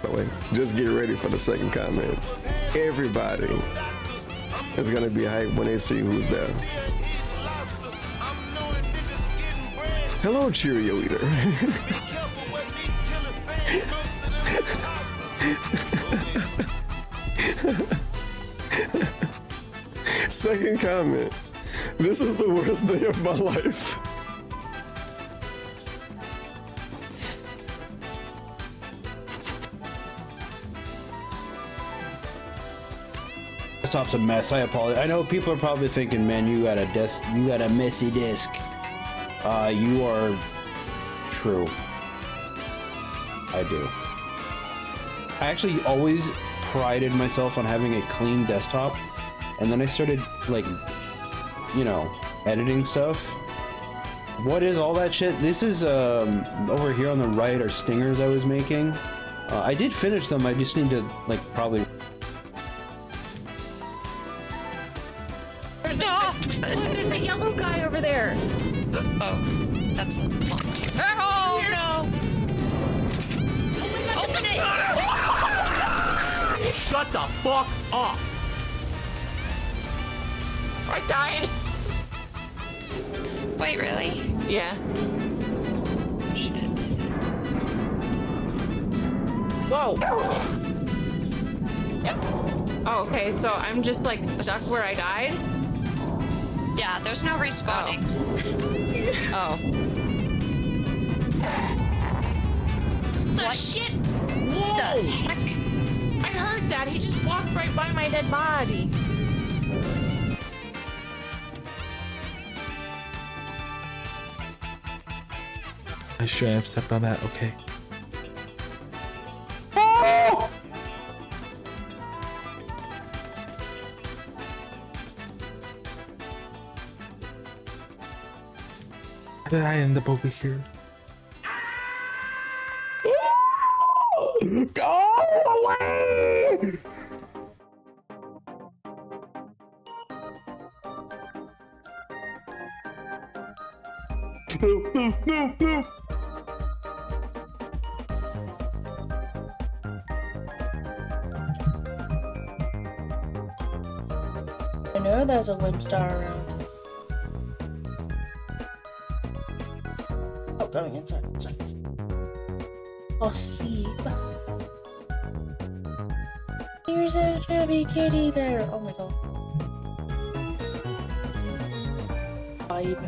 By the way, just get ready for the second comment. Everybody is gonna be hyped when they see who's there. Hello, Cheerio eater. Second comment. This is the worst day of my life. Desktop's a mess. I apologize. I know people are probably thinking, man, you got a messy disk. You are true. I do. I actually always prided myself on having a clean desktop, and then I started, like, you know, editing stuff. What is all that shit? This is over here on the right are stingers I was making. I did finish them. I just need to, like, probably. Stop! There's a yellow guy over there. Oh, that's a monster. Oh no! Open it! Shut the fuck up! I died. Wait, really? Yeah. Shit. Whoa. Yep. Oh, okay, so I'm just like stuck where I died? Yeah, there's no respawning. Oh. The shit! Whoa! The heck? I heard that. He just walked right by my dead body. I should have stepped on that. Okay. How did I end up over here? Go away! No, no, no, no! I know there's a limb star around. Oh, going inside. Sorry. Oh, see. There's a chubby kitty there. Oh my god. Vibe.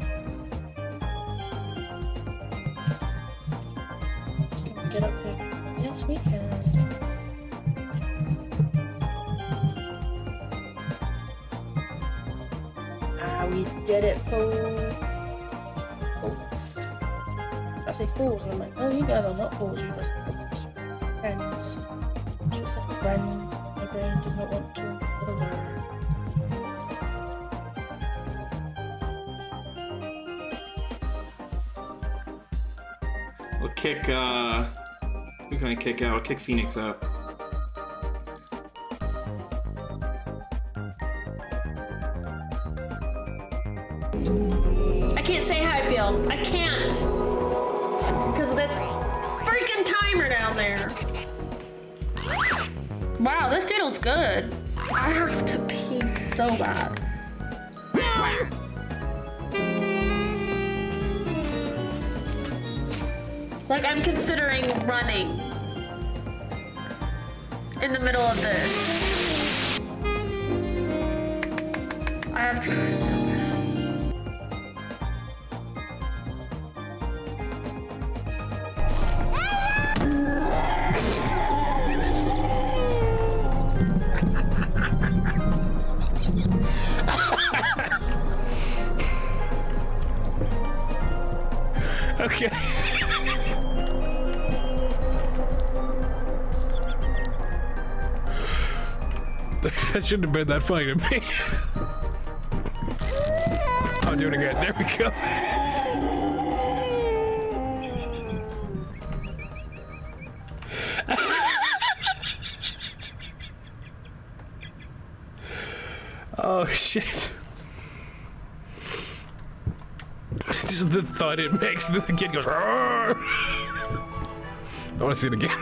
Can we get up here? Yes, we can. We did it, fools. I say fools, and I'm like, oh, you guys are not fools, you guys are fools. Friends. She was like, friend. My brain did not want to with a word. I'll kick, who can I kick out? I'll kick Phoenix out. I can't say how I feel. I can't. Because of this freaking timer down there. Wow, this doodle's good. I have to pee so bad. Like, I'm considering running in the middle of this. I have to go so bad. Okay. That shouldn't have been that funny to me. I'll do it again. There we go. Oh shit. Just the thud it makes, and then the kid goes, "Arr!" I want to see it again.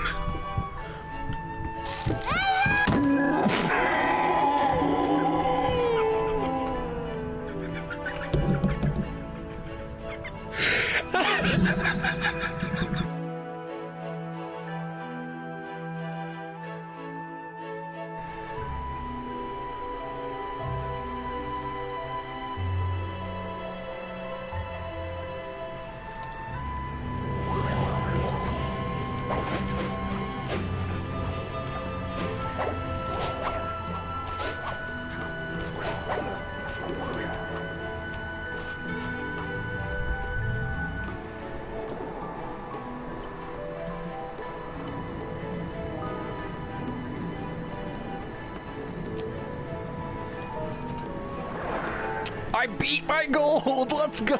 I beat my gold! Let's go!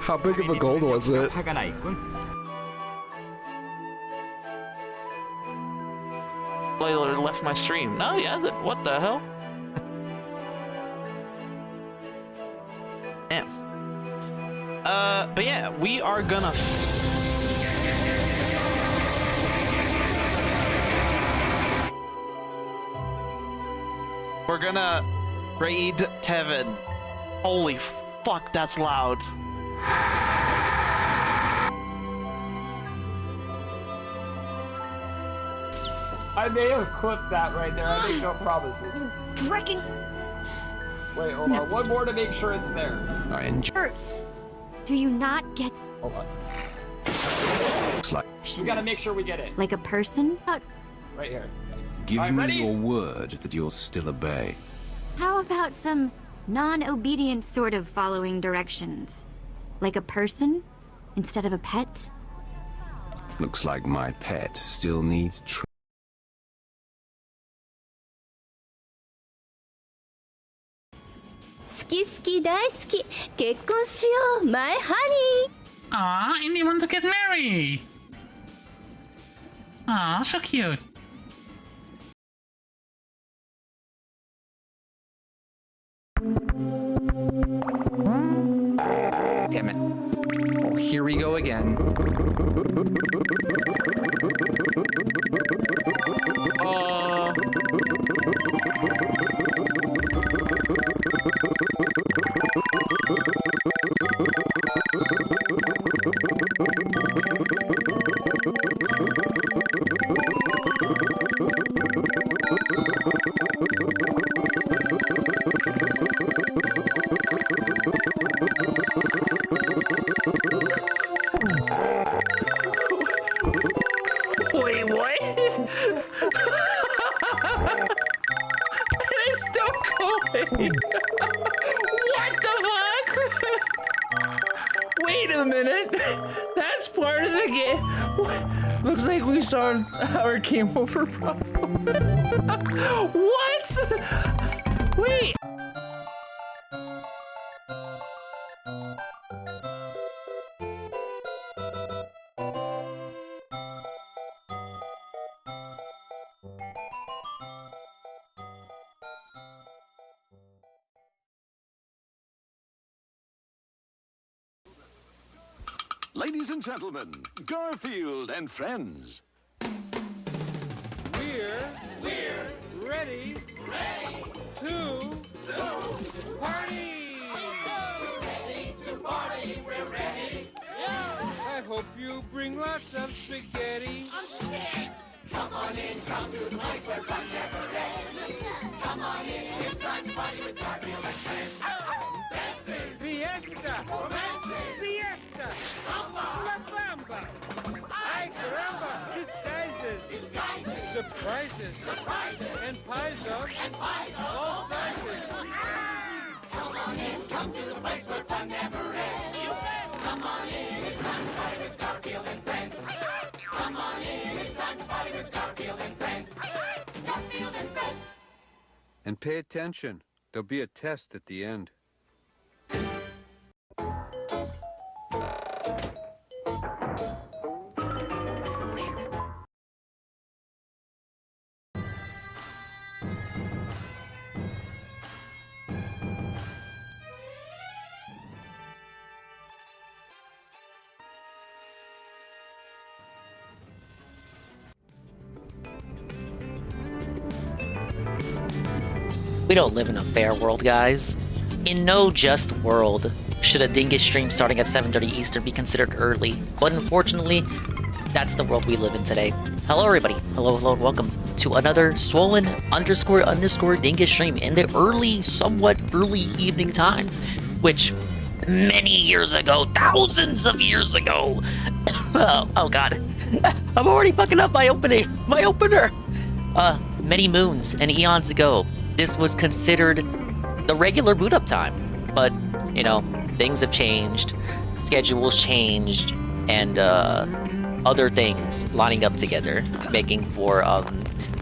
How big of a gold was it? Layla left my stream. No, yeah, what the hell? Damn. But yeah, we are gonna. We're gonna raid Tevin. Holy fuck, that's loud. I may have clipped that right there. I make no promises. Freaking Wait, hold on. One more to make sure it's there. hurts. Do you not get Hold on. Looks like. We gotta make sure we get it. like a person? Right here. Give Alright, me ready? your word that you'll still obey. How about some non-obedient sort of following directions? Like a person instead of a pet? Looks like my pet still needs Ski daisuki. Kekkon shiyou, my honey. Aw, Indy wants to get married. Aw, so cute. Damn it. Oh, here we go again. Wait, what? It's still going. What the fuck? Wait a minute. That's part of the game. Looks like we solved our game over problem. What? Wait. Ladies and gentlemen, Garfield and friends. We're ready to party. We're ready to party. We're ready. I hope you bring lots of spaghetti. I'm scared. Come on in, come to the place where fun never ends. Come on in, it's time to party with Garfield and friends. Dancing, fiesta, romancing, siesta, samba, la bamba. Ay caramba, disguises, surprises, and pies of all sizes. Come on in, come to the place where fun never ends. Come on in, it's time to party with Garfield and friends. Come on in, it's time to party with Garfield and friends. Garfield and friends. And pay attention. There'll be a test at the end. We don't live in a fair world, guys. In no just world should a Dingus stream starting at 7:30 Eastern be considered early. But unfortunately, that's the world we live in today. Hello, everybody. Hello, and welcome to another swollen __ Dingus stream in the somewhat early evening time, which many years ago, thousands of years ago. oh God, I'm already fucking up my opener. Many moons and eons ago, this was considered the regular boot up time. But, you know, things have changed, schedules changed, and other things lining up together, making for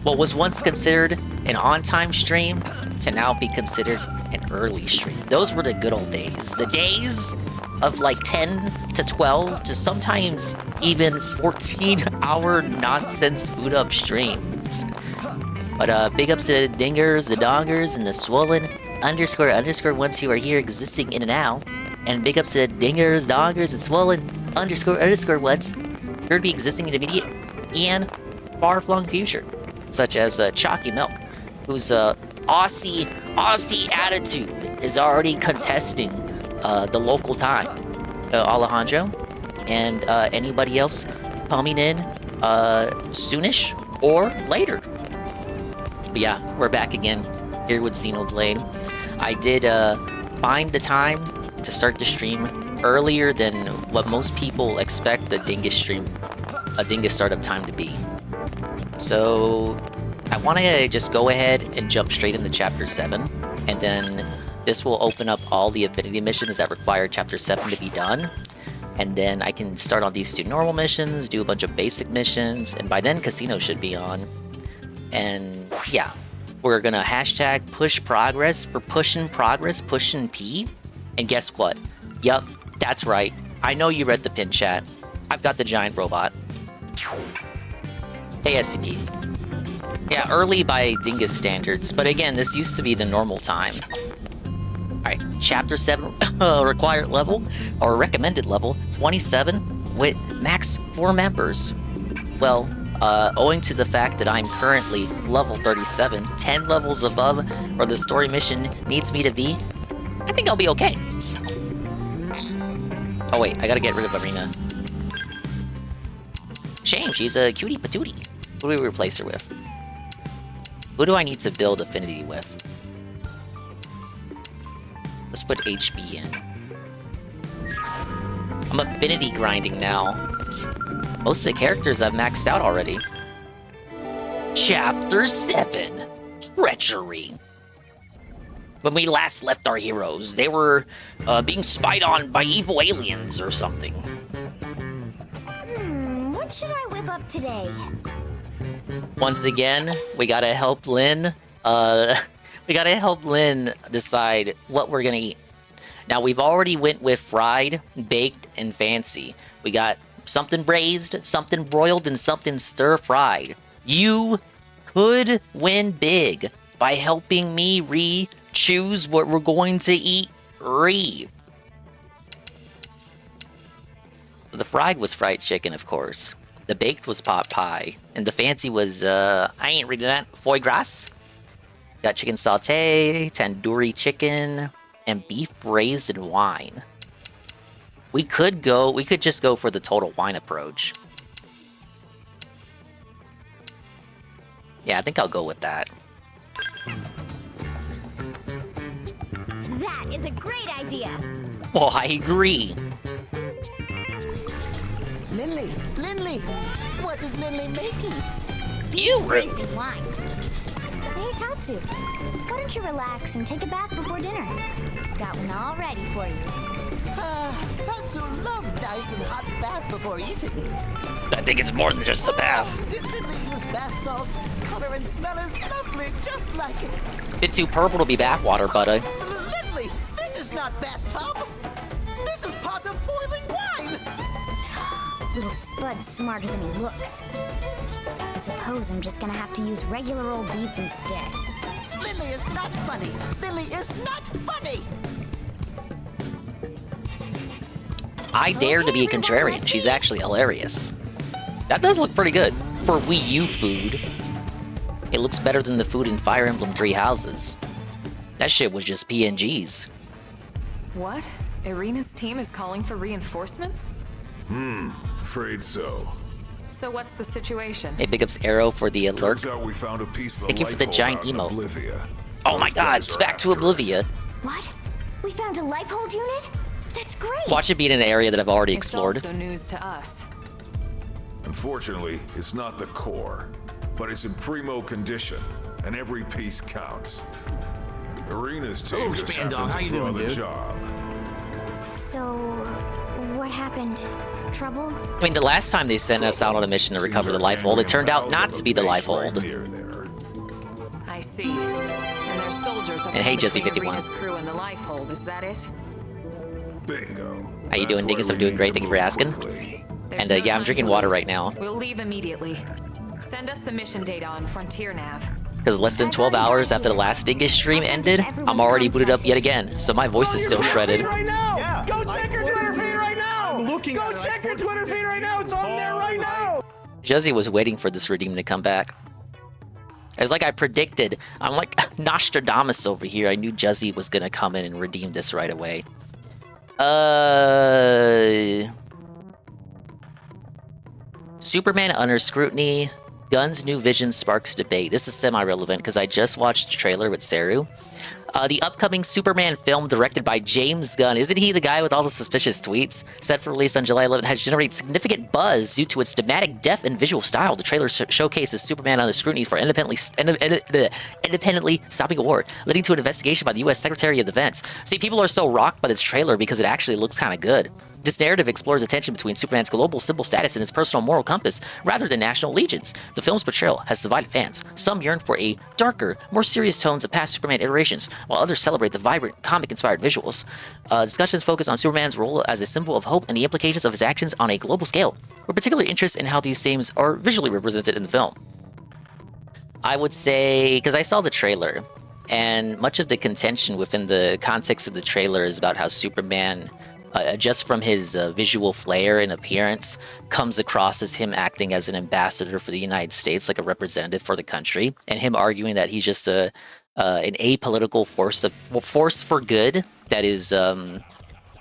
What was once considered an on-time stream to now be considered an early stream. Those were the good old days. The days of like 10 to 12 to sometimes even 14-hour nonsense boot up streams. But big ups to the dingers, the dongers, and the swollen __ ones who are here existing in and out. And big ups to the dingers, dongers, and swollen __ ones sure to be existing in the immediate and far-flung future. Such as Chalky Milk, whose Aussie attitude is already contesting the local time. Alejandro, and anybody else coming in soonish or later. But yeah, we're back again here with Xenoblade. I did find the time to start the stream earlier than what most people expect a Dingus startup time to be. So I want to just go ahead and jump straight into Chapter 7, and then this will open up all the affinity missions that require Chapter 7 to be done. And then I can start on these 2 normal missions, do a bunch of basic missions, and by then Casino should be on. And yeah, we're gonna hashtag push progress. We're pushing progress, pushing P. And guess what? Yup, that's right. I know you read the pin chat. I've got the giant robot. Hey, SCP. Yeah, early by Dingus standards, but again, this used to be the normal time. Alright, Chapter 7 required level, or recommended level, 27, with max 4 members. Well, owing to the fact that I'm currently level 37, 10 levels above where the story mission needs me to be, I think I'll be okay. Oh wait, I gotta get rid of Arena. Shame, she's a cutie patootie. Who do we replace her with? Who do I need to build affinity with? Let's put HB in. I'm affinity grinding now. Most of the characters I've maxed out already. Chapter 7. Treachery. When we last left our heroes, they were being spied on by evil aliens or something. What should I whip up today? Once again, we gotta help Lynn. We gotta help Lynn decide what we're gonna eat. Now, we've already went with fried, baked, and fancy. We got something braised, something broiled, and something stir-fried. You could win big by helping me choose what we're going to eat. The fried was fried chicken, of course. The baked was pot pie. And the fancy was, I ain't reading that, foie gras. Got chicken sauté, tandoori chicken, and beef braised in wine. We could just go for the total wine approach. Yeah, I think I'll go with that. That is a great idea. Well, I agree. Lindley, what is Lindley making? You braised in wine. Hey, Tatsu, why don't you relax and take a bath before dinner? Got one all ready for you. Tatsu loves nice and hot bath before eating. I think it's more than just a bath. Did Lindley use bath salts? Color and smell is lovely, just like it. Bit too purple to be bathwater, but Lindley, this is not bathtub. This is pot of boiling wine. Little Spud's smarter than he looks. I suppose I'm just gonna have to use regular old beef instead. Lindley is not funny. Lindley is not funny. I dare to be a contrarian. She's actually hilarious. That does look pretty good for Wii U food. It looks better than the food in Fire Emblem Three Houses. That shit was just PNGs. What? Irina's team is calling for reinforcements? Afraid so. So what's the situation? Hey, big ups Arrow for the alert. Turns out we found a piece of the Thank you for the life giant hold out in emo. Oblivia. Oh my god, it's back to Oblivia. What? We found a life hold unit? That's great. Watch it be in an area that I've already It's explored. also news to us. Unfortunately, it's not the core, but it's in primo condition, and every piece counts. Arena's team Hello, just Span Dog. happened How to you draw doing, the dude? job. So, what happened? Trouble? I mean, the last time they sent us out on a mission to recover the life hold, it turned out not to be the life hold. Near there. I see. And their soldiers are And hey, Jesse 51. Arena's crew in the life hold. Is that it? Bingo. How you doing, Dingus? I'm doing great. Thank you for asking. There's And no yeah, I'm time drinking to water lose. right now. We'll leave immediately. Send us the mission data on Frontier Nav. Because less than 12 hours after the last Dingus stream ended, I'm already booted up yet again, so my voice is still shredded. Right now. Yeah. Go check your Twitter feed right now. I'm looking. Go check your Twitter feed right now. It's on there right now. Jesse was waiting for this redeem to come back. It's like I predicted. I'm like Nostradamus over here. I knew Jesse was gonna come in and redeem this right away. Superman under scrutiny. Gunn's new vision sparks debate. This is semi-relevant because I just watched the trailer with Saru. The upcoming Superman film directed by James Gunn, isn't he the guy with all the suspicious tweets? Set for release on July 11th, has generated significant buzz due to its dramatic depth and visual style. The trailer showcases Superman under scrutiny for independently stopping a war, leading to an investigation by the U.S. Secretary of Defense. See, people are so rocked by this trailer because it actually looks kind of good. This narrative explores the tension between Superman's global symbol status and his personal moral compass, rather than national allegiance. The film's portrayal has divided fans. Some yearn for a darker, more serious tones of past Superman iterations, while others celebrate the vibrant, comic-inspired visuals. Discussions focus on Superman's role as a symbol of hope and the implications of his actions on a global scale. We're particularly interested in how these themes are visually represented in the film. I would say, because I saw the trailer, and much of the contention within the context of the trailer is about how Superman, just from his visual flair and appearance, comes across as him acting as an ambassador for the United States, like a representative for the country, and him arguing that he's just an apolitical force for good that is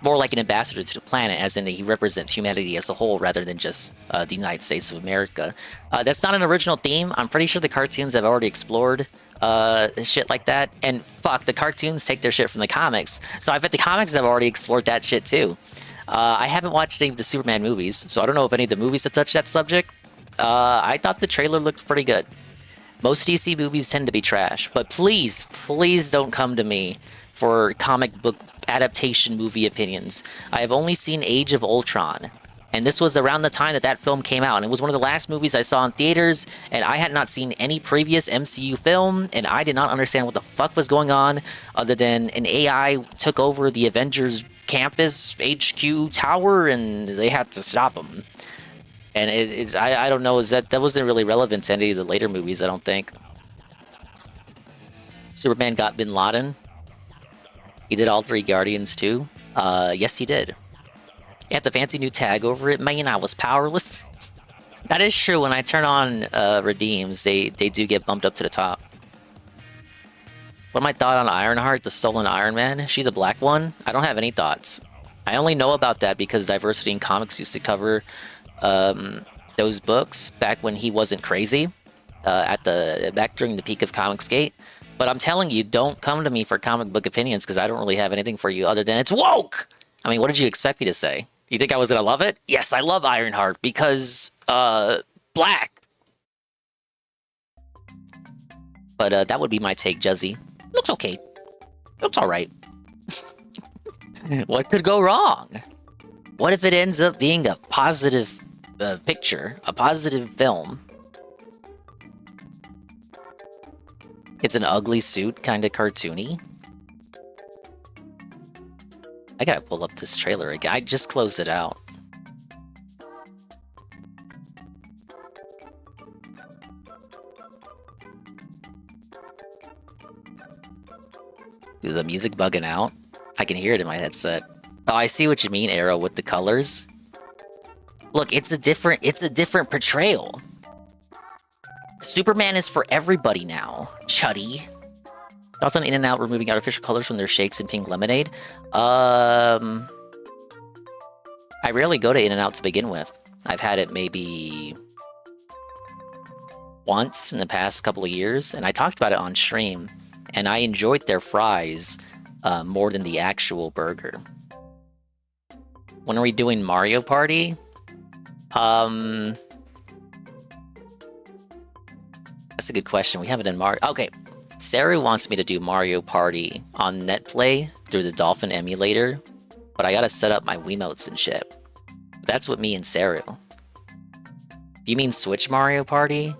more like an ambassador to the planet, as in that he represents humanity as a whole rather than just the United States of America. That's not an original theme. I'm pretty sure the cartoons have already explored shit like that, and fuck, the cartoons take their shit from the comics, so I bet the comics have already explored that shit too. I haven't watched any of the Superman movies, so I don't know if any of the movies have touched that subject. I thought the trailer looked pretty good. Most DC movies tend to be trash, but please, please don't come to me for comic book adaptation movie opinions. I have only seen Age of Ultron, and this was around the time that that film came out, and it was one of the last movies I saw in theaters, and I had not seen any previous MCU film, and I did not understand what the fuck was going on, other than an AI took over the Avengers campus HQ tower, and they had to stop them. And I don't know, that wasn't really relevant to any of the later movies, I don't think. Superman got Bin Laden. He did all 3 Guardians too. Yes, he did. You have the fancy new tag over it. Man, I was powerless. That is true. When I turn on redeems, they do get bumped up to the top. What my thought on Ironheart, the stolen Iron Man? Is she the black one? I don't have any thoughts. I only know about that because Diversity in Comics used to cover those books back when he wasn't crazy, back during the peak of Comicsgate. But I'm telling you, don't come to me for comic book opinions because I don't really have anything for you other than it's woke. I mean, what did you expect me to say? You think I was gonna love it? Yes, I love Ironheart because black. But that would be my take, Juzzy. Looks okay. Looks all right. What could go wrong? What if it ends up being a positive picture, a positive film? It's an ugly suit, kind of cartoony. I gotta pull up this trailer again. I just closed it out. Is the music bugging out? I can hear it in my headset. Oh, I see what you mean, Arrow, with the colors. Look, it's a different portrayal. Superman is for everybody now, Chuddy. Thoughts on In-N-Out removing artificial colors from their shakes and pink lemonade? I rarely go to In-N-Out to begin with. I've had it maybe once in the past couple of years, and I talked about it on stream, and I enjoyed their fries more than the actual burger. When are we doing Mario Party? That's a good question. We haven't done Mario. Okay, Sarah wants me to do Mario Party on NetPlay through the Dolphin emulator, but I gotta set up my Wiimotes and shit. That's what me and Sarah. If you mean Switch Mario Party,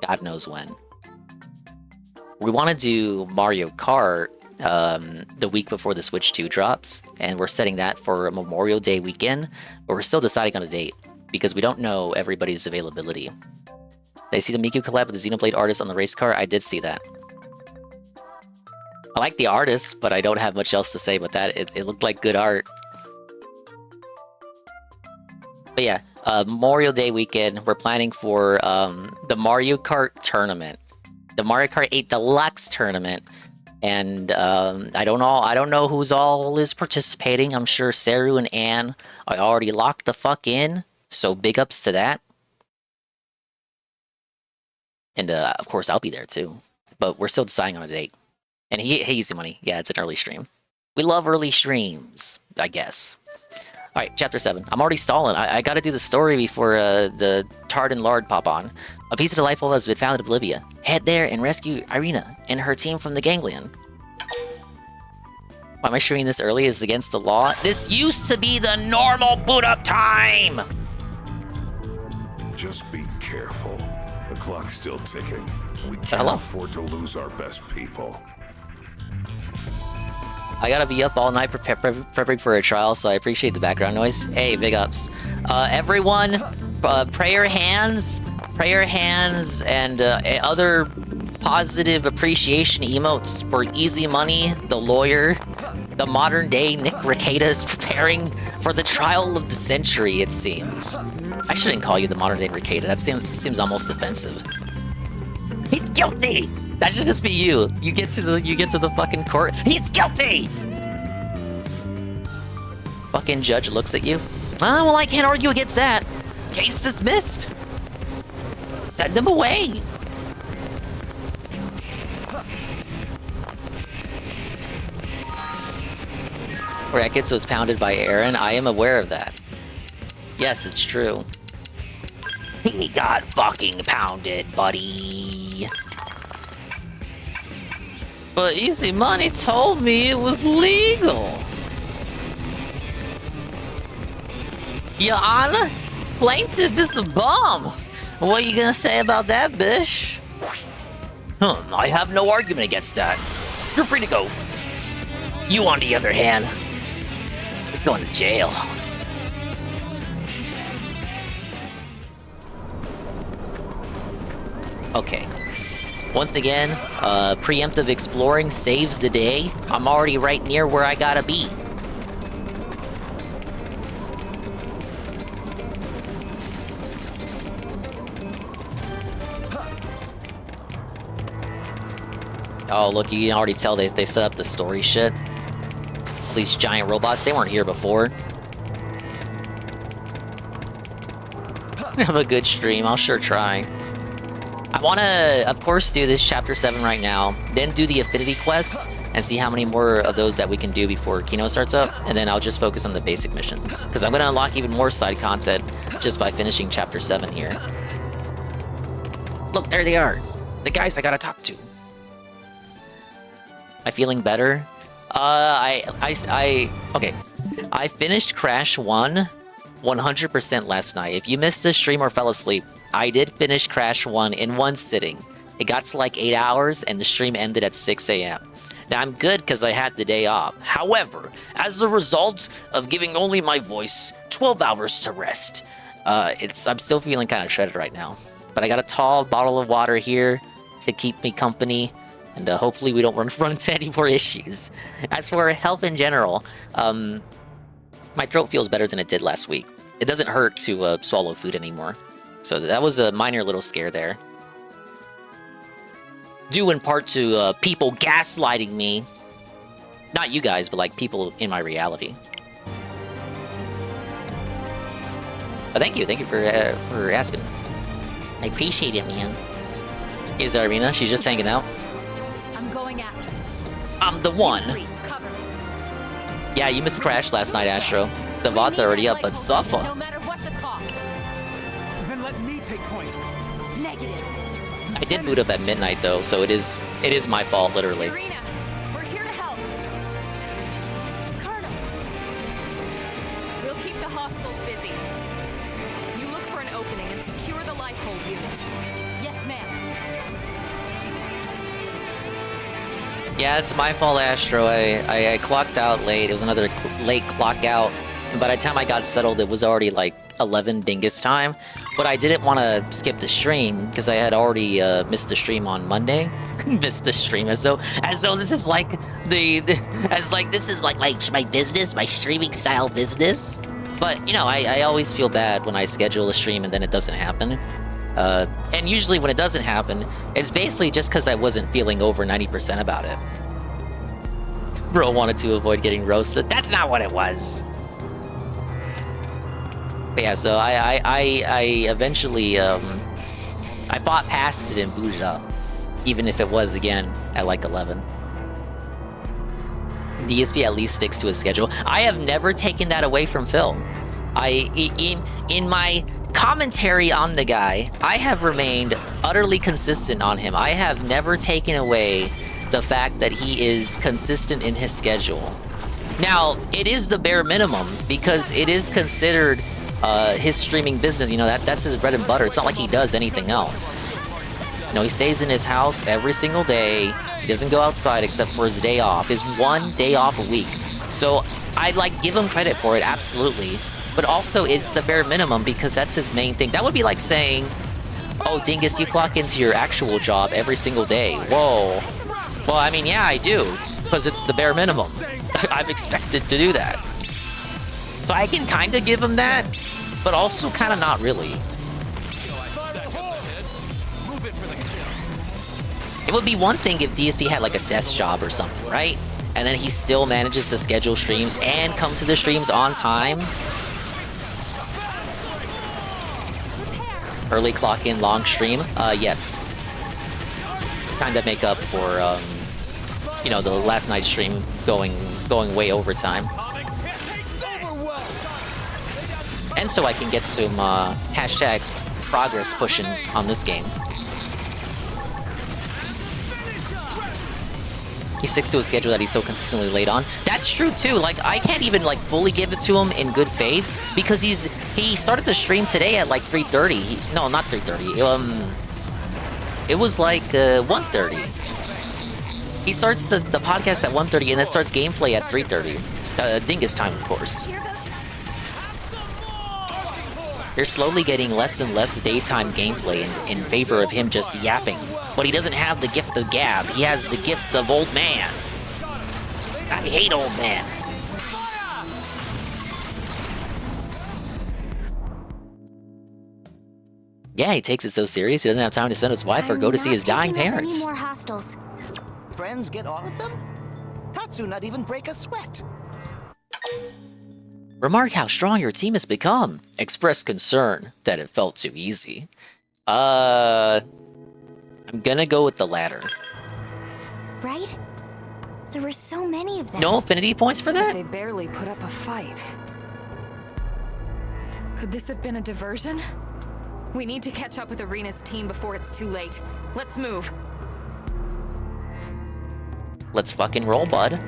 God knows when. We want to do Mario Kart the week before the Switch 2 drops, and we're setting that for a Memorial Day weekend, but we're still deciding on a date because we don't know everybody's availability. Did I see the Miku collab with the Xenoblade artist on the race car? I did see that. I like the artist, but I don't have much else to say about that. It looked like good art. But yeah, Memorial Day weekend, we're planning for the Mario Kart tournament. The Mario Kart 8 Deluxe tournament. And I don't know who's all is participating. I'm sure Saru and Anne are already locked the fuck in. So big ups to that. And of course I'll be there too. But we're still deciding on a date. And Easy Money. Yeah, it's an early stream. We love early streams, I guess. Alright, chapter 7. I'm already stalling. I gotta do the story before the Tard and Lard pop on. A piece of delightful has been found in Bolivia. Head there and rescue Irina and her team from the ganglion. Why am I streaming this early? Is against the law? This used to be the normal boot up time! Just be careful. The clock's still ticking. We can't afford to lose our best people. I gotta be up all night prepping for a trial, so I appreciate the background noise. Hey, big ups. Everyone, pray your hands, and other positive appreciation emotes for Easy Money, the lawyer, the modern day Nick Rekieta preparing for the trial of the century, it seems. I shouldn't call you the modern day Rekieta, that seems almost offensive. He's guilty! That should just be you. You get to the fucking court. He's guilty! Fucking judge looks at you. Ah, well, I can't argue against that. Case dismissed. Send them away. Rackets was pounded by Aaron. I am aware of that. Yes, it's true. He got fucking pounded, buddy. But Easy Money told me it was legal. Your Honor, plaintiff is a bum. What are you gonna say about that, bish? I have no argument against that. You're free to go. You, on the other hand, you're going to jail. Okay. Once again, preemptive exploring saves the day. I'm already right near where I gotta be. Oh, look, you can already tell they set up the story shit. These giant robots, they weren't here before. Have a good stream, I'll sure try. I want to, of course, do this chapter 7 right now, then do the affinity quests, and see how many more of those that we can do before Kino starts up, and then I'll just focus on the basic missions. Because I'm going to unlock even more side content just by finishing chapter 7 here. Look, there they are. The guys I gotta talk to. Am I feeling better? Okay. I finished Crash 1 100% last night. If you missed the stream or fell asleep, I did finish Crash 1 in one sitting. It got to like 8 hours and the stream ended at 6 a.m. Now I'm good because I had the day off. However, as a result of giving only my voice 12 hours to rest, I'm still feeling kind of shredded right now. But I got a tall bottle of water here to keep me company, and hopefully we don't run into any more issues. As for health in general, my throat feels better than it did last week. It doesn't hurt to swallow food anymore. So that was a minor little scare there. Due in part to people gaslighting me. Not you guys, but like people in my reality. But thank you for asking. I appreciate it, man. Here's Irina, she's just hanging out. I'm going after it. I'm the one. Yeah, you missed Crash last night, Astro. The VOD's already up, but suffer. No matter what the cost. Then let me take point. Negative. I did boot up at midnight though, so it is my fault, literally. Irina, we're here to help. Colonel. We'll keep the hostiles busy. You look for an opening and secure the life hold unit. Yes, ma'am. Yeah, it's my fault, Astro. I clocked out late. It was another late clock out. And by the time I got settled, it was already like 11 Dingus time. But I didn't want to skip the stream because I had already missed the stream on Monday. Missed the stream as though this is like this is like my business, my streaming style business. But you know, I always feel bad when I schedule a stream and then it doesn't happen. And usually when it doesn't happen, it's basically just because I wasn't feeling over 90% about it. Bro wanted to avoid getting roasted. That's not what it was. But yeah, so I eventually I fought past it and booted up, even if it was again at like 11. DSP at least sticks to his schedule. I have never taken that away from Phil. In my commentary on the guy, I have remained utterly consistent on him. I have never taken away the fact that he is consistent in his schedule. Now, it is the bare minimum because it is considered his streaming business. You know, that's his bread and butter. It's not like he does anything else. You know, he stays in his house every single day. He doesn't go outside except for his day off, his one day off a week. So I like give him credit for it, absolutely. But also it's the bare minimum because that's his main thing. That would be like saying, oh, Dingus, you clock into your actual job every single day. Whoa. Well, I mean, yeah, I do, because it's the bare minimum. I've expected to do that. So I can kind of give him that, but also kind of not really. It would be one thing if DSP had like a desk job or something, right? And then he still manages to schedule streams and come to the streams on time. Early clock in, long stream. Yes. Kind of make up for, you know, the last night's stream going way over time. And so I can get some hashtag progress pushing on this game. He sticks to a schedule that he's so consistently late on. That's true too. Like I can't even like fully give it to him in good faith because he started the stream today at like 3:30. No, not 3:30. It was like 1:30. He starts the podcast at 1:30 and then starts gameplay at 3:30. Dingus time, of course. You're slowly getting less and less daytime gameplay in favor of him just yapping. But he doesn't have the gift of gab. He has the gift of old man. I hate old man. Yeah, he takes it so serious he doesn't have time to spend with his wife or go to see his dying parents. Any more hostels. Friends get all of them? Tatsu not even break a sweat. Remark how strong your team has become. Express concern that it felt too easy. I'm gonna go with the latter. Right? There were so many of them. No affinity points for that? They barely put up a fight. Could this have been a diversion? We need to catch up with Arena's team before it's too late. Let's move. Let's fucking roll, bud.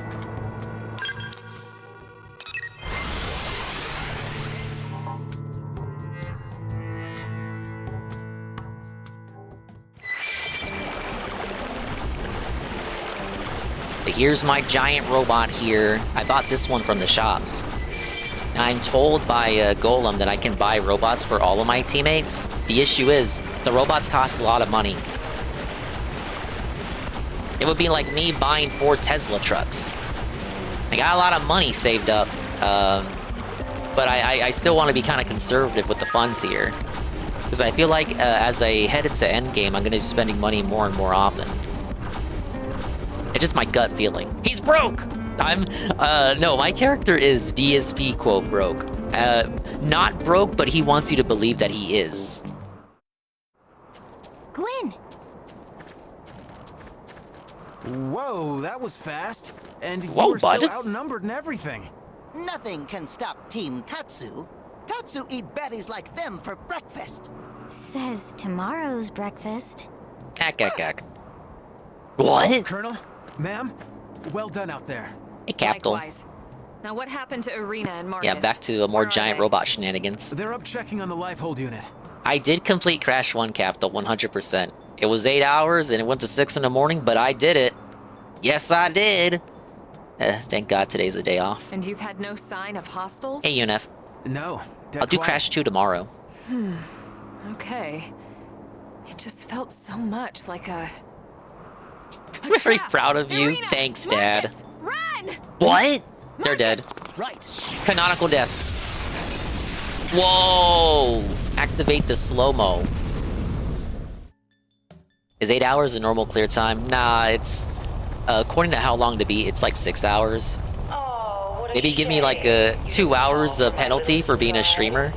Here's my giant robot here. I bought this one from the shops. I'm told by Golem that I can buy robots for all of my teammates. The issue is, the robots cost a lot of money. It would be like me buying 4 Tesla trucks. I got a lot of money saved up, but I still want to be kind of conservative with the funds here. Because I feel like as I head into endgame, I'm going to be spending money more and more often. It's just my gut feeling. He's broke! No, my character is DSP quote broke. Not broke, but he wants you to believe that he is. Gwen! Whoa, that was fast. And you Whoa, were bud. so outnumbered and everything. Nothing can stop Team Tatsu. Tatsu eat baddies like them for breakfast. Says tomorrow's breakfast. Ack. What? Colonel? Ma'am? Well done out there. Hey, Captain. Likewise. Now what happened to Arena and Marcus? Yeah, back to a more giant robot shenanigans. They're up checking on the life hold unit. I did complete Crash 1, Captain, 100%. It was 8 hours and it went to 6 in the morning, but I did it. Yes, I did. Thank God today's the day off. And you've had no sign of hostiles? Hey, UNF. No. I'll do Crash 2 tomorrow. Okay. It just felt so much like a I'm very proud of you. Irina, Thanks, Dad. Marcus, run! What? They're dead. Right. Canonical death. Whoa! Activate the slow-mo. Is 8 hours a normal clear time? Nah, it's... according to how long to beat, it's like 6 hours. Maybe give me like 2 hours of penalty for being a streamer.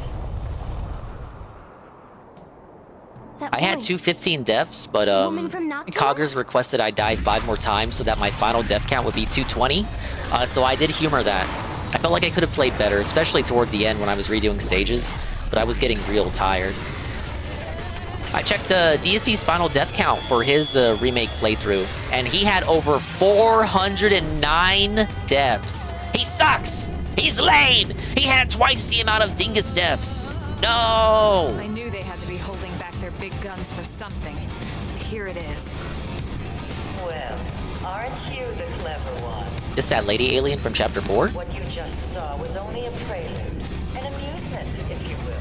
I had 215 deaths, but Coggers requested I die 5 more times so that my final death count would be 220. So I did humor that. I felt like I could have played better, especially toward the end when I was redoing stages, but I was getting real tired. I checked DSP's final death count for his remake playthrough, and he had over 409 deaths. He sucks! He's lame! He had twice the amount of Dingus deaths. No! I knew they had to be holding back their big guns for something. Here it is. Well, aren't you the clever one? Is that lady alien from Chapter 4? What you just saw was only a prelude, an amusement, if you will.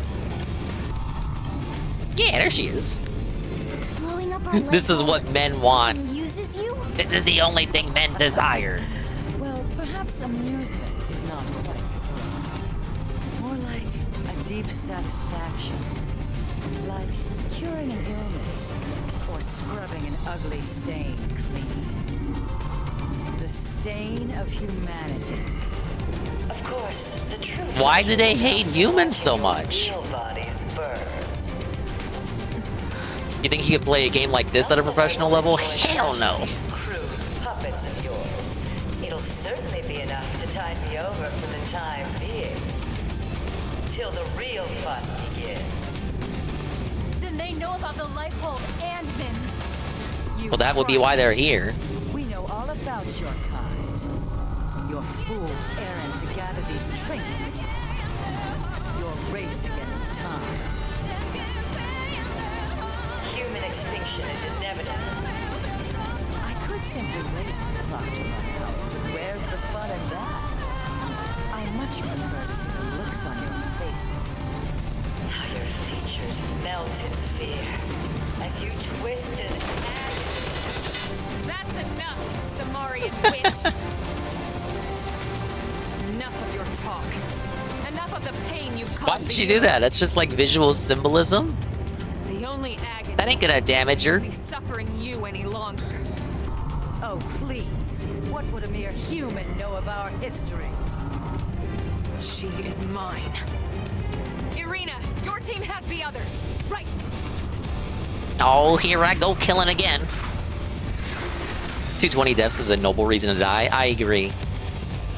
Yeah, there she is. Blowing up our This is what men want. amuses you? This is the only thing men desire. Well, perhaps amusement is not quite the word. More like a deep satisfaction. Like curing an illness or scrubbing an ugly stain clean. The stain of humanity. Of course, the truth. Why do they hate humans so much? Real bodies burn. You think he could play a game like this at a professional level? Hell no. Crude puppets of yours. It'll certainly be enough to tide me over for the time being. Till the real fun begins. Then they know about the light bulb and Mims. You Well, that would be why they're here. We know all about your kind. Your fool's errand to gather these trinkets. Your race against time. Human extinction is inevitable. I could simply wait for the clock to run out, but where's the fun in that? I much prefer to see the looks on your faces. How your features melt in fear as you twist in agony. That's enough, Samarian witch. Enough of your talk. Enough of the pain you've caused. Why did she do that? That's just like visual symbolism. The only agony That ain't gonna damage her. be suffering you any longer. Oh, please. What would a mere human know of our history? She is mine. Irina, your team has the others. Right. Oh, here I go killing again. 220 deaths is a noble reason to die. I agree.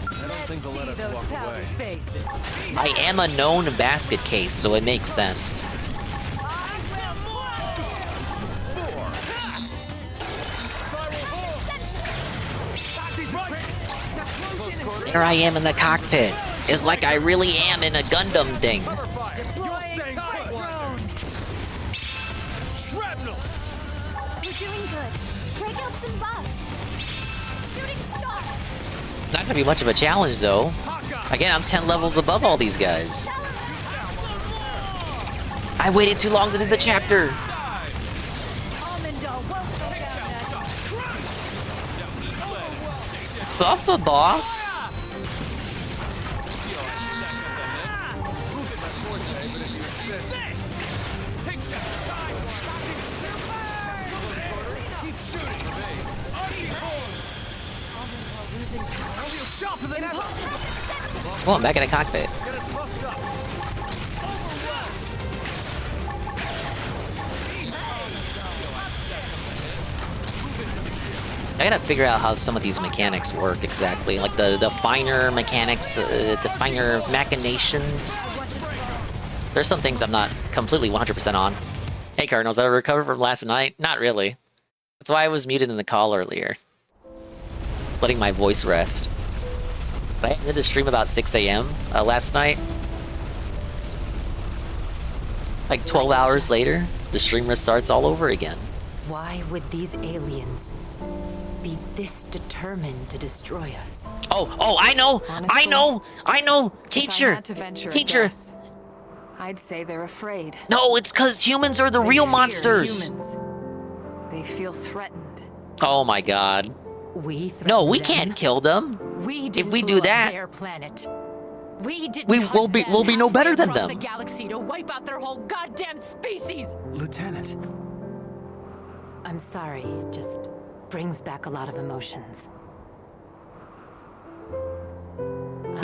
I don't think they'll let us walk away. Faces. I am a known basket case, so it makes sense. There I am in the cockpit. It's like I really am in a Gundam thing. We're doing good. Break out some buffs. Shooting star. Not gonna be much of a challenge though. Again, I'm 10 levels above all these guys. I waited too long to do the chapter. Suffer, boss. Oh, I'm back in a cockpit. I gotta figure out how some of these mechanics work exactly, like the finer mechanics, the finer machinations. There's some things I'm not completely 100% on. Hey Cardinals, I recovered from last night? Not really. That's why I was muted in the call earlier. Letting my voice rest. But I ended the stream about 6 a.m. Last night. Like 12 hours later, the stream restarts all over again. Why would these aliens be this determined to destroy us. Oh, I know! I know! Teacher! If I had to venture a Teacher! guess, I'd say they're afraid. No, it's because humans are the They real fear monsters! Humans. They feel threatened. Oh my god. No, we can't kill them. If we do that, Their planet. we'll be no better than Across them. the galaxy to wipe out their whole goddamn species. Lieutenant. I'm sorry, it just brings back a lot of emotions.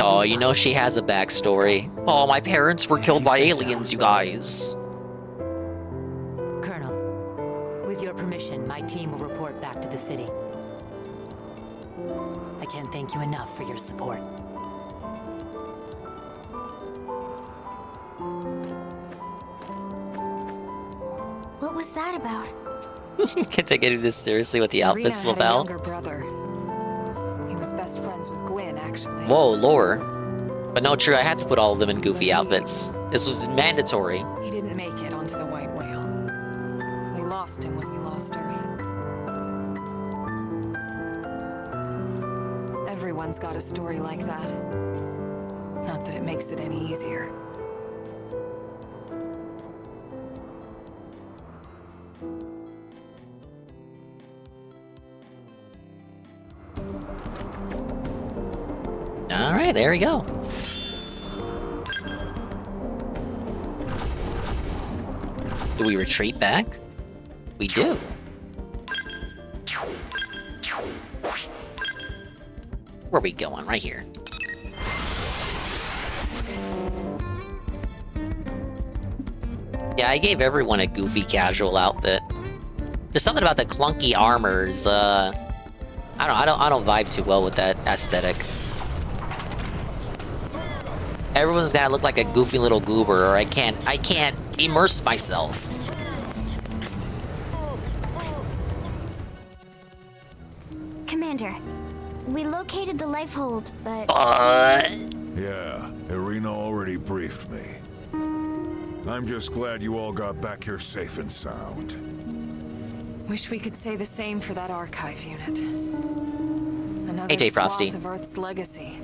Oh, you know she has a backstory. Oh, my parents were killed by aliens, you guys. Colonel, with your permission, my team will report back to the city. I can't thank you enough for your support. What was that about? Can't take any of this seriously with the outfits, Irina had a Lavelle. younger brother. He was best friends with Gwyn, actually. Whoa, lore. But no, true, I had to put all of them in goofy outfits. This was mandatory. He didn't make it onto the White Whale. We lost him when we lost Earth. Everyone's got a story like that. Not that it makes it any easier. Alright, there we go. Do we retreat back? We do. Where are we going? Right here. Yeah, I gave everyone a goofy casual outfit. There's something about the clunky armors, I don't vibe too well with that aesthetic. Everyone's gotta look like a goofy little goober, or I can't immerse myself. Commander, we located the lifehold, but... Yeah, Irina already briefed me. I'm just glad you all got back here safe and sound. Wish we could say the same for that archive unit. Another AJ Frosty. swath of Earth's legacy.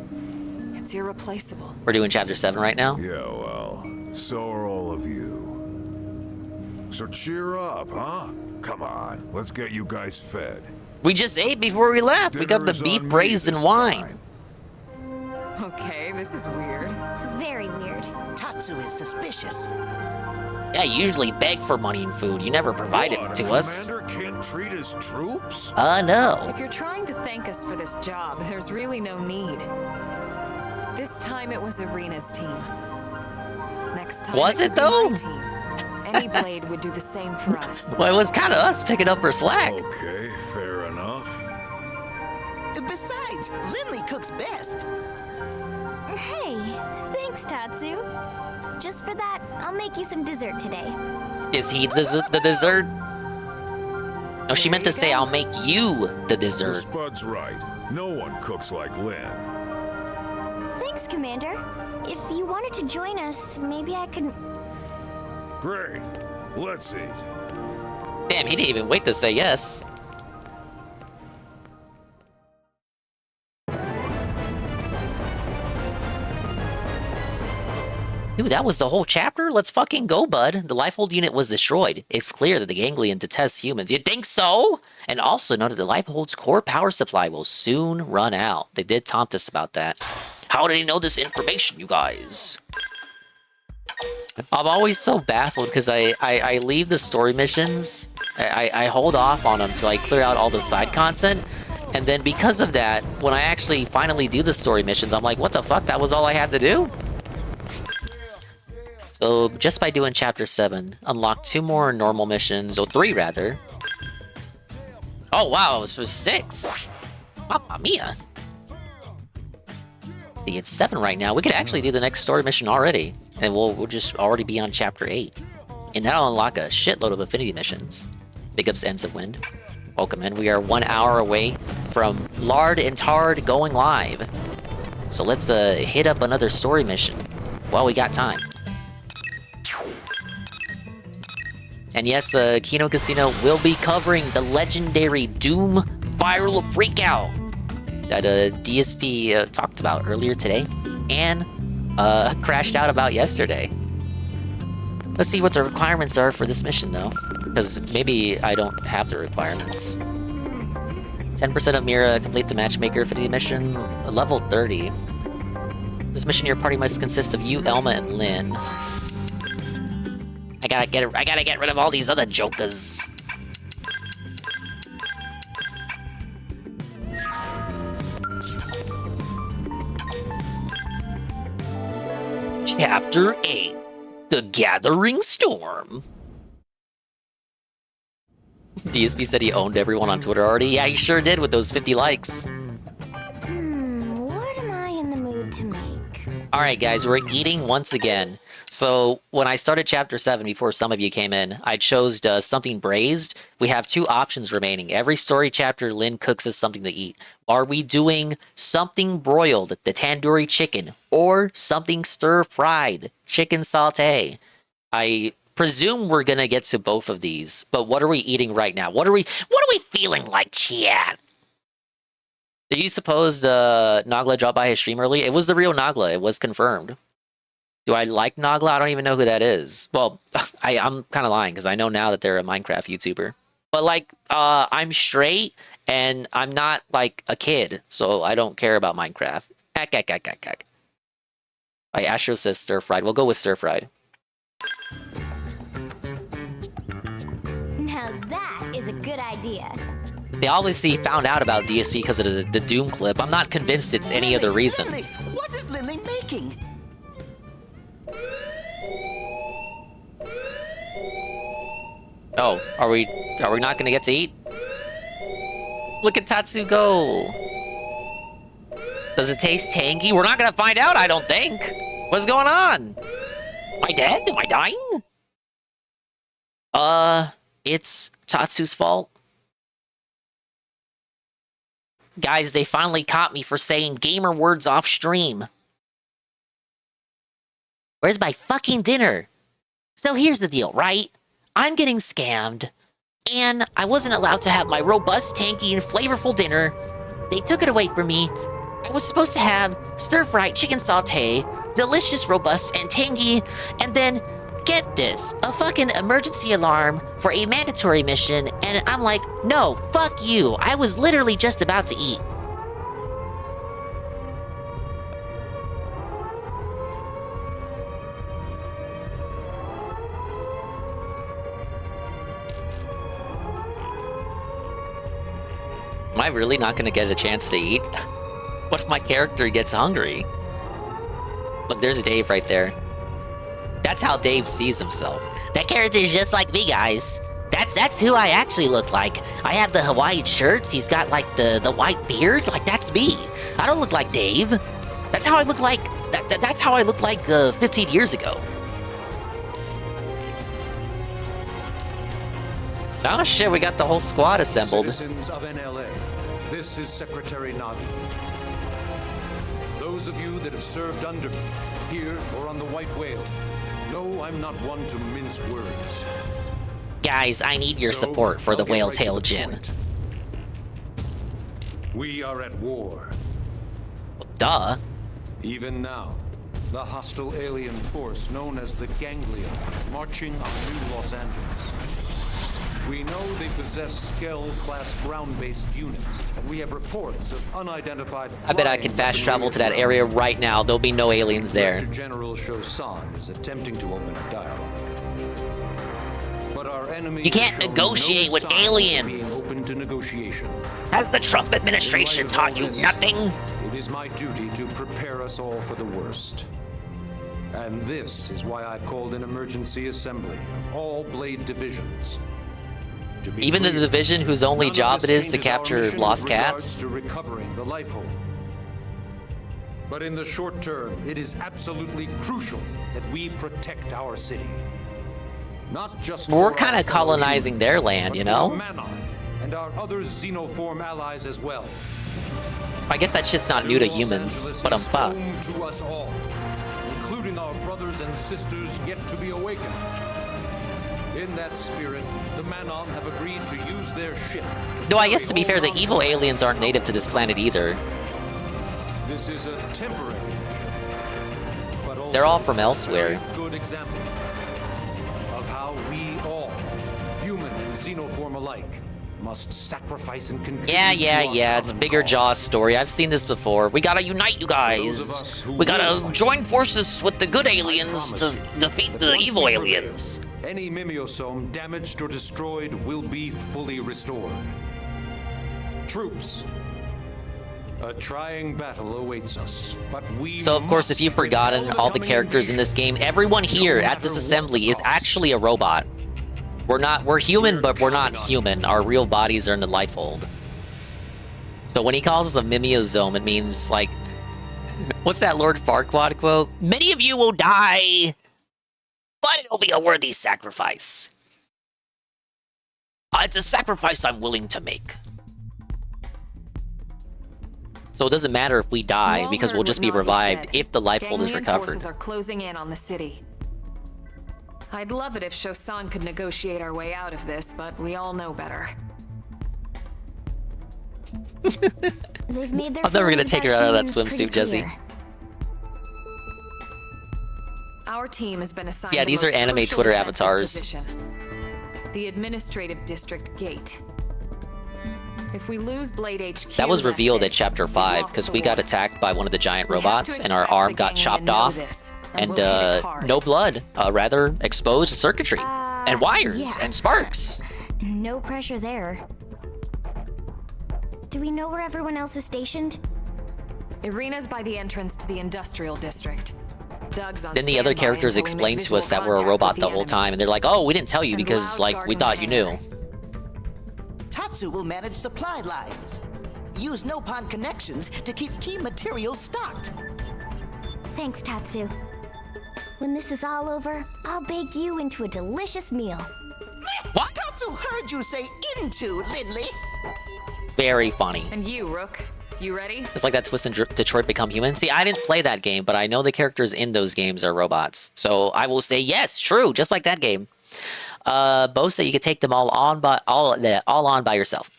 It's irreplaceable. We're doing chapter 7 right now? Yeah, well, so are all of you. So cheer up, huh? Come on, let's get you guys fed. We just ate before we left. We got the Dinner's beef on me braised in this wine. Okay, this is weird. Very weird. Tatsu is suspicious. Yeah, you usually beg for money and food. You never provide it to us. Commander can't treat his troops? No. If you're trying to thank us for this job, there's really no need. This time it was Irina's team. Next time Was it could be though? my team. Any blade would do the same for us. Well, it was kind of us picking up her slack. Okay, fair enough. Besides, Lindley cooks best. Hey, thanks, Tatsu. Just for that, I'll make you some dessert today. Is he the dessert? No, she meant to say, I'll make you the dessert. Spud's right. No one cooks like Lynn. Thanks, Commander. If you wanted to join us, maybe I could... Great. Let's eat. Damn, he didn't even wait to say yes. Dude, that was the whole chapter? Let's fucking go, bud. The Lifehold unit was destroyed. It's clear that the Ganglion detests humans. You think so? And also note that the Lifehold's core power supply will soon run out. They did taunt us about that. How did he know this information, you guys? I'm always so baffled because I leave the story missions. I hold off on them till I clear out all the side content. And then because of that, when I actually finally do the story missions, I'm like, what the fuck? That was all I had to do? So just by doing chapter 7, unlock 2 more normal missions, or 3 rather. Oh wow, it was for 6. Mamma mia. See, it's 7 right now. We could actually do the next story mission already. And we'll just already be on chapter 8. And that'll unlock a shitload of affinity missions. Big ups Ends of Wind. Welcome in. We are 1 hour away from Lard and Tard going live. So let's hit up another story mission while we got time. And yes, Kino Casino will be covering the legendary Doom viral freakout that DSP talked about earlier today and crashed out about yesterday. Let's see what the requirements are for this mission, though, because maybe I don't have the requirements. 10% of Mira complete the matchmaker for the mission, level 30. This mission, your party must consist of you, Elma, and Lynn. I gotta get rid of all these other jokers. Chapter 8. The Gathering Storm. DSP said he owned everyone on Twitter already. Yeah, he sure did with those 50 likes. What am I in the mood to make? Alright guys, we're eating once again. So, when I started Chapter 7, before some of you came in, I chose something braised. We have 2 options remaining. Every story chapter, Lynn cooks us something to eat. Are we doing something broiled, the tandoori chicken, or something stir-fried, chicken sauté? I presume we're gonna get to both of these, but what are we eating right now? What are we feeling like, chat? Did you suppose Nagla dropped by his stream early? It was the real Nagla. It was confirmed. Do I like Nagla? I don't even know who that is. Well, I'm kind of lying because I know now that they're a Minecraft YouTuber. But like, I'm straight and I'm not like a kid, so I don't care about Minecraft. Astro says stir-fried. We'll go with stir-fried. Now that is a good idea. They obviously found out about DSP because of the Doom clip. I'm not convinced it's any other reason. Lily, what is Lily making? Oh, are we not gonna get to eat? Look at Tatsu go. Does it taste tangy? We're not gonna find out, I don't think. What's going on? Am I dead? Am I dying? It's Tatsu's fault. Guys, they finally caught me for saying gamer words off stream. Where's my fucking dinner? So here's the deal, right? I'm getting scammed, and I wasn't allowed to have my robust, tanky, and flavorful dinner. They took it away from me. I was supposed to have stir-fried chicken sauté, delicious, robust, and tangy, and then, get this, a fucking emergency alarm for a mandatory mission, and I'm like, no, fuck you. I was literally just about to eat. Am I really not gonna get a chance to eat? What if my character gets hungry? Look, there's Dave right there. That's how Dave sees himself. That character's just like me, guys. That's who I actually look like. I have the Hawaiian shirts. He's got like the white beard. Like, that's me. I don't look like Dave. That's how I look like. That's how I looked like 15 years ago. Oh shit, we got the whole squad assembled. Citizens of NLA, this is Secretary Nagi. Those of you that have served under me, here or on the White Whale, know I'm not one to mince words. Guys, I need your support for the Whale Tail Gin. We are at war. Duh. Even now, the hostile alien force known as the Ganglia marching on New Los Angeles. We know they possess Skell-class ground-based units, and we have reports of unidentified. I bet I can fast travel to that area right now. There'll be no aliens there. General Shosan is attempting to open a dialogue. But our enemy. You can't negotiate with aliens. Open to negotiation. Has the Trump administration taught you nothing? It is my duty to prepare us all for the worst. And this is why I've called an emergency assembly of all Blade divisions. Even the division whose only job it is to capture lost cats? To recovering the life hole. But in the short term, it is absolutely crucial that we protect our city. Not just we're kind of colonizing their land, you know? And our other xenoform allies as well. I guess that's just not new to humans, but home to us all, including our brothers and sisters yet to be awakened. In that spirit, the Manon have agreed to use their ship. No, I guess to be fair, the evil aliens aren't native to this planet either. This is a temporary measure, but also They're all from a elsewhere. very good example of how we all, human and xenoform alike, must sacrifice and contribute. Yeah. It's bigger Jaws story. I've seen this before. We gotta unite, you guys. We gotta join forces with the good aliens to defeat the evil aliens. Any mimeosome damaged or destroyed will be fully restored. Troops, a trying battle awaits us, but we So of course, if you've forgotten all the characters in this game, everyone here at this assembly is actually a robot. We're human, but we're not human. Our real bodies are in the lifehold. So when he calls us a mimeosome, it means, like, what's that Lord Farquaad quote? Many of you will die, but it'll be a worthy sacrifice. It's a sacrifice I'm willing to make. So it doesn't matter if we die, because we'll just be revived if the lifehold is recovered. Forces are closing in on the city. I'd love it if Shosan could negotiate our way out of this, but we all know better. They've made their I'm never gonna feelings take her about out of that humans pretty swimsuit, Jesse. clear. Our team has been assigned Yeah, the these are most anime crucial Twitter defensive avatars. position, the administrative district gate. If we lose Blade HQ, That was that's revealed it. at Chapter 5, because we got attacked by one of the giant We have robots, to and our expect arm the got gang to chopped know off, this, and we'll hit it hard. no blood, rather exposed circuitry, and wires, yeah. and sparks. No pressure there. Do we know where everyone else is stationed? Irina's by the entrance to the industrial district. Doug's on Then the other standby characters until we make explained to us visual that we're a contact robot with the the whole enemy. time, and they're like, oh, we didn't tell you And because, Lau's like, we guarding thought the you knew. Tatsu will manage supply lines. Use Nopon connections to keep key materials stocked. Thanks, Tatsu. When this is all over, I'll bake you into a delicious meal. What? Tatsu heard you say into, Lindley. Very funny. And you, Rook, you ready? It's like that Twist and Detroit Become Human. See, I didn't play that game, but I know the characters in those games are robots. So I will say yes, true, just like that game. Both say you could take them all on by yourself.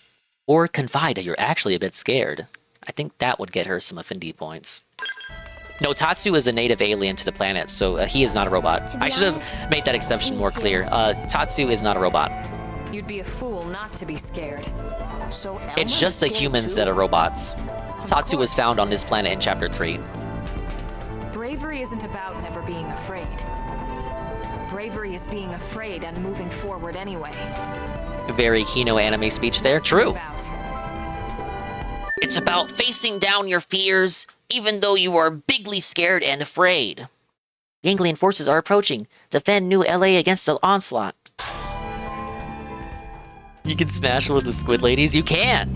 Or confide that you're actually a bit scared. I think that would get her some affinity points. No, Tatsu is a native alien to the planet, so he is not a robot. I should have made that exception more clear. Tatsu is not a robot. You'd be a fool not to be scared. So It's just the humans that are robots. Tatsu was found on this planet in Chapter 3. Bravery isn't about never being afraid. Bravery is being afraid and moving forward anyway. Very Kino anime speech there. True. It's about facing down your fears, even though you are bigly scared and afraid. Ganglion forces are approaching. Defend New LA against the onslaught. You can smash with the squid ladies. You can,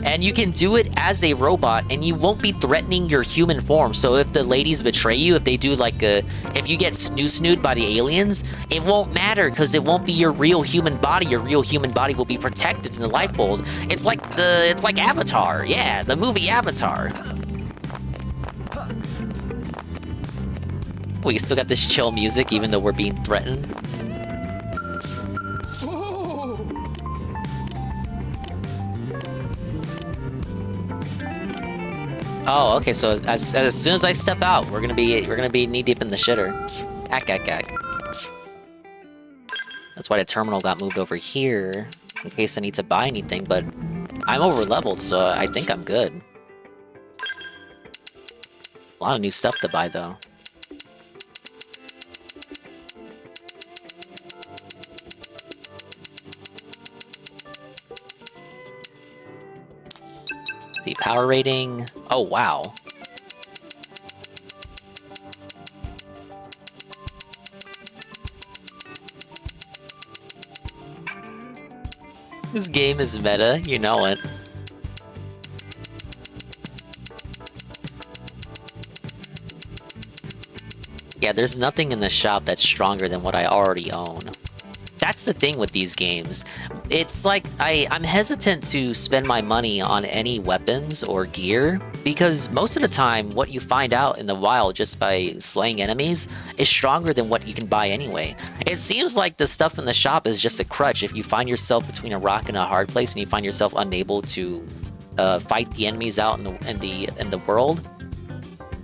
and you can do it as a robot, and you won't be threatening your human form. So if the ladies betray you, if they do if you get snooed by the aliens, it won't matter because it won't be your real human body. Your real human body will be protected in the lifehold. It's like Avatar, yeah, the movie Avatar. We still got this chill music, even though we're being threatened. Oh, okay. So as soon as I step out, we're gonna be knee deep in the shitter. Ack. That's why the terminal got moved over here in case I need to buy anything. But I'm over leveled, so I think I'm good. A lot of new stuff to buy though. See, power rating. Oh, wow. This game is meta, you know it. Yeah, there's nothing in the shop that's stronger than what I already own. That's the thing with these games. It's like I'm hesitant to spend my money on any weapons or gear because most of the time what you find out in the wild just by slaying enemies is stronger than what you can buy anyway. It seems like the stuff in the shop is just a crutch if you find yourself between a rock and a hard place and you find yourself unable to fight the enemies out in the world.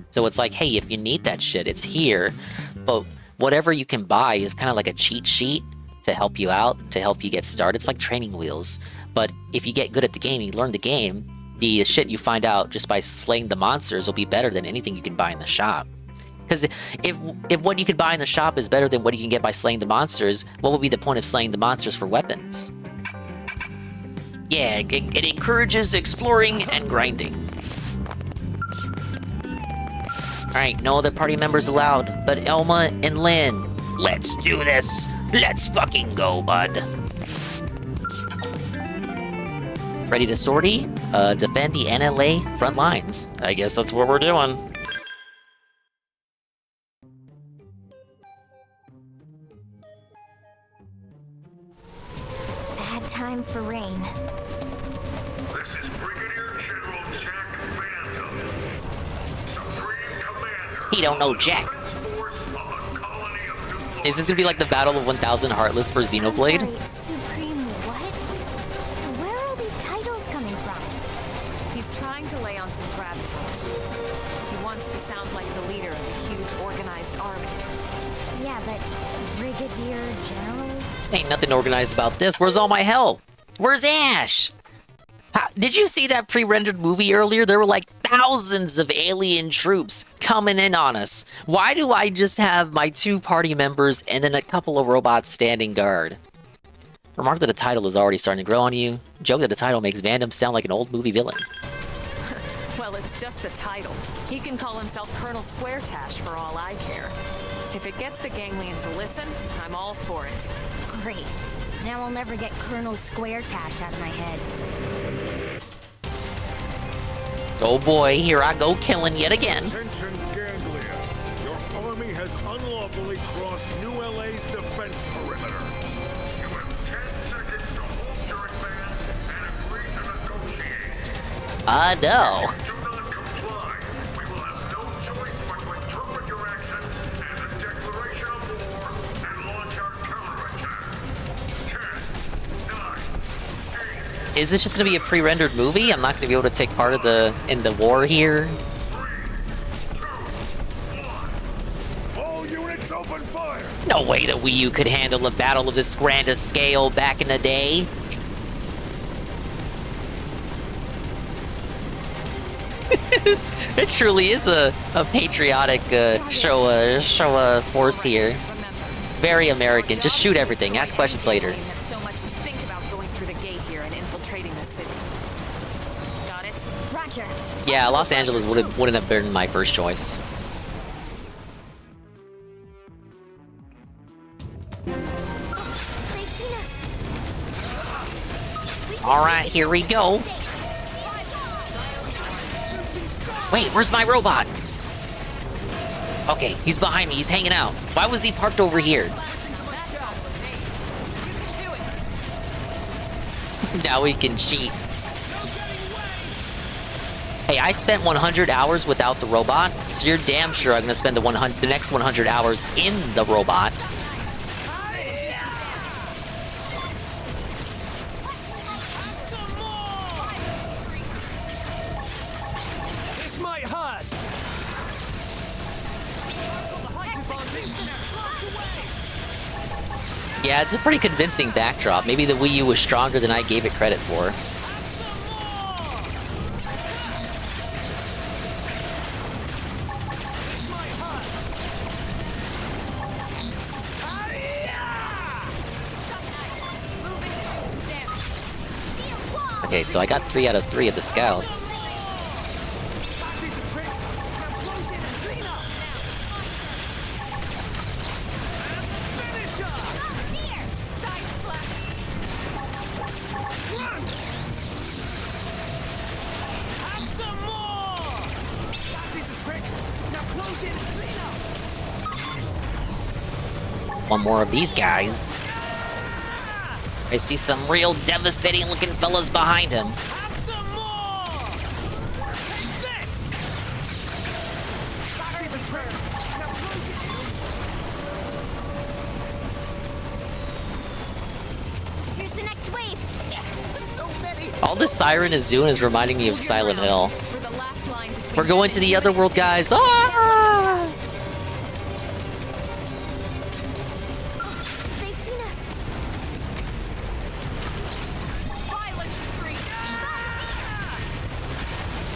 So it's like, hey, if you need that shit, it's here. But whatever you can buy is kind of like a cheat sheet to help you out, to help you get started. It's like training wheels. But if you get good at the game, you learn the game, the shit you find out just by slaying the monsters will be better than anything you can buy in the shop. Because if what you can buy in the shop is better than what you can get by slaying the monsters, what would be the point of slaying the monsters for weapons? Yeah, it encourages exploring and grinding. Alright, no other party members allowed, but Elma and Lynn. Let's do this! Let's fucking go, bud! Ready to sortie? Defend the NLA front lines. I guess that's what we're doing. Bad time for rain. This is Brigadier General Jack Phantom, Supreme Commander. He don't know Jack. Is this gonna be like the Battle of 1000 Heartless for Xenoblade? Supreme what? Where are all these titles coming from? He's trying to lay on some gravitas. He wants to sound like the leader of a huge organized army. Yeah, but Brigadier General? Ain't nothing organized about this. Where's all my hell? Where's Ash? Did you see that pre-rendered movie earlier? There were like thousands of alien troops coming in on us. Why do I just have my 2 party members and then a couple of robots standing guard? Remark that the title is already starting to grow on you. Joke that the title makes Vandom sound like an old movie villain. Well, it's just a title. He can call himself Colonel Squaretash for all I care. If it gets the ganglion to listen, I'm all for it. Great. Now I'll never get Colonel Squaretash out of my head. Oh boy, here I go killing yet again. Attention, Ganglia. Your army has unlawfully crossed New LA's defense perimeter. You have 10 seconds to hold your advance and agree to negotiate. I know. If you do not comply, we will have no choice but to interpret your actions as a declaration of war and launch our counterattack. 10, 9, 8. Is this just gonna be a pre-rendered movie? I'm not gonna be able to take part of in the war here. All units open fire. No way the Wii U could handle a battle of this grandest scale back in the day. It truly is a patriotic show of force here. Very American. Just shoot everything. Ask questions later. So much as think about going through the gate here and infiltrating the city. Got it? Roger. Yeah, Los Angeles wouldn't have been my first choice. They've seen us. All right, here we go. Wait, where's my robot? Okay, he's behind me. He's hanging out. Why was he parked over here? Now we can cheat. Hey, I spent 100 hours without the robot, so you're damn sure I'm gonna spend the next 100 hours in the robot. This might hurt. Yeah, it's a pretty convincing backdrop. Maybe the Wii U was stronger than I gave it credit for. Okay, so I got 3 out of 3 of the scouts. One more of these guys. I see some real devastating looking fellas behind him. Here's the next wave. So many. All this Siren is doing is reminding me of Silent Hill. We're going to the other world, guys. Ah! They've seen us.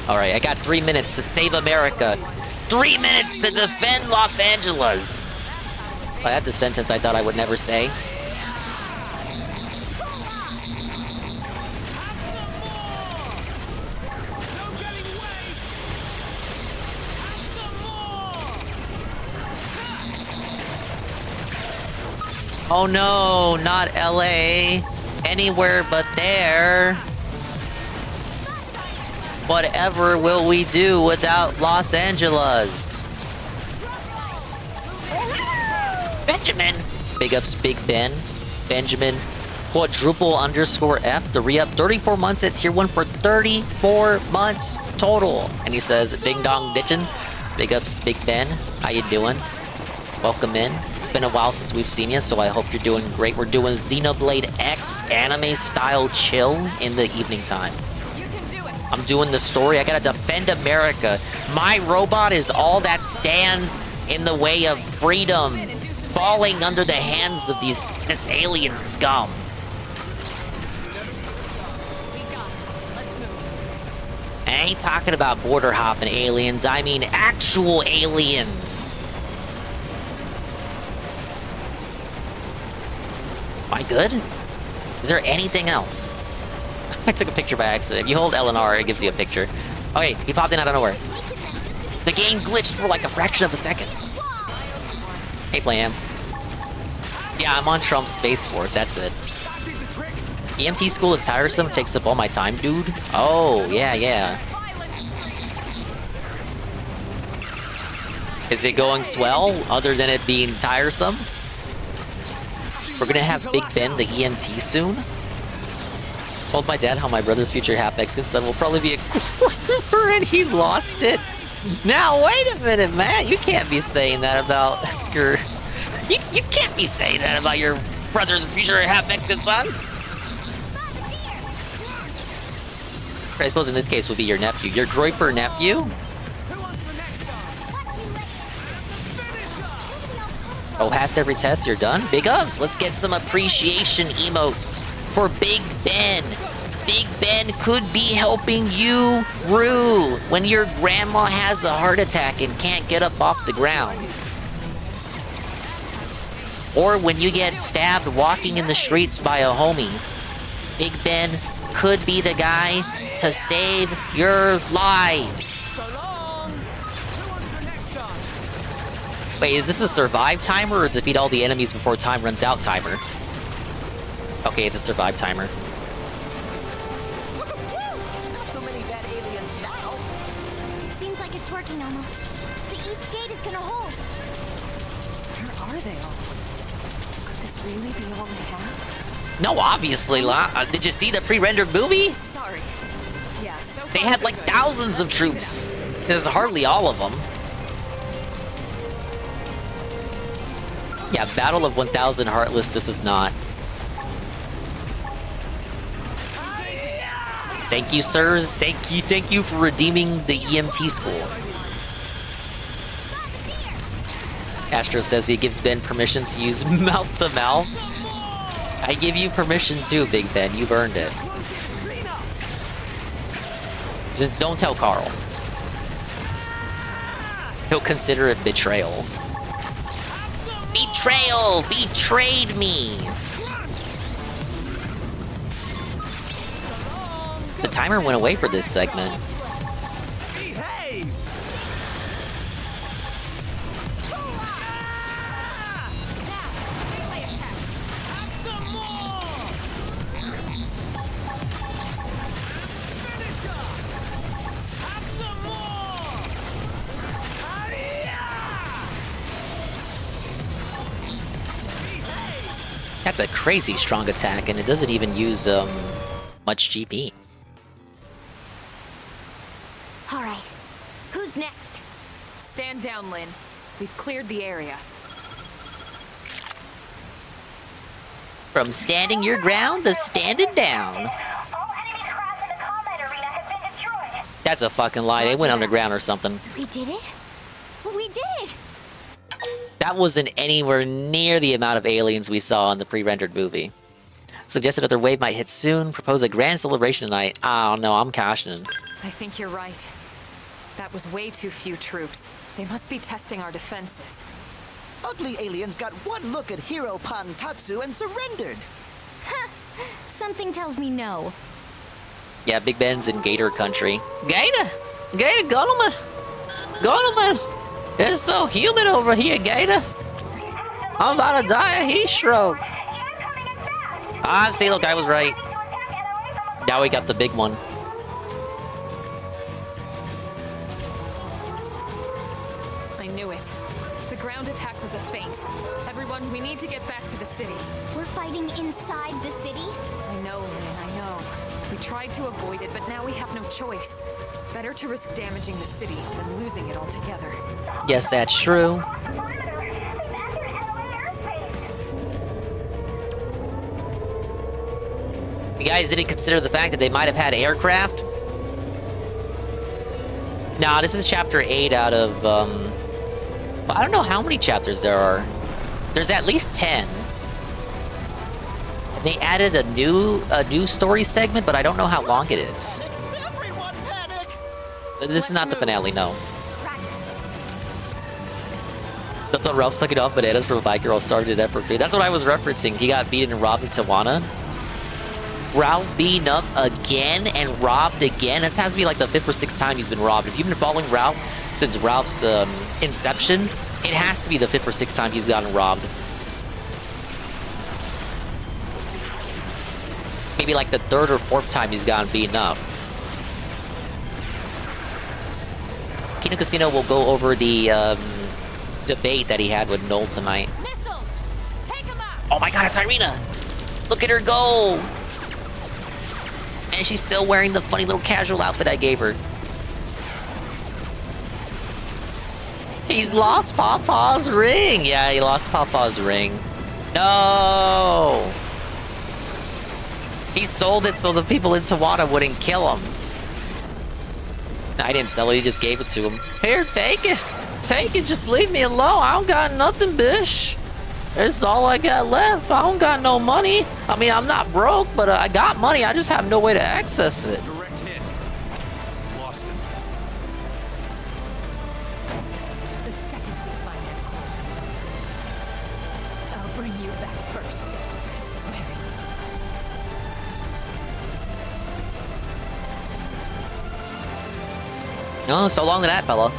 All right, I got 3 minutes to save America. 3 minutes to defend Los Angeles. Well, that's a sentence I thought I would never say. Oh no, not LA. Anywhere but there. Whatever will we do without Los Angeles? Benjamin! Big ups, Big Ben. Benjamin. Quadruple underscore F. The re-up 34 months at tier 1 for 34 months total. And he says, ding dong ditchin'. Big ups, Big Ben. How you doing? Welcome in. It's been a while since we've seen you, so I hope you're doing great. We're doing Xenoblade X anime style chill in the evening time. I'm doing the story. I gotta defend America. My robot is all that stands in the way of freedom, falling under the hands of this alien scum. I ain't talking about border hopping aliens. I mean actual aliens. Am I good? Is there anything else? I took a picture by accident. If you hold L and R, it gives you a picture. Okay, he popped in out of nowhere. The game glitched for like a fraction of a second. Hey, Playham. Yeah, I'm on Trump's Space Force, that's it. EMT school is tiresome, takes up all my time, dude. Oh, yeah. Is it going swell, other than it being tiresome? We're gonna have Big Ben, the EMT, soon. Told my dad how my brother's future half-Mexican son will probably be a trooper and he lost it. Now, wait a minute, man. You can't be saying that about your... You can't be saying that about your brother's future half-Mexican son. I suppose in this case would be your nephew. Your Groiper nephew? Oh, past every test, you're done? Big ups. Let's get some appreciation emotes for Big Ben. Big Ben could be helping you, Rue, when your grandma has a heart attack and can't get up off the ground. Or when you get stabbed walking in the streets by a homie. Big Ben could be the guy to save your life. Wait, is this a survive timer or defeat all the enemies before time runs out timer? Okay, it's a survive timer. Not so many bad aliens now. Seems like it's working, Elmo. The east gate is gonna hold. Where are they all? Could this really be all we have? No, obviously, did you see the pre-rendered movie? Sorry. Yeah, so They had like thousands of troops. This is hardly all of them. Yeah, Battle of 1000 Heartless, this is not. Thank you, sirs. Thank you for redeeming the EMT school. Astro says he gives Ben permission to use mouth to mouth. I give you permission too, Big Ben. You've earned it. Just don't tell Carl. He'll consider it betrayal. Betrayal! Betrayed me! The timer went away for this segment. That's a crazy strong attack, and it doesn't even use much GP. All right. Who's next? Stand down, Lynn. We've cleared the area. From standing your ground to standing down. That's a fucking lie. They went underground or something. We did it? We did it! That wasn't anywhere near the amount of aliens we saw in the pre-rendered movie. Suggest another wave might hit soon. Propose a grand celebration tonight. I don't know. I'm cautioning. I think you're right. That was way too few troops. They must be testing our defenses. Ugly aliens got one look at Hero Pan Tatsu and surrendered. Something tells me no. Yeah, Big Ben's in Gator country. Gator! Gator, Gentleman! Gentleman! It's so humid over here, Gator. I'm about to die of heat stroke. Ah, see, look, I was right. Now we got the big one. I knew it. The ground attack was a feint. Everyone, we need to get back to the city. We're fighting inside the city? I know, Lynn, I know. We tried to avoid it, but now we have no choice. Better to risk damaging the city than losing it altogether. Yes, that's true. You guys didn't consider the fact that they might have had aircraft? Nah, this is chapter 8 out of, I don't know how many chapters there are. There's at least 10. And they added a new story segment, but I don't know how long it is. This is not the finale, no. I thought Ralph sucking off bananas from a bike girl started at for free. That's what I was referencing. He got beaten and robbed in Tijuana. Ralph beaten up again and robbed again. This has to be like the 5th or 6th time he's been robbed. If you've been following Ralph since Ralph's inception, it has to be the 5th or 6th time he's gotten robbed. Maybe like the 3rd or 4th time he's gotten beaten up. Kino Casino will go over the debate that he had with Noel tonight. Oh my god, it's Irina! Look at her go! And she's still wearing the funny little casual outfit I gave her. He's lost Papa's ring! Yeah, he lost Papa's ring. No! He sold it so the people in Tijuana wouldn't kill him. I didn't sell it, he just gave it to him. Here, take it! Take it, just leave me alone. I don't got nothing, bish. It's all I got left. I don't got no money. I mean, I'm not broke, but I got money. I just have no way to access it. Direct hit. Lost him. The second we find that corner, I'll bring you back first. I swear it. No, so long to that, fella.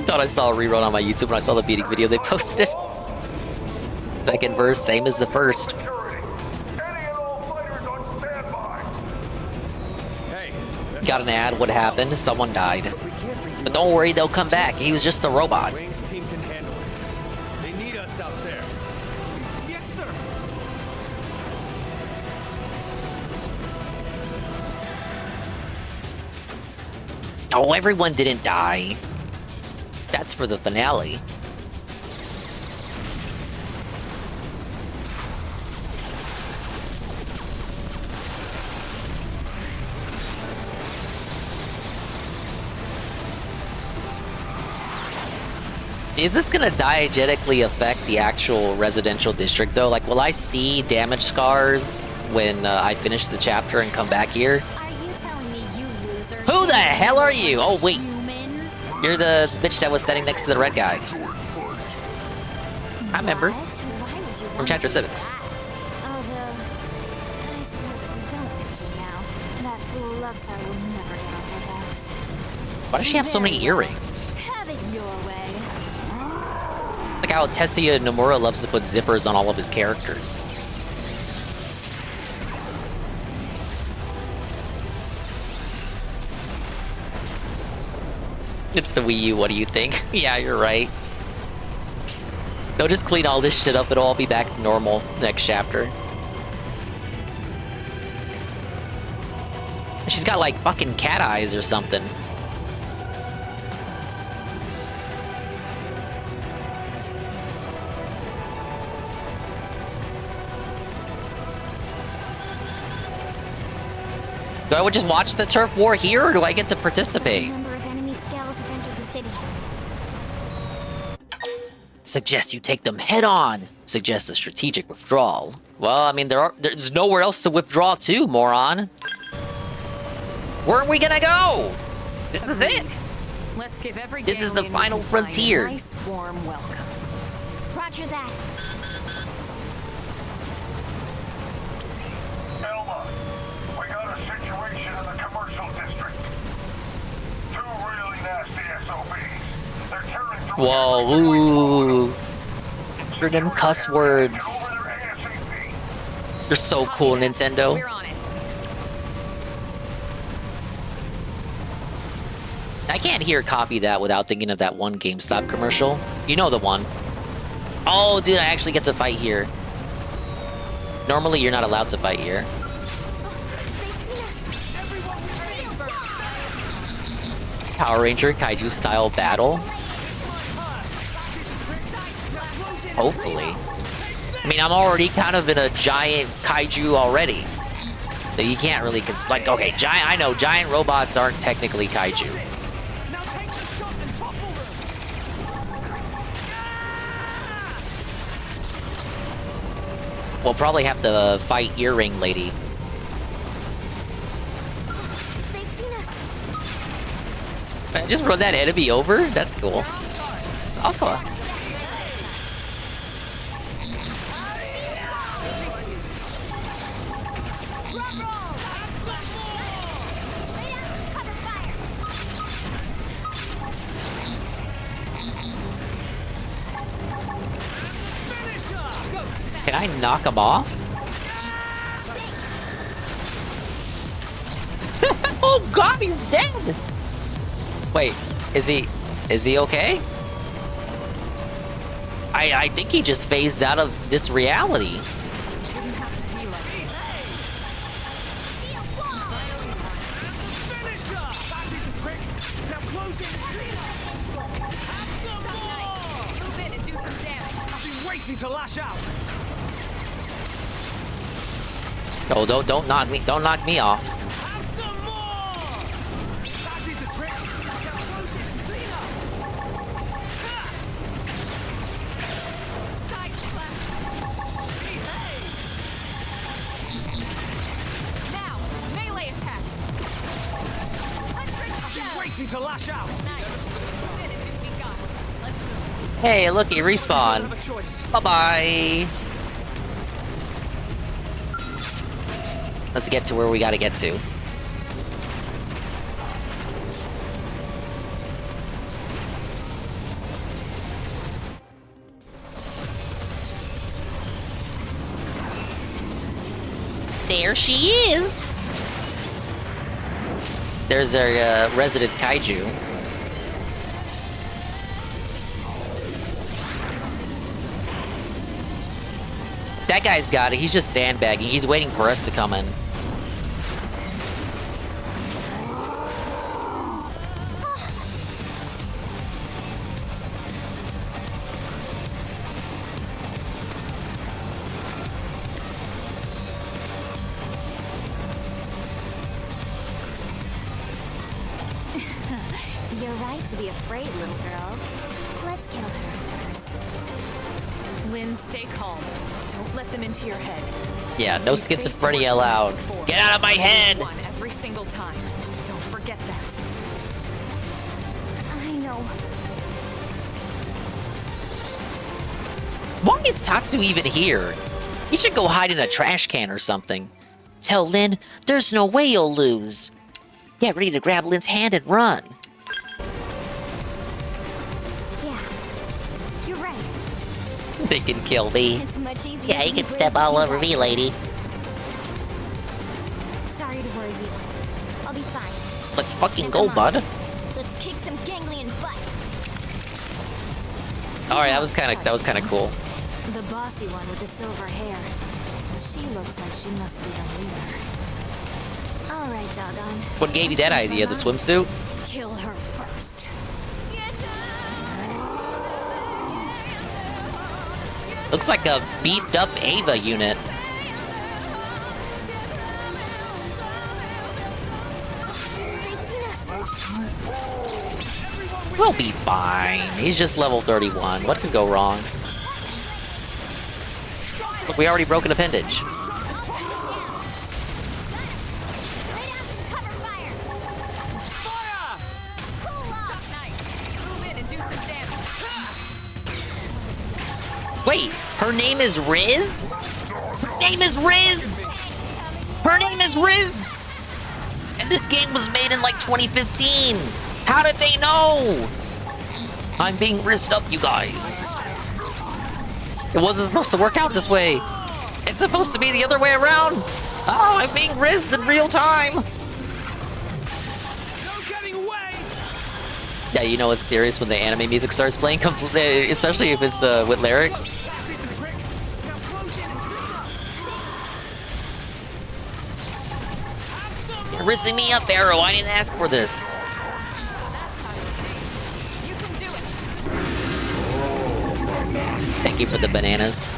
Thought I saw a rerun on my YouTube when I saw the beating video they posted. Second verse, same as the first. Got an ad, what happened? Someone died. But don't worry, they'll come back. He was just a robot. Wayne's team can handle it. They need us out there. Yes, sir. Oh, everyone didn't die. That's for the finale. Is this gonna diegetically affect the actual residential district though? Like, will I see damage scars when I finish the chapter and come back here? Are you telling me you losers? Who the hell are you? Oh wait, you're the bitch that was standing next to the red guy. I remember. From Chapter 6. Although, I suppose if we don't pitch it now, that fool Luxar will never get off our backs. Why does she have so many earrings? Have it your way. Like how Tetsuya Nomura loves to put zippers on all of his characters. It's the Wii U, what do you think? Yeah, you're right. They'll just clean all this shit up, it'll all be back to normal next chapter. She's got like fucking cat eyes or something. Do I just watch the turf war here, or do I get to participate? Number of enemy scales have entered the city. Suggest you take them head on. Suggest a strategic withdrawal. Well, I mean, there's nowhere else to withdraw to, moron. Where are we gonna go? This is it. Let's give every This is the Galilean final we can find frontier. A nice warm welcome. Roger that. Elma, we got a situation in the commercial district. Two really nasty SOBs. They're tearing through. Whoa, ooh. For them cuss words. You're so cool, Nintendo. We're on it. I can't hear copy that without thinking of that one GameStop commercial. You know the one. Oh, dude, I actually get to fight here. Normally, you're not allowed to fight here. Power Ranger Kaiju style battle? Hopefully. I mean, I'm already kind of in a giant kaiju already. So you can't really like, okay, I know giant robots aren't technically kaiju. We'll probably have to fight Earring Lady. They've seen us. Man, just run that enemy over? That's cool. Safa. Can I knock him off? Oh god, he's dead! Wait, is he okay? I think he just phased out of this reality. Move in and do some damage. I've been waiting to lash out. Oh, don't knock me off. Now, melee attacks. I've been waiting to lash out. Nice. Move in and do what we got. Let's go. Hey, looky, respawn. Bye-bye. Let's get to where we gotta get to. There she is! There's our resident kaiju. That guy's got it. He's just sandbagging. He's waiting for us to come in. You're right to be afraid, little girl. Let's kill her first. Lynn, stay calm. Don't let them into your head. Yeah, no schizophrenia allowed. Get out of my head! One every single time. Don't forget that. I know. Why is Tatsu even here? He should go hide in a trash can or something. Tell Lynn, there's no way you'll lose. Get ready to grab Lynn's hand and run. Yeah, you're right. They can kill me. It's much easier. Yeah, to you be can step brave all with you over me, guys. lady. Sorry to worry you. I'll be fine. Let's fucking Now, go, come on. bud. Let's kick some ganglion butt. All right, that was kind of cool. The bossy one with the silver hair. She looks like she must be the leader. All right, doggone. What gave you that idea? The swimsuit? Kill her first. Looks like a beefed up Ava unit. They've seen us. We'll be fine. He's just level 31. What could go wrong? Look, we already broke an appendage. Wait, her name is Riz? Her name is Riz! Her name is Riz! And this game was made in like 2015. How did they know? I'm being rizzed up, you guys. It wasn't supposed to work out this way. It's supposed to be the other way around. Oh, I'm being rizzed in real time. Yeah, you know it's serious when the anime music starts playing, especially if it's with lyrics. You're rizzing me up, Arrow. I didn't ask for this. Thank you for the bananas.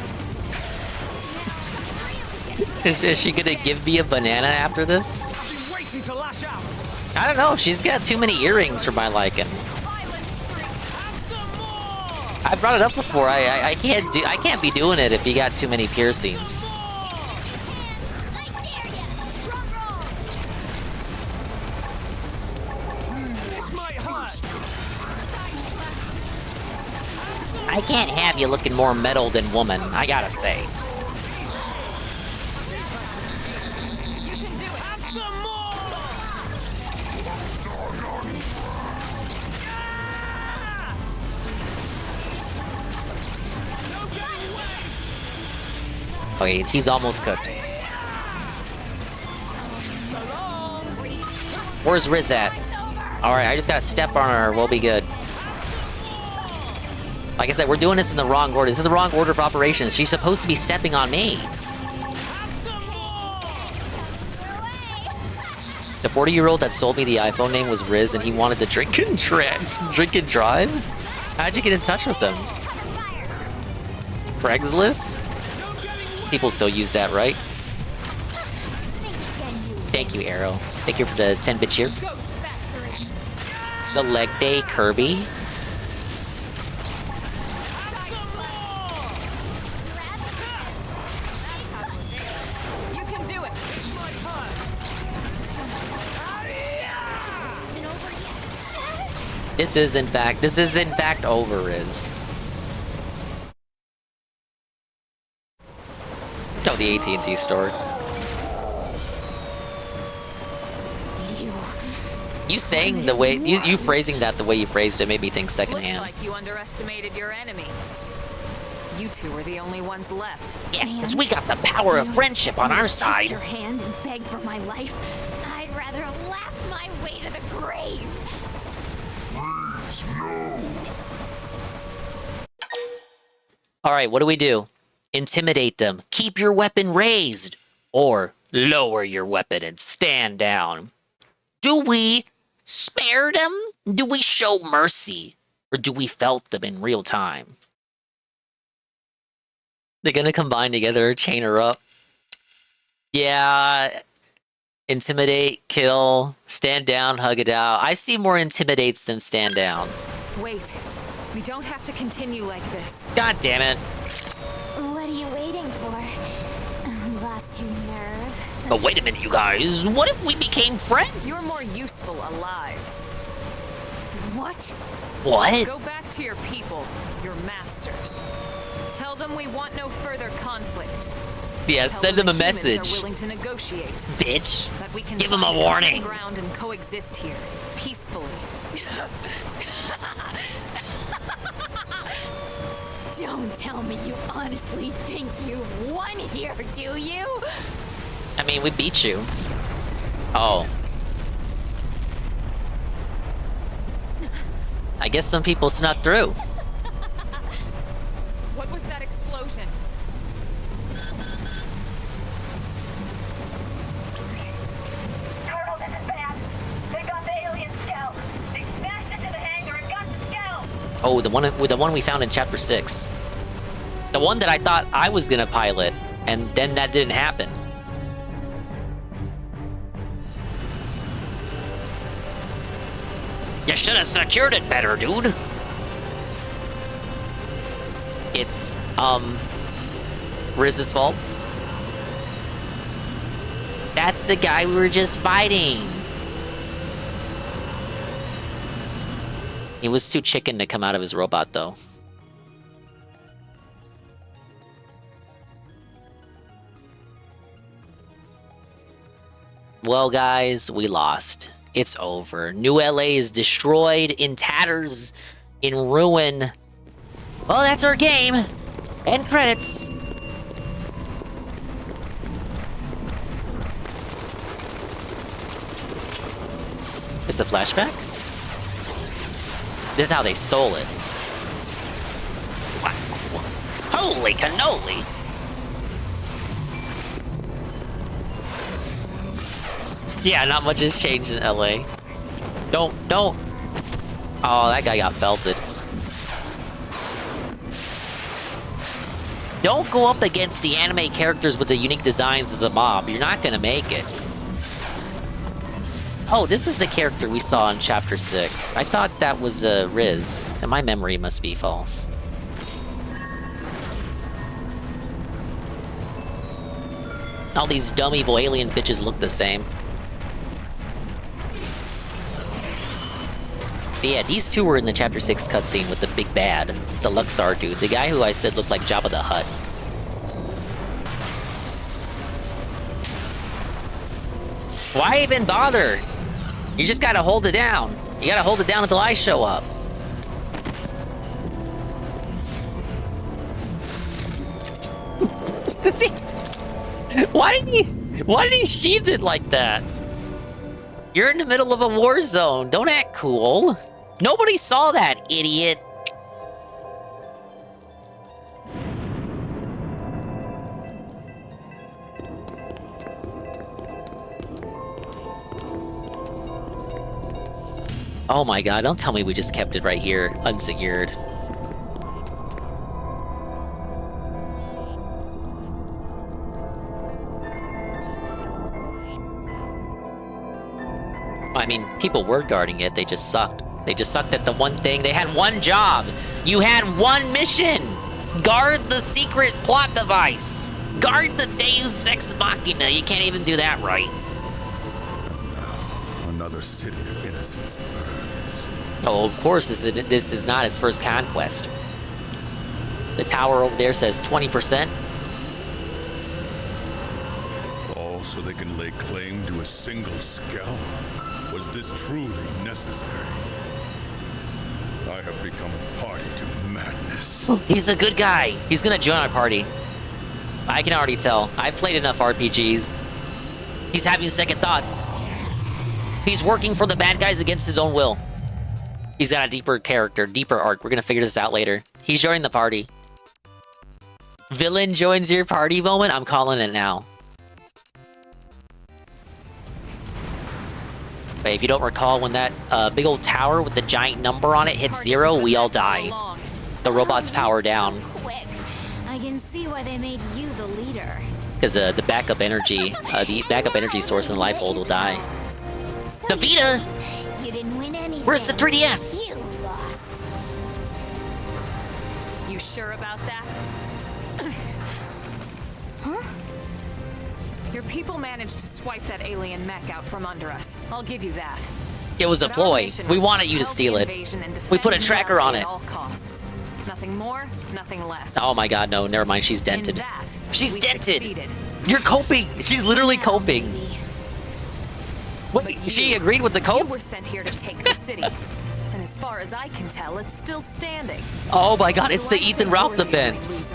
Is she gonna give me a banana after this? I don't know. She's got too many earrings for my liking. I brought it up before. I can't be doing it if you got too many piercings. I can't have you looking more metal than woman, I gotta say. Okay, he's almost cooked. Where's Riz at? Alright, I just gotta step on her, we'll be good. Like I said, we're doing this in the wrong order. This is the wrong order of operations. She's supposed to be stepping on me. The 40-year-old that sold me the iPhone name was Riz, and he wanted to drink and drive? How'd you get in touch with him? Craigslist? People still use that, right? Thank you, Arrow. Thank you for the 10-bit cheer. The leg day Kirby. This is in fact over, Riz. Tell the AT&T store. You saying the way you phrasing that the way you phrased it made me think secondhand. Looks like you underestimated your enemy. You two are the only ones left. Yeah, because we got the power of friendship on our side. Your hand and beg for my life. I'd rather laugh my way to the grave. Please, no. All right, what do we do? Intimidate them. Keep your weapon raised. Or lower your weapon and stand down. Do we spare them? Do we show mercy? Or do we felt them in real time? They're gonna combine together, chain her up. Yeah. Intimidate, kill, stand down, hug it out. I see more intimidates than stand down. Wait. We don't have to continue like this. God damn it. What are you waiting for? Lost your nerve? But wait a minute, you guys. What if we became friends? You're more useful alive. What? What? Go back to your people, your masters. Tell them we want no further conflict. Yeah, send them a message. Are willing to negotiate. Bitch. That we can give them a find warning. common ground and coexist here peacefully. Don't tell me you honestly think you've won here, do you? I mean, we beat you. Oh. I guess some people snuck through. What was that explosion? Colonel, this is bad. They got the alien scout. They smashed into the hangar and got the scout. Oh, the one we found in chapter 6. The one that I thought I was gonna pilot, and then that didn't happen. You should have secured it better, dude. It's, Riz's fault. That's the guy we were just fighting. He was too chicken to come out of his robot, though. Well, guys, we lost. It's over. New LA is destroyed, in tatters, in ruin. Well, that's our game. End credits. It's a flashback? This is how they stole it. Holy cannoli! Yeah, not much has changed in LA. Don't. Oh, that guy got felted. Don't go up against the anime characters with the unique designs as a mob. You're not gonna make it. Oh, this is the character we saw in Chapter 6. I thought that was Riz, and my memory must be false. All these dumb evil alien bitches look the same. But yeah, these two were in the Chapter 6 cutscene with the big bad, the Luxar dude, the guy who I said looked like Jabba the Hutt. Why even bother? You just gotta hold it down. You gotta hold it down until I show up. Does he? Why did he sheath it like that? You're in the middle of a war zone. Don't act cool. Nobody saw that, idiot. Oh my god, don't tell me we just kept it right here, unsecured. I mean, people were guarding it, they just sucked. They just sucked at the one thing. They had one job. You had one mission. Guard the secret plot device. Guard the Deus Ex Machina. You can't even do that right. Another city of innocence burns. Oh, of course, this is not his first conquest. The tower over there says 20%. All so they can lay claim to a single scalp. Was this truly necessary? I have become a party to madness. He's a good guy. He's gonna join our party. I can already tell. I've played enough RPGs. He's having second thoughts. He's working for the bad guys against his own will. He's got a deeper character, deeper arc. We're gonna figure this out later. He's joining the party. Villain joins your party moment? I'm calling it now. But if you don't recall, when that big old tower with the giant number on it hits 0, we all die. The robots power down. Quick. I can see why they made you the leader. Because the backup energy source in the life hold will die. The Vita! You didn't win anything. Where's the 3DS? You lost. You sure about that? Huh? Your people managed to swipe that alien mech out from under us. I'll give you that. It was a ploy. We wanted you to steal it. We put a tracker on it. All costs. Nothing more, nothing less. Oh my god, no, never mind. She's dented. She's dented. Succeeded. You're coping. She's literally coping. Wait, she agreed with the cope? You were sent here to take the city. And as far as I can tell, it's still standing. Oh my god, it's the Ethan Ralph defense.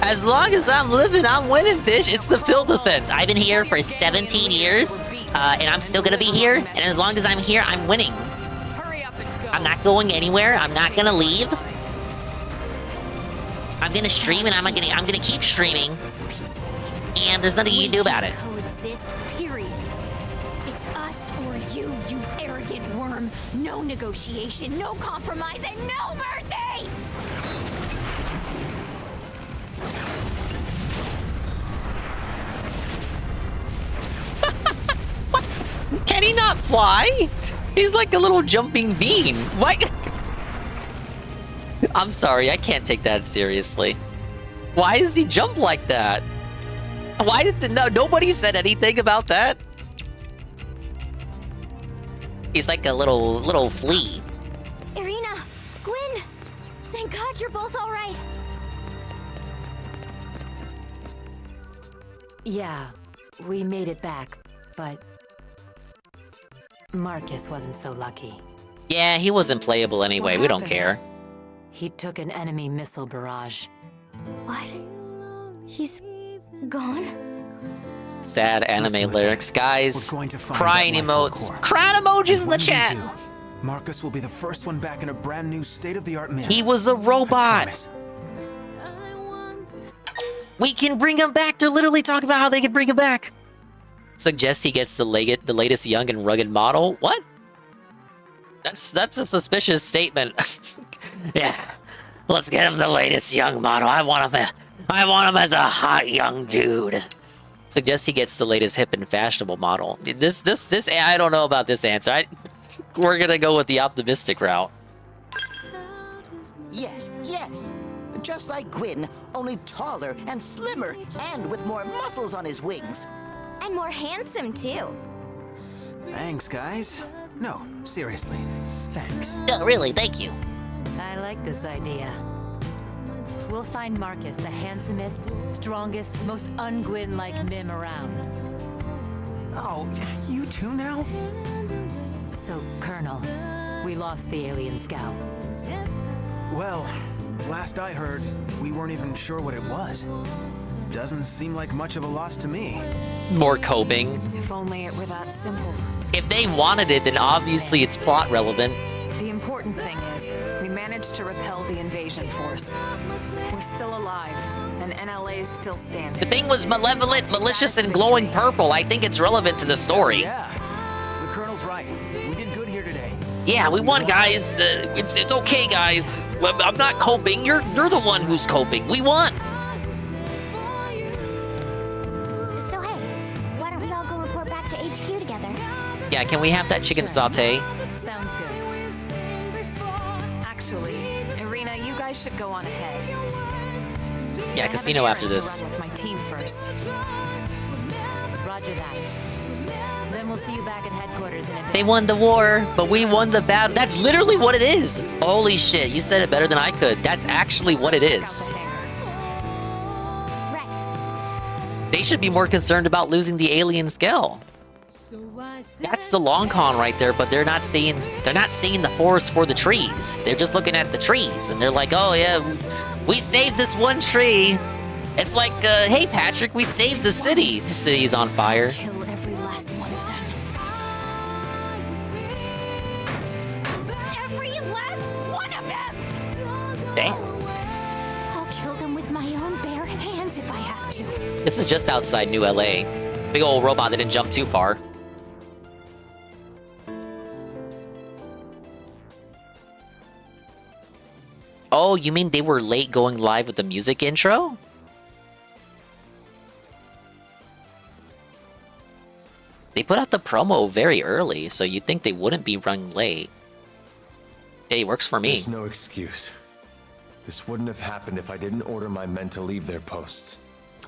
As long as I'm living, I'm winning, bitch. It's the Phil defense. I've been here for 17 years, and I'm still gonna be here. And as long as I'm here, I'm winning. I'm not going anywhere. I'm not gonna leave. I'm gonna stream and I'm gonna keep streaming. And there's nothing you can do about it. Coexist, period. It's us or you, you arrogant worm. No negotiation, no compromise, and no mercy! Can he not fly? He's like a little jumping bean. What? I'm sorry, I can't take that seriously. Why does he jump like that? Why did nobody said anything about that? He's like a little flea. Irina, Gwyn, thank God you're both all right. Yeah, we made it back, but Marcus wasn't so lucky. Yeah, he wasn't playable anyway. We don't care. He took an enemy missile barrage. What? He's gone? Sad anime lyrics. Guys, crying emotes. Crying emojis in the chat. Marcus will be the first one back in a brand new state-of-the-art mill. He was a robot. We can bring him back. They're literally talking about how they can bring him back. Suggests he gets the latest young and rugged model. What? That's a suspicious statement. Yeah, let's get him the latest young model. I want him as a hot young dude. Suggests he gets the latest hip and fashionable model. This I don't know about this answer. We're gonna go with the optimistic route. Yes, yes. Just like Gwyn, only taller and slimmer, and with more muscles on his wings. And more handsome, too. Thanks, guys. No, seriously. Thanks. No, really, thank you. I like this idea. We'll find Marcus the handsomest, strongest, most un-Gwyn-like mim around. Oh, you too now? So, Colonel, we lost the alien scout. Well, last I heard, we weren't even sure what it was. Doesn't seem like much of a loss to me. More coping. If only it were that simple. If they wanted it, then obviously it's plot relevant. The important thing is, we managed to repel the invasion force. We're still alive, and NLA's still standing. The thing was malevolent, malicious, and glowing purple. I think it's relevant to the story. Yeah, the Colonel's right. We did good here today. Yeah, we won, guys. It's okay, guys. I'm not coping. You're the one who's coping. We won. So hey, why don't we all go report back to HQ together? Yeah, can we have that chicken saute? Sounds good. Actually, Irina, you guys should go on ahead. Yeah, casino after this. To run with my team first. Roger that. Then we'll see you back at headquarters in a bit. They won the war, but we won the battle. That's literally what it is. Holy shit, you said it better than I could. That's actually what it is. They should be more concerned about losing the alien scale. That's the long con right there, but they're not seeing the forest for the trees. They're just looking at the trees, and they're like, oh yeah, we saved this one tree. It's like, hey Patrick, we saved the city. The city's on fire. Kill every last one of them. Every last one of them! Damn. I'll kill them with my own bare hands if I have to. This is just outside New LA. Big old robot didn't jump too far. Oh, you mean they were late going live with the music intro? They put out the promo very early, so you'd think they wouldn't be running late. Hey, works for me. There's no excuse. This wouldn't have happened if I didn't order my men to leave their posts.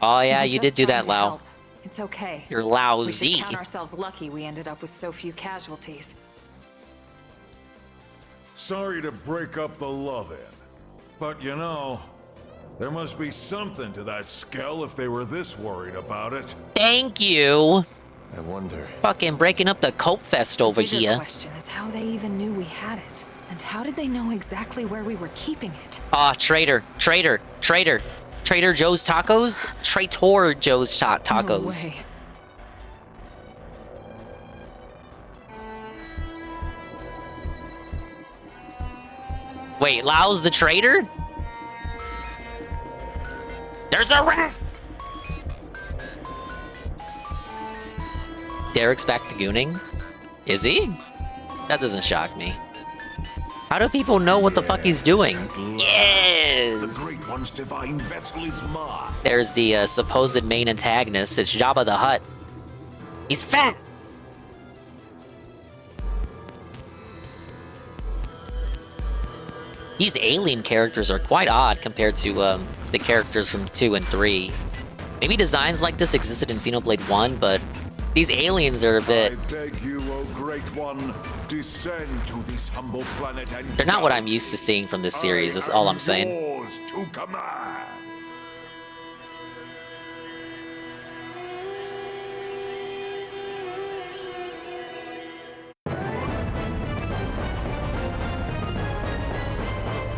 Oh yeah, We you just did do tried that, to Lau. help. It's okay. You're We lousy. should count ourselves lucky we ended up with so few casualties. Sorry to break up the love-in, but you know, there must be something to that skell if they were this worried about it. Thank you. I wonder. Fucking breaking up the cope fest over The bigger here. question is how they even knew we had it, and how did they know exactly where we were keeping it? Traitor Joe's Tacos? Traitor Joe's Tacos. No way. Wait, Lao's the traitor? There's a rat! Derek's back to gooning? Is he? That doesn't shock me. How do people know what the fuck he's doing? Yes! The Great One's divine vessel is mine. There's the supposed main antagonist. It's Jabba the Hutt. He's fat! These alien characters are quite odd compared to the characters from 2 and 3. Maybe designs like this existed in Xenoblade 1, but these aliens are a bit... I beg you, O Great One, descend to this humble planet and They're not what I'm used to seeing from this series, is all I'm saying. yours to command.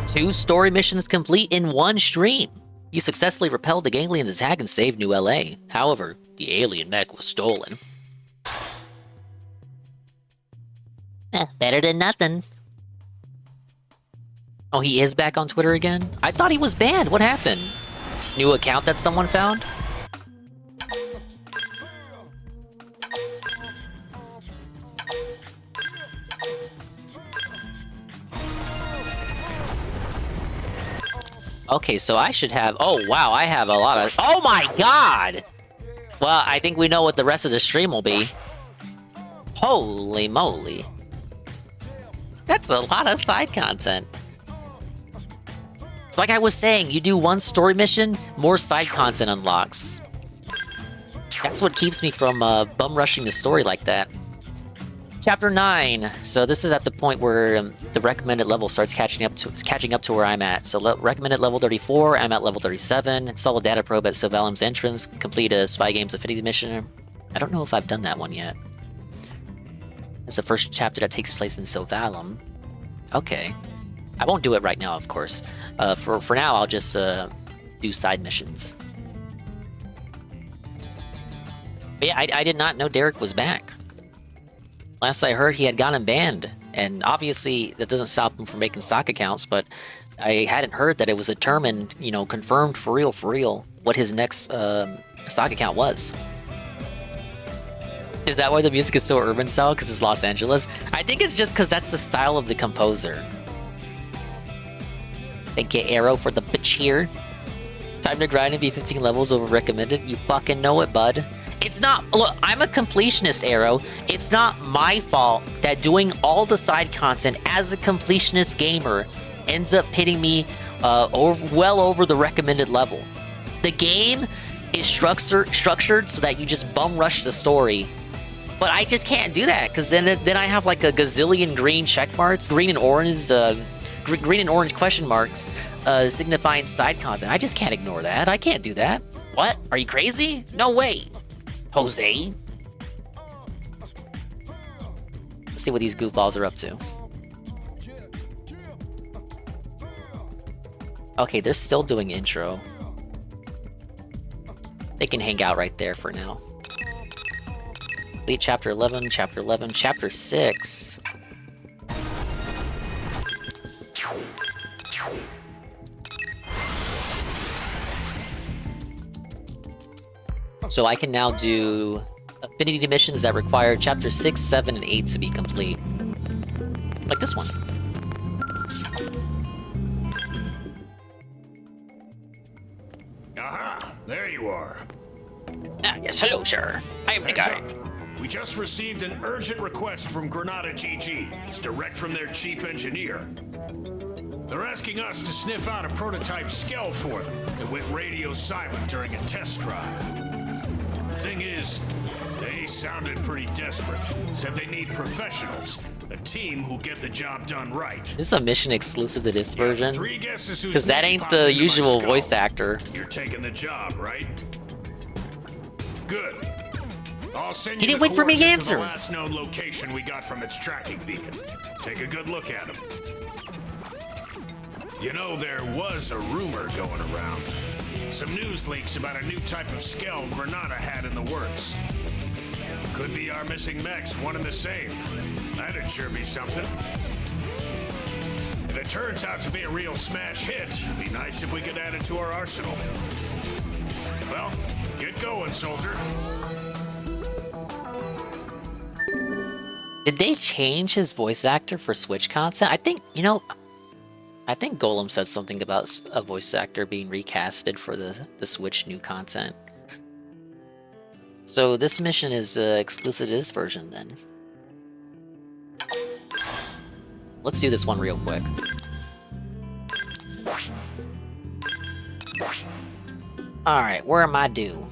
Two story missions complete in one stream. You successfully repelled the Ganglian's attack and saved New LA. However, the alien mech was stolen. Better than nothing. Oh, he is back on Twitter again? I thought he was banned. What happened? New account that someone found? Okay, so I should have... Oh, wow, I have a lot of... Oh my god! Well, I think we know what the rest of the stream will be. Holy moly. That's a lot of side content. It's like I was saying, you do one story mission, more side content unlocks. That's what keeps me from bum rushing the story like that. Chapter 9. So this is at the point where the recommended level starts catching up to where I'm at. So recommended level 34, I'm at level 37. Install a data probe at Sylvalim's entrance. Complete a Spy Games Affinity mission. I don't know if I've done that one yet. It's the first chapter that takes place in Sylvalim. Okay. I won't do it right now, of course. For now, I'll just do side missions. But yeah, I did not know Derek was back. Last I heard, he had gotten banned, and obviously that doesn't stop him from making stock accounts, but I hadn't heard that it was determined, you know, confirmed for real, what his next stock account was. Is that why the music is so urban style? Because it's Los Angeles? I think it's just because that's the style of the composer. Thank you, Arrow, for the bitch here. Time to grind and be 15 levels over recommended. You fucking know it, bud. It's not... Look, I'm a completionist, Arrow. It's not my fault that doing all the side content as a completionist gamer ends up pitting me well over the recommended level. The game is structured so that you just bum rush the story. But I just can't do that, because then I have like a gazillion green check marks, green and orange question marks, signifying side content. I just can't ignore that. I can't do that. What? Are you crazy? No way. Jose. Let's see what these goofballs are up to. Okay, they're still doing intro. They can hang out right there for now. Complete chapter 11, chapter 11, chapter 6. So I can now do affinity missions that require chapter 6, 7, and 8 to be complete. Like this one. Aha! There you are. Ah, yes, hello, sir. I am the guy. We just received an urgent request from Granada GG. It's direct from their chief engineer. They're asking us to sniff out a prototype Skell for them that went radio silent during a test drive. The thing is, they sounded pretty desperate. Said they need professionals, a team who get the job done right. This is a mission exclusive to this version. Three guesses whose Because that name ain't popped the into my usual skull. voice actor. You're taking the job, right? Good. I'll send He you didn't the wait for me to coordinates of answer. the last known location we got from its tracking beacon. Take a good look at him. You know, there was a rumor going around. Some news leaks about a new type of Skell Granada had in the works. Could be our missing mechs, one and the same. That'd sure be something. It'd turns out to be a real smash hit. Be nice if we could add it to our arsenal. Well, get going, soldier. Did they change his voice actor for Switch content? I think, you know, I think Golem said something about a voice actor being recasted for the Switch new content. So this mission is exclusive to this version then. Let's do this one real quick. Alright, where am I due?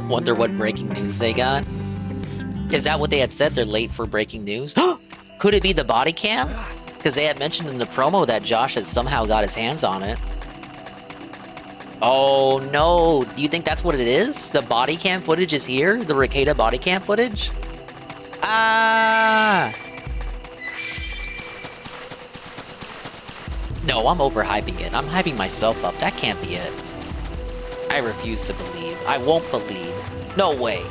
Wonder what breaking news they got? Is that what they had said? They're late for breaking news? Could it be the body cam? Because they had mentioned in the promo that Josh had somehow got his hands on it. Oh no, do you think that's what it is? The body cam footage is here? The Ricada body cam footage? Ah! No, I'm overhyping it. I'm hyping myself up. That can't be it. I refuse to believe. I won't believe. No way.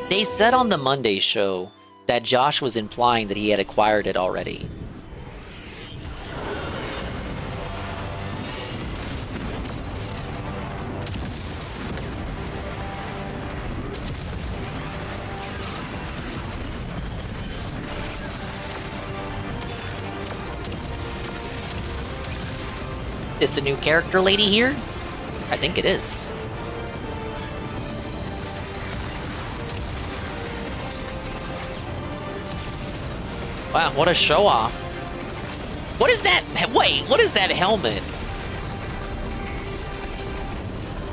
They said on the Monday show that Josh was implying that he had acquired it already. Is the new character lady here? I think it is. Wow, what a show off. What is that? Wait, what is that helmet?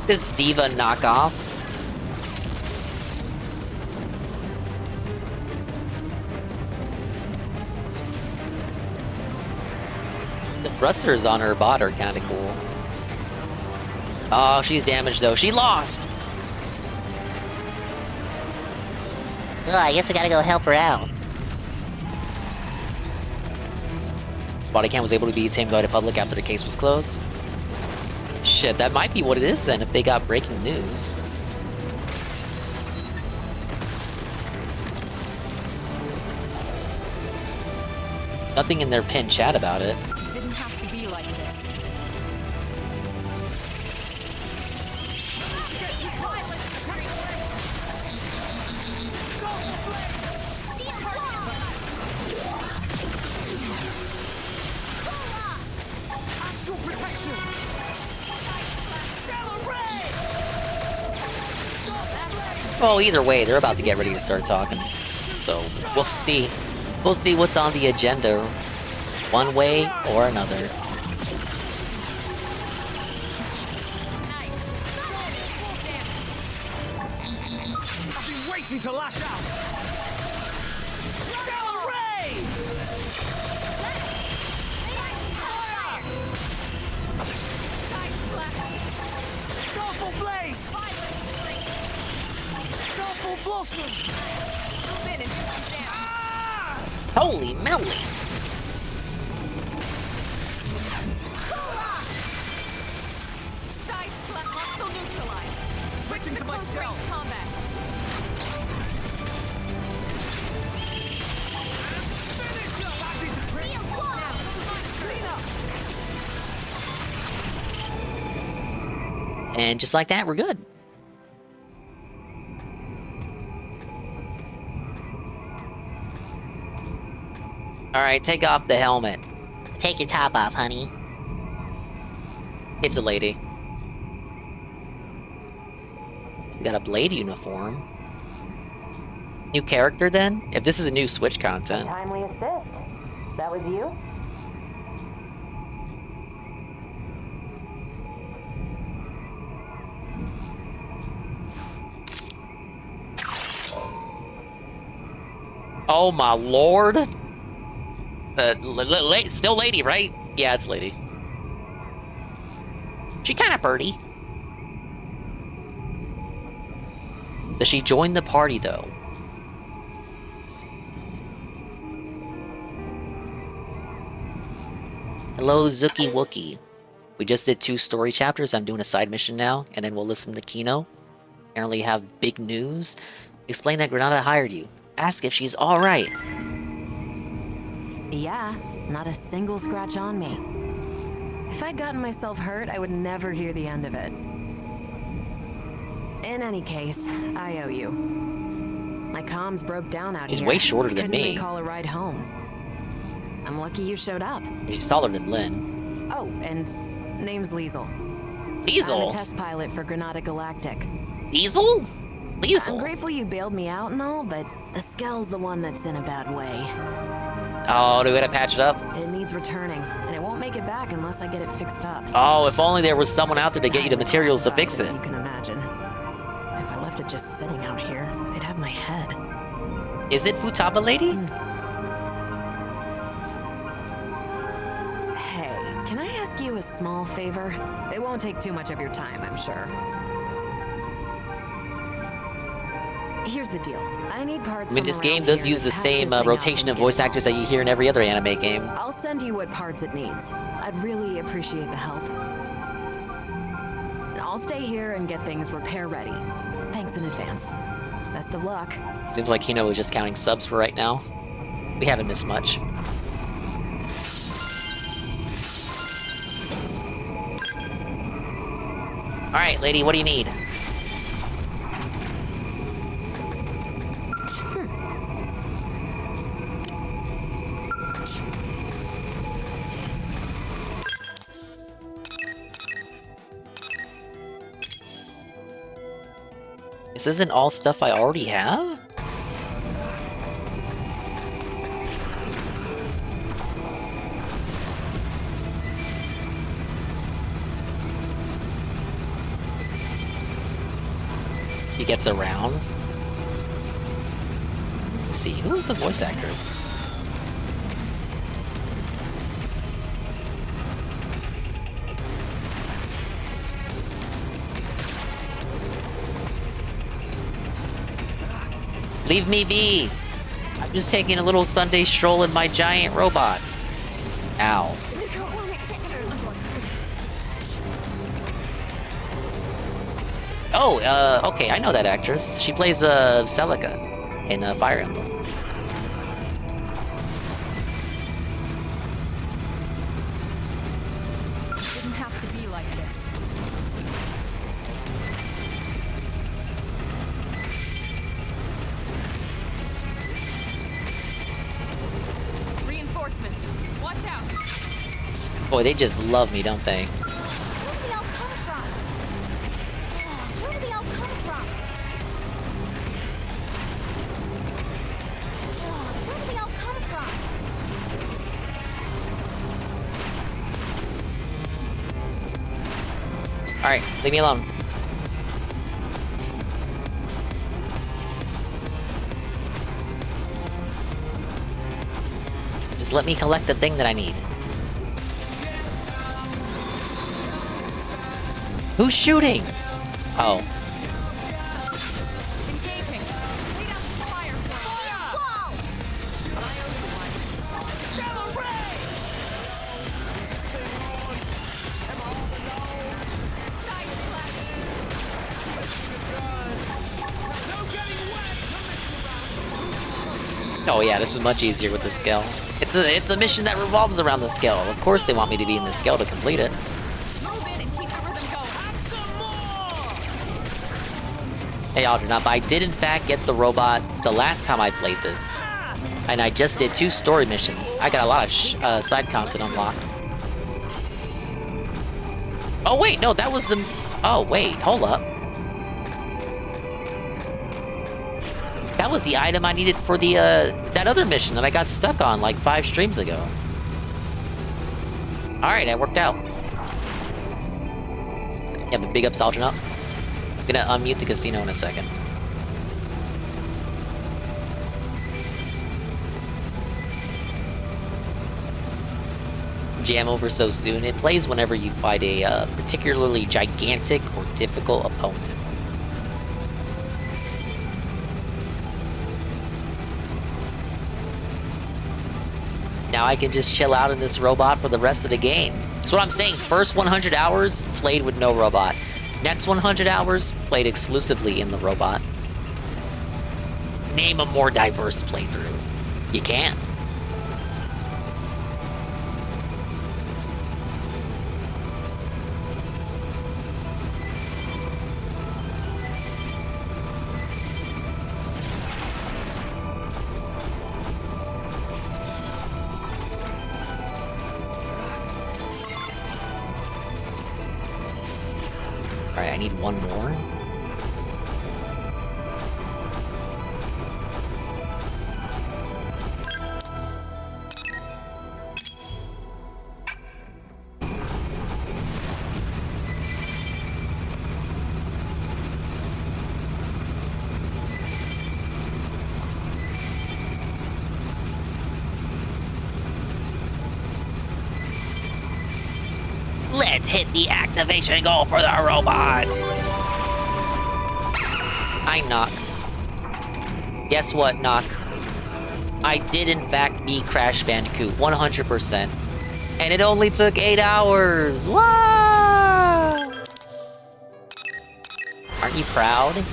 This Diva knockoff? The thrusters on her bot are kind of cool. Oh, she's damaged though. She lost! Ugh, I guess we gotta go help her out. Bodycam was able to be tamed by the public after the case was closed. Shit, that might be what it is then, if they got breaking news. Nothing in their pinned chat about it. Didn't have to be like this. Well, either way, they're about to get ready to start talking. So, we'll see. We'll see what's on the agenda, one way or another. I've been waiting to lash out. Stellar Ray! Skillful Blade! Skillful Blossom! Holy moly! Side flap hostile neutralized. Switching to my skill. Combat. And just like that, we're good. Alright, take off the helmet. Take your top off, honey. It's a lady. Got a Blade uniform. New character then? If this is a new Switch content. Timely assist. That was you? Oh my lord! Still lady, right? Yeah, it's lady. She kind of birdie. Does she join the party though? Hello, Zuki Wookie. We just did 2 story chapters. I'm doing a side mission now, and then we'll listen to Kino. Apparently have big news. Explain that Granada hired you. Ask if she's alright. Yeah, not a single scratch on me. If I'd gotten myself hurt, I would never hear the end of it. In any case, I owe you. My comms broke down out here. She's way shorter than Couldn't me. even call a ride home. I'm lucky you showed up. She's taller than Lynn. Oh, and name's Liesel. Liesel? I'm a test pilot for Granada Galactic. Liesel? Liesel? I'm grateful you bailed me out and all, but the Skell's the one that's in a bad way. Oh, do we gotta patch it up? It needs returning, and it won't make it back unless I get it fixed up. Oh, if only there was someone out there to get you the materials to fix it. You can imagine. If I left it just sitting out here, they'd have my head. Is it Futaba Lady? Hey, can I ask you a small favor? It won't take too much of your time, I'm sure. Here's the deal. I need parts. I mean, from this around game does here use to the patch same this thing rotation up of and voice get it actors that you hear in every other anime game. I'll send you what parts it needs. I'd really appreciate the help. I'll stay here and get things repair ready. Thanks in advance. Best of luck. Seems like Hino is just counting subs for right now. We haven't missed much. Alright, lady, what do you need? This isn't all stuff I already have? He gets around. Let's see, who's the voice actress? Leave me be! I'm just taking a little Sunday stroll in my giant robot. Ow. Oh, okay, I know that actress. She plays, Celica in Fire Emblem. Didn't have to be like this. Reinforcements. Watch out. Boy, they just love me, don't they? Where did they all come from? Where did they all come from? Where did they all come from? Alright, leave me alone. Just let me collect the thing that I need. Who's shooting? Oh. Engaging. Lead out the fire. Whoa! Oh yeah, this is much easier with the Skell. It's a mission that revolves around the Skell. Of course they want me to be in the Skell to complete it. Hey Aldrin, I did in fact get the robot the last time I played this. And I just did 2 story missions. I got a lot of side content unlocked. Oh wait, no, that was the... Oh wait, hold up. That was the item I needed for the, that other mission that I got stuck on like 5 streams ago. Alright, that worked out. Yeah, but big ups, Aldrin. I'm gonna unmute the casino in a second. Jam over so soon. It plays whenever you fight a particularly gigantic or difficult opponent. now I can just chill out in this robot for the rest of the game. That's what I'm saying. First 100 hours, played with no robot. Next 100 hours, played exclusively in the robot. Name a more diverse playthrough. You can't. Alright, I need one more. Let's hit the activation goal for the robot. I knock. Guess what, Knock? I did in fact beat Crash Bandicoot 100%. And it only took 8 hours. Wow! Aren't you proud?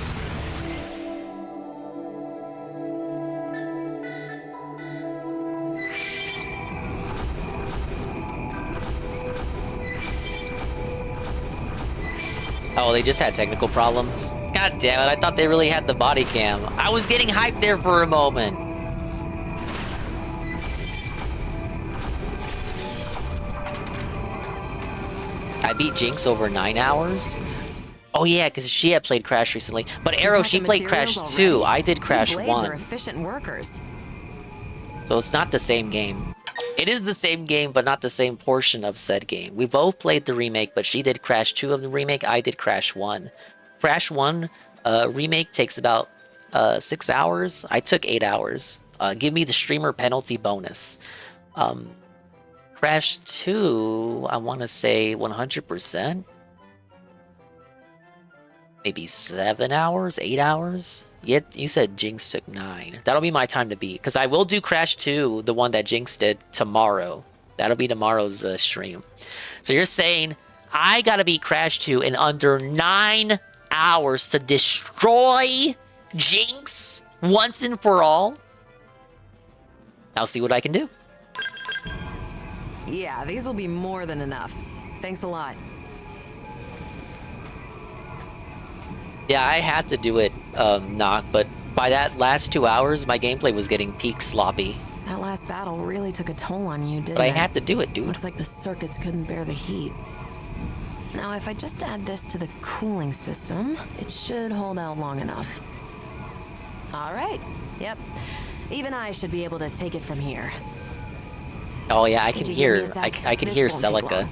Oh, they just had technical problems. God damn it, I thought they really had the body cam. I was getting hyped there for a moment. I beat Jinx over 9 hours? Oh yeah, because she had played Crash recently. But Arrow, she played Crash 2. I did Crash 1. Are efficient workers. So it's not the same game. It is the same game, but not the same portion of said game. We both played the remake, but she did Crash 2 of the remake, I did Crash 1. Crash 1 remake takes about 6 hours. I took 8 hours. Give me the streamer penalty bonus. Crash 2, I want to say 100%. Maybe 7 hours, 8 hours? You said Jinx took 9. That'll be my time to beat. Because I will do Crash 2, the one that Jinx did, tomorrow. That'll be tomorrow's stream. So you're saying I gotta beat Crash 2 in under 9 hours to destroy Jinx once and for all? I'll see what I can do. Yeah, these will be more than enough. Thanks a lot. Yeah, I had to do it, Knock, but by that last 2 hours, my gameplay was getting peak sloppy. That last battle really took a toll on you, didn't it? But I had to do it, dude. Looks like the circuits couldn't bear the heat. Now, if I just add this to the cooling system, it should hold out long enough. All right. Yep. Even I should be able to take it from here. Oh yeah, I can hear. I can hear Celica.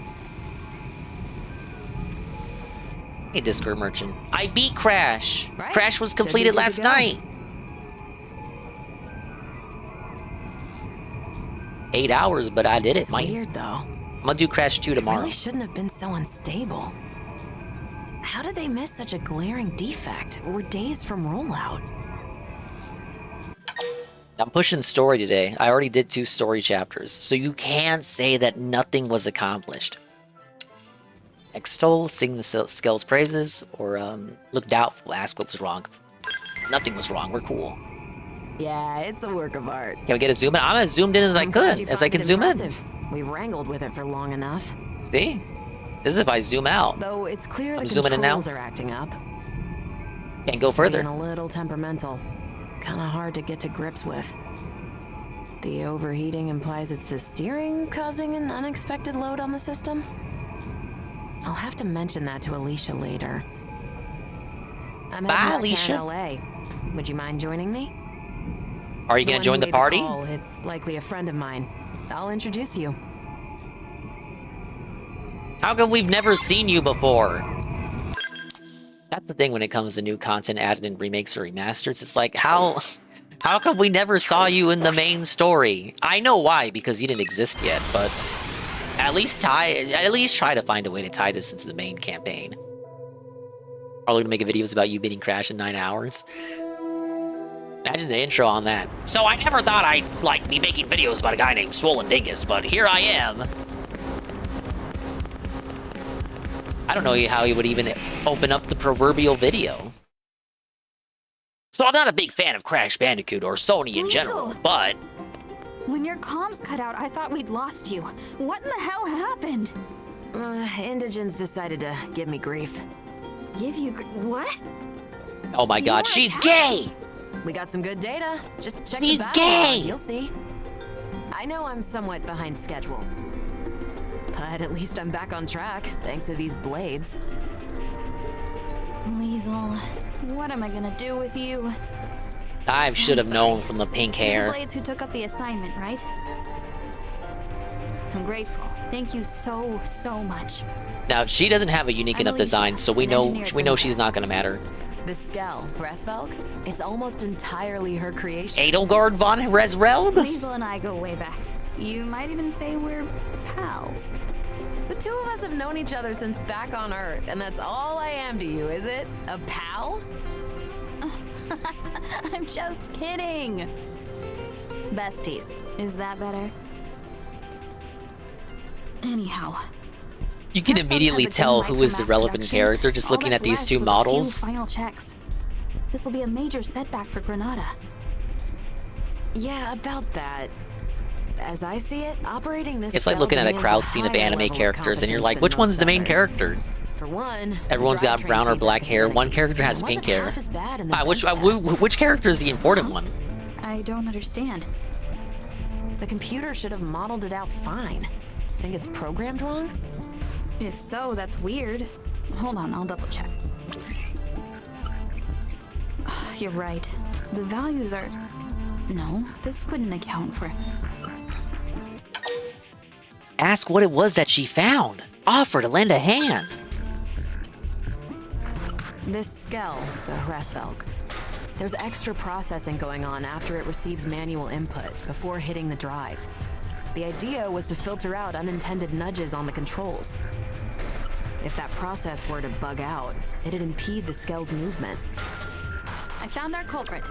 Hey, Discord merchant. I beat Crash. Right. Crash was completed last night. 8 hours, but I did it, Mike. Weird though. I'm gonna do Crash 2 tomorrow. It really shouldn't have been so unstable. How did they miss such a glaring defect? We're days from rollout. I'm pushing story today. I already did 2 story chapters, so you can't say that nothing was accomplished. Extol, sing the skill's praises, or look doubtful, ask what was wrong. Nothing was wrong, we're cool. Yeah, it's a work of art. Can we get a zoom in? I'm as zoomed in as I could, as I can zoom in. We've wrangled with it for long enough. See? This is if I zoom out. Though it's clear I'm the zooming in now. controls are acting up. Can't go further. Being a little temperamental. Kinda hard to get to grips with. The overheating implies it's the steering causing an unexpected load on the system? I'll have to mention that to Alicia later. I'm Bye, heading Alicia. back to LA. Would you mind joining me? Are you gonna join the party? It's likely a friend of mine. I'll introduce you. How come we've never seen you before? That's the thing when it comes to new content added in remakes or remasters. It's like, how come we never saw you in the main story? I know why, because you didn't exist yet, but at least try to find a way to tie this into the main campaign. Are we gonna make videos about you beating Crash in 9 hours? Imagine the intro on that. So I never thought I'd, like, be making videos about a guy named Swollen Dingus, but here I am. I don't know how he would even open up the proverbial video. So I'm not a big fan of Crash Bandicoot or Sony in general, but... When your comms cut out, I thought we'd lost you. What in the hell happened? Indigents decided to give me grief. Give you what? Oh my god, she's gay! We got some good data. Just check She's the battle gay! log, you'll see. I know I'm somewhat behind schedule. But at least I'm back on track, thanks to these blades. Liesel, what am I gonna do with you? I should have known from the pink You're hair. the blades who took up the assignment, right? I'm grateful. Thank you so much. Now, she doesn't have a unique enough design, so we know she's not gonna matter. The Skell, Resvelg, it's almost entirely her creation. Edelgard von Resreld? Liesel and I go way back. You might even say we're pals. The two of us have known each other since back on Earth, and that's all I am to you, is it? A pal? I'm just kidding. Besties, is that better? Anyhow. You can immediately tell who is the relevant character just looking at these two models. Final checks. This will be a major setback for Granada. Yeah, about that. As I see it, operating this It's like looking at a crowd scene of anime characters and you're like, which one's the main character? For one, everyone's got brown or black hair. One character has pink hair. Which character is the important one? I don't understand. The computer should have modeled it out fine. Think it's programmed wrong? If so, that's weird. Hold on, I'll double check. You're right. The values are... No, this wouldn't account for... Ask what it was that she found. Offer to lend a hand. This Skell, the Resvelg. There's extra processing going on after it receives manual input, before hitting the drive. The idea was to filter out unintended nudges on the controls. If that process were to bug out, it'd impede the Skell's movement. I found our culprit.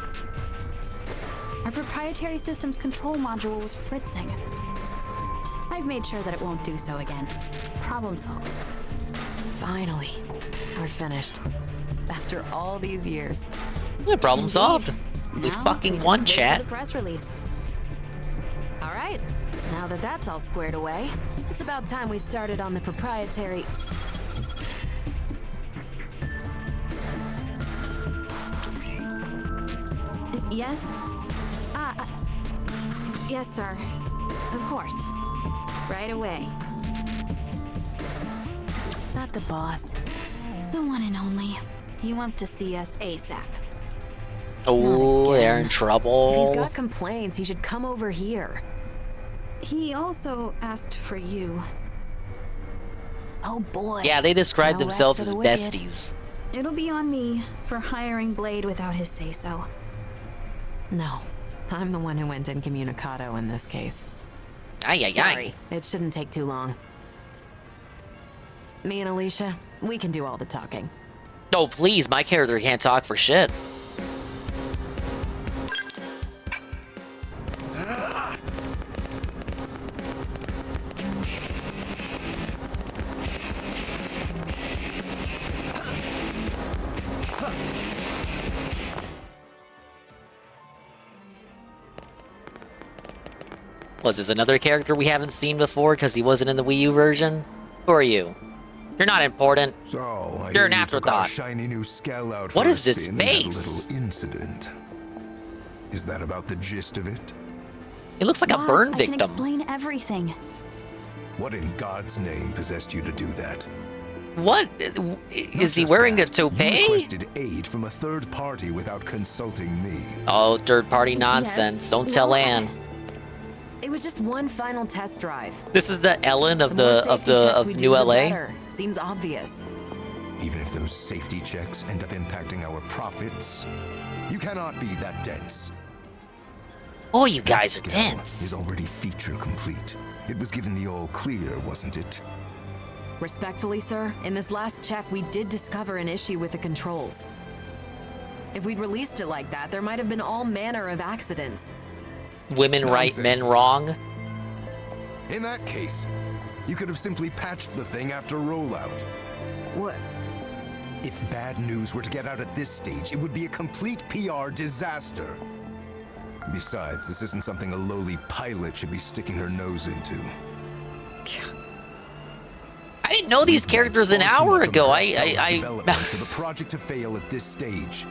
Our proprietary system's control module was fritzing. I've made sure that it won't do so again. Problem solved. Finally, we're finished. After all these years. Yeah, problem solved. We fucking won, chat. The press release. All right. Now that that's all squared away, it's about time we started on the proprietary... Yes? Yes, sir. Of course. Right away. Not the boss. The one and only. He wants to see us ASAP. Oh, they're in trouble. If he's got complaints, he should come over here. He also asked for you. Oh boy. Yeah, they describe No themselves rest as for the wicked. besties. It'll be on me for hiring Blade without his say-so. No. I'm the one who went incommunicado in this case. Ay, Sorry, it shouldn't take too long. Me and Alicia, we can do all the talking. Oh, please, my character can't talk for shit. Was this another character we haven't seen before because he wasn't in the Wii U version? Who are you? You're not important. So, You're an afterthought. Shiny new Skell out What for is a this spin and had a face? little incident. Is that about the gist of it? He looks like a Boss, burn I victim. can explain everything. What in God's name possessed you to do that? What? Is he wearing a You toupee? requested aid from a third party without consulting me. Oh, third-party nonsense. Yes. Don't tell Anne. It was just one final test drive. This is the Ellen of more the safety checks we do, New the LA. better. Seems obvious. Even if those safety checks end up impacting our profits, you cannot be that dense. Oh, you guys are That Skell dense. is already feature complete. It was given the all clear, wasn't it? Respectfully, sir, in this last check, we did discover an issue with the controls. If we'd released it like that, there might have been all manner of accidents. Women right, men Nonsense. wrong. In that case, you could have simply patched the thing after rollout. What? If bad news were to get out at this stage, it would be a complete PR disaster. Besides, this isn't something a lowly pilot should be sticking her nose into. I didn't know these characters an hour ago. Development for the project to fail at this stage.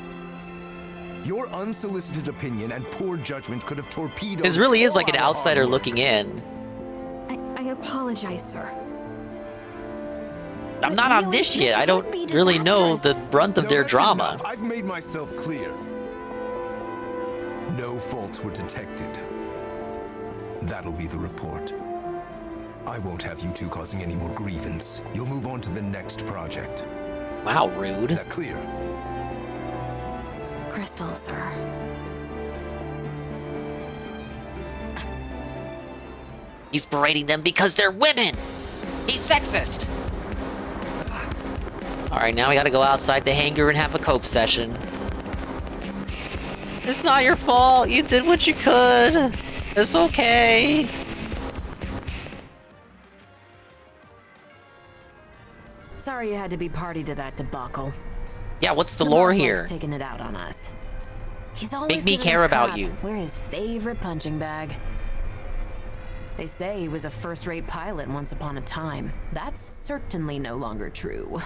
Your unsolicited opinion and poor judgment could have torpedoed. This really is like an all our outsider hard work. looking in. I apologize, sir. I'm not omniscient. I don't really know the brunt of their that's drama. enough. I've made myself clear. No faults were detected. That'll be the report. I won't have you two causing any more grievance. You'll move on to the next project. Wow, rude. Is that clear? Crystal, sir. He's berating them because they're women. He's sexist. All right, now we gotta go outside the hangar and have a cope session. It's not your fault. You did what you could. It's okay. Sorry you had to be party to that debacle. Yeah, what's the lore boss here? likes taking it out on us. He's always Make me giving care us about crap. you. We're his favorite punching bag. They say he was a first-rate pilot once upon a time. That's certainly no longer true.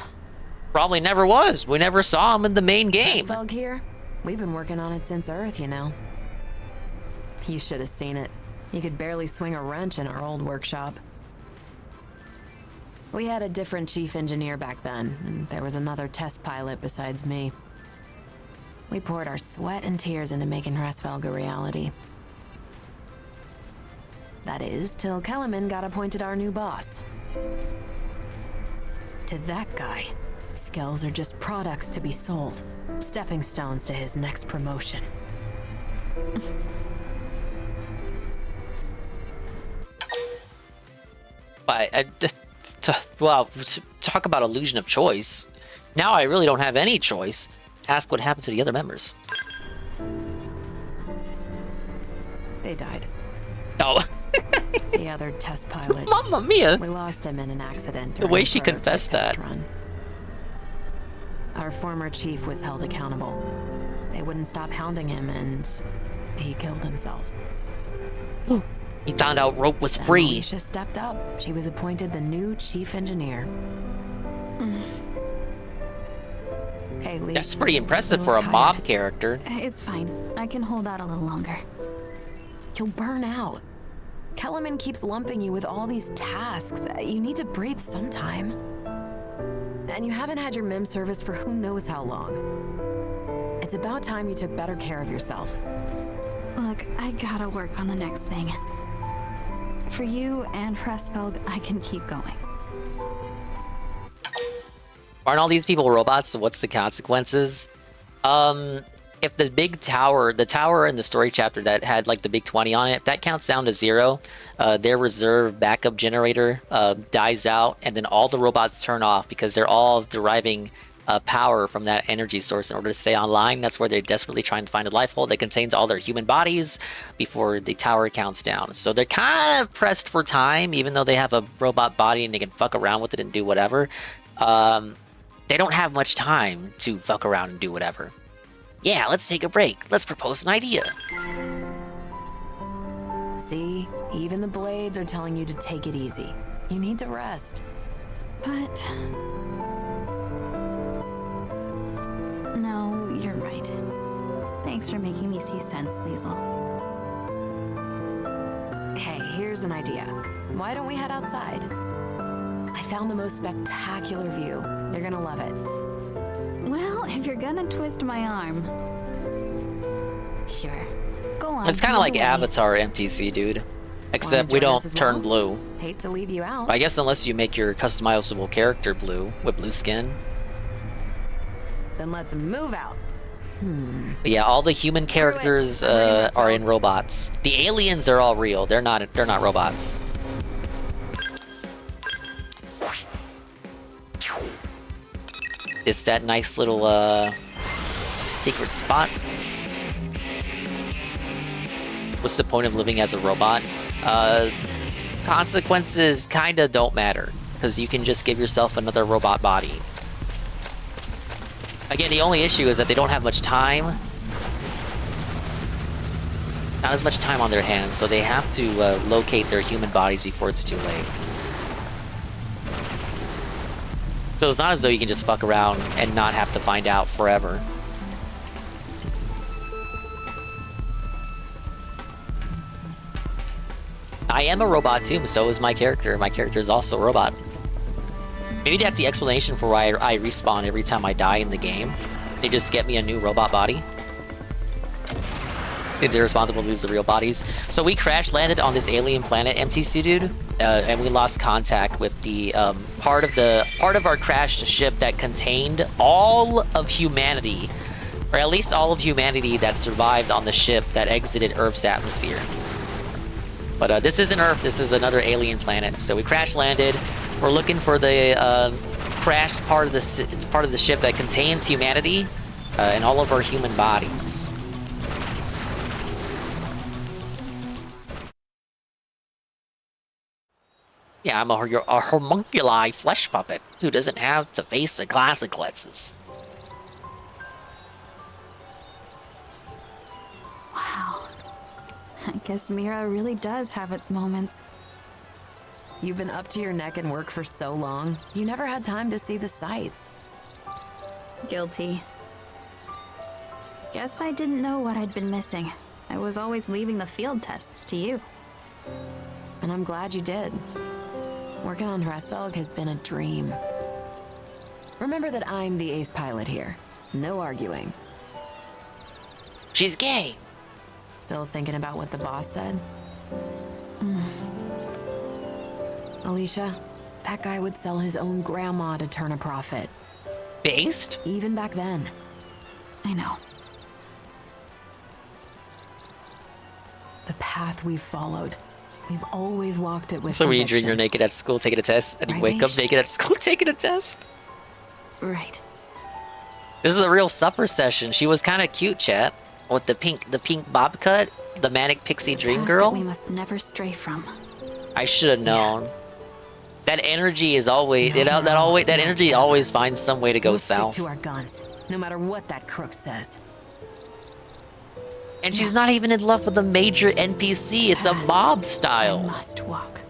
Probably never was. We never saw him in the main game. Fog here? We've been working on it since Earth, you know. You should have seen it. You could barely swing a wrench in our old workshop. We had a different chief engineer back then, and there was another test pilot besides me. We poured our sweat and tears into making Rasfelg a reality. That is, till Kellerman got appointed our new boss. To that guy, skills are just products to be sold, stepping stones to his next promotion. Well, talk about illusion of choice. Now I really don't have any choice. Ask what happened to the other members. They died. Oh. The other test pilot. Mamma mia. We lost him in an accident. The way she during a confessed prototype that. test run. Our former chief was held accountable. They wouldn't stop hounding him, and he killed himself. He found out rope was Then free. Alicia stepped up. She was appointed the new chief engineer. Hey, Alicia. That's pretty impressive you for a look mob tired. character. It's fine. I can hold out a little longer. You'll burn out. Kellerman keeps lumping you with all these tasks. You need to breathe sometime. And you haven't had your MIM service for who knows how long. It's about time you took better care of yourself. Look, I gotta work on the next thing. For you and Rasfelg, I can keep going. Aren't all these people robots? So what's the consequences? If the big tower, the tower in the story chapter that had like the big 20 on it, if that counts down to 0, their reserve backup generator dies out, and then all the robots turn off because they're all deriving power from that energy source in order to stay online. That's where they're desperately trying to find a life hole that contains all their human bodies before the tower counts down. So they're kind of pressed for time, even though they have a robot body and they can fuck around with it and do whatever. They don't have much time to fuck around and do whatever. Yeah, let's take a break. Let's propose an idea. See, even the blades are telling you to take it easy. You need to rest. But... no, you're right. Thanks for making me see sense, Liesel. Hey, here's an idea. Why don't we head outside? I found the most spectacular view. You're gonna love it. Well, if you're gonna twist my arm... sure. Go on. It's kind of lead like the way. Avatar MTC, dude. Except we join don't us as turn well? blue. Hate to leave you out. I guess unless you make your customizable character blue, with blue skin. Then let's move out. But yeah, all the human characters are in robots. The aliens are all real. They're not robots. It's that nice little secret spot. What's the point of living as a robot? Consequences kinda don't matter, because you can just give yourself another robot body. Again, the only issue is that they don't have much time. Not as much time on their hands, so they have to locate their human bodies before it's too late. So it's not as though you can just fuck around and not have to find out forever. I am a robot too, so is my character. My character is also a robot. Maybe that's the explanation for why I respawn every time I die in the game. They just get me a new robot body. Seems irresponsible to lose the real bodies. So we crash landed on this alien planet, MTC dude, and we lost contact with the part of our crashed ship that contained all of humanity, or at least all of humanity that survived on the ship that exited Earth's atmosphere. But this isn't Earth. This is another alien planet. So we crash landed. We're looking for the crashed part of the ship that contains humanity and all of our human bodies. Yeah, I'm a homunculi flesh puppet who doesn't have to face the consequences. Wow. I guess Mira really does have its moments. You've been up to your neck in work for so long, you never had time to see the sights. Guilty. Guess I didn't know what I'd been missing. I was always leaving the field tests to you. And I'm glad you did. Working on Hresvelg has been a dream. Remember that I'm the ace pilot here. No arguing. She's gay. Still thinking about what the boss said? Alicia, that guy would sell his own grandma to turn a profit. Based? Even back then. I know. The path we've followed. We've always walked it with So when you dream conviction. you're naked at school taking a test, and you Right, wake up Nish? naked at school taking a test? Right. This is a real supper session. She was kind of cute, chat. With the pink bob cut, the manic pixie dream Path girl. that we must never stray from. I should have known. That energy is always that energy always finds some way to go We'll south. Stick to our guns, no matter what that crook says. And she's not even in love with a major NPC. It's a mob style. Must walk.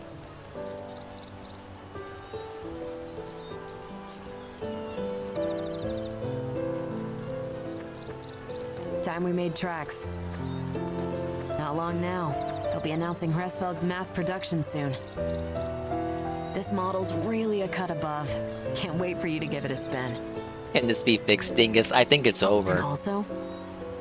Time we made tracks. Not long now. They'll be announcing Hresvelg's mass production soon. This model's really a cut above. Can't wait for you to give it a spin. Can this be fixed, Dingus? I think it's over. And also,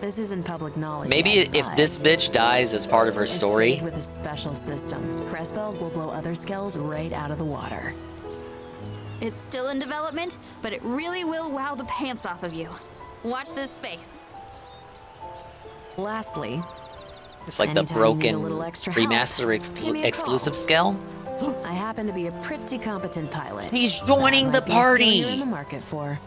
this isn't public knowledge. Maybe yet, if but this bitch dies as part of her it's story. fitted with a special system. Hresvelg will blow other skells right out of the water. It's still in development, but it really will wow the pants off of you. Watch this space. Lastly, It's like the anytime you need a broken little extra help, remaster give me a exclusive call. scale. I happen to be a pretty competent pilot. He's joining the That might be a skill party. you're in the market for.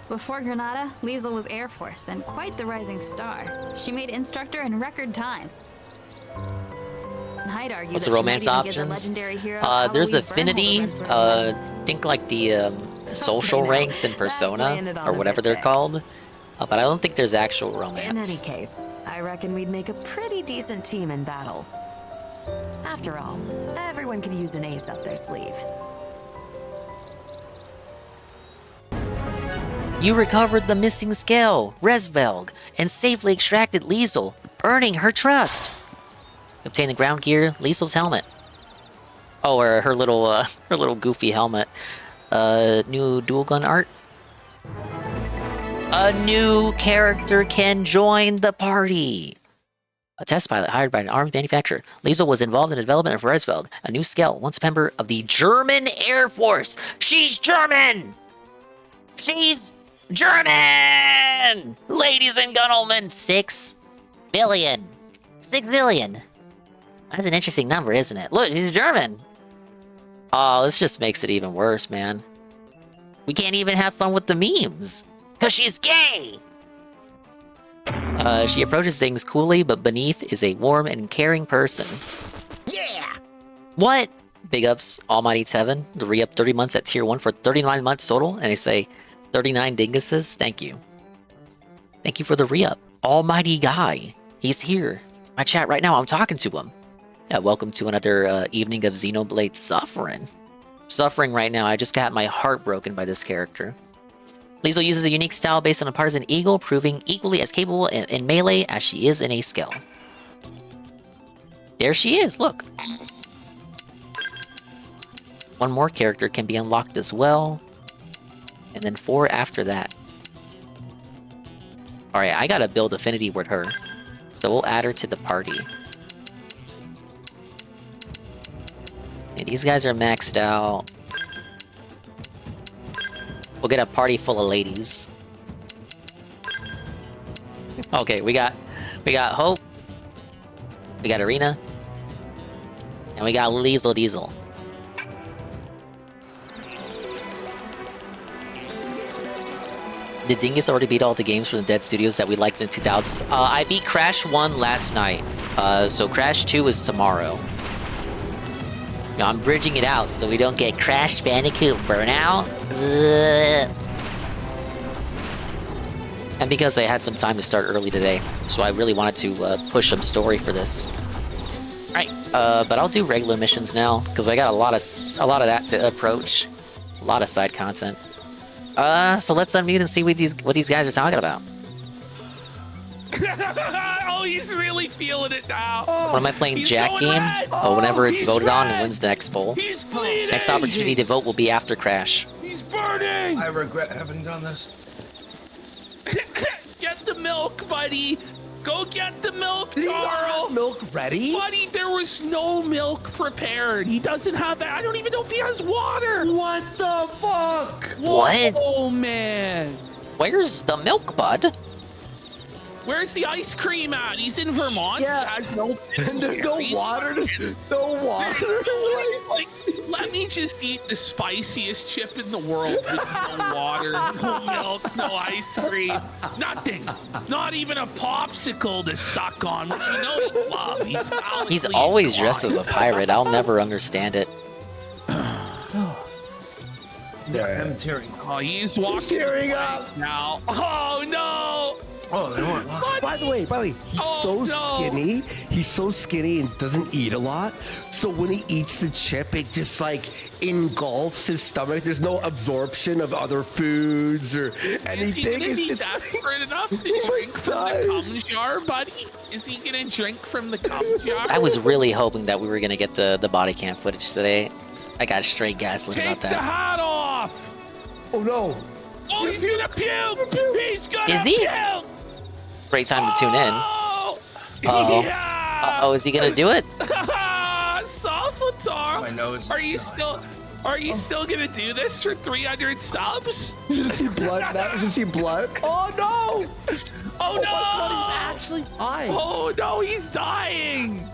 Before Granada, Liesel was Air Force and quite the rising star. She made instructor in record time. I'd argue What's that the she might romance even give the options? legendary hero There's Eloise affinity. Bernhold a run for his money. Think like the social now. ranks in That's Persona laying it on or a whatever bit they're thick. called. But I don't think there's actual In any romance. case, I reckon we'd make a pretty decent team in battle. After all, everyone could use an ace up their sleeve. You recovered the missing scale, Hresvelg, and safely extracted Liesel, earning her trust. Obtain the ground gear, Liesel's helmet. Oh, or her little goofy helmet. New dual gun art. A new character can join the party. A test pilot hired by an arms manufacturer. Liesel was involved in the development of Hresvelg, a new scale, once a member of the German Air Force. She's German! She's German! Ladies and gentlemen, 6 billion. 6 billion. That's an interesting number, isn't it? Look, she's German. Oh, this just makes it even worse, man. We can't even have fun with the memes. Because she's gay! She approaches things coolly, but beneath is a warm and caring person. Yeah! What? Big ups, Almighty Tevin. The re-up 30 months at tier 1 for 39 months total, and they say 39 dinguses. Thank you. Thank you for the re-up. Almighty Guy. He's here. My chat right now, I'm talking to him. Welcome to another evening of Xenoblade suffering. Suffering right now, I just got my heart broken by this character. Liesel uses a unique style based on a partisan eagle, proving equally as capable in melee as she is in a skill. There she is, look. One more character can be unlocked as well. And then 4 after that. Alright, I gotta build affinity with her. So we'll add her to the party. And these guys are maxed out. We'll get a party full of ladies. Okay, we got Hope. We got Arena. And we got Liesel Diesel. Did Dingus already beat all the games from the Dead Studios that we liked in the 2000s? I beat Crash 1 last night. So Crash 2 is tomorrow. Now, I'm bridging it out so we don't get Crash Bandicoot burnout. And because I had some time to start early today, so I really wanted to push some story for this. Alright, but I'll do regular missions now, because I got a lot of that to approach. A lot of side content. So let's unmute and see what these guys are talking about. Oh, he's really feeling it now. What am I playing? Jack game? Oh, whenever it's voted on and wins the next bowl. Next opportunity to vote will be after Crash. He's burning. I regret having done this. Get the milk, buddy. Go get the milk, Carl. Milk ready? Buddy, there was no milk prepared. He doesn't have that. I don't even know if he has water. What the fuck? What? Oh, man. Where's the milk, bud? Where's the ice cream at? He's in Vermont. Yeah. He has no. And there's no water. No water. He's like, let me just eat the spiciest chip in the world with no water, no milk, no ice cream, nothing. Not even a popsicle to suck on, which you know you love. He's always dressed as a pirate. I'll never understand it. I'm tearing. Oh, he's walking. Tearing up now. Oh no. Oh, they weren't lying. By the way, he's skinny. He's so skinny and doesn't eat a lot. So when he eats the chip, it just like engulfs his stomach. There's no absorption of other foods or anything. Is he desperate enough to drink from the cum jar, buddy? Is he gonna drink from the cum jar? I was really hoping that we were gonna get the body cam footage today. I got straight gaslit about that. Take the hat off. Oh no. Oh, he's gonna puke. He's gonna puke. Great time to tune in. Uh-oh. Yeah. Uh-oh, is he gonna do it? Salvatore, My nose are you still gonna do this for 300 subs? Is he blood? Is he blood? Oh no! Oh no! He's actually dying. Oh no, he's dying!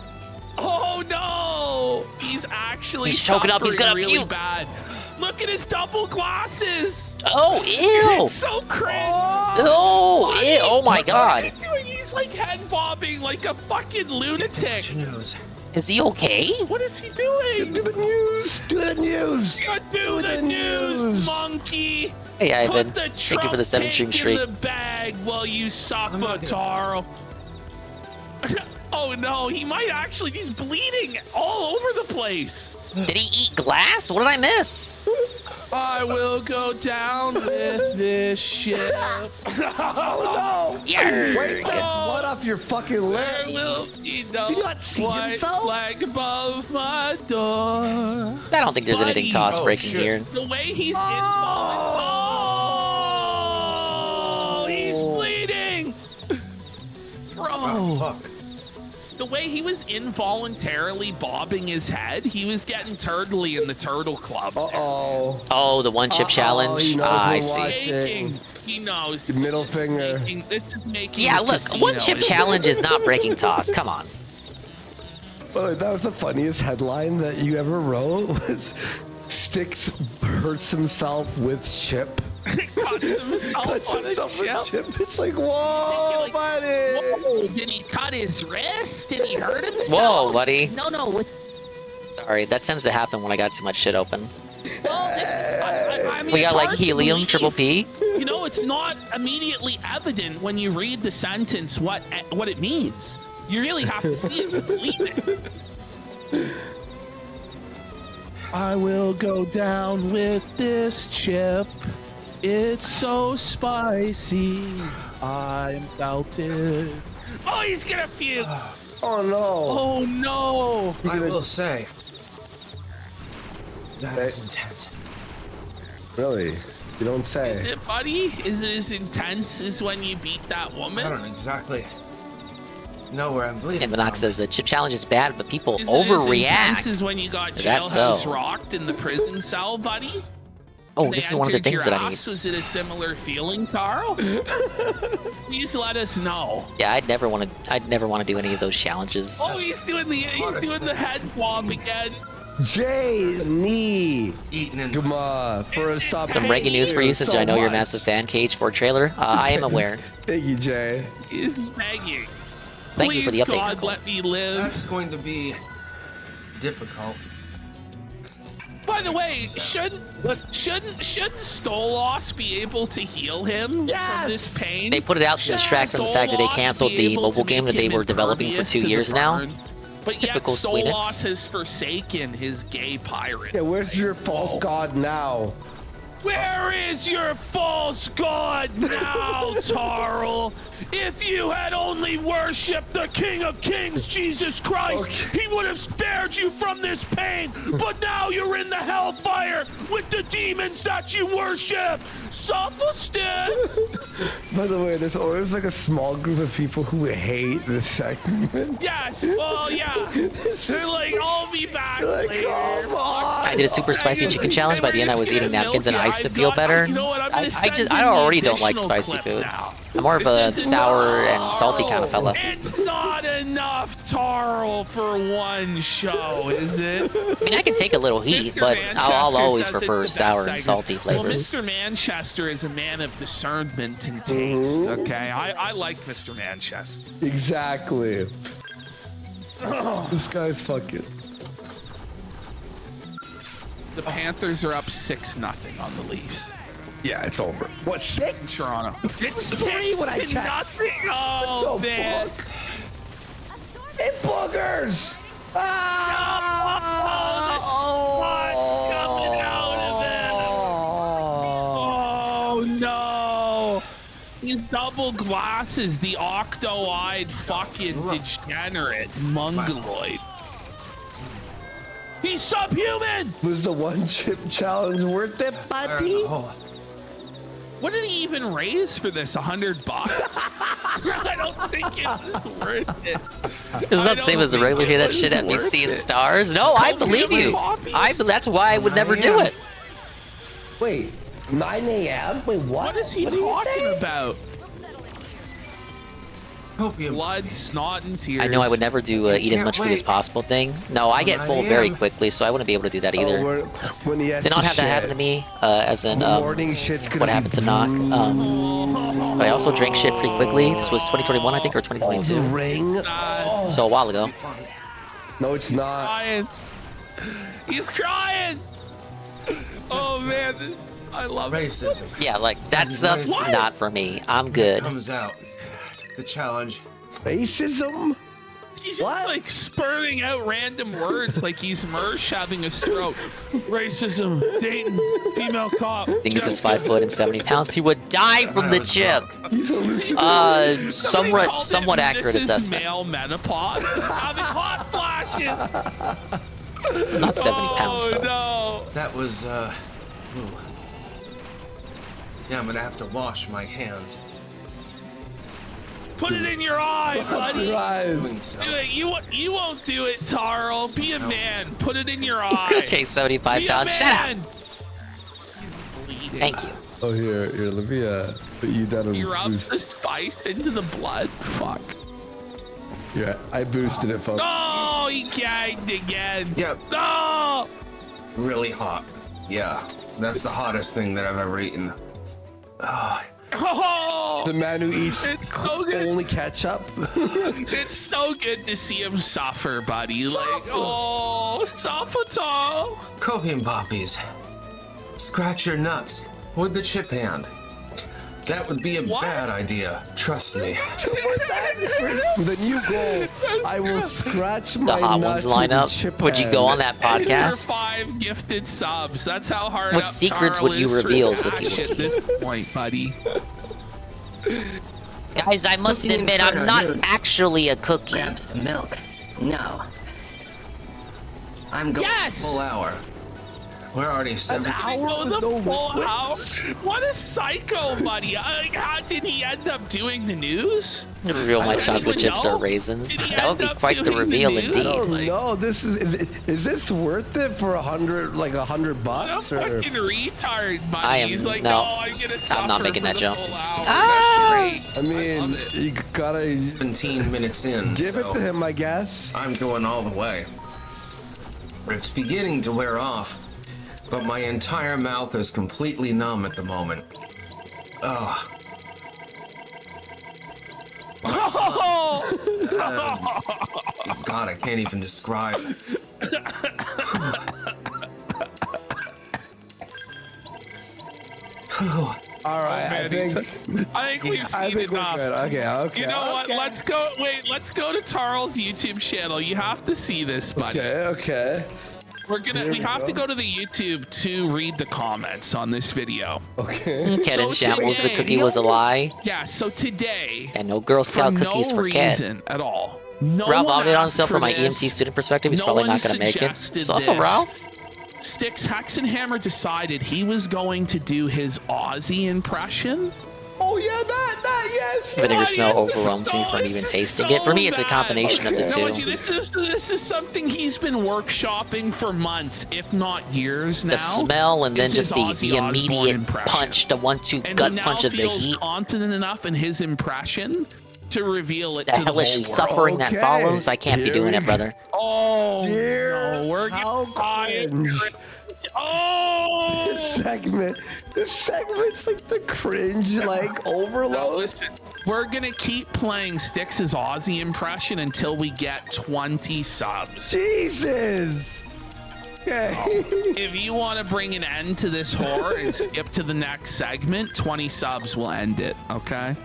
Oh no! He's choking up. He's gonna really puke. Bad. Look at his double glasses. Oh, ew! It's so cringe. Oh, ew! Oh my god! What is he doing? He's like head bobbing like a fucking lunatic. Is he okay? What is he doing? Do the news. Do the news. Do the news, monkey. Hey, Ivan. Put the Thank you for the 7-stream streak. in the bag while you suck, Taro. Oh no, he might actually. He's bleeding all over the place. Did he eat glass? What did I miss? I will go down with this ship. Oh no! Yeah. Wait, get blood off your fucking lip. There will be no Did you not see white himself? flag above my door. I don't think there's anything toss breaking here. The way he's he's bleeding, bro. Oh, fuck. The way he was involuntarily bobbing his head, he was getting turtly in the Turtle Club. Oh, the one chip challenge. He knows I we're see. watching. He knows. Middle finger. This is making. Yeah, the look, casino one chip challenge is not breaking toss. Come on. Oh, that was the funniest headline that you ever wrote. Was Styx hurts himself with chip. Cuts himself on a chip. It's like, whoa, buddy. Whoa, did he cut his wrist? Did he hurt himself? Whoa, buddy. No. Sorry, that tends to happen when I got too much shit open. Well, this is, I mean, We it's got like hard to helium, believe. triple P. You know, it's not immediately evident when you read the sentence what it means. You really have to see it to believe it. I will go down with this chip. It's so spicy. I'm felted. Oh, he's gonna puke. Oh no. Oh no. I will say that is intense. Really? You don't say. Is it, buddy? Is it as intense as when you beat that woman? I don't exactly know where I'm bleeding. And Minox says the chip challenge is bad, but people Is it as overreact. intense as when you got Is that jailhouse so? rocked in the prison cell, buddy? Oh, They this is one of the entered things your that I need. ass? Was it a similar feeling, Carl? Please let us know. Yeah, I'd never want to do any of those challenges. Oh, he's doing the head bomb again. Jay, knee. Come on, for a stop. Some breaking news for you, since I know you're a massive fan. KH4 trailer. I am aware. Thank you, Jay. He's begging. Thank you for the Please, update. God, Nicole. let me live. That's going to be difficult. By the way, shouldn't Stolos be able to heal him from this pain? They put it out to distract from the fact that they canceled the mobile game that they were developing for 2 years now. But Typical yet Stolos Squeenix. has forsaken his gay pirate. Yeah, where's your false god now? Where is your false god now, Tarl? If you had only worshipped the King of Kings, Jesus Christ, he would have spared you from this pain. But now you're in the hellfire with the demons that you worship. Sophistic! By the way, there's always like a small group of people who hate this segment. Yes, well, yeah. They're like, I'll be back later. I did a super spicy chicken challenge. By the end, I was eating napkins and ice to feel better. You know what, I'm gonna send you I the already don't like additional spicy clip food. now. I'm more of a sour and salty kind of fella. It's not enough Tarl for one show, is it? I mean, I can take a little heat, but I'll always prefer sour and salty Well, flavors. Mr. Manchester is a man of discernment and taste, okay? I like Mr. Manchester. Exactly. This guy's fucking. The Panthers are up 6-0 on the Leafs. Yeah, it's over. What, 6? Toronto. It's 3 when I checked. 6-0. Oh, What the man. fuck? It boogers! Oh no! These double glasses, the octo-eyed fucking degenerate mongoloid. He's subhuman! Was the one chip challenge worth it, buddy? What did he even raise for this? $100? I don't think it was worth it. It's not the same as the regular here. That shit at me seeing stars. No, I believe you. That's why I would never do it. Wait, 9 a.m.? Wait, what? What is he What did you talking say? about? Blood, snot, and tears. I know I would never do eat as much food as possible thing. No, I get full very quickly, so I wouldn't be able to do that either. When he has Did not to have that happen to me, as in morning shit's gonna what be happened to Knock. But I also drank shit pretty quickly. This was 2021, I think, or 2022. Oh, the ring? So a while ago. No, it's not. Crying. He's crying. Oh man, I love racism. Yeah, like that stuff's not for me. I'm good. Comes out. The challenge. Racism? He's just like spurting out random words like he's Mersh having a stroke. Racism, Dayton, female cop. Dingus is 5 foot and 70 pounds. He would die from the chip. Somewhat accurate This is assessment. male menopause. He's having hot flashes. Not 70 pounds though. No. That was, ooh. Yeah, I'm gonna have to wash my hands. Put it in your eye, buddy. Your eyes. Do it. You won't do it, Tarl. Be a man. Put it in your eye. Okay, 75 Be a pounds. Shut up. man. He's bleeding. Thank you. Oh, here, let me put you down a He rubs boost. the spice into the blood. Fuck. Yeah, I boosted it, folks. Oh, he gagged again. Yep. No. Really hot. Yeah, that's the hottest thing that I've ever eaten. Oh, The man who eats so only ketchup. it's so good to see him suffer, buddy. Like, oh, Safato. Copium poppies. Scratch your nuts with the chip hand. That would be a bad idea. Trust me. The new goal. I will scratch my The hot nuts ones with line the up. chip Would you go on hand. that podcast? For 5 gifted subs. That's how hard. What up secrets Carl would you is for reveal, cash Zuki? at this point, buddy? Guys, I must Cooking admit, for I'm not noon. actually a cookie. Grab some milk. No. I'm going Yes! Full hour. We're already 7 hour? The full hour? What a psycho, buddy. How did he end up doing the news? Reveal my I don't chocolate even chips know. or raisins. Did he That would end be up quite the doing the reveal news? indeed. No, this is this worth it for $100, like $100 bucks? Or? Fucking retard, buddy. I am He's like, no. oh, I'm gonna suffer I'm not making for that the jump. full hour. Ah! That's I mean, you gotta 17 minutes in. give it so to him, I guess. I'm going all the way. It's beginning to wear off, but my entire mouth is completely numb at the moment. Ugh. God, I can't even describe. All right, I think we've seen enough. Good. Okay. You know what? Let's go. Wait, let's go to Tarl's YouTube channel. You have to see this, buddy. Okay. We have to go to the YouTube to read the comments on this video. Okay. Cat in So shambles, the today- cookie was a lie. Yeah, so today, And no Girl Scout for cookies no for Cat. reason at all. No Ralph one vomited on asked himself for from my this. EMT student perspective. He's No probably one not going to make it. suggested Suffer, this. Ralph. Styx Hexenhammer decided he was going to do his Aussie impression. Oh yeah, that yes. Vinegar smell overwhelms me from even tasting it. For me, it's a combination of the No, two. this is something he's been workshopping for months, if not years now. The smell and then is just his the Ozzy Osbourne immediate impression. punch, the 1-2 And gut he now punch of the feels heat. confident enough in his impression to reveal it The to the hellish whole suffering world. that follows. I can't be Here doing we it, brother. Oh, Here, no, we're how getting cringe. Oh! This segment's like the cringe, like overload. No, listen, we're gonna keep playing Styx's Aussie impression until we get 20 subs. Jesus. Okay. If you want to bring an end to this horror and skip to the next segment, 20 subs will end it, okay?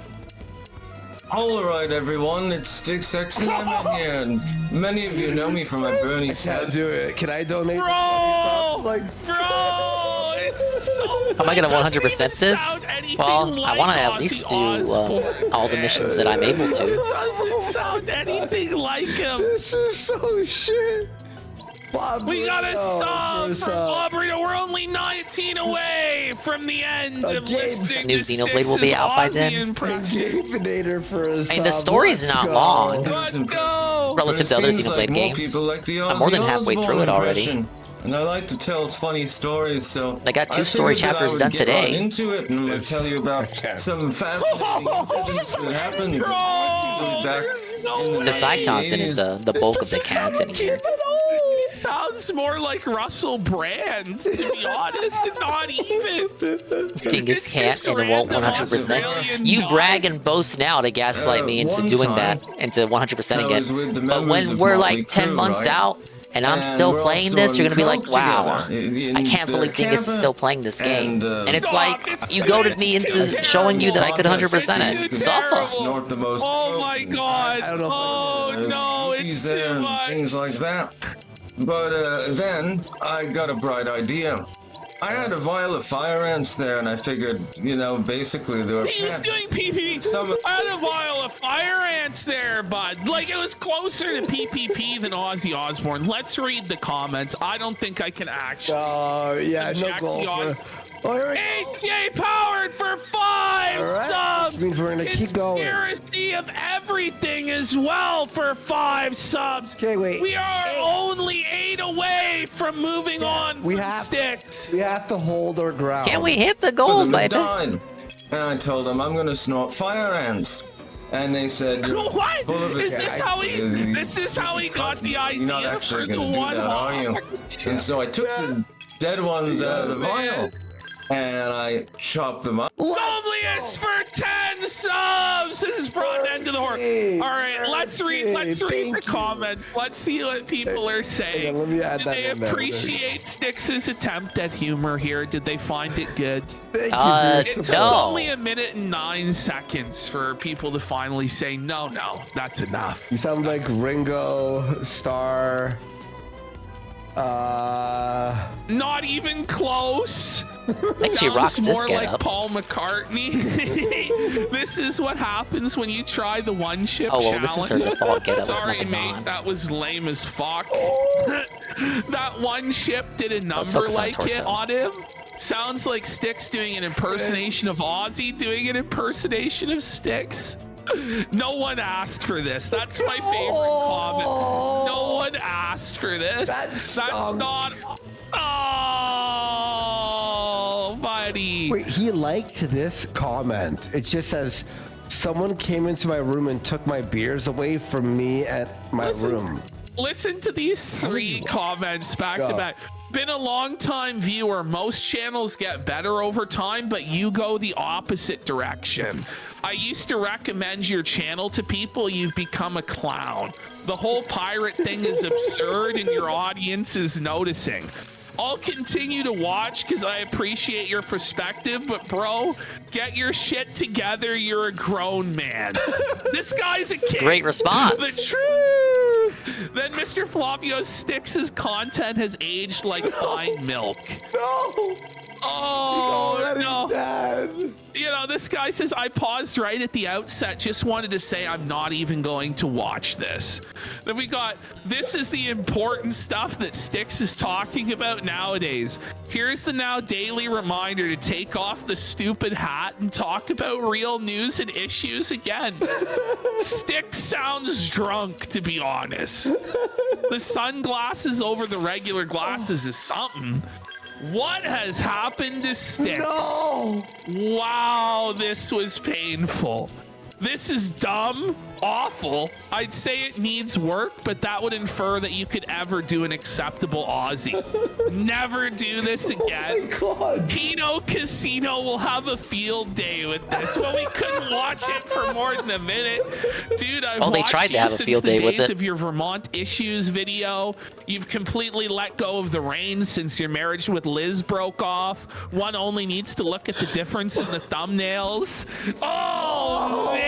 All right, everyone, it's Styx Hexenhammer here, and many of you know me from my Bernie set. Can't do it. Can I donate? Bro! Like, Bro! It's so Am I gonna bad. 100% this? Well, I want to at least do all the missions that I'm able to. It doesn't sound anything like him. This is so shit. We got a sub Bruce, from Aubrey. We're only 19 away from the end of listening New to Xenoblade will be Styx's out by Aussie then. impression. For a I mean, the story's not long. Let's go. Relative to other Xenoblade games. I'm more than halfway through it already. And I like to tell funny stories, so I got 2 story figured that I chapters would done get today. right into it, and I'm gonna tell you about some fascinating incidents that happened back in The side content is the bulk of the content here. He sounds more like Russell Brand, to be honest, and not even. Dingus Cat and it won't 100%. You brag and boast now to gaslight me into one doing time, that, into 100% I was with the again. But members when of we're Motley like 10 Crue, months right? out and I'm And still we're playing also this, you're in gonna be like, Coke wow, together I can't believe Dingus is still playing this game. And it's like, you goaded me into showing you that I could 100% it. Suffer. Snort the most Oh my god. Oh no, it's there too and much. things like that. But then I got a bright idea. I had a vial of fire ants there, and I figured, you know, basically they were. He was doing PPP. I had a vial of fire ants there, bud. Like, it was closer to PPP than Ozzy Osbourne. Let's read the comments. I don't think I can actually. yeah, no project goal the for- Oh, here we go. HJ Powered for 5 All right. subs. Which means we're gonna keep going. Conspiracy of Everything as well for 5 subs. Okay, wait. We are only 8 away from moving on We from have Styx. We have to hold our ground. Can we hit the goal, Them baby? died. And I told them I'm gonna snort fire ants. And they said, "You're What? full of Is it." this how he got the idea You're not actually for the gonna do one that, are you? heart? And so I took the dead ones out of the vial. and I chop them up. Loveliest for 10 subs! This is brought an end to the horror. All right, let's read the comments. Let's see what people are saying. Let me add Did that they in there. appreciate Styx's attempt at humor here? Did they find it good? Thank you, It took only 1 minute and 9 seconds for people to finally say, no, that's enough. You sound like Ringo Starr. Not even close. I think she rocks this more get like up. Paul McCartney. This is what happens when you try the one chip Oh, well, challenge. this is her default get up with Sorry, nothing mate, on. that was lame as fuck. That one chip did a Let's number focus on like torso. it on him. Sounds like Styx doing an impersonation of Ozzy doing an impersonation of Styx. No one asked for this. That's my favorite comment. No one asked for this. That's not. Oh, buddy. Wait, he liked this comment. It just says, someone came into my room and took my beers away from me at my room. Listen to these 3 comments back to back. Been a long time viewer. Most channels get better over time, but you go the opposite direction. I used to recommend your channel to people. You've become a clown. The whole pirate thing is absurd and your audience is noticing. I'll continue to watch because I appreciate your perspective, but bro, get your shit together. You're a grown man. This guy's a kid. Great response. The truth. Then Mr. Flavio Styx's content has aged like fine milk. No. Oh, no. You know, this guy says, I paused right at the outset. Just wanted to say I'm not even going to watch this. Then we got, this is the important stuff that Styx is talking about nowadays. Here's the now daily reminder to take off the stupid hat and talk about real news and issues again. Styx sounds drunk, to be honest. The sunglasses over the regular glasses is something. What has happened to Styx? No! Wow, this was painful. This is dumb, awful. I'd say it needs work, but that would infer that you could ever do an acceptable Aussie. Never do this again. Oh my God. Kino Casino will have a field day with this. Well, we couldn't watch it for more than a minute. Dude, I've Oh, they watched tried to you have a since field the day with days it. of your Vermont issues video. You've completely let go of the reins since your marriage with Liz broke off. One only needs to look at the difference in the thumbnails. Oh, man.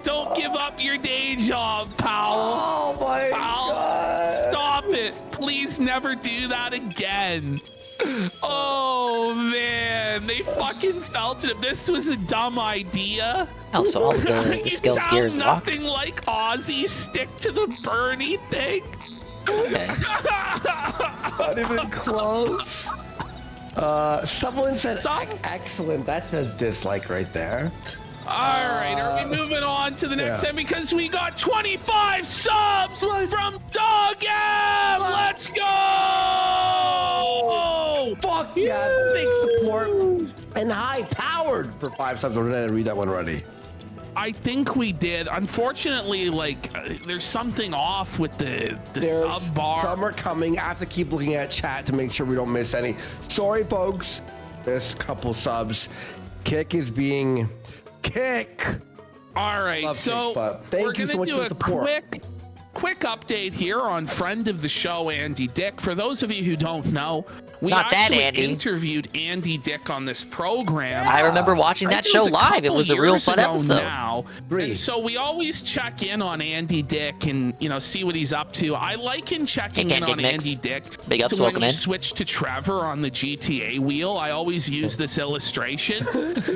Don't give up your day job, pal. Oh my God. Stop it. Please never do that again. Oh, man. They fucking felt it. This was a dumb idea. Oh, so all the You skills sound gear is locked. nothing like Ozzy. Stick to the Bernie thing. Okay. Not even close. Someone said excellent. That's a dislike right there. All right, are we moving on to the next end? Because we got 25 subs from Dog M. Let's go! Fuck yeah, big support and high powered for 5 subs. Or did I read that one already? I think we did. Unfortunately, like, there's something off with the sub bar. Some are coming. I have to keep looking at chat to make sure we don't miss any. Sorry, folks. There's a couple subs. Kick is being kick. All right, Love so Kick, but thank we're you gonna so much do for the a support. quick update here on friend of the show, Andy Dick. For those of you who don't know, we Not that actually Andy. interviewed Andy Dick on this program. I remember watching that show live. It was a real fun episode. Now. And so we always check in on Andy Dick and, you know, see what he's up to. I liken checking in on Andy Dick Big ups, to when welcome you in. switch to Trevor on the GTA wheel. I always use this illustration.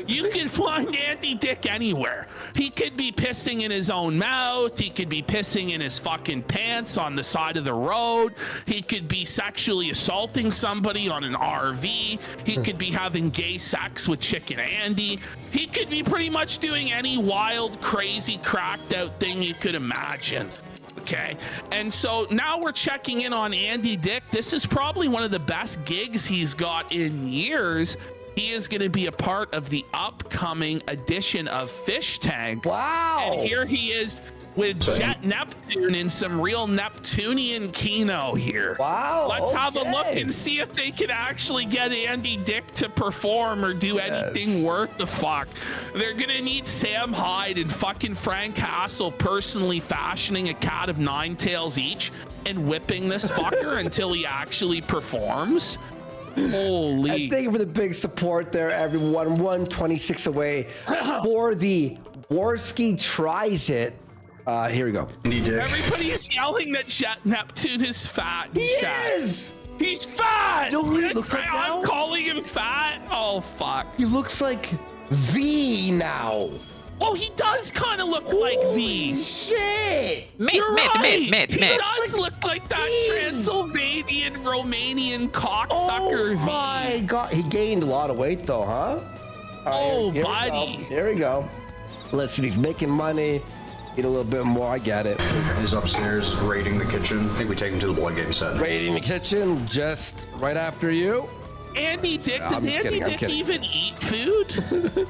You can find Andy Dick anywhere. He could be pissing in his own mouth. He could be pissing in his fucking pants on the side of the road. He could be sexually assaulting somebody on an RV. He could be having gay sex with Chicken Andy. He could be pretty much doing any wild, crazy, cracked out thing you could imagine. Okay, and so now we're checking in on Andy Dick. This is probably one of the best gigs he's got in years. He is going to be a part of the upcoming edition of Fish Tank. Wow. And here he is with Jet Neptune in some real Neptunian kino here. Wow. Let's have a look and see if they can actually get Andy Dick to perform or do anything worth the fuck. They're gonna need Sam Hyde and fucking Frank Castle personally fashioning a cat of 9 tails each and whipping this fucker until he actually performs. Holy. And thank you for the big support there, everyone. 126 away for the Warski Tries It. Here we go. Everybody's yelling that Jet Neptune is fat. He is! He's fat! No, he looks like I'm now. calling him fat? Oh, fuck. He looks like V now. Oh, he does kind of look like V. Shit! He does look like that Transylvanian Romanian cocksucker V. Oh my god, he gained a lot of weight though, huh? Oh, here buddy. Here we go. Listen, he's making money. Need a little bit more. I get it. He's upstairs raiding the kitchen. I think we take him to the blood game set. Raiding the kitchen just right after you. Andy Dick, does I'm Andy kidding, I'm Dick kidding. even eat food?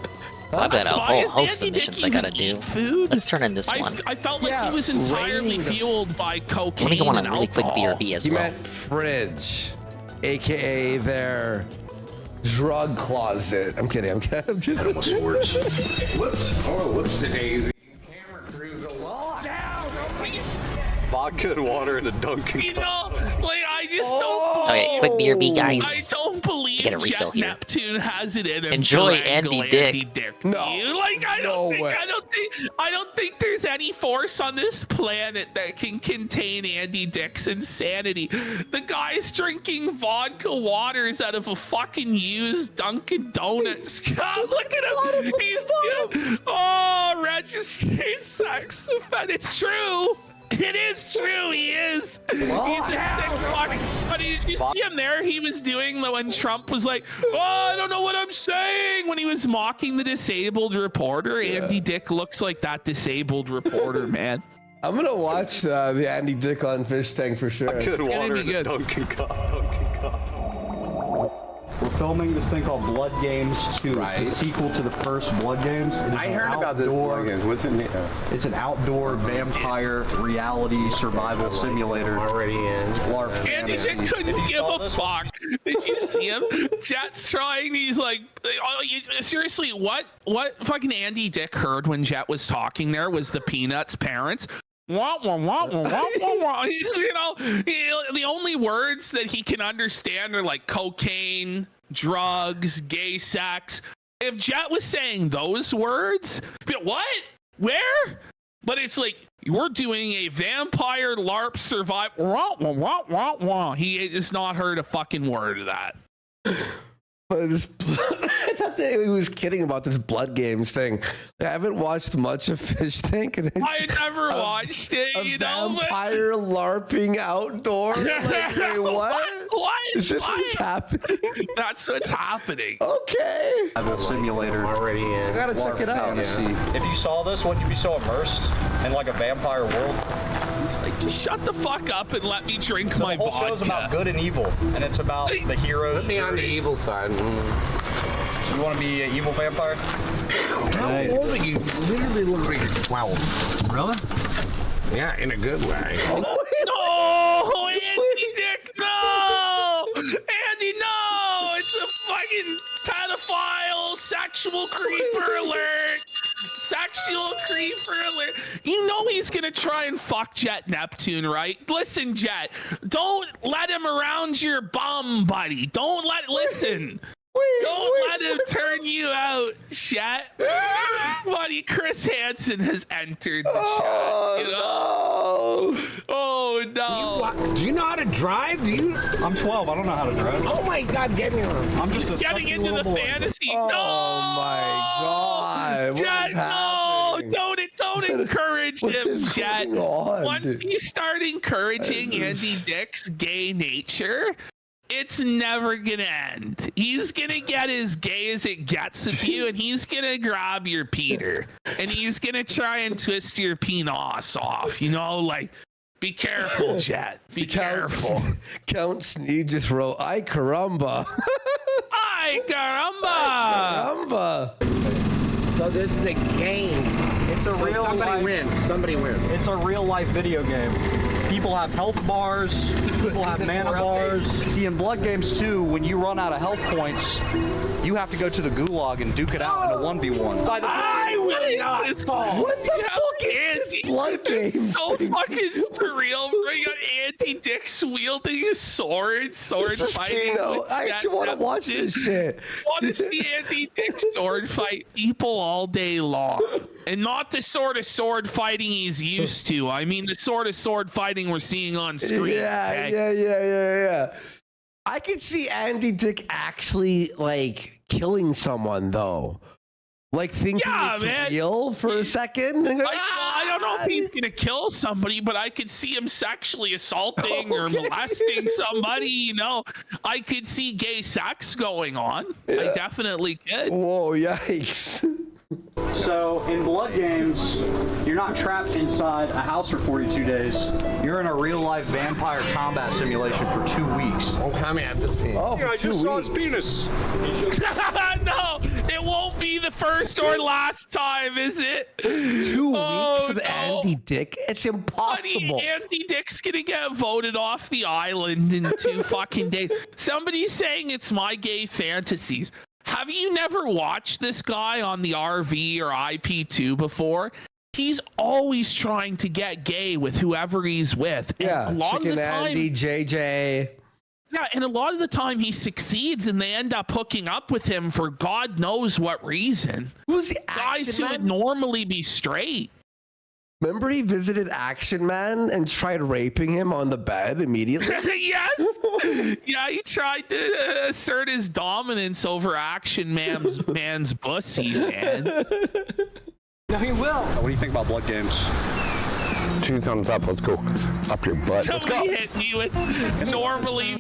I've got a whole host of Andy missions Dick I gotta even do. eat food? Let's turn in this one. I felt like he was entirely fueled by cocaine. Let me go on and a really quick alcohol. BRB as He well. meant fridge, aka their drug closet. I'm kidding. I'm kidding. I'm just Whoops. Oh, whoops. Daisy. Vodka and water in a Dunkin'. You know, like I just don't. Okay, quick BRB, guys. I don't believe Get a refill Jet here. Neptune has it in him. Enjoy to wrangle Andy Dick. No. Like I No don't way. I don't think there's any force on this planet that can contain Andy Dick's insanity. The guy's drinking vodka waters out of a fucking used Dunkin' Donuts. God, look at him. He's registered sex offender. It's true. It is true, he is. He's a sick fuck. But did you see him there? He was doing the when Trump was like, oh, I don't know what I'm saying. When he was mocking the disabled reporter, Andy Dick looks like that disabled reporter, man. I'm gonna watch the Andy Dick on Fish Tank for sure. Good water in a Dunkin' cup. We're filming this thing called Blood Games 2. It's the sequel to the first Blood Games. I heard about this Blood Games. What's it? It's an outdoor vampire reality survival simulator. Already in. LARP Andy Dick fantasy. couldn't give a fuck. Did you see him? Jet's trying these like, seriously, what fucking Andy Dick heard when Jet was talking there was the Peanuts parents. Wah, wah, wah, wah, wah, wah, wah. He's, the only words that he can understand are like cocaine, drugs, gay sex. If Jet was saying those words, what? Where? But it's like, we're doing a vampire LARP survival. Wah, wah, wah, wah, wah. He has not heard a fucking word of that. I thought that he was kidding about this Blood Games thing. I haven't watched much of Fish Tank. And I never watched it, you know. Vampire LARPing outdoor. Like, wait, what? What? Is this what's happening? That's what's happening. Okay. Survival simulator. Already in. I gotta check it out. Fantasy. If you saw this, wouldn't you be so immersed in like a vampire world? It's like, just shut the fuck up and let me drink my the whole vodka. show's about good and evil, and it's about the heroes. Put me on the evil side. You want to be an evil vampire? How old are you? Literally look like you're 12. Really? Yeah, in a good way. No, Andy Dick, no! Andy, no! It's a fucking pedophile, sexual creeper alert! Sexual creeper alert! You know he's gonna try and fuck Jet Neptune, right? Listen, Jet, don't let him around your bum, buddy. Listen. Don't let him turn you out, Jet. Buddy, Chris Hansen has entered the chat. You know? Oh no! Do you know how to drive? I'm 12. I don't know how to drive. Oh my God, get me one. I'm just He's getting into the fantasy. Oh no! my God! Jet, no! Don't encourage him, Jet. Once you start encouraging Andy Dick's gay nature, it's never gonna end. He's gonna get as gay as it gets with you, and he's gonna grab your Peter, and he's gonna try and twist your penis off. You know, like, be careful, Jet. Be careful. Count Sneed just wrote, "Ay caramba." Ay caramba! Caramba. So this is a game. It's a real Somebody wins. Somebody wins. It's a real life video game. People have health bars. People have mana bars. See, in Blood Games 2, when you run out of health points, you have to go to the gulag and duke it out in a 1v1. By the What the fuck is this Blood Games? It's so fucking surreal. You got Andy Dix wielding a sword fighting. I actually want to watch this shit. Want to see Andy Dix sword fight people all day long, and not the sort of sword fighting he's used to. I mean, the sort of sword fighting we're seeing on screen. Yeah. I could see Andy Dick actually like killing someone though. Like thinking it's real for a second. I don't know if he's gonna kill somebody, but I could see him sexually assaulting or molesting somebody. You know, I could see gay sex going on. I definitely could. Whoa, yikes. So in Blood Games, you're not trapped inside a house for 42 days. You're in a real-life vampire combat simulation for 2 weeks. Oh, come here, this penis. Oh, Yeah, I just saw his penis. No, it won't be the first or last time, is it? 2 weeks for the Andy Dick? It's impossible. Buddy, Andy Dick's gonna get voted off the island in 2 fucking days. Somebody's saying it's my gay fantasies. Have you never watched this guy on the RV or IP2 before? He's always trying to get gay with whoever he's with. And Yeah, a lot Chicken of the time, Andy, JJ. Yeah, and a lot of the time he succeeds and they end up hooking up with him for God knows what reason. Who's the guys who would normally be straight? Remember he visited Action Man and tried raping him on the bed immediately? Yes. Yeah, he tried to assert his dominance over Action Man's pussy, man. No, he will. What do you think about Blood Games? 2 thumbs up. Let's go up your butt. Let's go. Somebody hit me with normally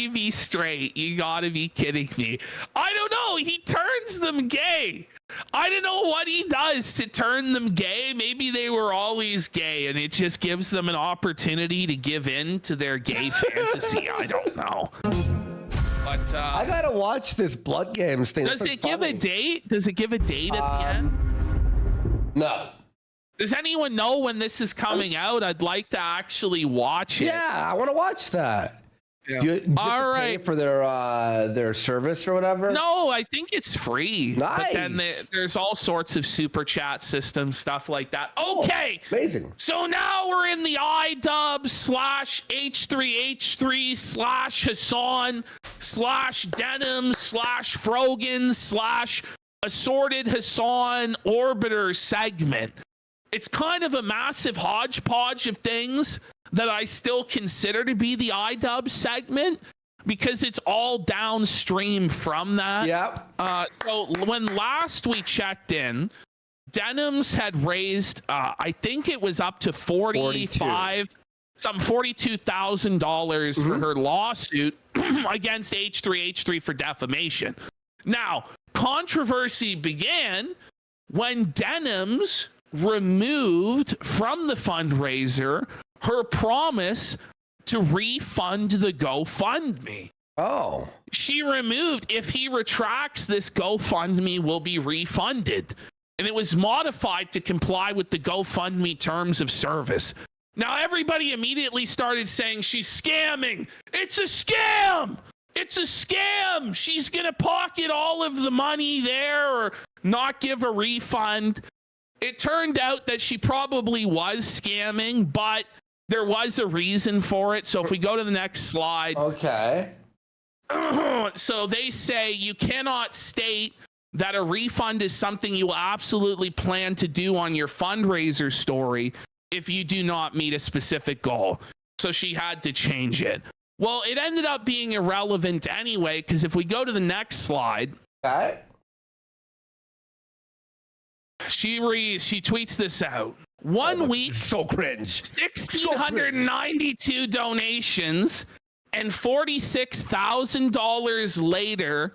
be straight. You gotta be kidding me. I don't know. He turns them gay. I don't know what he does to turn them gay. Maybe they were always gay and it just gives them an opportunity to give in to their gay fantasy. I don't know. But I gotta watch this Blood Games thing. Does it give a date? Does it give a date at the end? No. Does anyone know when this is coming out? I'd like to actually watch it. Yeah, I want to watch that. Yeah. Do you have All to pay right. for their service or whatever? No, I think it's free. Nice. But then there's all sorts of super chat systems, stuff like that. Okay. Amazing. So now we're in the iDub/H3H3/Hassan/Denim/Frogan/Assorted Hassan Orbiter segment. It's kind of a massive hodgepodge of things that I still consider to be the iDub segment because it's all downstream from that. Yep. So when last we checked in, Denims had raised, I think it was up to $42,000 for her lawsuit against H3H3 for defamation. Now, controversy began when Denims removed from the fundraiser her promise to refund the GoFundMe. Oh. She removed, if he retracts this GoFundMe will be refunded. And it was modified to comply with the GoFundMe terms of service. Now everybody immediately started saying she's scamming. It's a scam. It's a scam. She's going to pocket all of the money there or not give a refund. It turned out that she probably was scamming, but there was a reason for it. So if we go to the next slide. Okay. So they say you cannot state that a refund is something you will absolutely plan to do on your fundraiser story if you do not meet a specific goal. So she had to change it. Well, it ended up being irrelevant anyway, because if we go to the next slide. Okay. She tweets this out. 1 week, so cringe. 1,692 donations, and $46,000 later,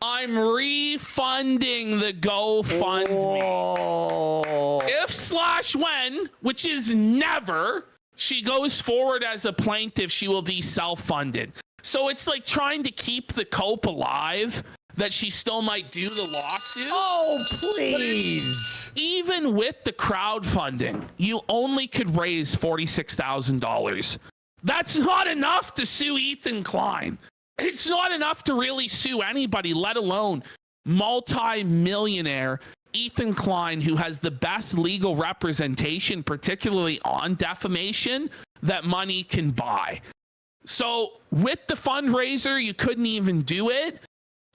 I'm refunding the GoFundMe. Whoa. If/when, which is never, she goes forward as a plaintiff, she will be self-funded. So it's like trying to keep the cope alive that she still might do the lawsuit. Oh, please. Even with the crowdfunding, you only could raise $46,000. That's not enough to sue Ethan Klein. It's not enough to really sue anybody, let alone multi-millionaire Ethan Klein, who has the best legal representation, particularly on defamation, that money can buy. So with the fundraiser, you couldn't even do it.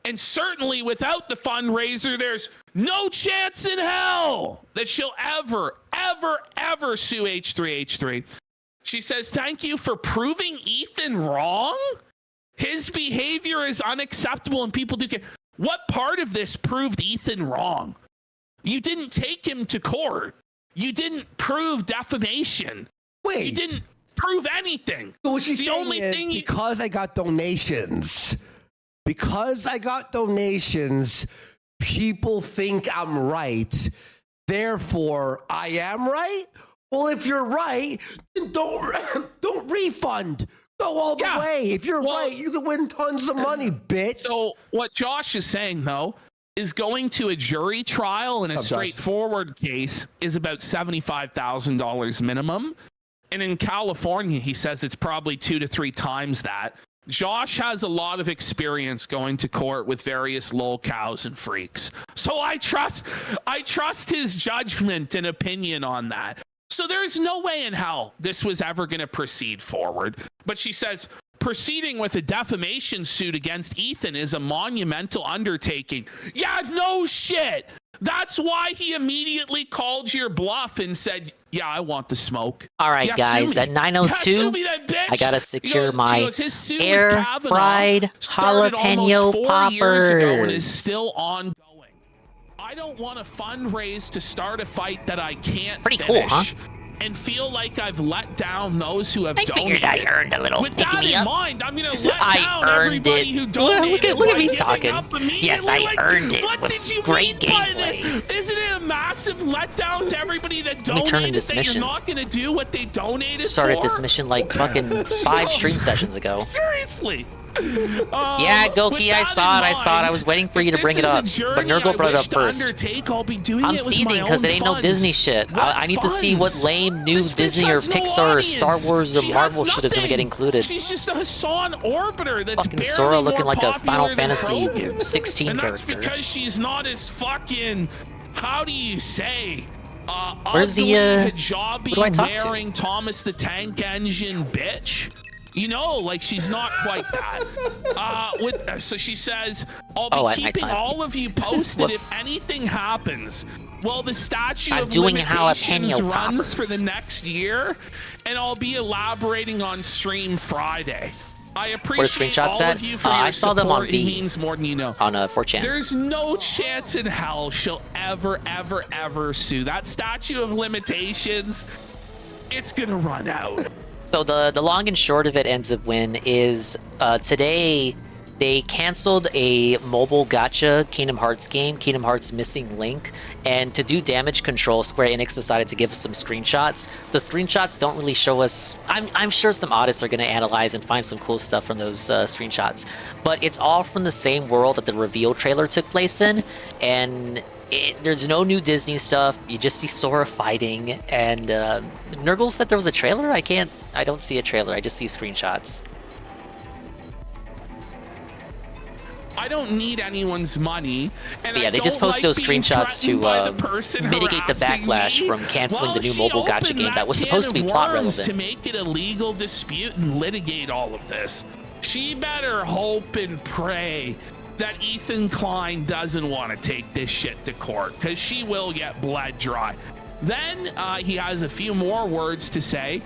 And certainly without the fundraiser, there's no chance in hell that she'll ever sue H3H3. She says, thank you for proving Ethan wrong. His behavior is unacceptable and people do care. What part of this proved Ethan wrong? You didn't take him to court. You didn't prove defamation. Wait. You didn't prove anything. So what she's the saying only is thing because I got donations, people think I'm right. Therefore, I am right. Well, if you're right, then don't refund. Go all the way. If you're right, you can win tons of money, bitch. So what Josh is saying, though, is going to a jury trial in a straightforward case is about $75,000 minimum. And in California, he says it's probably 2 to 3 times that. Josh has a lot of experience going to court with various lolcows and freaks. So I trust his judgment and opinion on that. So there's no way in hell this was ever going to proceed forward. But she says, proceeding with a defamation suit against Ethan is a monumental undertaking. Yeah, no shit. That's why he immediately called your bluff and said, yeah, I want the smoke. All right, guys, at 9:02, I gotta secure my air-fried jalapeno poppers. And is still ongoing. I don't want to fundraise to start a fight that I can't finish. Cool, huh? And feel like I've let down those who have donated. I figured I earned a little. With that in mind, I'm going to let down earned everybody who donated. Look at me talking. Yes, I earned it what with did you great mean by gameplay. this? Isn't it a massive letdown to everybody that Let me turn in donated this that mission. you're not going to do what they donated Started for? this mission like fucking 5 stream sessions ago. Seriously. Yeah, Goki, I saw it. I was waiting for you to bring it up. But Nurgle brought it up first. I'm seething because it ain't no Disney shit. I need to see what lame new Disney or Pixar or Star Wars or Marvel shit is going to get included. She's just a Hassan orbiter that's fucking Sora looking like a Final Fantasy 16 and that's character. Because she's not as fucking, how do you say, where's the hijabi who do I talk wearing to? Thomas the Tank Engine bitch. You know, like she's not quite that. So she says, I'll be keeping all of you posted if anything happens. Well, the statute of limitations runs for the next year, and I'll be elaborating on stream Friday. I appreciate all of you for your I saw them on support. B. It means more than you know. On 4chan. There's no chance in hell she'll ever sue. That statute of limitations, it's gonna run out. So the long and short of it ends up when is today they canceled a mobile gacha Kingdom Hearts game, Kingdom Hearts Missing Link, and to do damage control, Square Enix decided to give us some screenshots. The screenshots don't really show us. I'm sure some artists are going to analyze and find some cool stuff from those screenshots, but it's all from the same world that the reveal trailer took place in, and there's no new Disney stuff. You just see Sora fighting, and Nurgle said there was a trailer. I don't see a trailer. I just see screenshots. I don't need anyone's money. And yeah, they just post those screenshots to mitigate the backlash from canceling the new mobile gacha game that was supposed to be plot relevant. To make it a legal dispute and litigate all of this, she better hope and pray that Ethan Klein doesn't want to take this shit to court, because she will get bled dry. Then he has a few more words to say,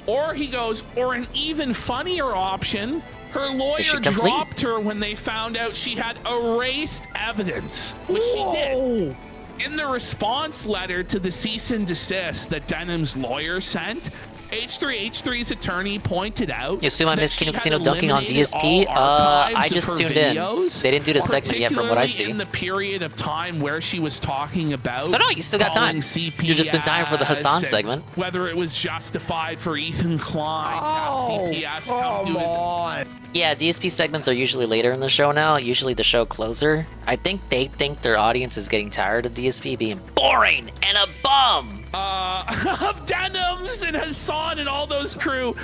or he goes, or an even funnier option, her lawyer dropped her when they found out she had erased evidence, which she did. In the response letter to the cease and desist that Denham's lawyer sent, H3H3's attorney pointed out. You assume I missed Kino Casino dunking on DSP? I just tuned in. They didn't do the segment yet from what I see. In the period of time where she was talking about. So no, you still got time. You're just in time for the Hassan segment. Whether it was justified for Ethan Klein to have CPS come to his. Yeah, DSP segments are usually later in the show now, usually the show closer. I think they think their audience is getting tired of DSP being boring and a bum. Of Denims and Hassan and all those crew,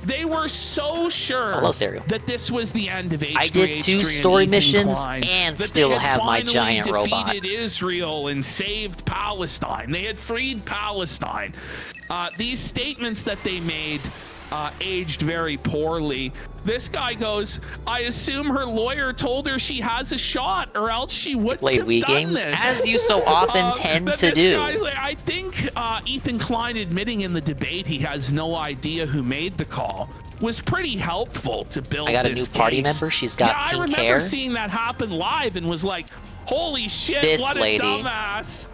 they were so sure that this was the end of H3H3. I did 2 story missions Klein, and that still they had have my finally giant robot. defeated Israel and saved Palestine. They had freed Palestine. These statements that they made aged very poorly. This guy goes, I assume her lawyer told her she has a shot or else she wouldn't Played have Wii done games, this. as you so often tend to do. I think Ethan Klein admitting in the debate he has no idea who made the call was pretty helpful to build this I got a new party case. member. She's got I pink remember hair. seeing that happen live and was like, holy shit, This what lady. a dumbass.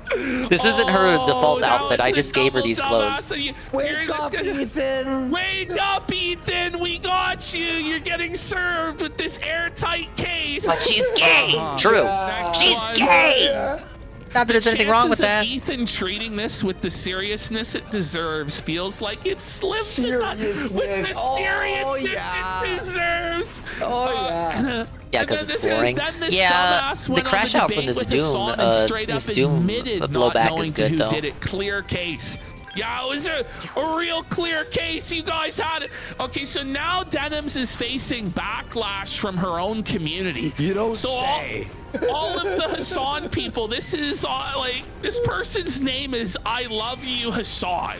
This isn't her default that outfit. was I a just gave her these double dumbass. clothes. So Wake up, Ethan! Wake up, Ethan! We got you! You're getting served with this airtight case! But she's gay! True. She's gay! Not that there's anything wrong with that. Ethan treating this with the seriousness it deserves feels like it's slipped with the seriousness it deserves. Oh yeah. Yeah, because it's boring. Yeah, the crash out from this Doom blowback is good though. Did it clear case. Yeah, it was a real clear case. You guys had it. Okay, so now Denims is facing backlash from her own community. You don't say. All of the Hassan people, this is like, this person's name is I Love You Hassan.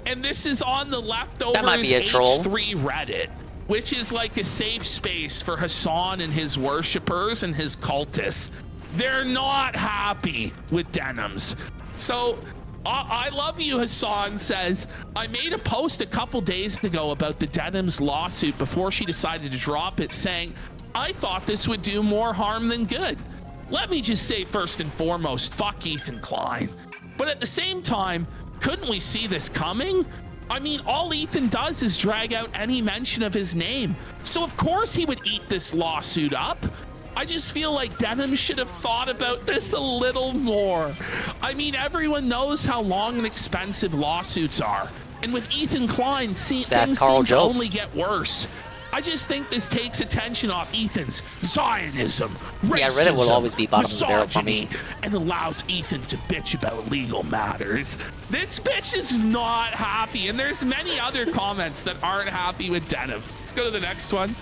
And this is on the leftovers H3 Reddit, which is like a safe space for Hassan and his worshippers and his cultists. They're not happy with Denims. So I Love You Hassan says, I made a post a couple days ago about the Denims lawsuit before she decided to drop it, saying, I thought this would do more harm than good. Let me just say first and foremost, fuck Ethan Klein. But at the same time, couldn't we see this coming? I mean, all Ethan does is drag out any mention of his name. So of course he would eat this lawsuit up. I just feel like Denim should have thought about this a little more. I mean, everyone knows how long and expensive lawsuits are. And with Ethan Klein, things seem to only get worse. I just think this takes attention off Ethan's Zionism, racism, yeah, Reddit will always be bottom of the barrel for me. And allows Ethan to bitch about legal matters. This bitch is not happy, and there's many other comments that aren't happy with Denims. Let's go to the next one.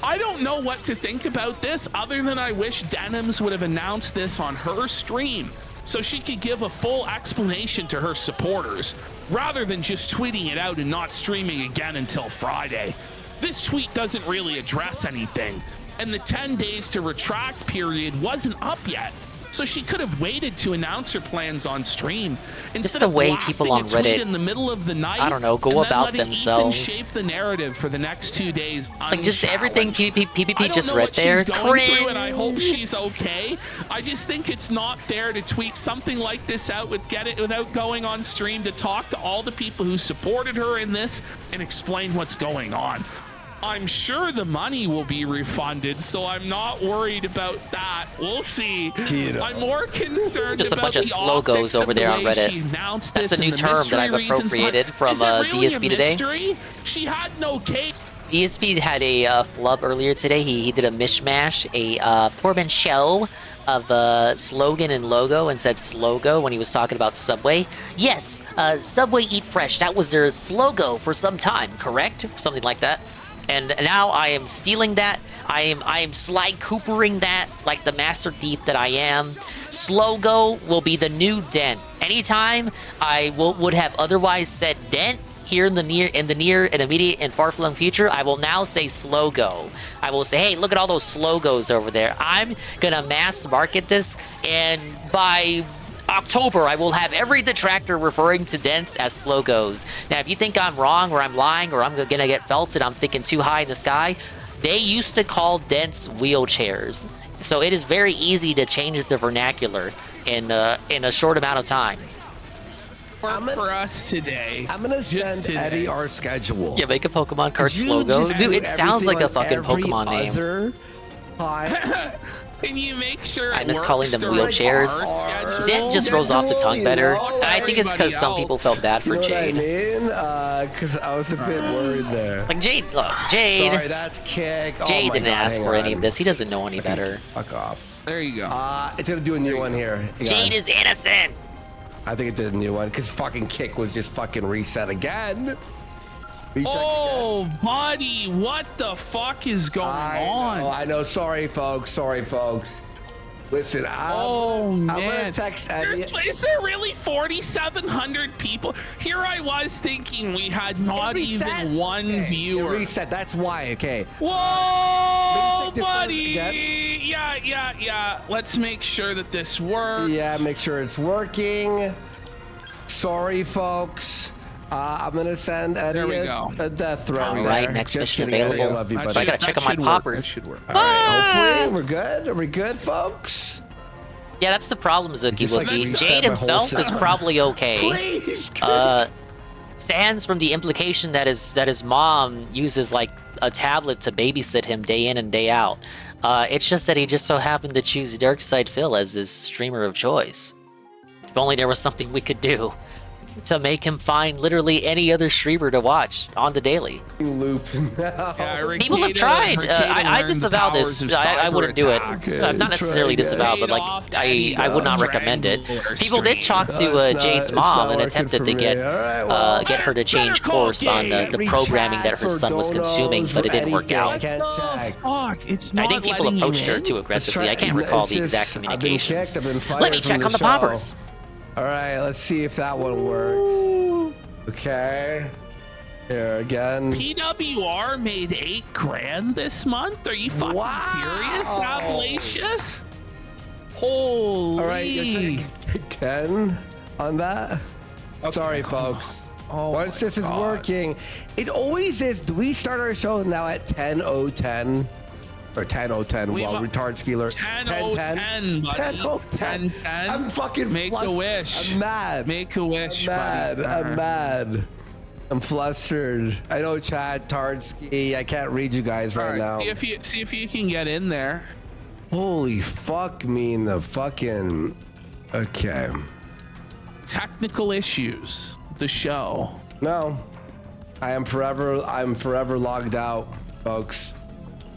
I don't know what to think about this other than I wish Denims would have announced this on her stream so she could give a full explanation to her supporters rather than just tweeting it out and not streaming again until Friday. This tweet doesn't really address anything, and the 10 days to retract period wasn't up yet. So she could have waited to announce her plans on stream instead the way of people on blasting a tweet Reddit, in the middle of the night. I don't know, go about themselves. Ethan shape the narrative for the next 2 days. Like just everything PPP just read there. Cringe. And I hope she's okay. I just think it's not fair to tweet something like this out without going on stream to talk to all the people who supported her in this and explain what's going on. I'm sure the money will be refunded, so I'm not worried about that. We'll see. I'm more concerned just a about bunch of slogos over there on Reddit. That's a new term that I've appropriated from DSP today. She had no cake. DSP had a flub earlier today. He did a mishmash, a portmanteau of slogan and logo, and said slogo when he was talking about Subway. Yes, Subway Eat Fresh. That was their slogan for some time, correct? Something like that. And now I am stealing that. I am Sly Coopering that like the master thief that I am. Slogo will be the new dent. Anytime I would have otherwise said dent here in the near and immediate and far-flung future, I will now say slogo. I will say, hey, look at all those slogos over there. I'm gonna mass market this, and by October, I will have every detractor referring to dents as slogos. Now, if you think I'm wrong or I'm lying or I'm gonna get felted, I'm thinking too high in the sky, they used to call dents wheelchairs. So it is very easy to change the vernacular in a short amount of time. For us today. I'm gonna send Eddie our schedule. Yeah, make a Pokemon card slogo. Dude, it sounds like a fucking Pokemon name. Can you make sure I it miss calling them works during wheelchairs. our It just rolls off the tongue better. And I think it's because some people felt bad for Jade. You know what I mean? Because I was a bit worried there. Like Jade, look, Jade. Sorry, that's kick. Jade my didn't God, ask hang for any on. of this. He doesn't know any better. Fuck off. There you go. It's gonna do a new one here. Jade is innocent. I think it did a new one because fucking kick was just fucking reset again. Oh, buddy, what the fuck is going on? I know. Sorry, folks. Sorry, folks. Listen, I'm gonna text Eddie. Is there really 4,700 people? Here I was thinking we had not even one viewer. Reset. That's why. Okay. Whoa, buddy. Yeah. Let's make sure that this works. Yeah, make sure it's working. Sorry, folks. I'm gonna send Eddie a death threat. All right, next mission available. But I gotta check on my poppers. All right, hopefully we're good. Are we good, folks? Yeah, that's the problem, Zookie Like Wookie. reset Jade my himself whole is setup. probably okay. Please. Sans from the implication that his mom uses like a tablet to babysit him day in and day out. It's just that he just so happened to choose Darkside Phil as his streamer of choice. If only there was something we could do to make him find literally any other streamer to watch on the daily. Loop. People have tried. I disavow this. I wouldn't do it. Not necessarily disavow, but like I would not recommend it. People did talk to Jade's mom and attempted to get her to change course on the programming that her son was consuming, but it didn't work out. I think people approached her too aggressively. I can't recall the exact communications. Let me check on the poppers. All right, let's see if that one works. Okay. Here again. PWR made $8 grand this month. Are you fucking serious, Appalachius? Holy. All right, Ken on that. Sorry, folks. Once this is working, it always is. Do we start our show now at 10:10? Or 10:10, well, retard skeeler. 10:10, buddy. 10:10. I'm fucking Make a wish. I'm mad. Make a wish. I'm mad. I'm flustered. I know, Chad, Tardsky. I can't read you guys right now. See if you can get in there. Holy fuck me in the fucking. Okay. Technical issues. The show. No. I'm forever logged out, folks.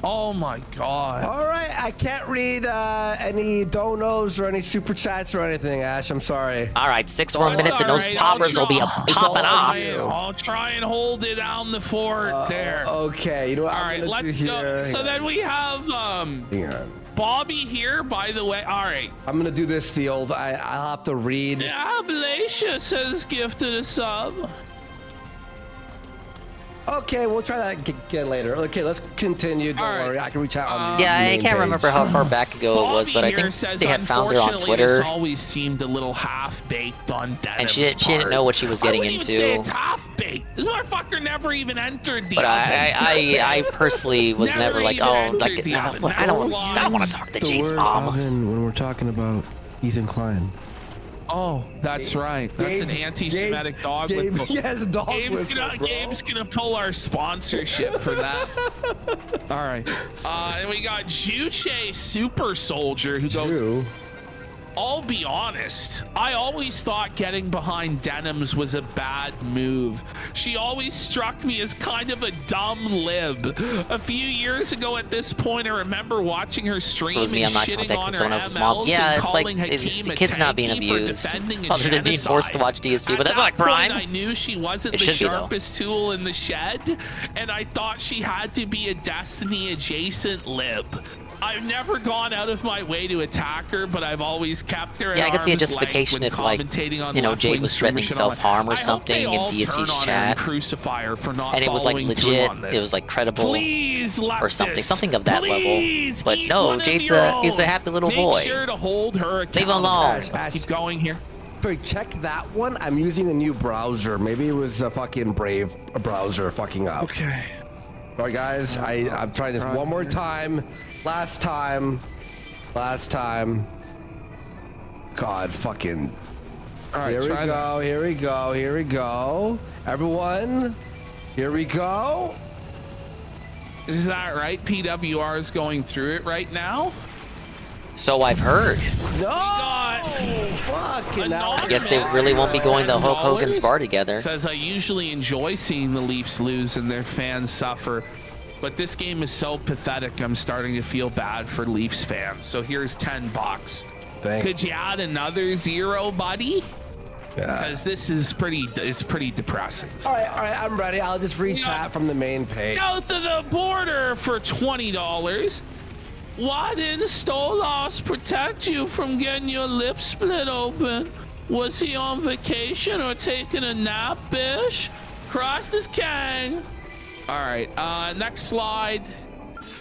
Oh my god. All right, I can't read any donos or any super chats or anything, Ash. I'm sorry. All right, 6 more minutes and those poppers will be popping off. I'll try and hold it down the fort there. Okay, you know what? All right, let's go. So then we have hang on. Bobby here, by the way. All right. I'm gonna do this the old. I'll have to read. Ablatia says gifted a sub. Okay, we'll try that again later. Okay, let's continue. Don't worry, I can reach out on the Yeah, I main can't page. remember how far back ago it was, but I think they had found her on Twitter. This always seemed a little half-baked on Denim's And she didn't know what she was getting I wouldn't even say it's into. half-baked. This motherfucker never even entered the But oven. I personally was never like, oh, like I don't want to talk to Jade's mom. When we're talking about Ethan Klein. Oh, that's right. That's an anti-Semitic dog whistle. He has a dog whistle, bro. Gabe's gonna pull our sponsorship for that. All right. And we got Juche Super Soldier who goes. I'll be honest, I always thought getting behind Denims was a bad move. She always struck me as kind of a dumb lib. A few years ago at this point, I remember watching her stream and I'm not shitting contacting on her someone else's mom. MLs Yeah, and it's like calling the kid's not being abused. Other than being forced to watch DSP, but that's not a crime. I knew she wasn't the sharpest tool in the shed, and I thought she had to be a Destiny adjacent lib. I've never gone out of my way to attack her, but I've always kept her. Yeah, I could see a justification if, like, you know, Jade was threatening self-harm or something in DSP's chat, and it was like legit, it was like credible or something of that level. But no, Jade's a happy little boy. Make sure to hold her Leave him alone. Ash, keep going here. Check that one. I'm using a new browser. Maybe it was a fucking Brave browser fucking up. Okay. All right, guys. I'm trying this one more time. Last time. God, fucking. All right, Here we go. Everyone, here we go. Is that right? PWR is going through it right now. So I've heard. No! Fucking I guess they really won't be going to Hulk Hogan's bar together. Says, I usually enjoy seeing the Leafs lose and their fans suffer, but this game is so pathetic, I'm starting to feel bad for Leafs fans. So here's $10. Could you add another 0, buddy? Because this is pretty depressing. All right, I'm ready. I'll just read chat from the main page. South of the border for $20. Why didn't Stolas protect you from getting your lips split open? Was he on vacation or taking a nap, bish? Christ is king. All right, next slide.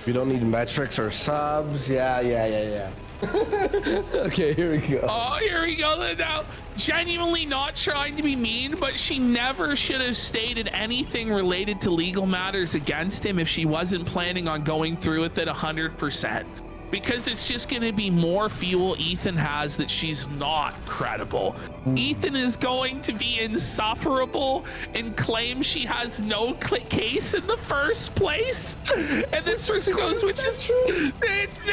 We don't need metrics or subs. Yeah. Okay, here we go. Oh, here we go. Now, genuinely not trying to be mean, but she never should have stated anything related to legal matters against him if she wasn't planning on going through with it 100%. Because it's just going to be more fuel Ethan has that she's not credible. Ethan is going to be insufferable and claim she has no case in the first place. And this person goes, which is true. It's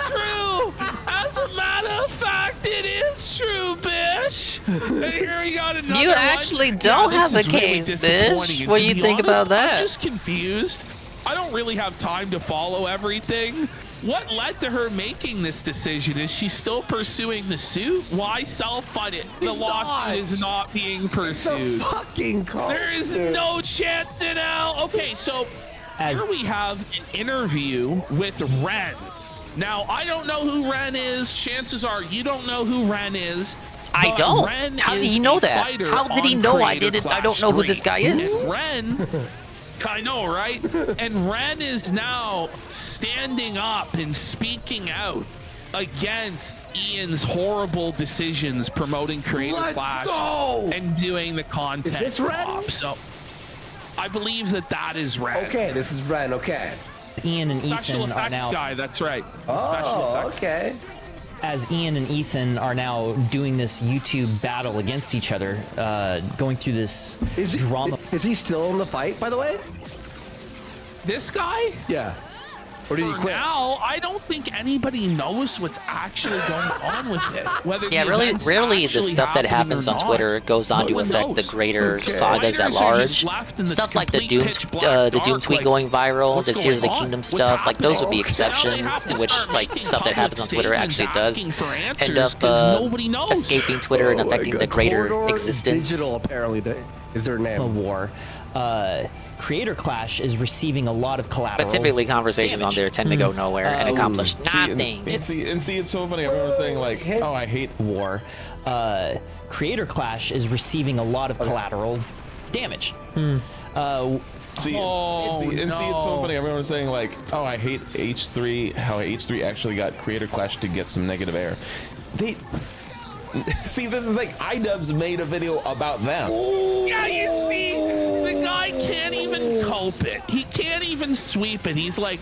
true. As a matter of fact, it is true, bish. And here we got another You actually don't have a case, bish. What do you think about that? I'm just confused. I don't really have time to follow everything. What led to her making this decision? Is she still pursuing the suit? Why self-fund it? The lawsuit is not being pursued. Fucking call. There is no chance in hell. Okay, so here we have an interview with Ren. Now, I don't know who Ren is. Chances are you don't know who Ren is. I don't. Ren How did he know that? How did he know I didn't? I don't know who this guy is. And Ren. I know, right? And Ren is now standing up and speaking out against Ian's horrible decisions promoting Creator Clash and doing the content. Is this Ren? Top. So I believe that is Ren. Okay, this is Ren. Okay. Ian and Special Ethan are effects now. guy. That's right. Okay. As Ian and Ethan are now doing this YouTube battle against each other, going through this drama. Is he still in the fight, by the way? This guy? Yeah. Or did he quit? Now, I don't think anybody knows what's actually going on with it. Whether Really the stuff that happens on Twitter goes on to affect the greater sagas at large. Stuff like the Doom tweet going viral, the Tears of the Kingdom stuff, like those would be exceptions in which like stuff that happens on Twitter actually does end up escaping Twitter and affecting the greater existence. Digital, apparently, is their name. A war. Creator Clash is receiving a lot of collateral. But typically conversations on there tend to go nowhere and accomplish nothing. It's so funny. I remember saying like, oh, I hate war. Creator Clash is receiving a lot of collateral damage. It's so funny. I remember saying like, oh, I hate H3. How H3 actually got Creator Clash to get some negative air. See, this is the thing. iDubbbz made a video about them. Yeah, you see, the guy can't even cope it. He can't even sweep it. He's like,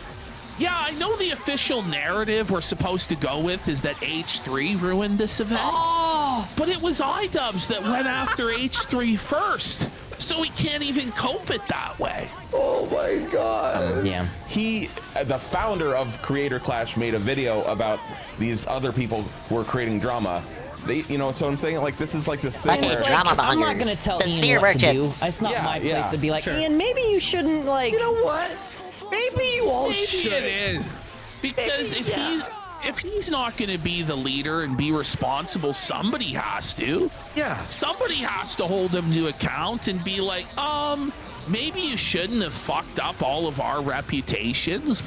yeah, I know the official narrative we're supposed to go with is that H3 ruined this event. Oh, but it was iDubbbz that went after H3 first. So he can't even cope it that way. Oh my god. Yeah. He, the founder of Creator Clash, made a video about these other people who are creating drama. They, so I'm saying like this is like this thing where drama I'm not gonna tell Ian what to do. It's not my place to be like, Ian, maybe you shouldn't like. You know what? Maybe you all should. Maybe it is because if he's not going to be the leader and be responsible, somebody has to. Yeah. Somebody has to hold him to account and be like, maybe you shouldn't have fucked up all of our reputations.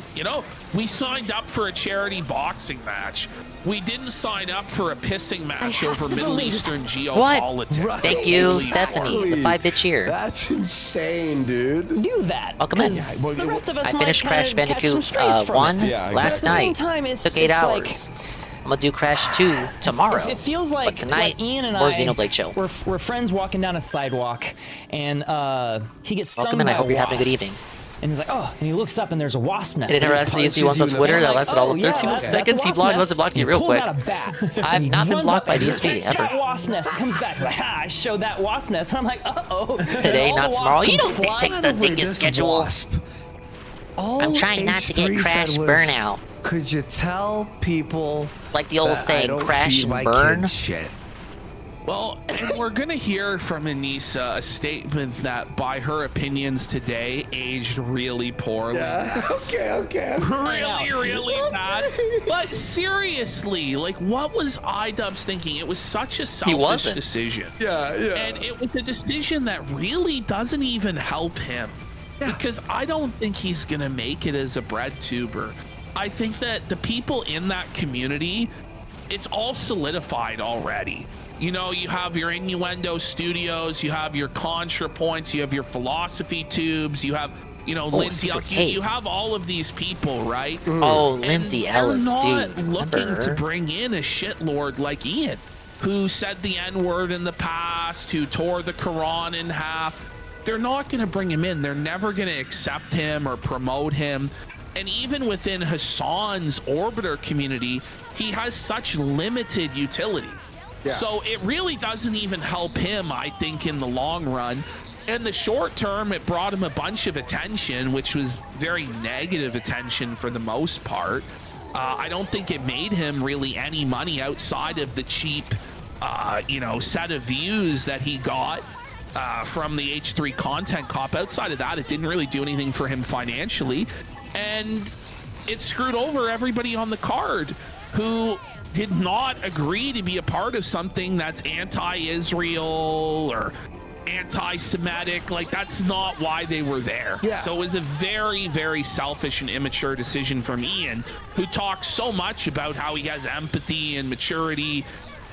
We signed up for a charity boxing match. We didn't sign up for a pissing match over Middle Eastern geopolitics. What? Thank you, Stephanie, the 5-bit cheer. That's insane, dude. Do that. Welcome in. The rest of us I finished Crash Bandicoot 1 last night. Took 8 hours. I'm gonna do Crash 2 tomorrow. It feels like, but tonight, Ian and more Xenoblade Chill. We're friends walking down a sidewalk, and he gets stung Welcome in. I hope you're having a good evening. And he's like, oh, and he looks up and there's a wasp nest. It interacts CSV once on Twitter. That lasted all of 13 seconds. He must have blocked you real quick. I've not been blocked by DSP ever. That wasp nest. It comes back. He's like, I showed that wasp nest. And I'm like, uh-oh. Today, not tomorrow. You don't dictate the Dingus schedule. I'm trying not to get Crash burnout. Could you tell people? It's like the old that I saying, don't crash feed and my burn. kids shit? Well, and we're gonna hear from Anissa a statement that, by her opinions today, aged really poorly. Yeah. Okay. Really bad. But seriously, like, what was iDubbbz thinking? It was such a selfish decision. Yeah. And it was a decision that really doesn't even help him. Because I don't think he's gonna make it as a bread tuber. I think that the people in that community, it's all solidified already. You know, you have your Innuendo Studios, you have your ContraPoints, you have your Philosophy Tubes, you have, you know, Lindsay Ellis. You have all of these people, right? Oh, Lindsay Ellis, they're dude. not looking to bring in a shitlord like Ian, who said the N-word in the past, who tore the Quran in half. They're not going to bring him in. They're never going to accept him or promote him. And even within Hassan's Orbiter community, he has such limited utility. Yeah. So it really doesn't even help him, I think, in the long run. In the short term, it brought him a bunch of attention, which was very negative attention for the most part. I don't think it made him really any money outside of the cheap, you know, set of views that he got from the H3 content cop. Outside of that, it didn't really do anything for him financially. And it screwed over everybody on the card who did not agree to be a part of something that's anti-Israel or anti-Semitic. Like, that's not why they were there. Yeah. So it was a very, very selfish and immature decision from Ian, who talks so much about how he has empathy and maturity,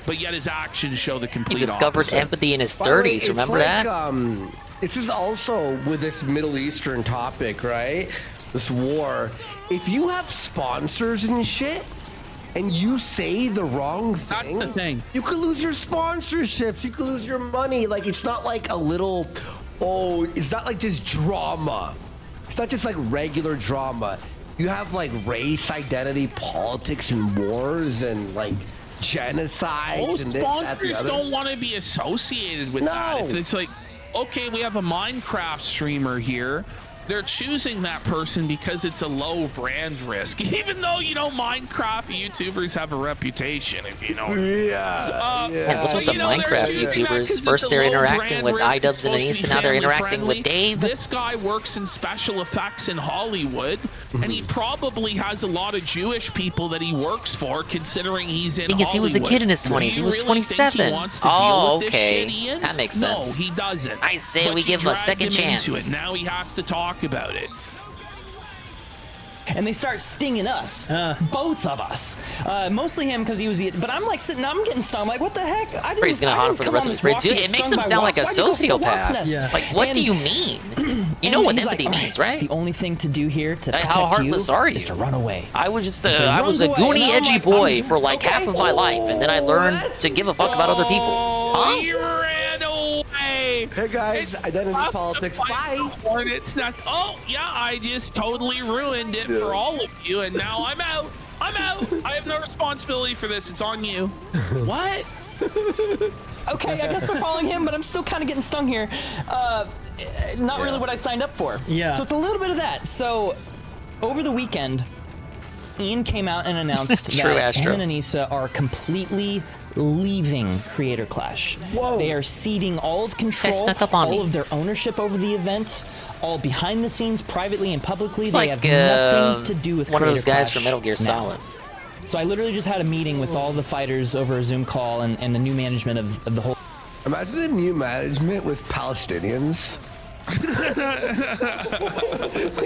but yet his actions show the complete opposite. He discovered empathy in his 30s, remember that? This is also with this Middle Eastern topic, right? This war. If you have sponsors and shit, and you say the wrong thing, that's the thing. You could lose your sponsorships. You could lose your money. Like, it's not like a little, it's not like just drama. It's not just like regular drama. You have like race, identity, politics, and wars, and like genocide. Most and this, that, the sponsors other. don't want to be associated with that. If it's like, okay, we have a Minecraft streamer here. They're choosing that person because it's a low brand risk, even though, you know, Minecraft YouTubers have a reputation, if you know what I mean. And what's with the Minecraft YouTubers? First they're interacting with iDubbbz and Anissa, now they're interacting with Dave. This guy works in special effects in Hollywood, and he probably has a lot of Jewish people that he works for, considering he's in Hollywood. Because he was a kid in his 20s. He was 27. Oh, okay. That makes sense. No, he doesn't. I say we give him a second chance. Now he has to talk about it. And they start stinging us, both of us. Mostly him because he was the. But I'm like sitting, I'm getting stung. I'm like, what the heck? I didn't. He's gonna haunt for the rest of his break. Dude, it makes him sound like a sociopath. Yeah. Like, what do you mean? You know what empathy means, right? The only thing to do here to protect how heartless are you? is to run away. I was just I was a goony, edgy boy for like half of my life, and then I learned to give a fuck about other people. Huh? He ran away. Hey guys, identity politics. Bye. Hornet's nest. Oh yeah, I just totally ruined it for all of you, and now I'm out. I'm out. I have no responsibility for this. It's on you. What? Okay, I guess they're following him, but I'm still kind of getting stung here. Not really what I signed up for. Yeah. So it's a little bit of that. So over the weekend, Ian came out and announced that him and Anissa are completely leaving Creator Clash. Whoa. They are ceding all of control, all of their ownership over the event, all behind the scenes, privately and publicly. It's they like, have nothing to do with one of Creator those guys Clash from Metal Gear now. Solid. So I literally just had a meeting with all the fighters over a Zoom call and the new management of the whole. Imagine the new management with Palestinians.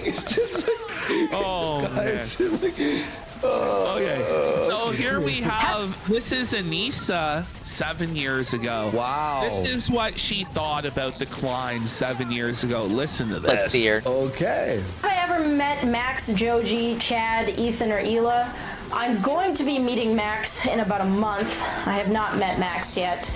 It's just like, oh man. Okay, so here we have, this is Anissa 7 years ago. Wow. This is what she thought about the Klein 7 years ago. Listen to this. Let's see her. Okay. Have I ever met Max, Joji, Chad, Ethan, or Ela? I'm going to be meeting Max in about a month. I have not met Max yet.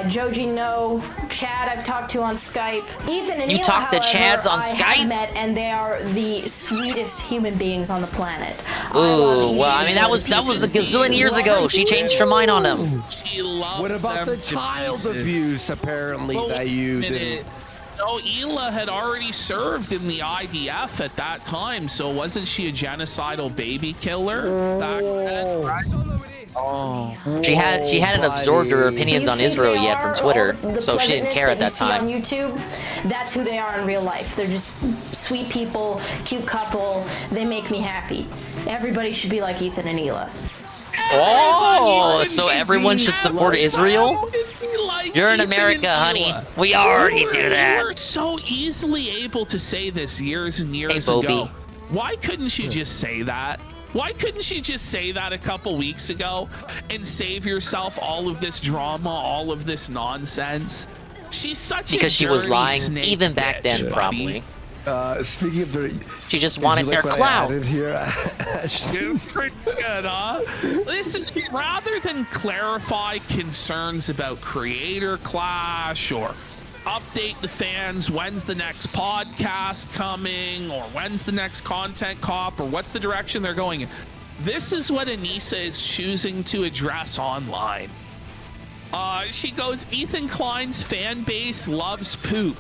Joji, no. Chad, I've talked to on Skype. Ethan and You Ela, talked to however, Chads on I Skype? have met, and they are the sweetest human beings on the planet. Ooh, well, I mean, that was a gazillion years ago. She changed her mind on them. She loves What about the child abuse, apparently, that you didn't? No, Hila had already served in the IDF at that time, so wasn't she a genocidal baby killer back then? Right? Oh. She hadn't absorbed her opinions on Israel yet from Twitter, so she didn't care at that time. On YouTube, that's who they are in real life. They're just sweet people, cute couple. They make me happy. Everybody should be like Ethan and Hila. Oh, so everyone should support Israel? You're in America, honey. We already do that. We were so easily able to say this years and years ago. Why couldn't you just say that? Why couldn't you just say that a couple weeks ago and save yourself all of this drama, all of this nonsense? She's such because she was lying snake even back then, probably. Speaking of the, she just wanted their clout. It's pretty good, huh? This is rather than clarify concerns about creator clash or update the fans when's the next podcast coming or when's the next content cop or what's the direction they're going in. This is what Anissa is choosing to address online. She goes, Ethan Klein's fan base loves poop.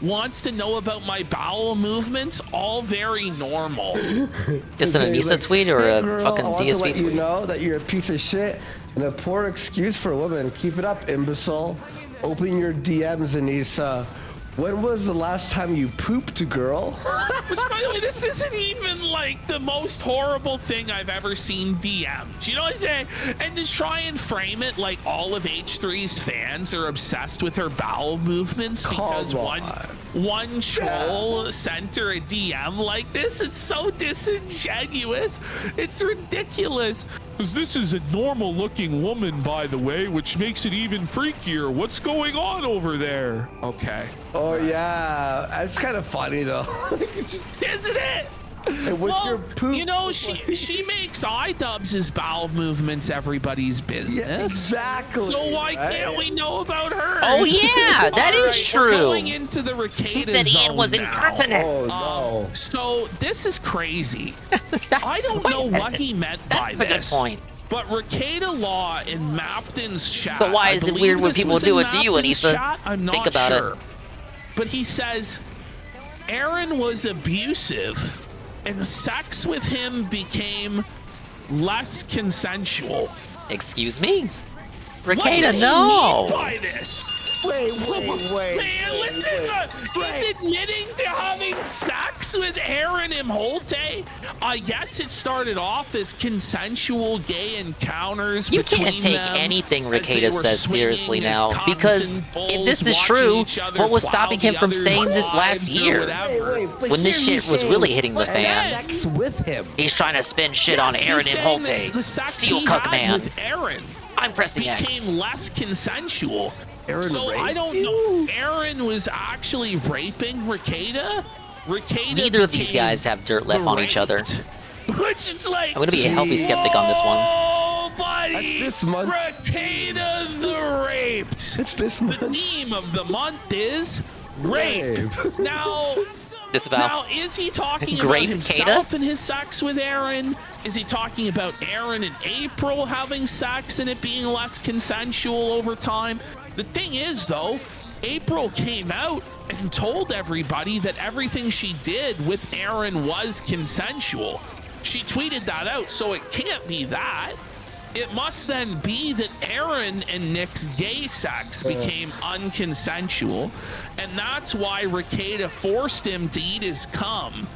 Wants to know about my bowel movements, all very normal. Is it an Anissa tweet or a fucking DSP tweet? You know that you're a piece of shit and a poor excuse for a woman. Keep it up, imbecile. Open your DMs, Anissa. When was the last time you pooped, girl? Which, by the way, this isn't even like the most horrible thing I've ever seen DM. Do you know what I'm saying? And to try and frame it like all of H3's fans are obsessed with her bowel movements because one troll sent her a DM like this. It's so disingenuous. It's ridiculous. Because this is a normal looking woman, by the way, which makes it even freakier. What's going on over there? Okay. Oh, yeah. That's kind of funny, though. Isn't it? And with your poop, you know, she makes iDubbbz' bowel movements everybody's business. Yeah, exactly. So why can't we know about her? Oh yeah, that is true. We're going into the Ricada He said Ian was incontinent. Oh no. So this is crazy. I don't know what he meant by this. That's a good point. But Ricada Law in Mapton's chat. So why is it weird when people do it to you, Anissa? I'm not Think about it. But he says Aaron was abusive. And sex with him became less consensual. Excuse me? Ricada, no. What do you mean by this? Wait. Man, listen, he's admitting to having sex with Aaron Imholte. I guess it started off as consensual gay encounters. You can't take anything Ricada says seriously now, because if this is true, what was stopping him from saying this last year? When this shit was really hitting the fan. Sex with him. He's trying to spin shit on Aaron Imholte. Steel Cook Man. Aaron I'm pressing X. Became less consensual. Aaron so I don't know. Aaron was actually raping Ricada. Neither of these guys have dirt left on each other. Which is like, I'm gonna be a healthy skeptic on this one. Oh, buddy! That's this month. Ricada the Raped. It's this month. The theme of the month is rape. Now, is he talking about himself and his sex with Aaron? Is he talking about Aaron and April having sex and it being less consensual over time? The thing is, though, April came out and told everybody that everything she did with Aaron was consensual. She tweeted that out, so it can't be that. It must then be that Aaron and Nick's gay sex became unconsensual, and that's why Ricada forced him to eat his cum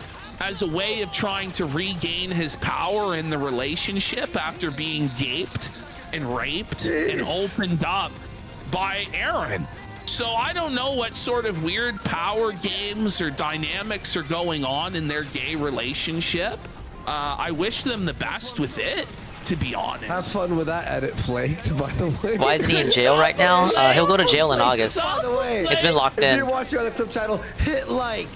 as a way of trying to regain his power in the relationship after being gaped and raped and opened up by Aaron. So I don't know what sort of weird power games or dynamics are going on in their gay relationship. I wish them the best with it, to be honest. Have fun with that edit, Flaked, by the way. Why isn't he in jail right now? He'll go to jail in August. By the way, it's been locked if in. you're watching on the clip channel, hit like.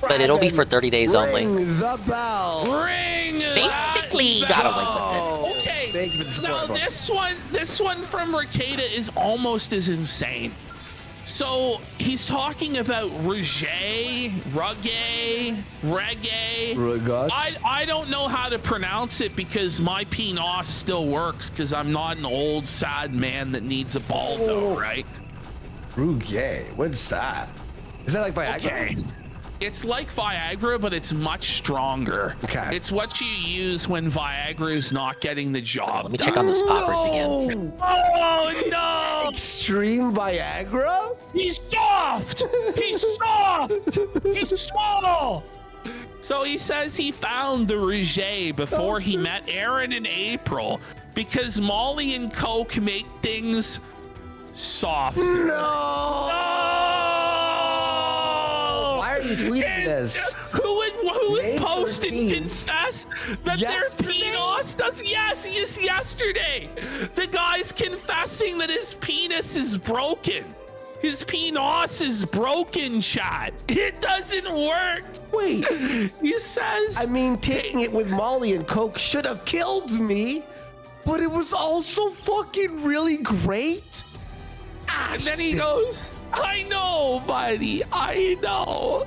But it'll be for 30 days only. Ring the bell. Ring Basically, got away with it. Okay. Thank you for the Now this one from Ricada is almost as insane. So he's talking about reggae. I don't know how to pronounce it because my PNOS still works because I'm not an old sad man that needs a Baldo, right? Reggae, what's that? Is that like Viagra? Okay. It's like Viagra, but it's much stronger. Okay. It's what you use when Viagra is not getting the job. Let me check on those poppers again. Oh no! Extreme Viagra? He's soft! He's soft! He's small! So he says he found the Rouget before he met Aaron in April because Molly and Coke make things softer. No! Why are you tweeting this? Who would post and confess that their penis does? Yes, yesterday. The guy's confessing that his penis is broken. His penis is broken, chat. It doesn't work. Wait. He says... I mean, taking it with Molly and Coke should have killed me, but it was also fucking really great. And then he goes, I know, buddy, I know.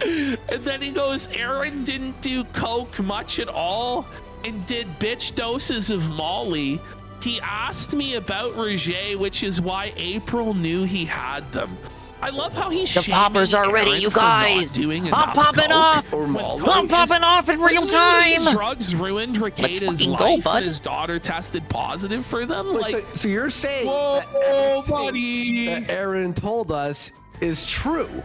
And then he goes, Aaron didn't do Coke much at all and did bitch doses of Molly. He asked me about Rouget, which is why April knew he had them. I love how he's The poppers are ready, you guys. I'm popping off. I'm popping off in real time. These drugs ruined Rekida's life and his daughter tested positive for them. Like, so you're saying whoa, buddy, that Aaron told us is true?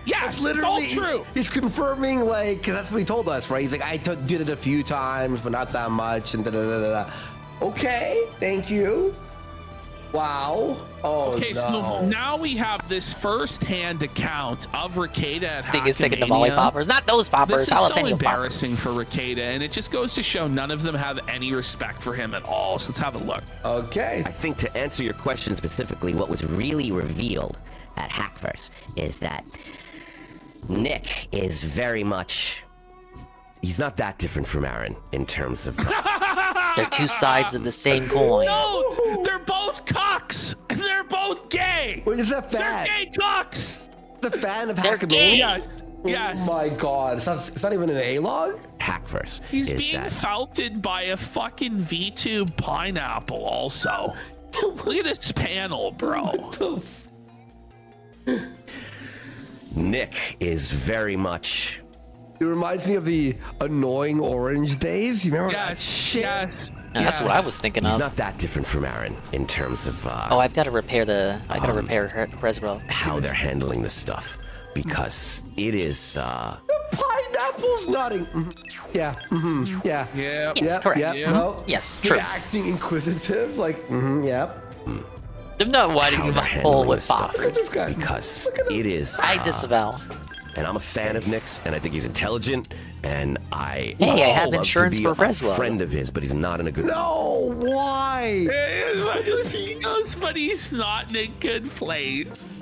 Yes, it's all true. He's confirming, like, because that's what he told us, right? He's like, I did it a few times, but not that much, and da da da da. Okay, thank you. Wow. Oh, okay, no. so now we have this first-hand account of Rekieta at I think he's taking the Molly poppers, not those poppers. This is so embarrassing for Rekieta, and it just goes to show none of them have any respect for him at all. So let's have a look. Okay. I think to answer your question specifically, what was really revealed at Hackverse is that Nick is very much... He's not that different from Aaron in terms of... They're two sides of the same coin. No, they're both cocks, and they're both gay. What is that fan? They're gay cocks. The fan of They're Hackverse? gay. Yes. Yes. Oh my god, it's not even an A-log? Hackverse. He's being felted by a fucking V-tube pineapple also. Look at this panel, bro. Nick is very much... It reminds me of the annoying orange days. You remember that shit? Yes. Yeah, that's what I was thinking of. He's not that different from Aaron in terms of... oh, I've got to repair the... I got to repair her reservoir. How they're handling this stuff. Because it is... The pineapple's nodding. Yeah. Yeah. Yeah. Yes, correct. Yeah. No. Yes, true. Acting inquisitive, like, yep. I'm not widening my hole with poppers. Because it is... I disavow. And I'm a fan of Nick's, and I think he's intelligent, and I... Hey, I have love insurance to be for a Reswell. friend of his, but he's not in a good... No, why? He goes, but he's not in a good place.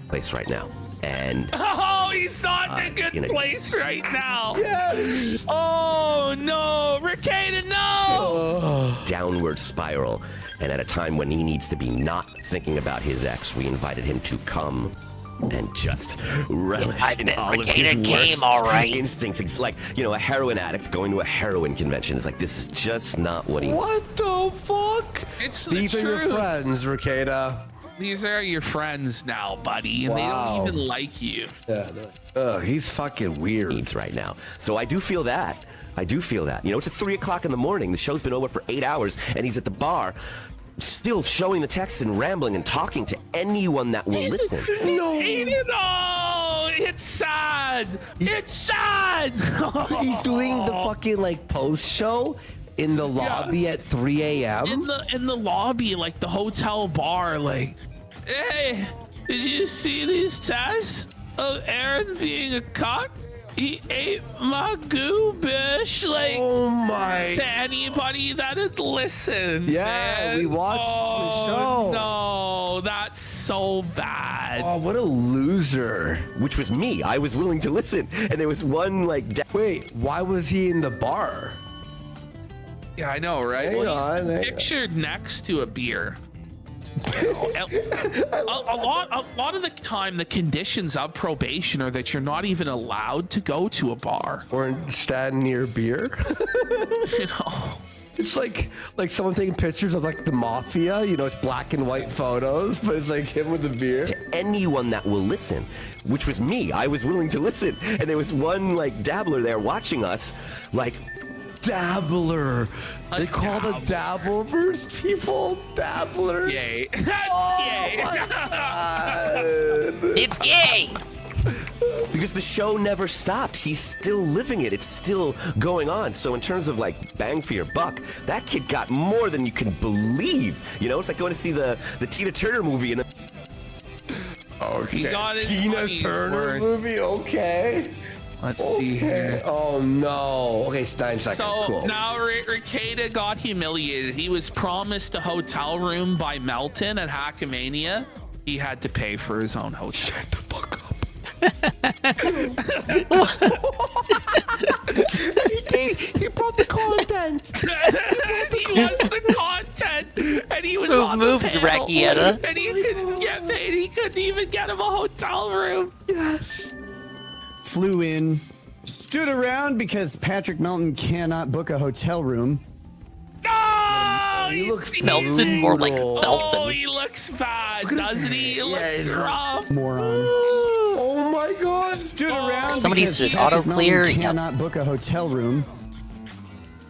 place right now. And... Oh, he's not in a good place right now. Yes. Oh, no. Rekieta, no. downward spiral. And at a time when he needs to be not thinking about his ex, we invited him to come and just relish in all of his worst instincts. It's like, you know, a heroin addict going to a heroin convention. It's like, this is just not what he... What the fuck? These are your friends, Rekieta. These are your friends now, buddy, and they don't even like you. Yeah, he's fucking weird. Needs right now. So I do feel that. I do feel that. You know, it's at 3 o'clock in the morning. The show's been over for 8 hours, and he's at the bar, still showing the text and rambling and talking to anyone that will listen. No. No, it's sad. It's sad. He's doing the fucking like post show in the lobby at 3 a.m. In the lobby, like the hotel bar, like, hey, did you see these tests of Aaron being a cock? He ate my goo, bitch. Like, oh my! To anybody that'd listen. Yeah, man. we watched the show. No, that's so bad. Oh, what a loser! Which was me. I was willing to listen, and there was one like. Wait, why was he in the bar? Yeah, I know, right? He's pictured next to a beer. A lot of the time, the conditions of probation are that you're not even allowed to go to a bar or stand near beer. You know, It's like someone taking pictures of like the mafia. You know, it's black and white photos, but it's like him with the beer. To anyone that will listen, which was me, I was willing to listen, and there was one like dabbler there watching us, like. Dabbler. They call the Dabbleverse people Dabbler. Yay. Yay. It's gay. Because the show never stopped. He's still living it. It's still going on. So in terms of like bang for your buck, that kid got more than you can believe. You know, it's like going to see the Tina Turner movie and Okay. He got his Tina money's Turner worth. movie. Okay. Let's see here. Oh no. Okay, 9 seconds. So Cool. now Ricada got humiliated. He was promised a hotel room by Melton at Hackamania. He had to pay for his own hotel. Shut the fuck up. he brought the content. He wants the content, and he was Smooth on moves, the panel, Rakieta. and he couldn't get paid. He couldn't even get him a hotel room. Yes. Flew in, stood around because Patrick Melton cannot book a hotel room. Oh, he looks Melton, more like Belton. Oh, he looks bad, doesn't he? He looks rough. Moron. Oh my god. Stood around Somebody because should Patrick auto-clear. Melton cannot book a hotel room.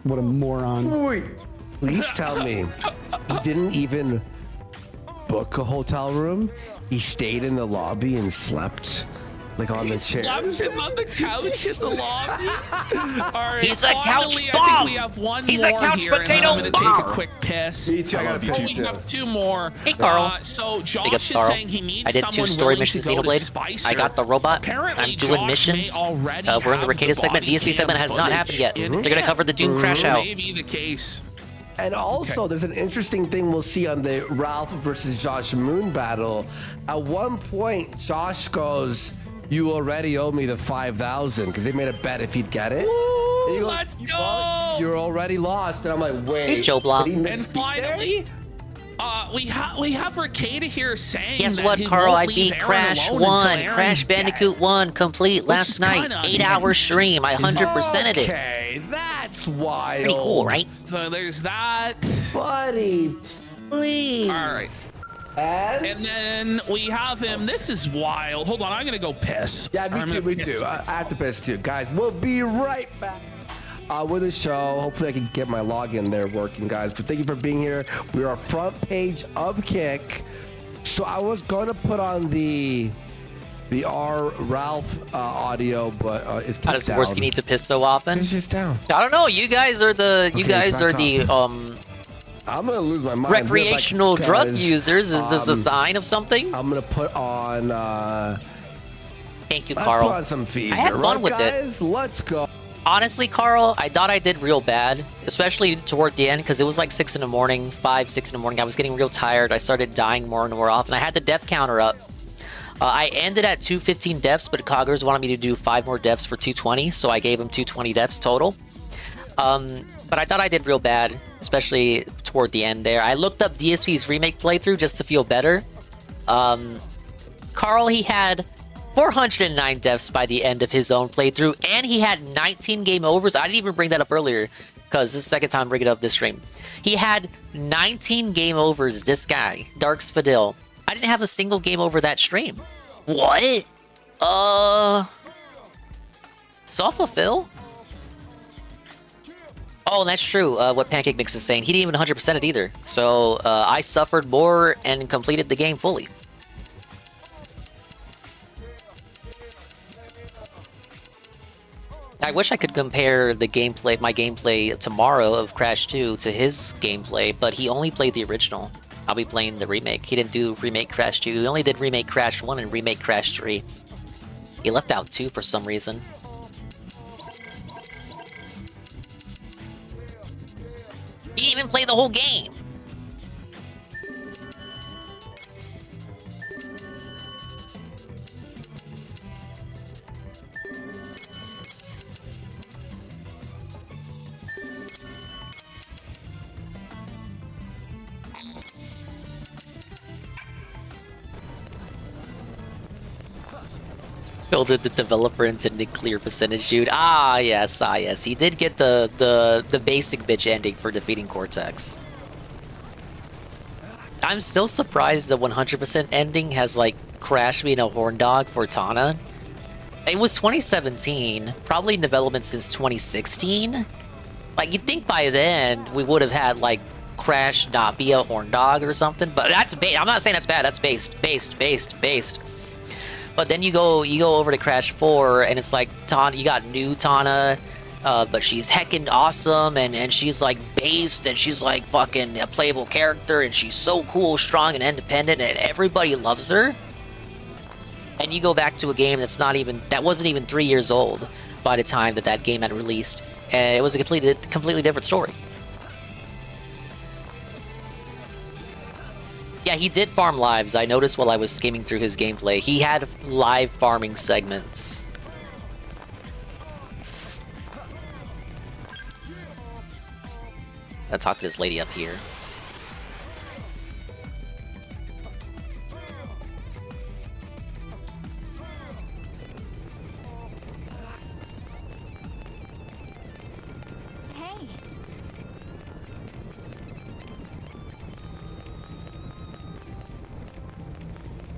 What a moron. Wait. Please tell me he didn't even book a hotel room. He stayed in the lobby and slept like on the chair. Slept him on the couch in the lobby. All right, He's a couch finally, I bomb. think we have one He's a more couch here, and then potato I'm gonna bomb. take a quick piss. Me too. I gotta Oh, pee we have two more. Hey, Carl. So Big Josh ups, is Carl. saying he needs I did 2 someone story willing missions to go to Xenoblade. Spicer. I got the robot. Apparently, I'm doing Josh missions. may already We're in the have Ricada segment. body DSP segment has not happened yet. footage They're gonna cover the Doom crash out. Maybe the case. And also, there's an interesting thing we'll see on the Ralph versus Josh Moon battle. At one point, Josh goes, "You already owe me the 5,000," because they made a bet if he'd get it. And he goes, Let's go! "Well, you're already lost." And I'm like, "Wait." Hey, Joe Blah. did he And misspeak finally, we have Ricada here saying Guess that what, he Carl? won't I leave beat Aaron Crash alone 1, until Aaron's Crash dead. Bandicoot 1 complete last is night. kinda 8-hour stream. I 100%ed it. Okay, that's wild. Pretty cool, right? So there's that. Buddy, please. All right. And then we have him. This is wild. Hold on, I'm gonna go piss. Yeah, me I'm too, gonna me piss. too. I have to piss too. Guys, we'll be right back with the show. Hopefully I can get my login there working, guys. But thank you for being here. We are front page of Kick. So I was going to put on the R Ralph audio, but it's How does Worski need to piss so often? It's just down. I don't know. You guys are the it's back I'm gonna lose my mind. recreational Guys, drug users. Is this a sign of something? I'm gonna put on. Thank you, Let's Carl. put on some fees. I had here, fun right, with guys? it. Let's go. Honestly, Carl, I thought I did real bad, especially toward the end, because it was like 6 in the morning, 5, 6 in the morning. I was getting real tired. I started dying more and more often. I had the death counter up. I ended at 215 deaths, but Coggers wanted me to do 5 more deaths for 220, so I gave him 220 deaths total. But I thought I did real bad, especially toward the end there. I looked up DSP's remake playthrough just to feel better. Carl, he had 409 deaths by the end of his own playthrough, and he had 19 game overs. I didn't even bring that up earlier, because this is the second time I'm bringing it up this stream. He had 19 game overs, this guy, Darks Fidel. I didn't have a single game over that stream. What? Self-fulfill? Oh, that's true, what Pancake Mix is saying. He didn't even 100% it either. So, I suffered more and completed the game fully. I wish I could compare the gameplay, my gameplay tomorrow of Crash 2 to his gameplay, but he only played the original. I'll be playing the remake. He didn't do Remake Crash 2. He only did Remake Crash 1 and Remake Crash 3. He left out 2 for some reason. He didn't even play the whole game. Build it, the developer intended clear percentage shoot. Ah, yes. He did get the basic bitch ending for defeating Cortex. I'm still surprised the 100% ending has, like, Crash being a horn dog for Tana. It was 2017, probably in development since 2016. Like, you'd think by then we would have had, like, Crash not be a horn dog or something, but that's I'm not saying that's bad, that's based. But then you go over to Crash 4, and it's like, you got new Tana, but she's heckin' awesome, and she's like based, and she's like fucking a playable character, and she's so cool, strong, and independent, and everybody loves her. And you go back to a game that wasn't even 3 years old by the time that game had released, and it was a completely different story. Yeah, he did farm lives. I noticed while I was skimming through his gameplay. He had live farming segments. I'll talk to this lady up here.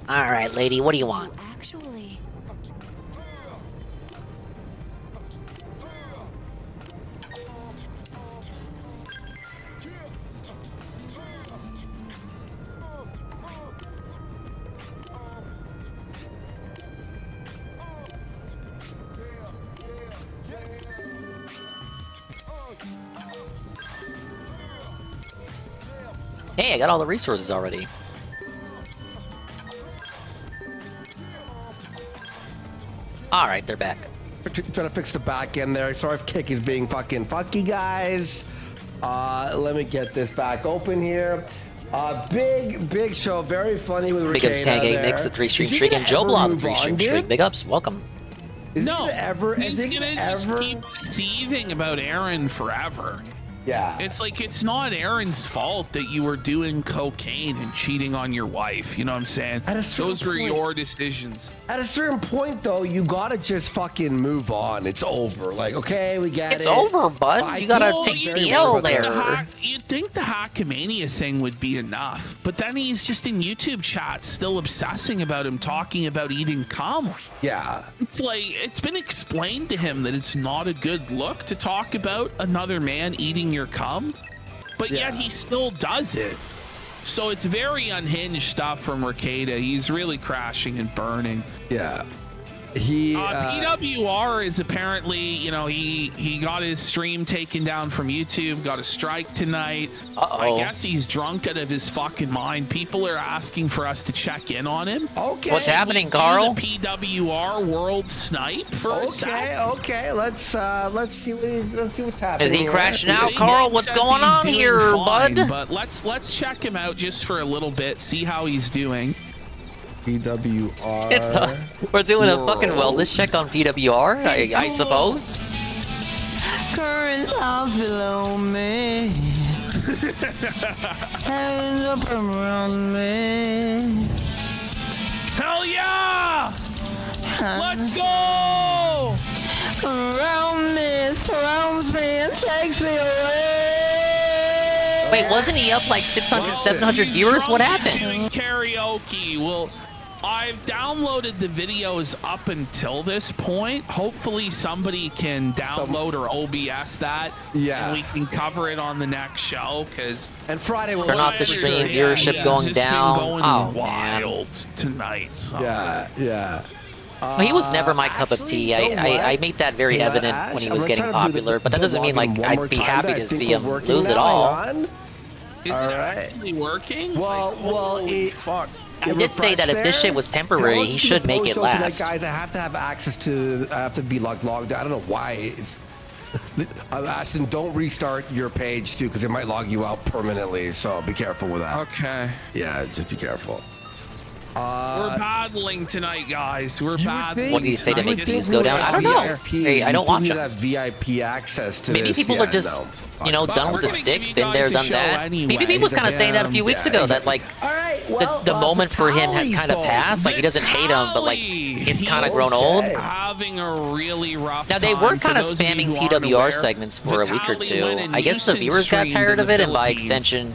All right, lady, what do you want? Actually, Hey, I got all the resources already. Alright, they're back. Trying to fix the back end there. Sorry if Kick is being fucking funky, guys. Let me get this back open here. Big show. Very funny with Big ups, Pancake Mix, the 3-stream streak, and Joe Blob, the 3-stream streak. Big ups, welcome. He's gonna just keep seething about Aaron forever. Yeah. It's like, it's not Aaron's fault that you were doing cocaine and cheating on your wife. You know what I'm saying? Those were your decisions. At a certain point, though, you gotta just fucking move on. It's over. Like, okay, we get it. It's over, bud. You gotta take the L there. You'd think the Hackamania thing would be enough, but then he's just in YouTube chat still obsessing about him talking about eating cum. Yeah. It's like, it's been explained to him that it's not a good look to talk about another man eating your cum, but yet he still does it. So it's very unhinged stuff from Ricada. He's really crashing and burning. Yeah. He PWR is apparently, you know, he got his stream taken down from YouTube, got a strike tonight. I guess he's drunk out of his fucking mind. People are asking for us to check in on him. Okay. What's happening, Carl? The PWR World Snipe for a sec. Okay. Let's see what's happening. Is he crashing out, Carl? What's going on here, bud? But let's check him out just for a little bit, see how he's doing. PWR. We're doing a fucking wellness check on PWR, I suppose. Current house below me. Hands up around me. Hell yeah! Let's go! Around me, surrounds me, and takes me away. Wait, wasn't he up like 600, 700 viewers? What happened? Karaoke. Well, I've downloaded the videos up until this point. Hopefully somebody can download or OBS that. Yeah. And we can cover it on the next show, because... And Friday will... Turn off the stream, viewership going down. Oh, wild tonight. So. Yeah. He was never my cup of tea. I made that very evident when he was getting popular, but that doesn't mean like I'd be happy to see him lose it all. Is it actually working? Well, fuck. I did say that if this shit was temporary, he should make it last. Guys, I have to have access to. I have to be logged. I don't know why. I'm asking, don't restart your page too, because it might log you out permanently. So be careful with that. Okay. Yeah, just be careful. We're battling tonight, guys. We're battling. What did he say to make views go down? I don't know. Hey, I don't watch him. That VIP access to Maybe this. people are just, you know, done with the stick, been there, done that. PvP was kind of saying that a few weeks ago, that like the moment for him has kind of passed. Like he doesn't hate him, but like it's kind of grown old. Having a really rough Now they were kind of spamming PWR segments for a week or two. I guess the viewers got tired of it, and by extension,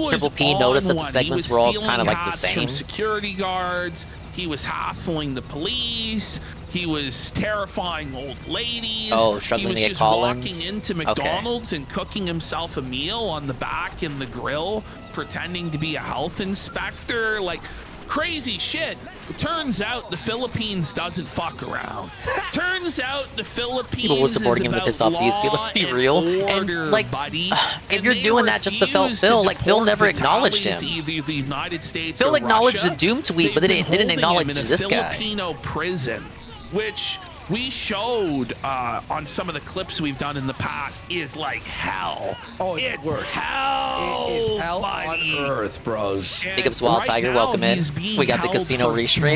Triple P noticed that the segments were all kind of like the same. Security guards. He was hassling the police. He was terrifying old ladies. Oh, struggling to get call-ins. He was just walking into McDonald's and cooking himself a meal on the back in the grill, pretending to be a health inspector. Like, crazy shit. It turns out the Philippines doesn't fuck around. Turns out the Philippines People were supporting him to piss off these people. Let's be real. And like, if you're doing that just to Phil, like Phil never acknowledged him. The United States Phil or acknowledged Russia. the Doom tweet, but they didn't acknowledge this guy. Filipino prison, which we showed on some of the clips we've done in the past, is like hell. Oh, it's worse. hell. It is hell on earth, bros. Jacob's Wild Tiger, welcome in. We got the casino restream.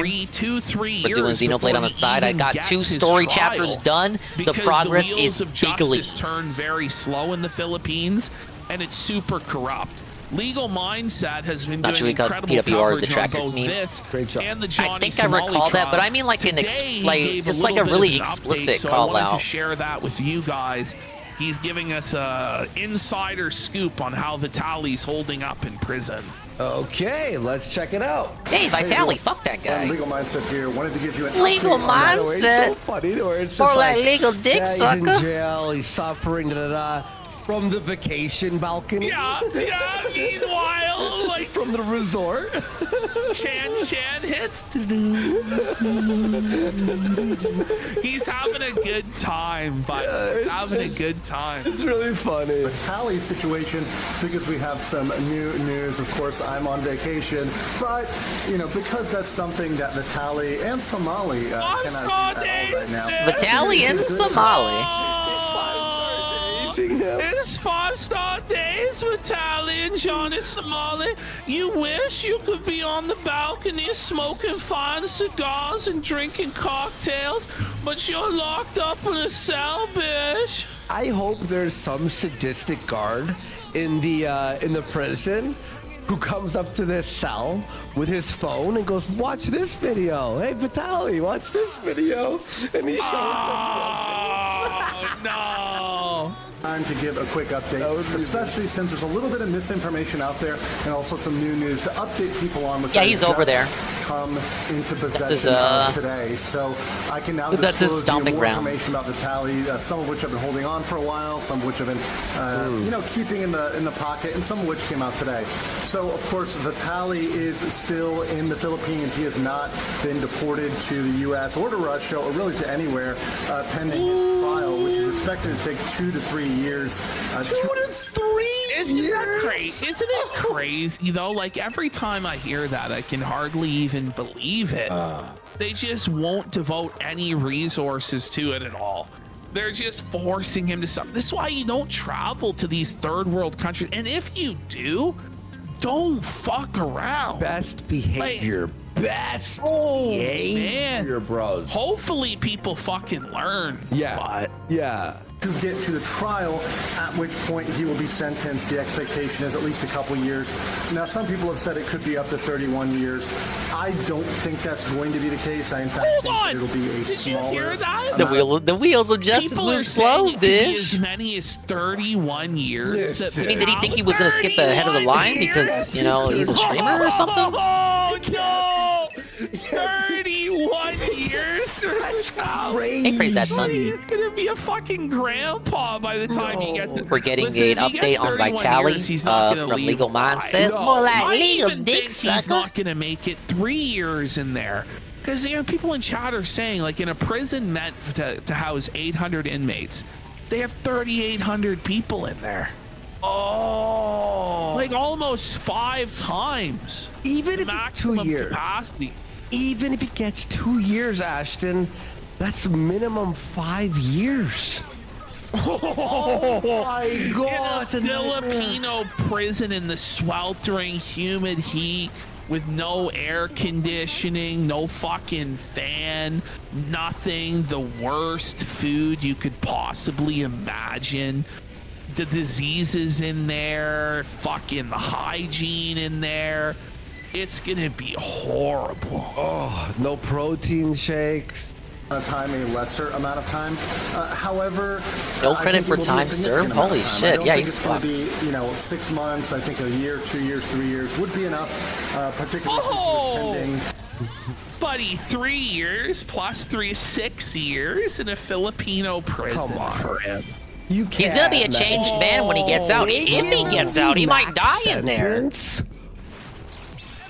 We're doing Xenoblade on the side. I got 2 story chapters done. The progress is bigly. Turn very slow in the Philippines, and it's super corrupt. Legal Mindset has been doing incredible coverage on both this and the Johnny I think I recall that, but I mean like an just like a really explicit call out. I wanted to share that with you guys. He's giving us a insider scoop on how Vitaly's holding up in prison. Okay, let's check it out. Hey, Vitaly, fuck that guy. Legal Mindset here. Wanted to give you an Legal Mindset. It's so funny, or it's Or just like legal dick He's sucker. in jail. He's suffering. From the vacation balcony. Yeah. Meanwhile, like from the resort. Chan hits. He's having a good time, but he's having a good time. It's really funny. The Tally situation, because we have some new news. Of course, I'm on vacation, but you know, because that's something that Vitaly and Somali cannot do at all right now. Vitaly and Somali. It's 5-star days, Vitaly and Johnny Somali. You wish you could be on the balcony smoking fine cigars and drinking cocktails, but you're locked up in a cell, bitch. I hope there's some sadistic guard in the prison who comes up to this cell with his phone and goes, "Watch this video. Hey, Vitaly, watch this video." And he shows us. No. Time to give a quick update, especially since there's a little bit of misinformation out there and also some new news to update people on. Yeah, he's over there. Come into possession of today, so I can now that's his stomping more grounds. information about the Tally. Some of which I've been holding on for a while, some of which I've been, you know, keeping in the pocket, and some of which came out today. So, of course, the Tally is still in the Philippines. He has not been deported to the U.S. or to Russia or really to anywhere pending his trial, which is expected to take 2 to 3 years. 2 to 3 Isn't that crazy? Isn't it crazy though? Like every time I hear that, I can hardly even believe it. They just won't devote any resources to it at all. They're just forcing him to stop. This is why you don't travel to these third world countries. And if you do, don't fuck around. Best behavior. Best behavior, bros. Hopefully people fucking learn. Yeah. Yeah. To get to the trial, at which point he will be sentenced. The expectation is at least a couple years. Now, some people have said it could be up to 31 years. I don't think that's going to be the case. I, in fact, think that it'll be a smaller. You hear that? The wheels of justice move slow, Dish. As many as 31 years. I mean, did he think he was gonna skip ahead of the line because, you know, he's a streamer or something? Oh no! 31 years? That's crazy. Hey, praise that, son. He's gonna be a fucking grandpa by the time he gets it. We're getting an update on Vitaly from Legal Mindset. More like legal dick sucker. He's not gonna make it 3 years in there. Because, you know, people in chat are saying, like, in a prison meant to house 800 inmates, they have 3,800 people in there. Oh. Like almost 5 times. Even if it's 2 years. Capacity. Even if it gets 2 years, Ashton, that's minimum 5 years. Oh my God! In a Filipino prison in the sweltering, humid heat, with no air conditioning, no fucking fan, nothing. The worst food you could possibly imagine. The diseases in there, fucking the hygiene in there. It's gonna be horrible. Oh, no protein shakes. Time, a lesser amount of time. However, no credit for time served. Holy shit! Yeah, he's fucked. Be 6 months. I think a year, 2 years, 3 years would be enough. Particularly pending. Buddy, 3 years plus 3 is 6 years in a Filipino prison for him. He's gonna be a changed man when he gets out. If he gets out, he might die in there.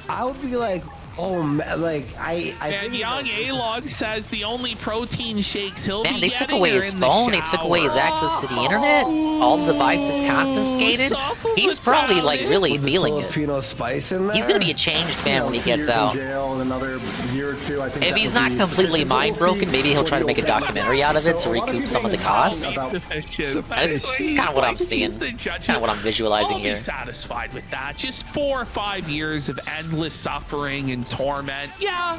I would be like, oh man, like I and young A-Log says the only protein shakes he'll Man, be they took getting away are his in the phone. They took away his access to the internet. All the devices confiscated. He's probably like really feeling it. Filipino spice in there. He's gonna be a changed man when he gets out. Jail, another year or two, I think If he's not completely mind broken, maybe he'll try to make a documentary out of it to recoup some of the costs. That's kind of what I'm seeing. Kind of what I'm visualizing here. I'll be satisfied with that. Just 4 or 5 years of endless suffering and torment. Yeah,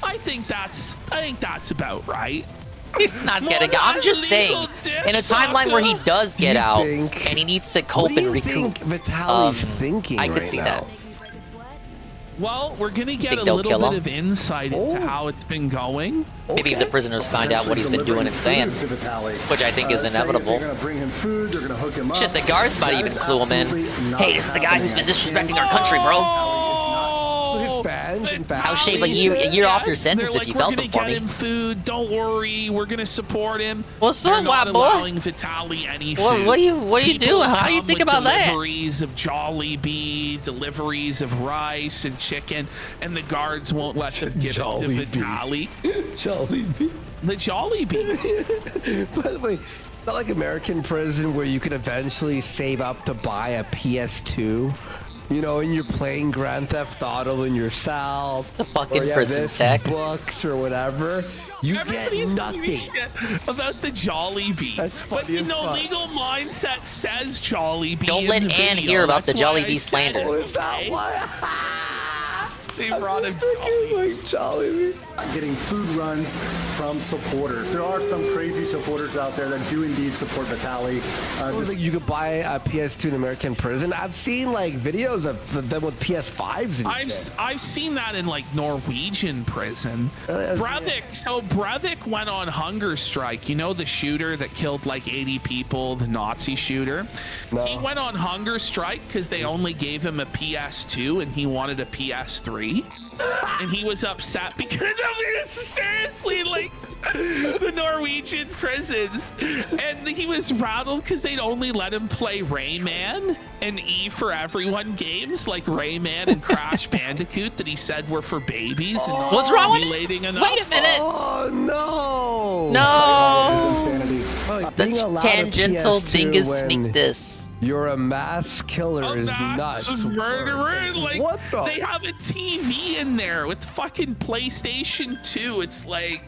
I think that's about right. He's not getting out. I'm just saying, in a timeline where he does get out and he needs to cope and recoup, Vitaly's thinking I could see now? that. Well, we're gonna get a little bit of insight into how it's been going. Maybe if the prisoners find out what he's been doing and saying, which I think is inevitable. Shit, the guards might even clue him in. Hey, this is the guy who's been disrespecting our country, bro. I'll shave a year off your sentence if you felt him for me. Get him food. Don't worry, we're gonna support him. What's up, not white boy? allowing Vitaly any food. What are you doing? How do you think about that? Deliveries of Jollibee, deliveries of rice and chicken, and the guards won't let them give it to Vitaly. Jollibee. The Jollibee. By the way, not like American prison where you could eventually save up to buy a PS2. You know, and you're playing Grand Theft Auto in yourself. The fucking prison tech. Books or whatever. You Everybody's get nothing. shit about the Jollibee. That's funny but legal mindset says Jollibee. Don't let Ann hear about the Jollibee slander. Oh, is that why? They brought him Jollibee. Getting food runs from supporters. There are some crazy supporters out there that do indeed support Vitaly. Like you could buy a PS2 in American prison. I've seen like videos of them with PS5s and shit. I've seen that in like Norwegian prison. Breivik went on hunger strike. You know the shooter that killed like 80 people, the Nazi shooter? No. He went on hunger strike because they only gave him a PS2 and he wanted a PS3. And he was upset because seriously, like the Norwegian prisons, and he was rattled because they'd only let him play Rayman and E for Everyone games like Rayman and Crash Bandicoot that he said were for babies. And not what's wrong with it? Enough. Wait a minute. Oh no! No. That's tangential dingus sneak this. You're a mass killer is nuts. Murderer. Like what the? They have a TV in there with fucking PlayStation 2. It's like,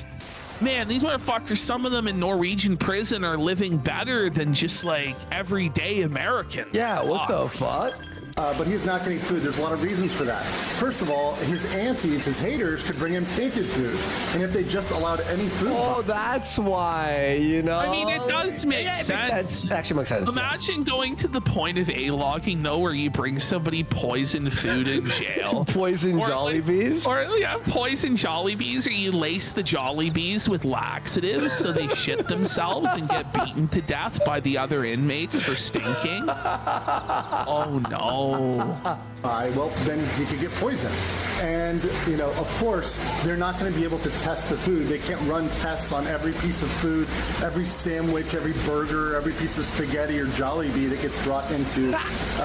man, these motherfuckers, some of them in Norwegian prison are living better than just like everyday Americans. Yeah, what the fuck? But he's not getting food. There's a lot of reasons for that. First of all, his aunties, his haters, could bring him tainted food. And if they just allowed any food... Oh, that's why, you know? I mean, it does make sense. It actually makes sense. Imagine going to the point of A-logging, though, where you bring somebody poisoned food in jail. Poison Jollibees? Poison Jollibees, or you lace the Jollibees with laxatives so they shit themselves and get beaten to death by the other inmates for stinking. Oh, no. Well, then he could get poisoned. And, you know, of course, they're not going to be able to test the food. They can't run tests on every piece of food, every sandwich, every burger, every piece of spaghetti or Jollibee that gets brought into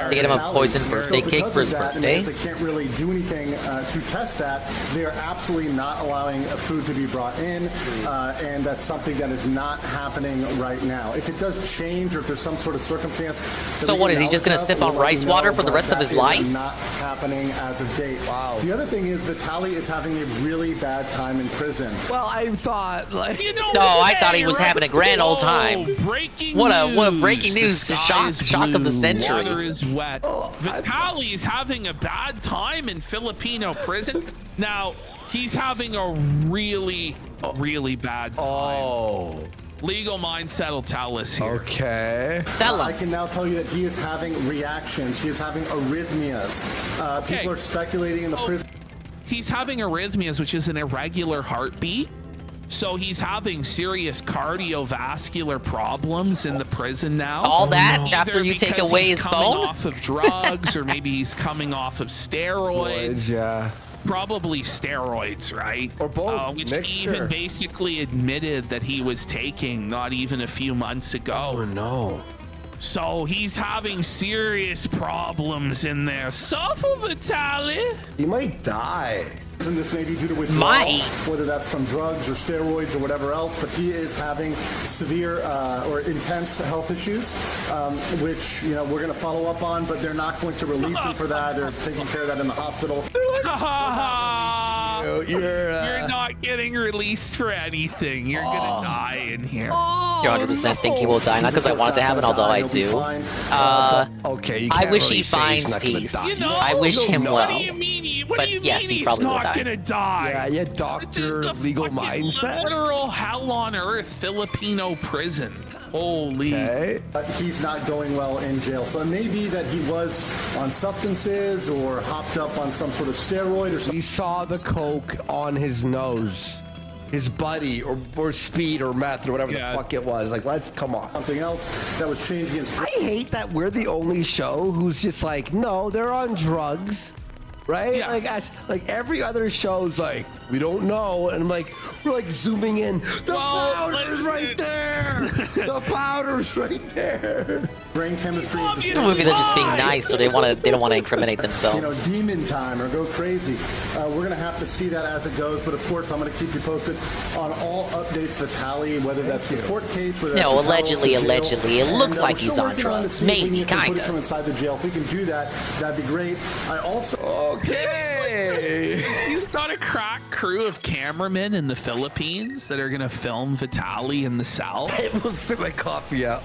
They get him a poisoned birthday cake for his birthday. They can't really do anything to test that. They are absolutely not allowing food to be brought in, and that's something that is not happening right now. If it does change or if there's some sort of circumstance... So what, is he just going to sip on rice water for the rest of his life? not happening as of date. Wow. The other thing is Vitaly is having a really bad time in prison. Well, I thought like I thought he was having a grand old time. Breaking what news. a breaking news shock of the century. Water is wet. Vitaly is having a bad time in Filipino prison. Now, he's having a really bad time. Legal Mindset will tell us here. Okay. I can now tell you that he is having reactions. He is having arrhythmias. People are speculating in the prison. He's having arrhythmias, which is an irregular heartbeat. So he's having serious cardiovascular problems in the prison now. All that after you take away his phone? Coming off of drugs, or maybe he's coming off of steroids. Yeah. Probably steroids, right? Or both. Which he even basically admitted that he was taking not even a few months ago. Oh no. So he's having serious problems in there. Suffer, Vitaly. He might die. And this may be due to withdrawal, whether that's from drugs or steroids or whatever else, but he is having severe or intense health issues, which we're going to follow up on, but they're not going to release him for that. They're taking care of that in the hospital. You're not getting released for anything. You're gonna die in here. You 100% think he will die, not because I want it to happen, although I do. Okay. I wish he finds peace. I wish him well. But yes, he probably will not die. Gonna die. Yeah, Dr. Legal Mindset. Literal hell on earth Filipino prison. Holy. He's not going well in jail. So it may be that he was on substances or hopped up on some sort of steroid or something. We saw the coke on his nose. His buddy, or speed, or meth, or whatever the fuck it was. Like, let's come on. Something else that was changing his. I hate that we're the only show who's just like, no, they're on drugs. Right? Yeah. Like every other show's like, we don't know. And I'm like, we're like zooming in. The powder's right there. The powder's right there. Brain chemistry. Maybe they're just being nice, so they don't want to incriminate themselves. Demon time or go crazy. We're gonna have to see that as it goes. But of course, I'm gonna keep you posted on all updates. Vitaly, whether that's the court case, whether No, that's allegedly. It looks like he's on drugs. Maybe, kind from of. inside the jail. If we can do that, that'd be great. I also. Okay. He's got a crack crew of cameramen in the Philippines that are gonna film Vitaly in the cell. I will spit my coffee out.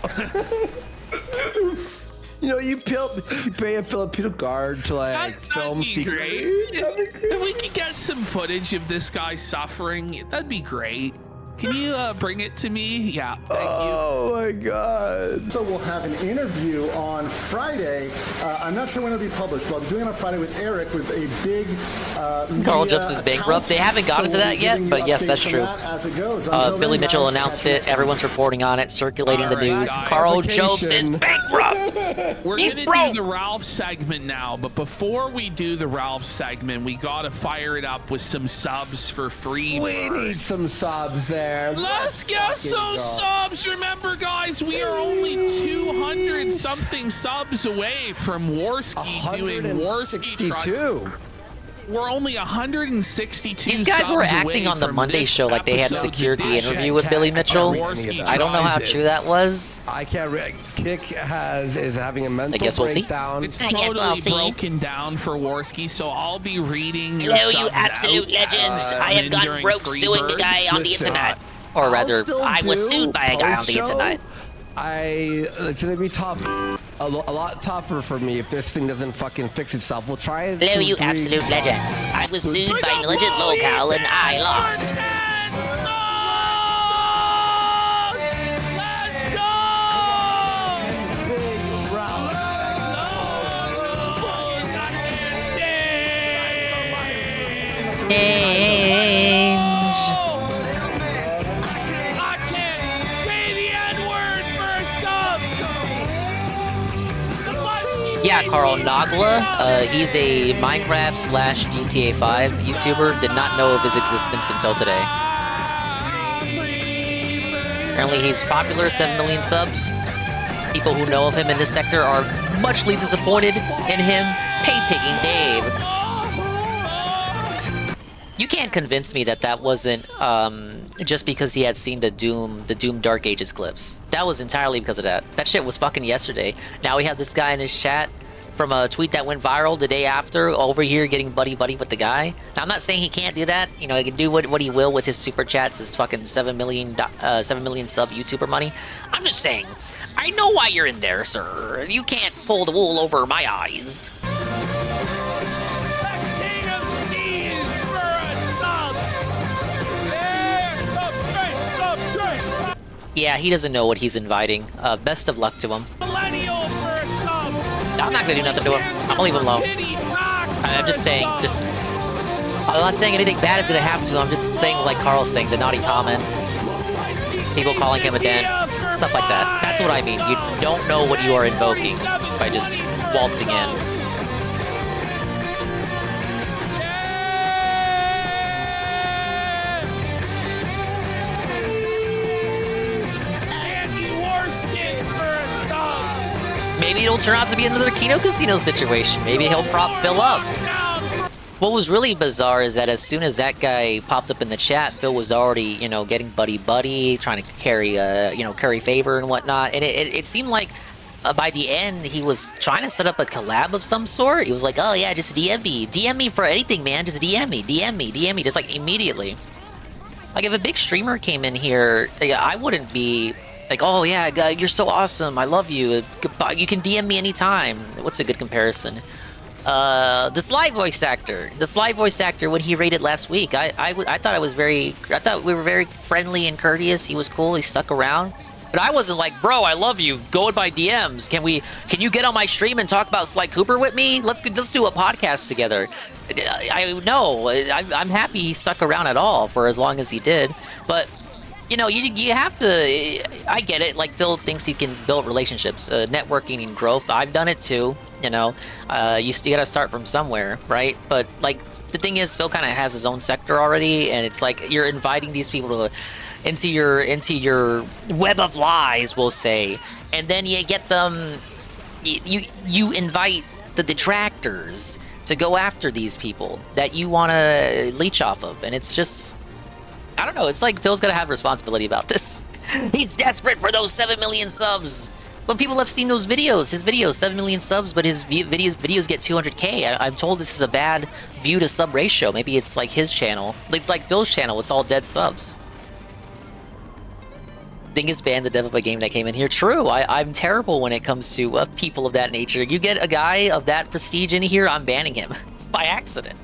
You pay a Filipino guard to film secretly. If we could get some footage of this guy suffering, that'd be great. Can you bring it to me? Yeah, thank you. Oh my God. So we'll have an interview on Friday. I'm not sure when it'll be published, but I'll be doing it on Friday with Eric with a big Carl Jumps is bankrupt. They haven't gotten to that yet, but yes, that's true. Billy Mitchell announced it. Everyone's reporting on it, circulating the news. Guys. Carl Jumps is bankrupt. We're gonna do the Ralph segment now, but before we do the Ralph segment, we gotta fire it up with some subs for free. We need some subs there. Let's get some subs. Remember, guys, we are only 200 something subs away from Warski doing Warski Trust. We're only 162. These guys were acting on the Monday show like they had secured the interview with Billy Mitchell. I don't know how true that was. I can't. Kick is having a mental breakdown. It's totally broken down for Warski, so I'll be reading your Hello, subs you absolute out, legends. I have gone broke suing the guy on the internet. Or rather, I was sued by a guy on the internet. It's gonna be tough, a lot tougher for me if this thing doesn't fucking fix itself. We'll try it. Hello, you absolute legends. I was sued by Militant Locale and I lost. Yeah, Carl Nagla. He's a Minecraft/GTA 5 YouTuber. Did not know of his existence until today. Apparently he's popular, 7 million subs. People who know of him in this sector are muchly disappointed in him. Pay-picking Dave. You can't convince me that that wasn't just because he had seen the Doom Dark Ages clips. That was entirely because of that. That shit was fucking yesterday. Now we have this guy in his chat from a tweet that went viral the day after, over here getting buddy-buddy with the guy. Now, I'm not saying he can't do that. You know, he can do what he will with his super chats, his fucking 7 million sub YouTuber money. I'm just saying, I know why you're in there, sir. You can't pull the wool over my eyes. Yeah, he doesn't know what he's inviting. Best of luck to him. I'm not gonna do nothing to him. I'm gonna leave him alone. I'm just saying, I'm not saying anything bad is gonna happen to him. I'm just saying, like Carl's saying, the naughty comments, people calling him a den, stuff like that. That's what I mean. You don't know what you are invoking by just waltzing in. Maybe it'll turn out to be another Kino Casino situation. Maybe he'll prop Phil up. What was really bizarre is that as soon as that guy popped up in the chat, Phil was already, you know, getting buddy-buddy, trying to carry, curry favor and whatnot. And it seemed like by the end, he was trying to set up a collab of some sort. He was like, oh yeah, just DM me. DM me for anything, man. Just DM me, DM me, DM me. Just like immediately. Like if a big streamer came in here, I wouldn't be... like, oh yeah, guy, you're so awesome. I love you. Goodbye. You can DM me anytime. What's a good comparison? The Sly voice actor. The Sly voice actor when he raided last week. I thought we were very friendly and courteous. He was cool. He stuck around. But I wasn't like, bro, I love you. Go in my DMs. Can you get on my stream and talk about Sly Cooper with me? Let's do a podcast together. I'm happy he stuck around at all for as long as he did. But you know, you have to, I get it, like Phil thinks he can build relationships, networking and growth. I've done it too, you know, you gotta start from somewhere, right? But like, the thing is, Phil kind of has his own sector already, and it's like, you're inviting these people into your web of lies, we'll say, and then you get them, you invite the detractors to go after these people that you want to leech off of, and it's just... I don't know, it's like Phil's gotta have responsibility about this. He's desperate for those 7 million subs. But people have seen those videos, his videos, 7 million subs, but his videos get 200K. I'm told this is a bad view to sub ratio. Maybe it's like his channel. It's like Phil's channel, it's all dead subs. Dingus banned the dev of a game that came in here. True, I'm terrible when it comes to people of that nature. You get a guy of that prestige in here, I'm banning him. By accident.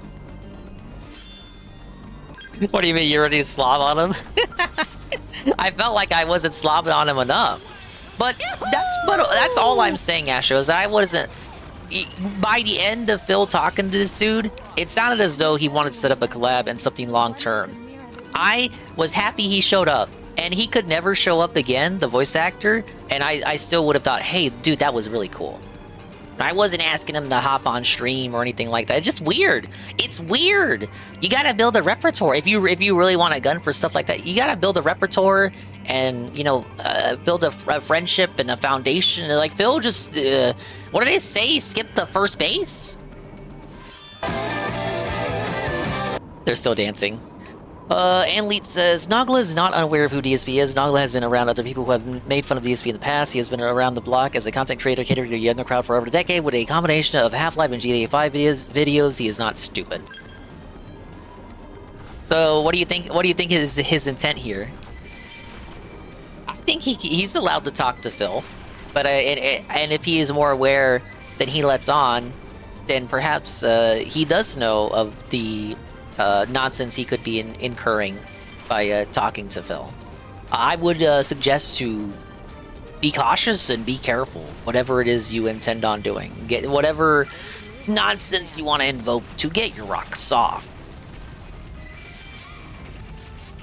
What do you mean, you're ready to slob on him? I felt like I wasn't slobbing on him enough. But that's all I'm saying, Astro, is that I wasn't... By the end of Phil talking to this dude, it sounded as though he wanted to set up a collab and something long-term. I was happy he showed up, and he could never show up again, the voice actor, and I still would have thought, hey, dude, that was really cool. I wasn't asking him to hop on stream or anything like that. It's just weird. It's weird. You gotta build a repertoire. If you really want a gun for stuff like that, you gotta build a repertoire and, you know, build a friendship and a foundation. Like, Phil just, what did they say? He skipped the first base? They're still dancing. Anleet says, Nogla is not unaware of who DSP is. Nogla has been around other people who have made fun of DSP in the past. He has been around the block as a content creator catering to a younger crowd for over a decade. With a combination of Half-Life and GTA 5 videos, he is not stupid. So, what do you think? What do you think is his intent here? I think he's allowed to talk to Phil, but and if he is more aware than he lets on, then perhaps he does know of the nonsense he could be incurring by talking to Phil. I would suggest to be cautious and be careful, whatever it is you intend on doing. Get whatever nonsense you want to invoke to get your rocks off.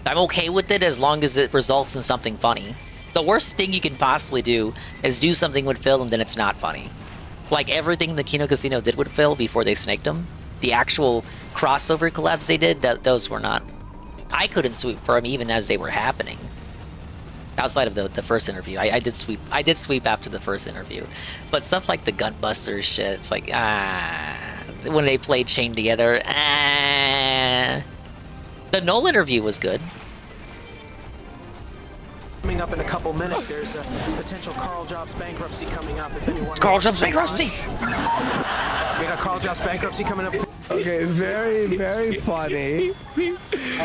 I'm okay with it as long as it results in something funny. The worst thing you can possibly do is do something with Phil and then it's not funny. Like everything the Kino Casino did with Phil before they snaked him. The actual crossover collabs they did, those were not... I couldn't sweep for him even as they were happening. Outside of the first interview. I did sweep after the first interview. But stuff like the Gunbusters shit, it's like, when they played Chain together, The Null interview was good. Coming up in a couple minutes, there's a potential Carl Jobs bankruptcy coming up. If anyone Carl Jobs bankruptcy. We got Carl Jobs bankruptcy coming up. Okay, very funny.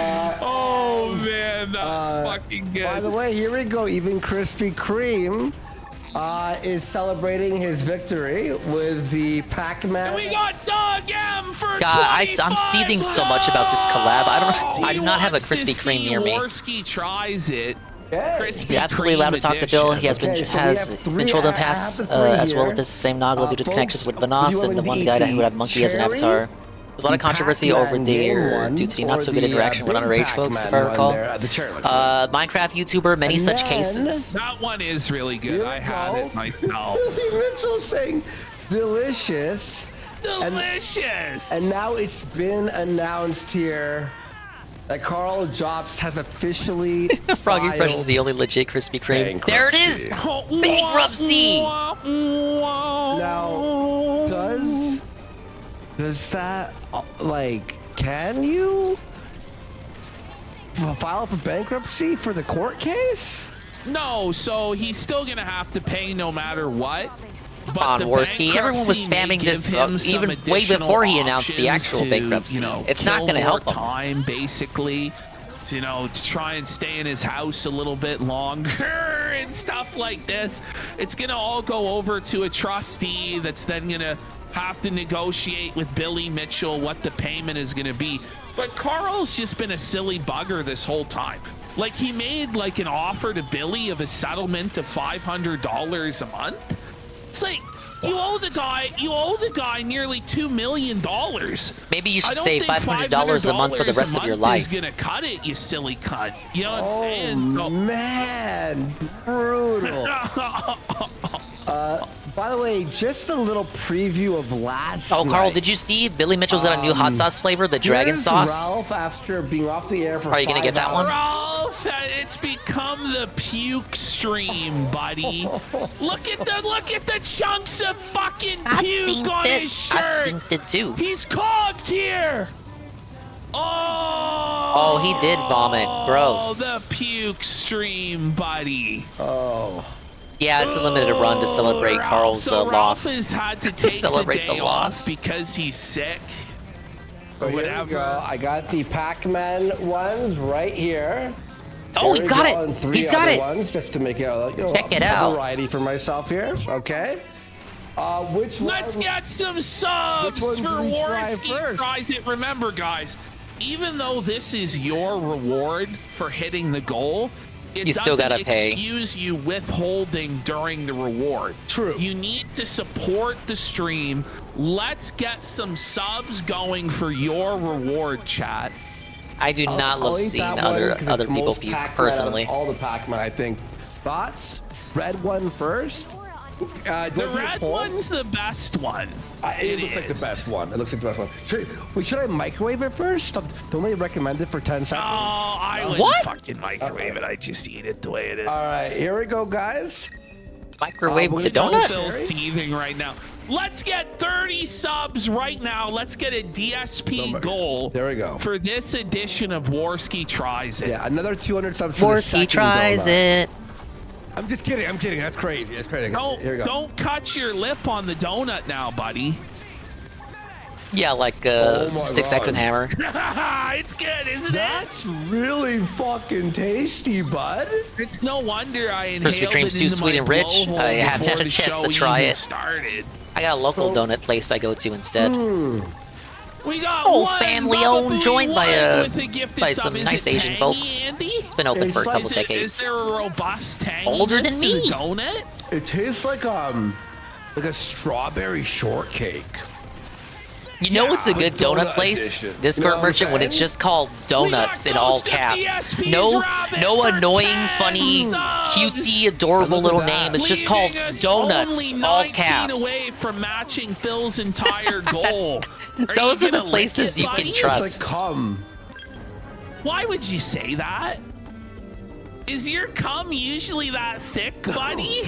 Oh man, that's fucking good. By the way, here we go. Even Krispy Kreme is celebrating his victory with the Pac-Man. And we got Doug M for God, I'm seething so much about this collab. I do not have a Krispy Kreme near me. Worski tries it. You're absolutely allowed to talk to Bill. He has been been trolled in the past, as well as the same Nogla due to connections with Vanas and the one guy who had Monkey as an avatar. There's a lot of controversy over there due to the not so good interaction with underage folks, if I recall. Minecraft YouTuber, many such cases. That one is really good. I had it myself. Mitchell saying delicious. Delicious. And now it's been announced here that Carl Jobs has officially Froggy Fresh is the only legit Krispy Kreme. There it is! Bankruptcy! Now, does that, like, can you file for bankruptcy for the court case? No, so he's still gonna have to pay no matter what. But on Worski, everyone was spamming this even way before he announced the actual bankruptcy. It's not going to help him. Time, basically, to try and stay in his house a little bit longer and stuff like this. It's going to all go over to a trustee that's then going to have to negotiate with Billy Mitchell what the payment is going to be. But Carl's just been a silly bugger this whole time. Like, he made like an offer to Billy of a settlement of $500 a month. It's like, you owe the guy nearly $2 million. Maybe you should save $500 a month for the rest of your life. He's gonna cut it, you silly cunt. You know what I'm saying? So, man, brutal. By the way, just a little preview of last night. Carl, did you see Billy Mitchell's got a new hot sauce flavor, the dragon sauce? Ralph, after being off the air for Are you gonna get that one? Ralph, it's become the puke stream, buddy. Look at the chunks of fucking puke on his shirt. I synced it too. He's cogged here. Oh, he did vomit. Gross. Oh, the puke stream, buddy. Oh. Yeah, it's a limited run to celebrate Carl's loss. Ralph has had to celebrate the loss because he's sick. Or whatever. I got the Pac-Man ones right here. Oh, he's got it. And three He's got other it. Ones just to make it Check it out. variety for myself here. Okay. Which one? Let's get some subs for Worski Tries It. Remember, guys, even though this is your reward for hitting the goal, it still gotta pay. Excuse you withholding during the reward. True. You need to support the stream. Let's get some subs going for your reward, chat. I do not love seeing other people puke personally. All the Pac-Man, I think. Thoughts? Red one first. The red one's the best one. It looks like the best one. It looks like the best one. Should I microwave it first? Don't they recommend it for 10 seconds? Oh, I wouldn't fucking microwave it. I just eat it the way it is. All right, here we go, guys. Microwave with the donut? Phil's teething right now. Let's get 30 subs right now. Let's get a DSP goal. There we go. For this edition of Worski Tries It. Yeah, another 200 subs for the second Worski Tries donut. It. I'm just kidding. I'm kidding. That's crazy. That's crazy. Here we go. Don't cut your lip on the donut now, buddy. Yeah, like 6X and Hammer. It's good, isn't That's really fucking tasty, bud. It's no wonder I inhaled Krispy Kreme's too sweet and rich. I haven't had a chance to try it. Started. I got a local donut place I go to instead. We got family-owned, joined by some sub. nice Asian folk. It's been open for a couple decades. Is there a robust Older than me. Donut? It tastes like a strawberry shortcake. You know what's a good donut place? Discord merchant when it's just called donuts in all caps. No annoying, funny, cutesy, adorable little name. It's just called donuts, all caps. Away from matching Phil's entire goal. Those are the places you can trust. It's like cum. Why would you say that? Is your cum usually that thick, buddy?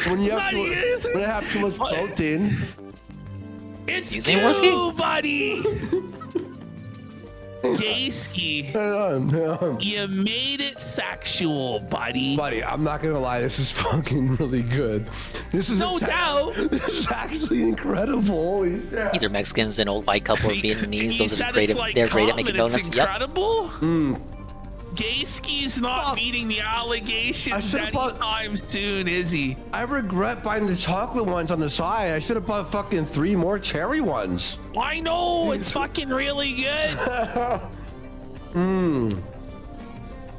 When you have too much protein. It's Excuse me, Worski? buddy. Gayski, you made it sexual, buddy. Buddy, I'm not gonna lie, this is fucking really good. This is no doubt. This is actually incredible. Holy shit. Either Mexicans, an old white couple, or Vietnamese. Those are great. Like they're great at making donuts. It's incredible. Gayski's not meeting the allegations anytime soon, is he? I regret buying the chocolate ones on the side. I should have bought fucking 3 more cherry ones. I know, it's fucking really good.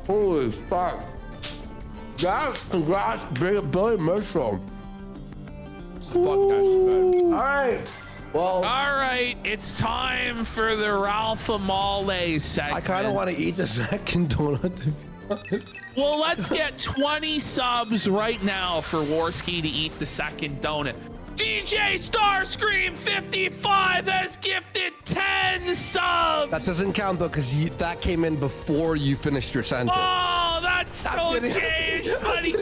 Holy fuck. That's Billy Mitchell. Fuck, that's good. All right. Well, all right, it's time for the Ralph Amale segment. I kind of want to eat the second donut. Well, let's get 20 subs right now for Warski to eat the second donut. DJ Starscream 55 has gifted 10 subs. That doesn't count though, because that came in before you finished your sentence. Oh, that's so changed, buddy.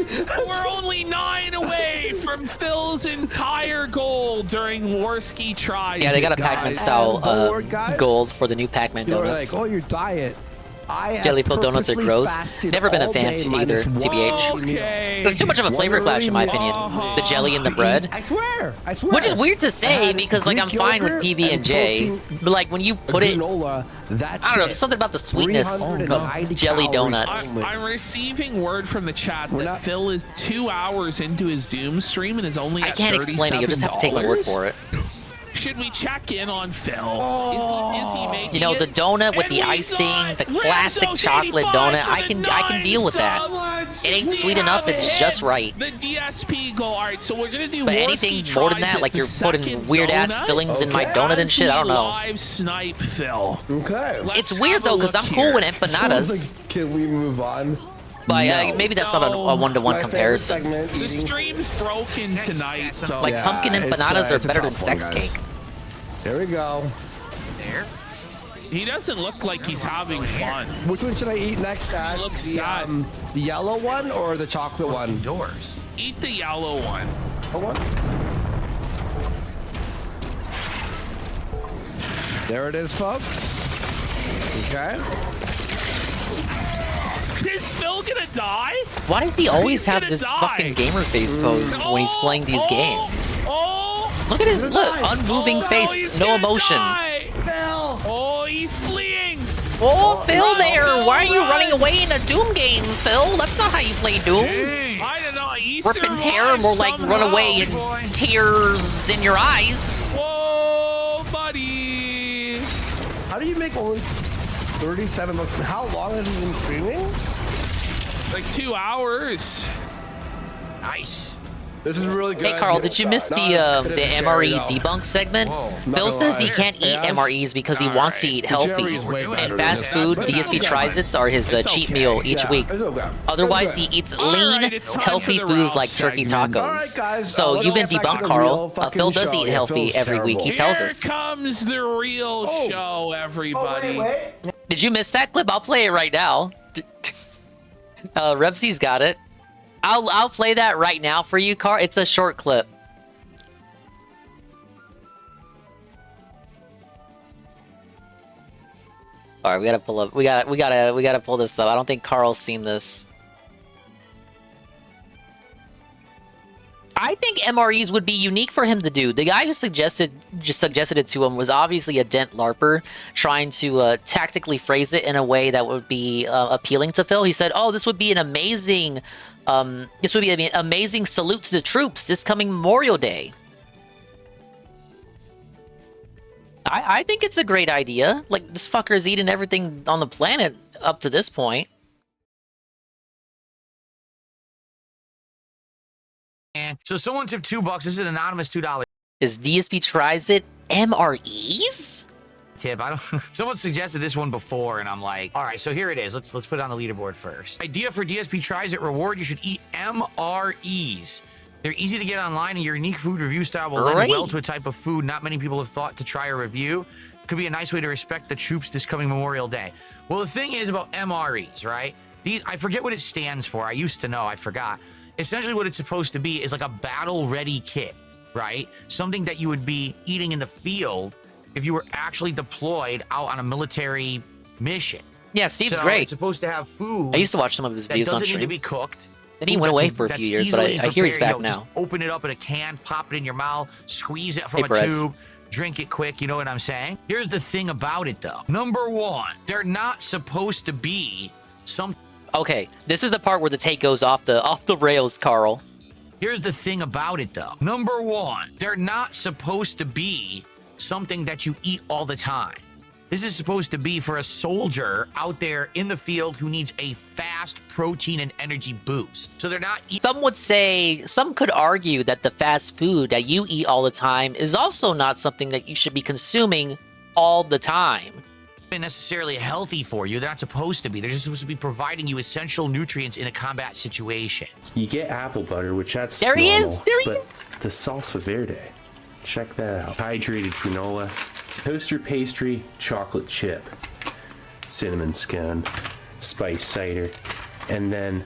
We're only 9 away from Phil's entire goal during Warski tries. Yeah, they got a Pac-Man style gold for the new Pac-Man donuts. Like, oh, your diet. Jelly filled donuts are gross. Never been a fan either, TBH. Okay. It was too much of a flavor clash, in my opinion. The jelly and the bread. I swear. Which is weird to say because, like, I'm fine with PB and J, but like when you put it, I don't know, there's something about the sweetness of jelly donuts. I'm receiving word from the chat that Phil is 2 hours into his Doom stream and is only at $37. I can't explain it. You'll just have to take my word for it. Should we check in on Phil? Is he making You know, the donut with the icing, the classic chocolate donut, I can deal with that. It ain't sweet enough, it's just right. The DSP goal. All right, so we're gonna do. But anything more than that, like you're putting weird ass fillings in my donut and shit, I don't know. Live snipe Phil. Okay. It's weird though, because I'm cool with empanadas. Can we move on? But maybe that's not a one-to-one comparison. The stream's broken tonight. So. Like pumpkin empanadas are better than sex cake. There we go. There. He doesn't look like he's having fun. Which one should I eat next, Ash? He looks sad. The yellow one or the chocolate one? Yours. Eat the yellow one. There it is, folks. Okay. Is Phil gonna die? Why does he always have this fucking gamer face pose when he's playing these games? Look at his unmoving face, no emotion. Phil. Oh, he's fleeing. Oh, Phil there. Why are you running away in a Doom game, Phil? That's not how you play Doom. I don't know. Rip and tear, more like run away and tears in your eyes. Whoa, buddy. How do you make only 37 bucks? How long has he been streaming? Like 2 hours. Nice. This is really good. Hey Carl, did you miss the MRE debunk segment? Phil says he can't eat MREs because he wants to eat healthy, and fast food DSP Trizits are his cheat meal each week. Otherwise, he eats lean, healthy foods like turkey tacos. So you've been debunked, Carl. Phil does eat healthy every week, he tells us. Here comes the real show, everybody. Did you miss that clip? I'll play it right now. Rebsy's got it. I'll play that right now for you, Carl. It's a short clip. All right, we gotta pull up. We gotta pull this up. I don't think Carl's seen this. I think MREs would be unique for him to do. The guy who suggested it to him was obviously a dent LARPer trying to tactically phrase it in a way that would be appealing to Phil. He said, "Oh, this would be an amazing." This would be an amazing salute to the troops this coming Memorial Day. I think it's a great idea. Like, this fucker's eating everything on the planet up to this point. So someone tipped $2. This is an anonymous $2. Is DSP tries it MREs? Tip. I don't. Someone suggested this one before, and I'm like, all right. So here it is. Let's put it on the leaderboard first. Idea for DSP Tries It reward: you should eat MREs. They're easy to get online, and your unique food review style will lend well to a type of food not many people have thought to try or review. Could be a nice way to respect the troops this coming Memorial Day. Well, the thing is about MREs, right? These, I forget what it stands for. I used to know. I forgot. Essentially, what it's supposed to be is like a battle-ready kit, right? Something that you would be eating in the field if you were actually deployed out on a military mission. Yeah, Steve's so great. It's supposed to have food. I used to watch some of his videos on doesn't stream. need to be cooked. Then he went away for a few years, but I hear he's back now. Just open it up in a can, pop it in your mouth, squeeze it from a tube, drink it quick. You know what I'm saying? Here's the thing about it, though. Number one, they're not supposed to be some. Okay, this is the part where the take goes off the rails, Carl. Here's the thing about it, though. Number one, they're not supposed to be something that you eat all the time. This is supposed to be for a soldier out there in the field who needs a fast protein and energy boost. So they're not. Some could argue that the fast food that you eat all the time is also not something that you should be consuming all the time. Necessarily healthy for you. They're not supposed to be. They're just supposed to be providing you essential nutrients in a combat situation. You get apple butter, which that's there he normal, is. There he is. The salsa verde, check that out. Hydrated granola, toaster pastry, chocolate chip, cinnamon scone, spice cider, and then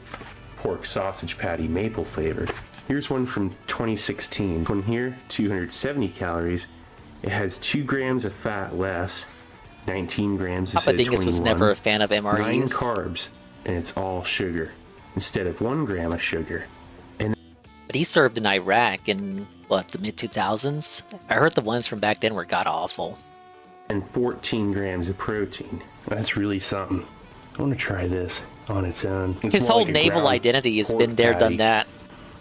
pork sausage patty maple flavored. Here's one from 2016. One here, 270 calories. It has 2 grams of fat less. 19 grams Papa instead of Dingus 21. was never a fan of MREs. 9 carbs, and it's all sugar instead of 1 gram of sugar. And but he served in Iraq in what, the mid 2000s? I heard the ones from back then were god awful. And 14 grams of protein. That's really something. I want to try this on its own. It's His more whole like a naval ground identity has pork been there, patty. done that.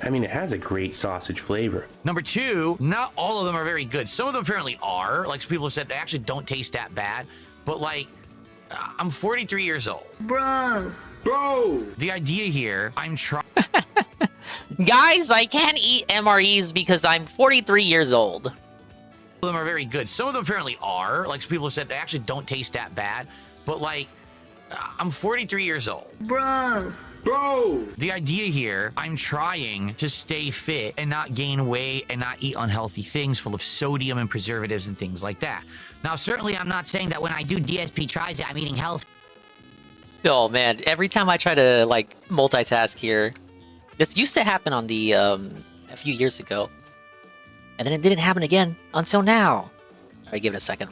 I mean, it has a great sausage flavor. Number two, not all of them are very good. Some of them apparently are. Like people have said, they actually don't taste that bad. But like, I'm 43 years old. Bruh. Bro! The idea here, I'm trying. Guys, I can't eat MREs because I'm 43 years old. Some of them are very good. Some of them apparently are. Like people have said, they actually don't taste that bad. But like, I'm 43 years old. Bruh. Bro! The idea here, I'm trying to stay fit and not gain weight and not eat unhealthy things full of sodium and preservatives and things like that. Now, certainly I'm not saying that when I do DSP tries it, I'm eating healthy. Oh man, every time I try to like multitask here, this used to happen on the a few years ago, and then it didn't happen again until now. All right, give it a second.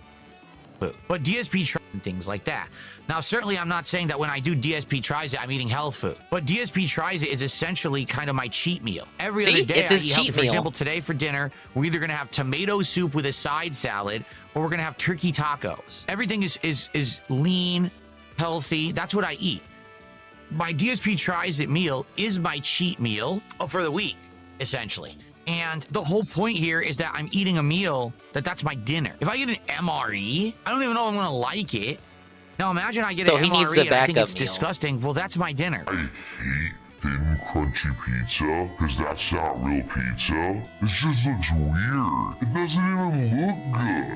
But DSP tries and things like that. Now, certainly I'm not saying that when I do DSP tries it, I'm eating health food. But DSP tries it is essentially kind of my cheat meal. Every other day it's I his eat healthy. cheat For meal. example, today for dinner, we're either going to have tomato soup with a side salad, or we're going to have turkey tacos. Everything is lean, healthy. That's what I eat. My DSP tries it meal is my cheat meal for the week, essentially. And the whole point here is that I'm eating a meal that's my dinner. If I get an MRE, I don't even know if I'm going to like it. Now imagine I get an MRE and I think it's disgusting. Well, that's my dinner. I hate thin, crunchy pizza because that's not real pizza. It just looks weird. It doesn't even look good.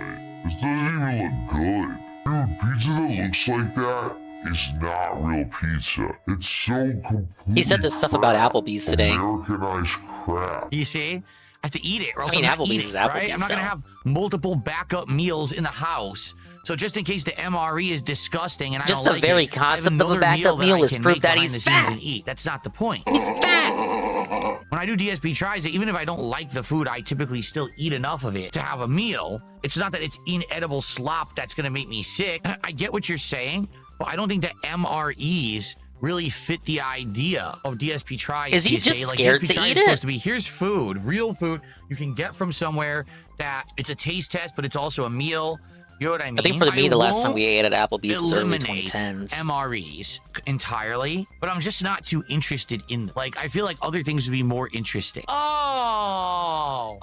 It doesn't even look good. Dude, pizza that looks like that is not real pizza. It's so completely He said this stuff about Applebee's today. Americanized crap. You see? I have to eat it, or else I mean, I'm not Applebee's eating is it, right? Applebee's, I'm not going to though. have multiple backup meals in the house. So just in case the MRE is disgusting and I Just don't the like very it, I have concept of a another backup that meal I is can proof make that behind he's the scenes fat. and eat. That's not the point. He's fat. When I do DSP tries it, even if I don't like the food, I typically still eat enough of it to have a meal. It's not that it's inedible slop that's going to make me sick. I get what you're saying, but I don't think that MREs really fit the idea of DSP tries. Is he just scared DSP to tries eat is supposed it? to be, here's food, real food you can get from somewhere that it's a taste test, but it's also a meal. You know what I mean? I think for me, the last time won't we ate at Applebee's was early eliminate 2010s. MREs entirely, but I'm just not too interested in them. Like, I feel like other things would be more interesting. Oh,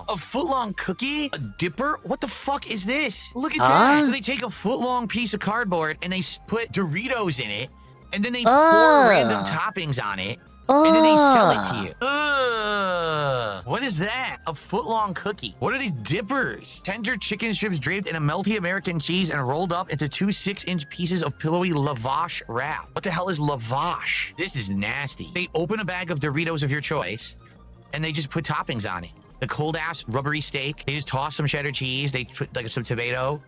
a foot-long cookie? A dipper? What the fuck is this? Look at that. So they take a foot-long piece of cardboard and they put Doritos in it, and then they pour random toppings on it, and then they sell it to you. What is that? A foot-long cookie. What are these dippers? Tender chicken strips draped in a melty American cheese and rolled up into 2 6-inch pieces of pillowy lavash wrap. What the hell is lavash? This is nasty. They open a bag of Doritos of your choice, and they just put toppings on it. The cold-ass rubbery steak. They just toss some cheddar cheese. They put like some tomato.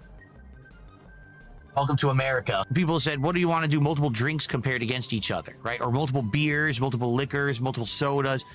Welcome to America. People said, what do you want to do? Multiple drinks compared against each other, right? Or multiple beers, multiple liquors, multiple sodas.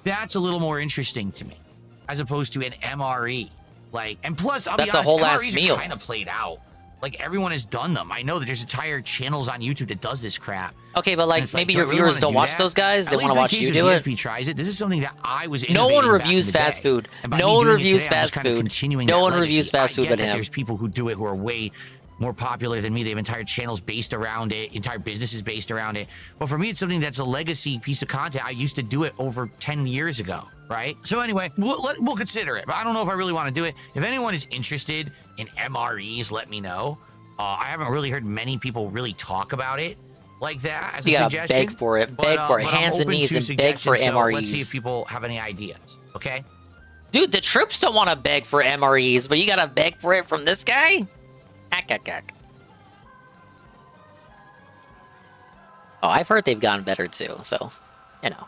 That's a little more interesting to me, as opposed to an MRE. Like, and plus, I'll That's be a honest, whole ass MREs meal. are kind of played out. Like everyone has done them. I know that there's entire channels on YouTube that does this crap. Okay, but like maybe your viewers don't watch those guys. They want to watch you do it. DSP tries it. This is something that I was. No one reviews fast food. No one reviews fast food. No one reviews fast food but him. There's people who do it who are way more popular than me. They have entire channels based around it, entire businesses based around it. But for me, it's something that's a legacy piece of content. I used to do it over 10 years ago, right? So anyway, we'll consider it. But I don't know if I really want to do it. If anyone is interested in MREs, let me know. I haven't really heard many people really talk about it like that as a suggestion. You gotta beg for it. Beg for it. Hands and knees and beg for MREs. So let's see if people have any ideas, okay? Dude, the troops don't want to beg for MREs, but you gotta beg for it from this guy? Oh, I've heard they've gotten better too, so, you know.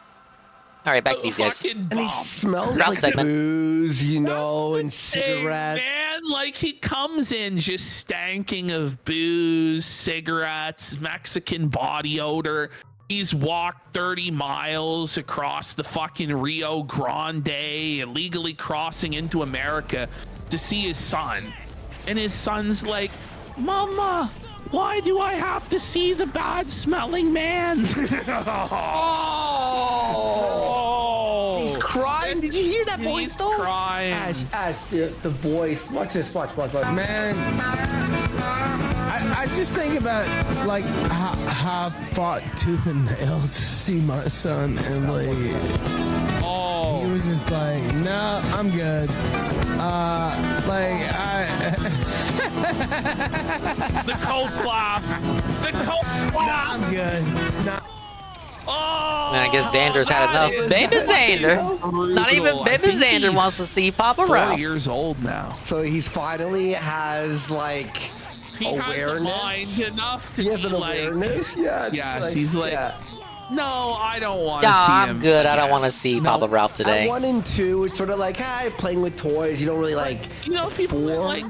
All right, back to these guys. And he smells like booze, you know, and cigarettes. Man, like he comes in just stanking of booze, cigarettes, Mexican body odor. He's walked 30 miles across the fucking Rio Grande, illegally crossing into America to see his son. And his son's like, Mama, why do I have to see the bad smelling man? Oh! He's crying. Did you hear that voice though? Crying. Ash, the voice. Watch this. Watch. Man, I just think about like how I fought tooth and nail to see my son, and like, he was just like, no, I'm good. The cold clap. The cold clap. I'm good. I guess Xander's had enough. Baby Xander. Not even Baby Xander wants to see Papa Ralph. 4 years old now. So he's finally has like awareness. Has a mind enough to he has an awareness. Yeah. Yes, like, he's like, no, I don't want to see him. I'm good. I don't want to see Papa Ralph today. At 1 and 2, it's sort of like, playing with toys. You don't really like. You know, people like,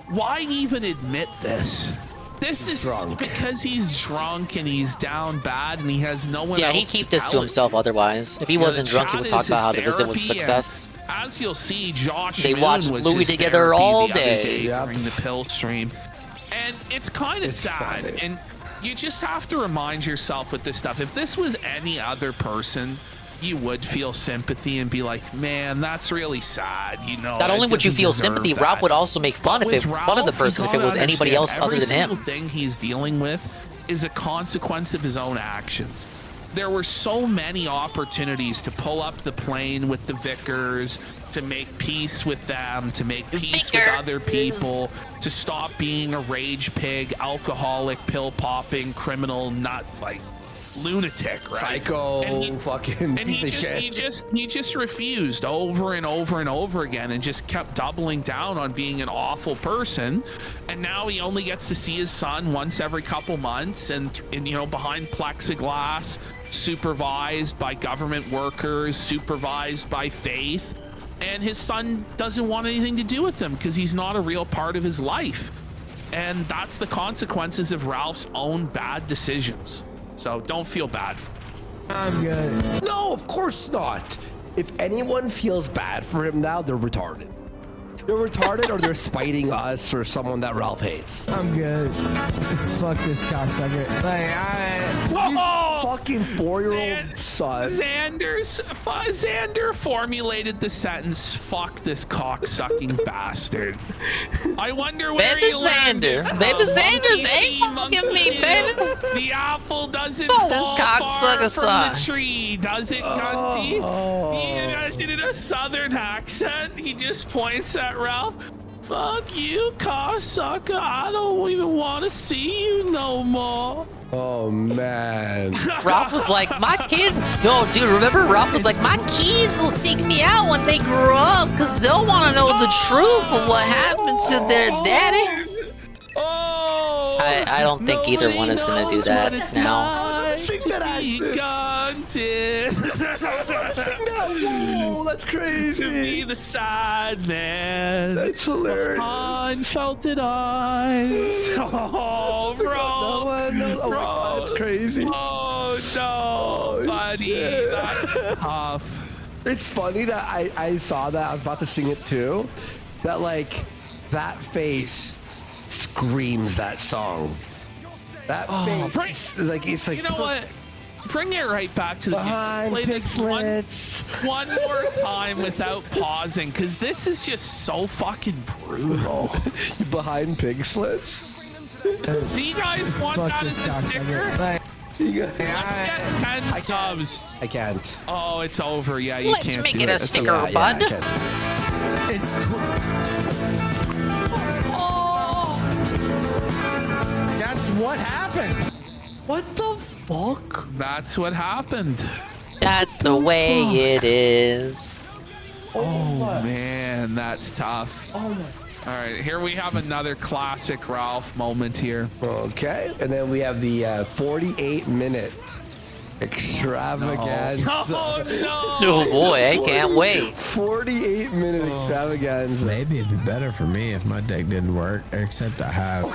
why even admit this? This is because he's drunk and he's down bad and he has no one else. Yeah, he'd keep this to himself otherwise. If he wasn't drunk, he would talk about how the visit was a success. As you'll see, Josh they watched Bluey together all day. During the pill stream. And it's kind of sad. Funny. And you just have to remind yourself with this stuff, if this was any other person, you would feel sympathy and be like, man, that's really sad, you know. Not only would you feel sympathy, Ralph would also make fun of the person if it was anybody else other than him. Every single thing he's dealing with is a consequence of his own actions. There were so many opportunities to pull up the plane with the Vickers, to make peace with them, to make peace with other people, to stop being a rage pig, alcoholic, pill-popping, criminal, not like lunatic, right? Psycho, fucking piece of shit. He just refused over and over and over again, and just kept doubling down on being an awful person. And now he only gets to see his son once every couple months, and you know, behind plexiglass, supervised by government workers, supervised by Faith. And his son doesn't want anything to do with him because he's not a real part of his life. And that's the consequences of Ralph's own bad decisions. So don't feel bad. I'm good. No, of course not. If anyone feels bad for him now, they're retarded. They're retarded or they're spiting us or someone that Ralph hates. I'm good. Fuck this cocksucker. Fucking 4-year-old son. Xander formulated the sentence, fuck this cock-sucking bastard. I wonder where Baby Xander. Baby Xander's ain't fucking me, baby. The apple doesn't fall far from the tree, does it, Gunty? He in a southern accent, he just points at Ralph. Fuck you, cocksucker. I don't even want to see you no more. Oh, man. Ralph was like, my kids... No, dude, remember? Ralph was like, my kids will seek me out when they grow up because they'll want to know the truth of what happened to their daddy. I don't think either one is going to do that now. Whoa, that's crazy. To be the sad man. That's hilarious. Unfelted eyes. Oh, bro. No, that's crazy. Oh, no, buddy. That's tough. It's funny that I saw that. I was about to sing it too. That, like, that face screams that song. That face is like, it's like. You know what? Bring it right back to the play this one more time without pausing, because this is just so fucking brutal. Behind pig slits? Do you guys want that as a sticker? Let's get 10 subs. I can't. Oh, it's over. Yeah, you Let's can't make do it a sticker, bud. It's cool. That's what happened. What the fuck? That's what happened. That's the way it is. Oh man, that's tough. Oh my. All right, here we have another classic Ralph moment here. Okay, and then we have the 48-minute extravaganza. Oh no! Oh boy, I can't wait. 48-minute extravaganza. Maybe it'd be better for me if my deck didn't work, except I have.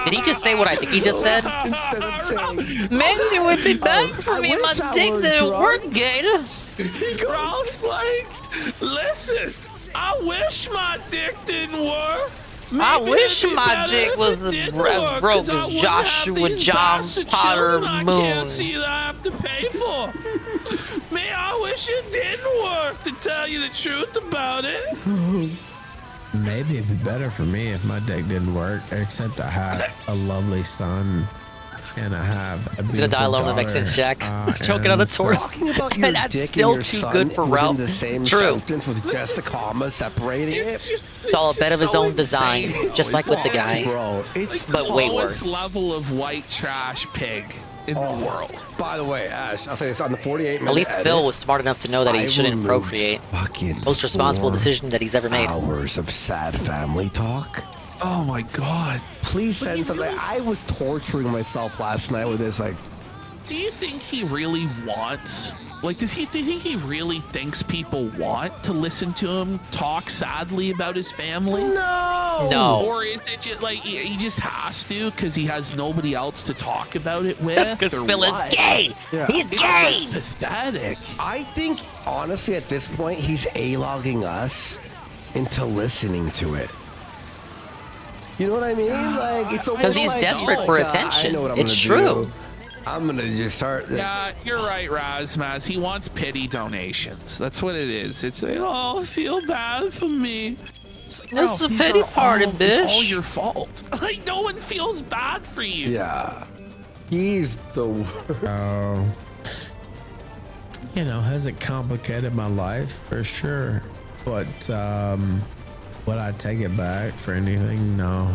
Did he just say what I think he just said? Instead of saying, maybe it would be better for me if my dick didn't work, Gator. Ralph's like, listen, I wish my dick didn't work. I wish my dick was as broke as Joshua John Potter I Moon. can't see that I have to pay for. Man, I wish it didn't work, to tell you the truth about it. Maybe it'd be better for me if my deck didn't work, except I have a lovely son and I have a He's gonna die alone in the next inch, Jack. Choking on a torch. Talking about your That's dick still and your too son good for Ralph. within the same True. sentence with just a comma separating it. It's all a bit of his own design, just like with the guy. Bro, it's But way Lowest worse. level of white trash pig in the world. By the way, Ash, I'll say this on the 48-minute At least Phil was smart enough to know that he I shouldn't removed procreate. fucking Most responsible 4 decision that he's ever made. hours of sad family talk. Oh my god. Please send something. I was torturing myself last night with this, like. Do you think he really wants? Like, do you think he really thinks people want to listen to him talk sadly about his family? No. Or is it just like he just has to because he has nobody else to talk about it with? That's because or Phil is what? gay. Yeah. He's It's gay. just pathetic. I think, honestly, at this point, he's A-logging us into listening to it. You know what I mean? Like, it's Because he's like, desperate oh, for God, attention. I know what I'm It's gonna true. do. I'm gonna just start. Yeah, you're right, Razmaz. He wants pity donations. That's what it is. It's like, oh, feel bad for me. This is a these pity are party, all- It's all bitch. your fault. Like, no one feels bad for you. Yeah. He's the worst. Oh. You know, has it complicated my life for sure. But would I take it back for anything? No.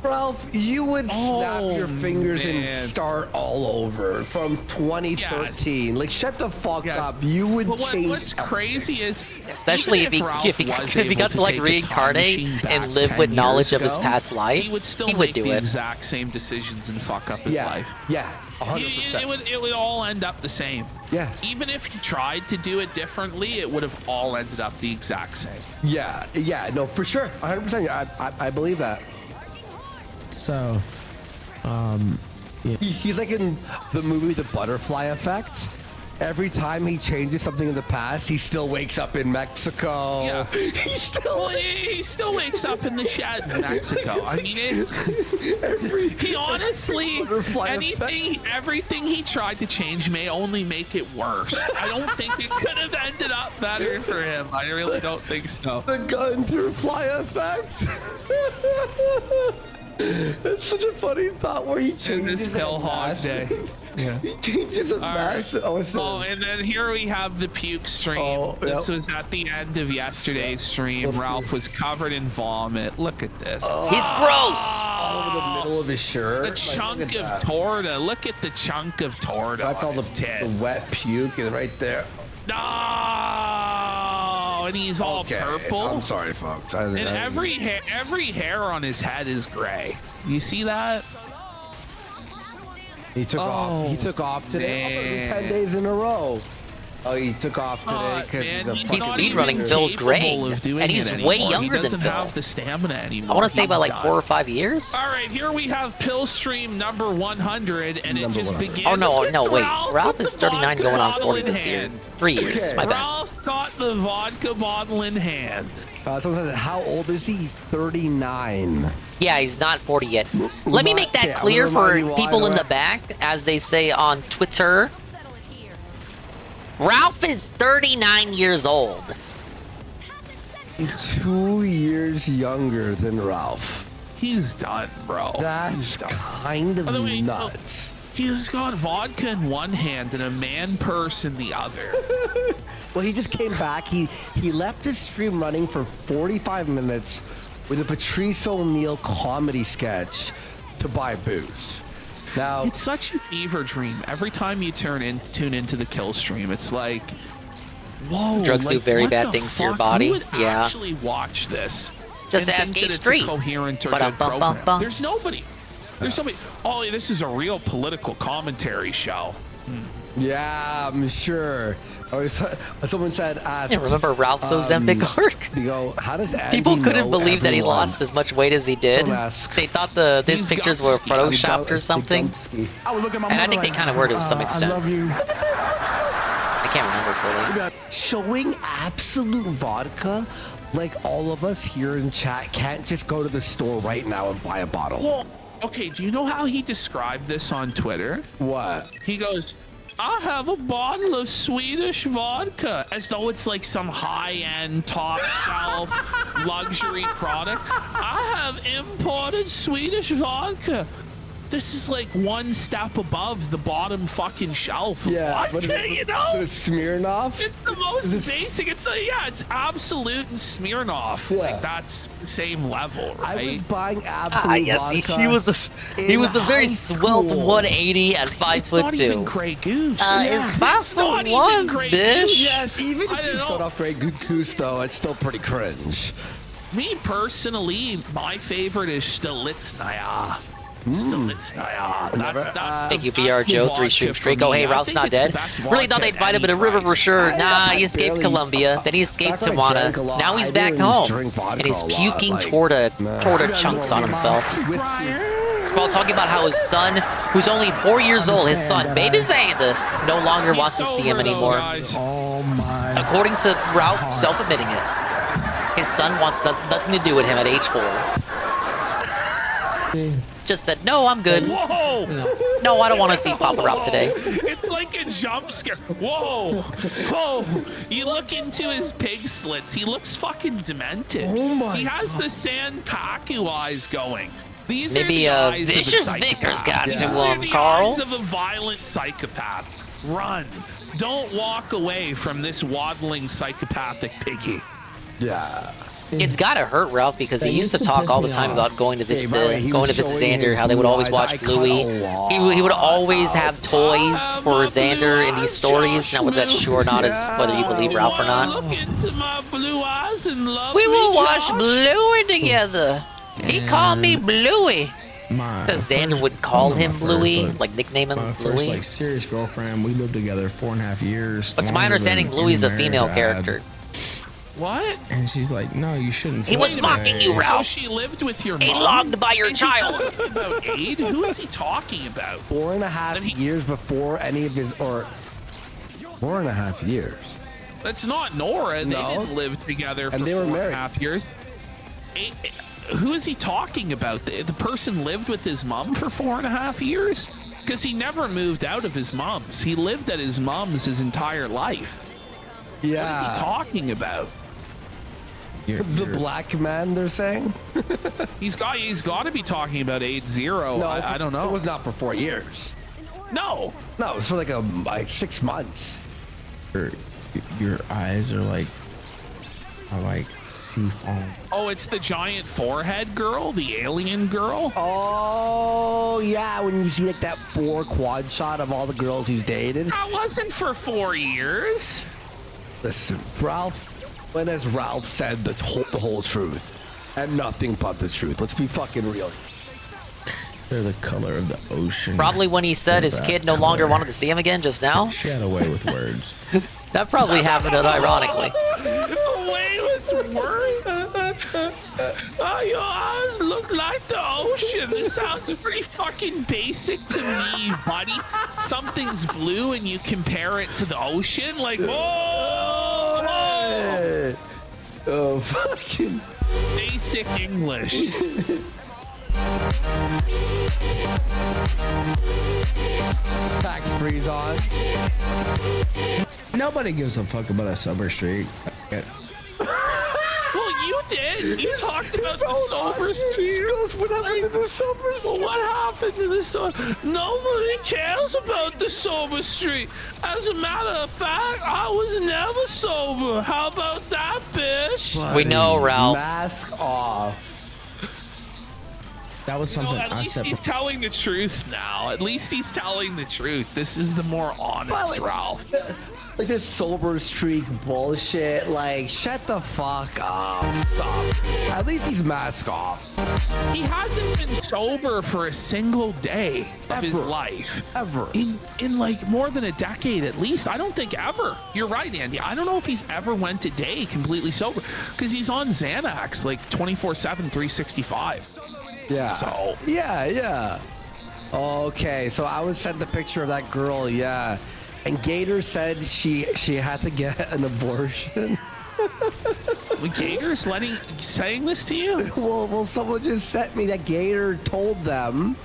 Ralph, you would snap your fingers man. and start all over from 2013. Like, shut the fuck up. You would But change. what's crazy is, Especially even if he Ralph was if he got able to like take a time reincarnate machine and back live 10 with knowledge years of his ago, past life, he would still he make would do the it. exact same decisions and fuck up his life. Yeah, 100%. It would all end up the same. Yeah. Even if he tried to do it differently, it would have all ended up the exact same. Yeah, no, for sure. 100%. I believe that. So, yeah. He's like in the movie The Butterfly Effect. Every time he changes something in the past, he still wakes up in Mexico. Yeah. He still wakes up in the shed in Mexico. I mean, he honestly, everything he tried to change may only make it worse. I don't think it could have ended up better for him. I really don't think so. The Gunterfly Effect. That's such a funny thought where he changes This is Pill Hog Day. Yeah. He changes a mass. Oh, and then here we have the puke stream. This was at the end of yesterday's stream. Ralph was covered in vomit. Look at this. He's gross. All over the middle of his shirt. The chunk of torta. Look at the chunk of torta. That's all the wet puke and right there. No, and he's all purple. I'm sorry, folks. And every hair on his head is gray. You see that? He took off. He took off today. Man. 10 days in a row. Oh, he took off today because He's speedrunning Phil's gray, and he's way younger than He doesn't Phil. have the stamina anymore. I want to say He's about like done. 4 or 5 years. All right, here we have Pill Stream number 100, and it just begins. Oh no, with no, wait. Ralph Ralph with is the 39 going on bottle 40 in this year. hand. 3 years, my bad. Ralph's got the vodka bottle in hand. Someone said, how old is he? 39. Yeah, he's not 40 yet. Let me make that clear for people in the back, as they say on Twitter. Ralph is 39 years old. 2 years younger than Ralph. He's done, bro. That's kind of nuts. He's got vodka in one hand and a man purse in the other. Well, he just came back. He left his stream running for 45 minutes with a Patrice O'Neill comedy sketch to buy booze. Now it's such a fever dream. Every time you tune into the kill stream, it's like, whoa. Drugs do very bad things to your body. Who would yeah. actually watch this? Just and ask think that H3. It's a coherent or good program. There's nobody. There's somebody. Oh, this is a real political commentary show. Yeah, I'm sure. Or someone said, yeah, remember Ralph's Ozempic arc? You go, how does Andy People couldn't know believe that he everyone? lost as much weight as he did. They thought these pictures were photoshopped or something. And I think they kind of were to some extent. I love you. I can't remember fully. Showing absolute vodka, like all of us here in chat can't just go to the store right now and buy a bottle. Well, okay, do you know how he described this on Twitter? What? He goes, I have a bottle of Swedish vodka, as though it's like some high-end, top-shelf luxury product. I have imported Swedish vodka. This is like one step above the bottom fucking shelf. Yeah, but you know, the Smirnoff. It's the most basic. It's it's Absolute and Smirnoff. Yeah. Like that's the same level, right? I was buying Absolute yes, vodka. he was a very svelte 180 at 5'2". It's not even Grey Goose. It's 5'1", bitch. Yes, even if you start off Grey Goose, though, it's still pretty cringe. Me personally, my favorite is Stilitsnaya. Thank you, BR Joe. 3 stream streak. Oh, hey, Ralph's not dead. Really thought they'd find him in a river for sure. Nah, he escaped Colombia. Then he escaped Tijuana. Now he's back home. And he's puking torta chunks on himself. While talking about how his son, who's only 4 years old, his son, baby Xander, no longer wants to see him anymore. Oh my. According to Ralph, self-admitting it. His son wants nothing to do with him at age 4. Just said, no, I'm good. Whoa! No, I don't want to see Papa Ralph today. It's like a jump scare. Whoa! Whoa! You look into his pig slits. He looks fucking demented. Oh my He has the Sanpaku eyes going. These Maybe are the eyes Vicious of a Vickers psychopath. got These to are the Carl. eyes of a violent psychopath. Run! Don't walk away from this waddling psychopathic piggy. Yeah. It's gotta hurt Ralph because he used to talk all the time about going to visit Xander, how they would always watch Bluey. He would always have toys for Xander in these stories. Now whether that's true or not is whether you believe Ralph or not. Look into my blue eyes and love We will me, watch Josh. Bluey together. He called me Bluey. It says Xander would call him Bluey, like nickname him My first Bluey. serious girlfriend. We lived together 4.5 years. But to my understanding, Bluey's a female character. What? And she's like, no, you shouldn't. He was mocking you, So Ralph. she lived with your He mom? logged by your Is he child. talking about Aid? Who is he talking about? 4.5 years before any of his, or 4.5 years. That's not Nora. No. They didn't live together for And they were 4.5 years. Who is he talking about? The person lived with his mom for 4.5 years? Because he never moved out of his mom's. He lived at his mom's his entire life. Yeah. What is he talking about? The black man, they're saying? He's got to be talking about 8-0. No, I don't know. It was not for 4 years. No. No, it was for like 6 months. Your eyes are like seafoam. Oh, it's the giant forehead girl, the alien girl. Oh yeah, when you see like that 4 quad shot of all the girls he's dated. That wasn't for 4 years. Listen, Ralph. When has Ralph said the whole truth and nothing but the truth? Let's be fucking real. They're the color of the ocean. Probably when he said his kid no longer wanted to see him again just now. She had a way with words. That probably happened unironically. Away with words. Your eyes look like the ocean. This sounds pretty fucking basic to me, buddy. Something's blue and you compare it to the ocean. Like, whoa! Oh, fucking basic English. Tax freeze on. Nobody gives a fuck about a sober streak. Well, you did. You talked about the sober streak. What happened to the sober streak? What happened to the sober? Nobody cares about the sober streak. As a matter of fact, I was never sober. How about that, bitch? Buddy, We know, Ralph. Mask off. That was something At I least said. he's telling the truth now. At least he's telling the truth. This is the more honest Ralph. Like this sober streak bullshit. Like, shut the fuck up. Stop. At least he's mask off. He hasn't been sober for a single day of his life. Ever. In like more than a decade at least. I don't think ever. You're right, Andy. I don't know if he's ever went a day completely sober because he's on Xanax like 24/7, 365. Yeah. So. Yeah. Okay, so I was sent the picture of that girl, yeah. And Gator said she had to get an abortion. Gator's saying this to you? Well, someone just sent me that Gator told them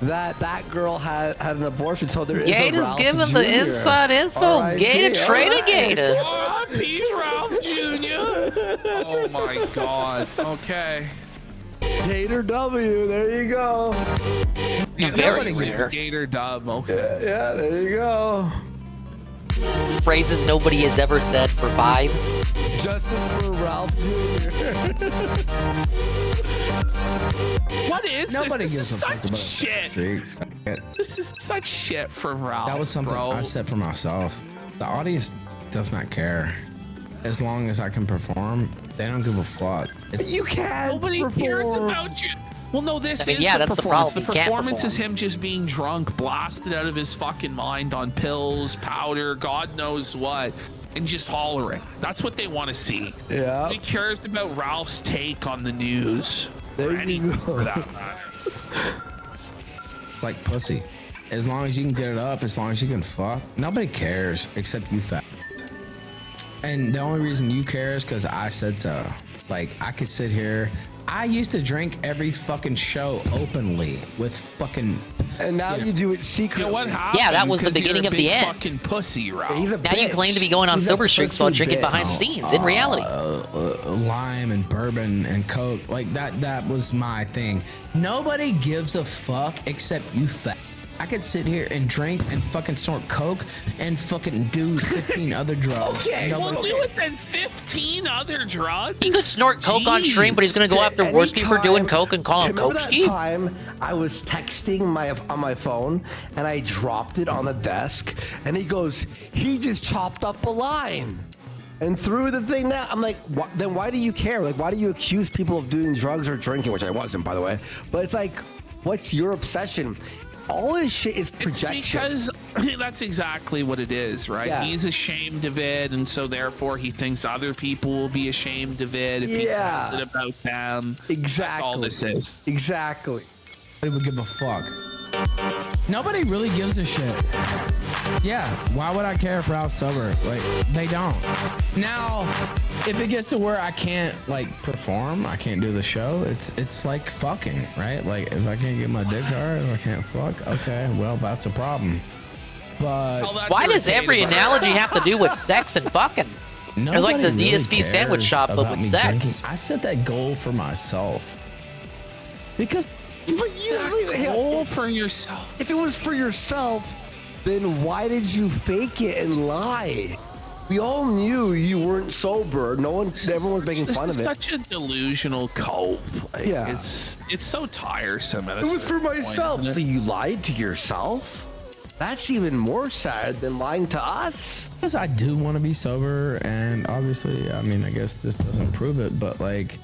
that girl had an abortion. So there is Gator's a Ralph giving Jr. the inside info. R.I.P., Gator, trade a Gator. R.I.P. Ralph Jr. Oh my God. Okay. Gator W, there you go. Very rare. Gator dub. Okay. Yeah, there you go. Phrases nobody has ever said for 5. Justice for Ralph Jr. What is Nobody this? gives This is a fuck such about shit. streak. This is such shit for Ralph. That was something bro. I said for myself. The audience does not care. As long as I can perform, they don't give a fuck. You can't Nobody cares about you. Well, no, this is yeah, the that's the performance. problem. The He can't performance is perform. him just being drunk, blasted out of his fucking mind on pills, powder, God knows what, and just hollering. That's what they want to see. Yeah. Nobody cares about Ralph's take on the news. There you go. For that matter. It's like pussy. As long as you can get it up, as long as you can fuck, nobody cares except you fat. And the only reason you care is because I said so. Like, I could sit here. I used to drink every fucking show openly with fucking. And now you do it secretly. You know what happened? Yeah, that was the Because you're beginning a of the big end. Fucking pussy, Ralph. He's a Now you bitch. claim to be going on He's a sober streaks while pussy drinking bitch. behind the scenes. In reality, Lime and bourbon and coke, like that was my thing. Nobody gives a fuck except you fat. I could sit here and drink and fucking snort coke and fucking do 15 other drugs. Okay, And We'll nobody- do it then 15 other drugs. he could snort coke on stream, but he's gonna go after worse people are doing coke and call him Remember Coke that Steve. time I was texting on my phone and I dropped it on the desk and he goes, he just chopped up a line and threw the thing down. I'm like, then why do you care? Like, why do you accuse people of doing drugs or drinking, which I wasn't, by the way. But it's like, what's your obsession? All this shit is projection. It's because that's exactly what it is, right? Yeah. He's ashamed of it, and so therefore he thinks other people will be ashamed of it if Yeah. he says it about them. Exactly. That's all this is. Exactly. Nobody would give a fuck. Nobody really gives a shit. Yeah, why would I care if Ralph's sober? Like, they don't. Now, if it gets to where I can't like perform, I can't do the show, it's like fucking, right? Like, if I can't get my dick hard, if I can't fuck, okay, well, that's a problem. But Why does every analogy have to do with sex and fucking? It's like the nobody DSP really sandwich cares shop, but about with me sex. drinking. I set that goal for myself because Goal for yourself. If it was for yourself, then why did you fake it and lie? We all knew you weren't sober. Everyone's making fun of it. Such a delusional cope. Like, Yeah. it's so tiresome. At a It was for certain point, myself. isn't So it? you lied to yourself? That's even more sad than lying to us. Because I do want to be sober, and obviously, I mean, I guess this doesn't prove it, but like,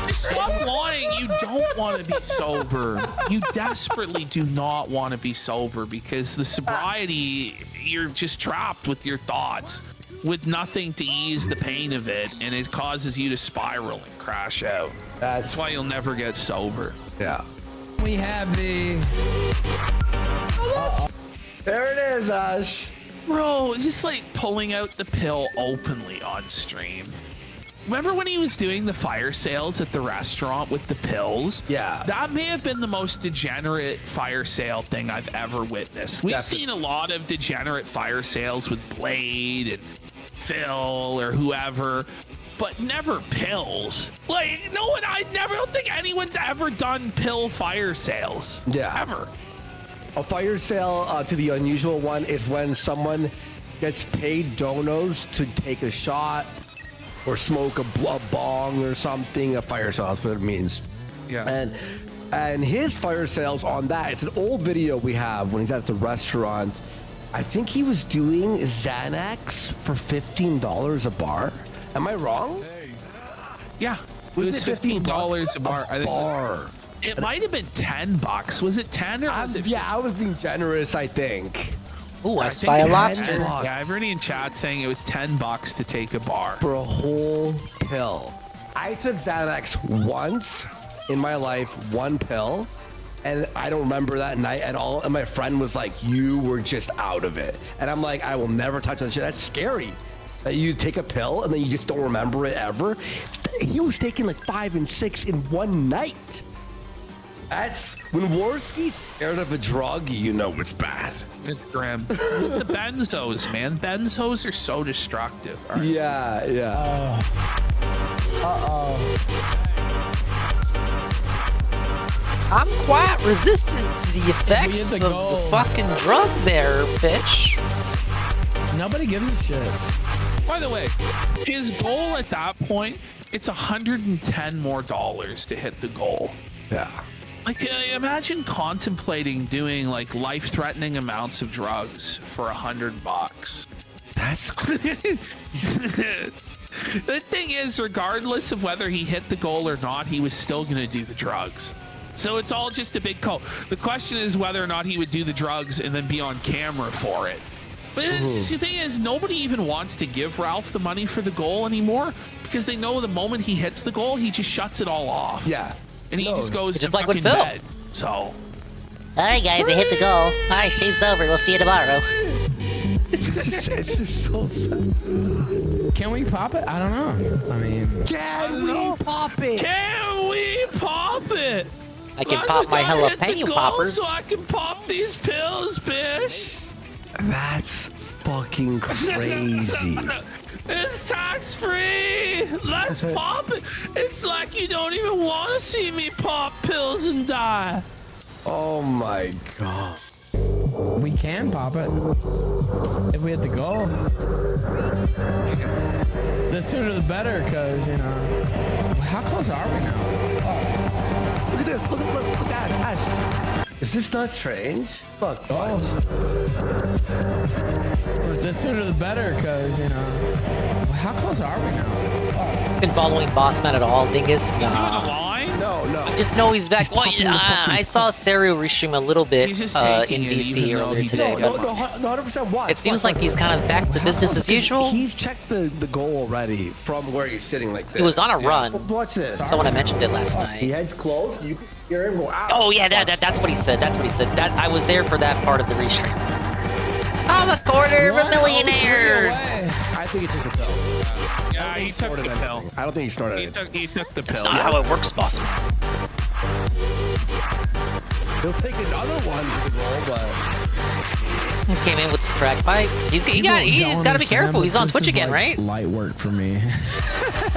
Just stop lying. You don't want to be sober. You desperately do not want to be sober because the sobriety, you're just trapped with your thoughts with nothing to ease the pain of it, and it causes you to spiral and crash out. That's why you'll never get sober. Yeah. we have the. There it is, Ash. Bro, just like pulling out the pill openly on stream. Remember when he was doing the fire sales at the restaurant with the pills? Yeah. That may have been the most degenerate fire sale thing I've ever witnessed. We've seen a lot of degenerate fire sales with Blade and Phil or whoever, but never pills. Like, I don't think anyone's ever done pill fire sales. Yeah. Ever. A fire sale, to the unusual one, is when someone gets paid donos to take a shot or smoke a bong or something. A fire sale, that's what it means. Yeah. And his fire sales on that, it's an old video we have when he's at the restaurant. I think he was doing Xanax for $15 a bar. Am I wrong? Yeah. It was $15 a bar. A bar. It might have been $10. Was it 10 or was it? Yeah, I was being generous, I think. Ooh, I spy a lobster. Yeah, I've already in chat saying it was $10 to take a bar. For a whole pill. I took Xanax once in my life, one pill, and I don't remember that night at all. And my friend was like, you were just out of it. And I'm like, I will never touch that shit. That's scary. That you take a pill and then you just don't remember it ever. He was taking like 5 and 6 in one night. That's when Worski's scared of a drug, you know it's bad. It's grim. It's the benzos, man. Benzos are so destructive. Right? Yeah, yeah. I'm quite resistant to the effects of the fucking drug there, bitch. Nobody gives a shit. By the way, his goal at that point, it's $110 more to hit the goal. Yeah. Like, imagine contemplating doing like life-threatening amounts of drugs for $100. That's crazy. The thing is, regardless of whether he hit the goal or not, he was still going to do the drugs. So it's all just a big call. The question is whether or not he would do the drugs and then be on camera for it. But the thing is, nobody even wants to give Ralph the money for the goal anymore because they know the moment he hits the goal, he just shuts it all off. Yeah. And he just goes Just to like with fucking Phil. bed. So. All right, guys, I hit the goal. All right, shave's over. We'll see you tomorrow. It's just so sad. Can we pop it? I don't know. I mean, can we pop it? Can we pop it? I can pop my jalapeno poppers. So I can pop these pills, bitch. That's fucking crazy. It's tax free. Let's pop it. It's like you don't even want to see me pop pills and die. Oh my god. we can pop it if we hit the goal. The sooner the better, because, you know, how close are we now? Look at this. Look at that. Ash. Is this not strange? Look. Oh. The sooner the better, because, you know, how close are we now? Been following Bossman at all, Dingus? Nah. No. I just know he's back. Well, I saw Serio restream a little bit in VC earlier today. No, 100% what? It seems like he's kind of back to business as usual. He's checked the goal already from where he's sitting like this. He was on a run. Watch this. Someone I mentioned it last night. He heads close. You can hear him go out. Oh yeah, that's what he said. That's what he said. That I was there for that part of the restream. I'm a quarter of a millionaire. I think he took the pill. Yeah, he took the pill. I don't think he snorted it. He took the pill. That's not how it works, Bossman. He'll take another one for the goal, but He came in with his crack pipe. He's got to be careful. He's on Twitch again, right? Light work for me.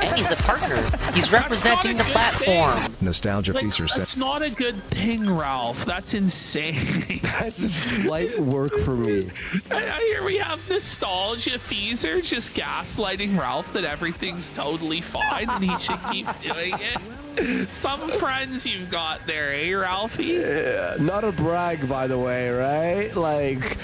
And he's a partner. He's representing the platform. Nostalgia Feaster said. That's not a good thing, Ralph. That's insane. That's just light work for me. Here we have Nostalgia Feaser just gaslighting Ralph that everything's totally fine and he should keep doing it. Some friends you've got there, eh, Ralphie? Yeah, not a brag, by the way, right? Like,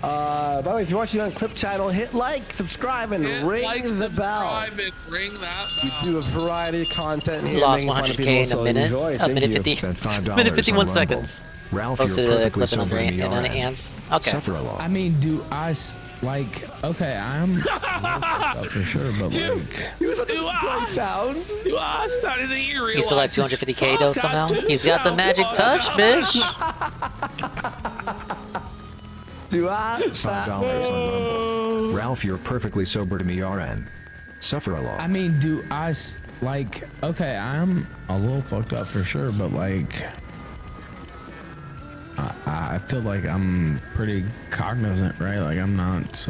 by the way, if you're watching on Clip Channel, hit like, subscribe, and ring the bell. And ring that bell. We do a variety of content here. Lost making fun of 100K people, in a so minute. enjoy. A Thank minute you. 50. Minute 51 seconds. Ralph, Posted you're a perfectly clip and sober in then it the ends. Okay. Suffer along. I mean, do I like? Okay, I'm for sure, but like, Do I sound that you realize He still had 250K though somehow. He's got the magic touch, bitch. Do I? $5 on Rumble. Ralph, you're perfectly sober to me, RN. suffer a lot. I mean, do I like? Okay, I'm a little fucked up for sure, but like, I feel like I'm pretty cognizant, right? Like I'm not.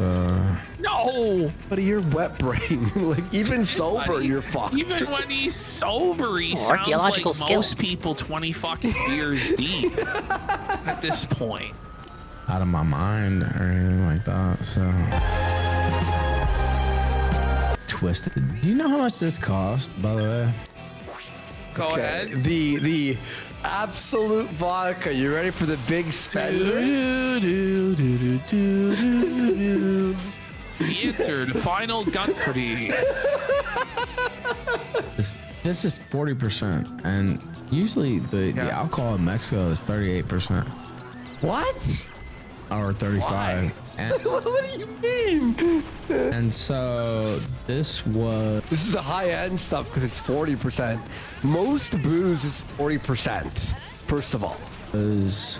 No. But your wet brain, like even sober, you're fucked. Even when he's sober, he sounds like most people 20 fucking beers deep at this point. Out of my mind or anything like that. So twisted. Do you know how much this cost, by the way? Go ahead. The absolute vodka. You ready for the big spender? The answer to final Guthrie. This is 40%, and usually the alcohol in Mexico is 38%. What? Or 35. And, What do you mean? and so this is the high end stuff because it's 40%. Most booze is 40%. First of all, is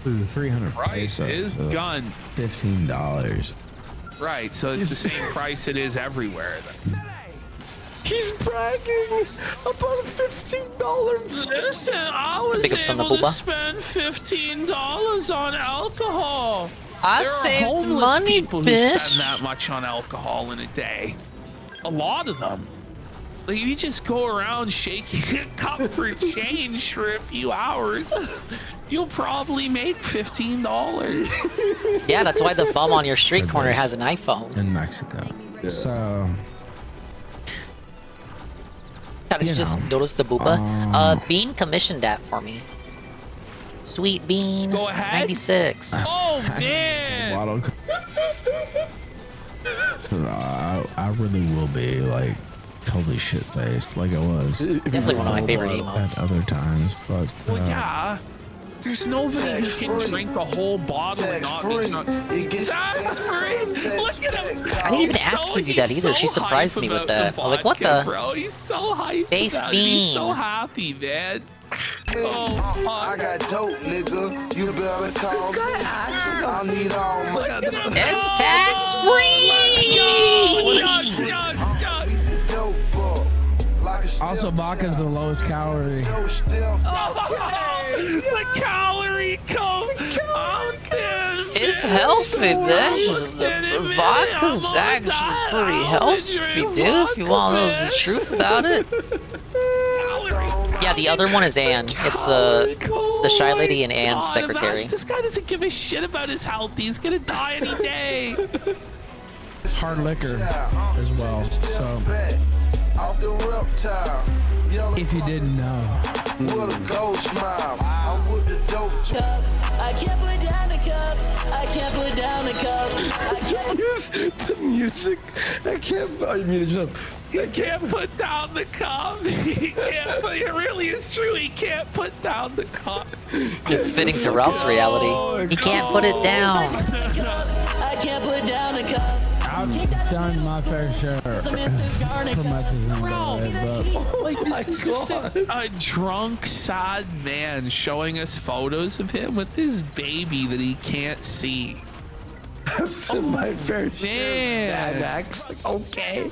300 Price pesos. is gun. $15. Right, so it's the same price it is everywhere. Then. He's bragging about a $15. Listen, I was able to spend $15 on alcohol. I there saved are homeless money, people bitch. who spend that much on alcohol in a day. A lot of them. Like, you just go around shaking a cup for change for a few hours. You'll probably make $15. Yeah, that's why the bum on your street corner has an iPhone. In Mexico. Yeah. So. Did you just notice the booba? Bean commissioned that for me. Sweet Bean. Go ahead. 96. Oh, man. I really will be like totally shit faced like I was. Definitely one of my favorite emotes. At other times, but. Well, yeah. There's nobody who can drink a whole bottle and not be drunk. Tax free. Look at him. I didn't even ask her to do that either. She surprised me with that. I was like, what the? Bro, he's so hyped. Face about it. He's so Bean. happy, man. I got dope, nigga. You better call me. I need all my. It's tax free. Also, vodka's the lowest calorie. The calorie count. It's healthy, bitch. The vodka's actually pretty healthy, dude. If you want to know the truth about it. Yeah, the other one is Anne. It's the shy lady and Anne's secretary. This guy doesn't give a shit about his health. He's gonna die any day. Hard liquor as well. So. If you didn't know. With a gold smile, I'm with the dope cup. I can't put down the cup. I can't put down the cup. I can't. The music. I can't. I mean, it's just. He can't put down the cup. He can't. It really is true. He can't put down the cup. It's fitting to Ralph's reality. He can't put it down. I can't put down the cup. I've done my fair share for my but like this is just a drunk, sad man showing us photos of him with his baby that he can't see. I've done my fair share. Man. Okay.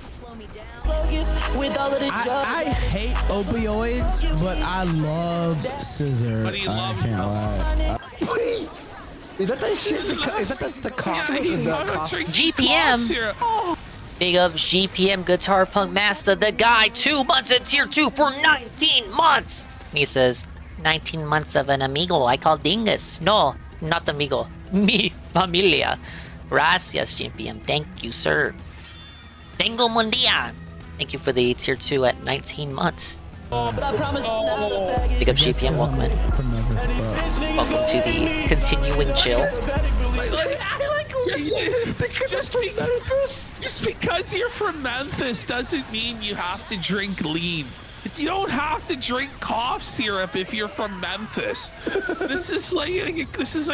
I hate opioids, but I love scissor. But he I loves can't lie. Wait. Is that the shit? Is that the cost? GPM. Big ups GPM Guitar Punk Master, the guy 2 months in tier 2 for 19 months. And he says, 19 months of an amigo I call Dingus. No, not amigo. Mi familia. Gracias, GPM. Thank you, sir. Tengo buen día. Thank you for the tier 2 at 19 months. But I promise Big up GPM, welcome in. Welcome to the continuing chill. Just because you're from Memphis doesn't mean you have to drink lean. You don't have to drink cough syrup if you're from Memphis. This is like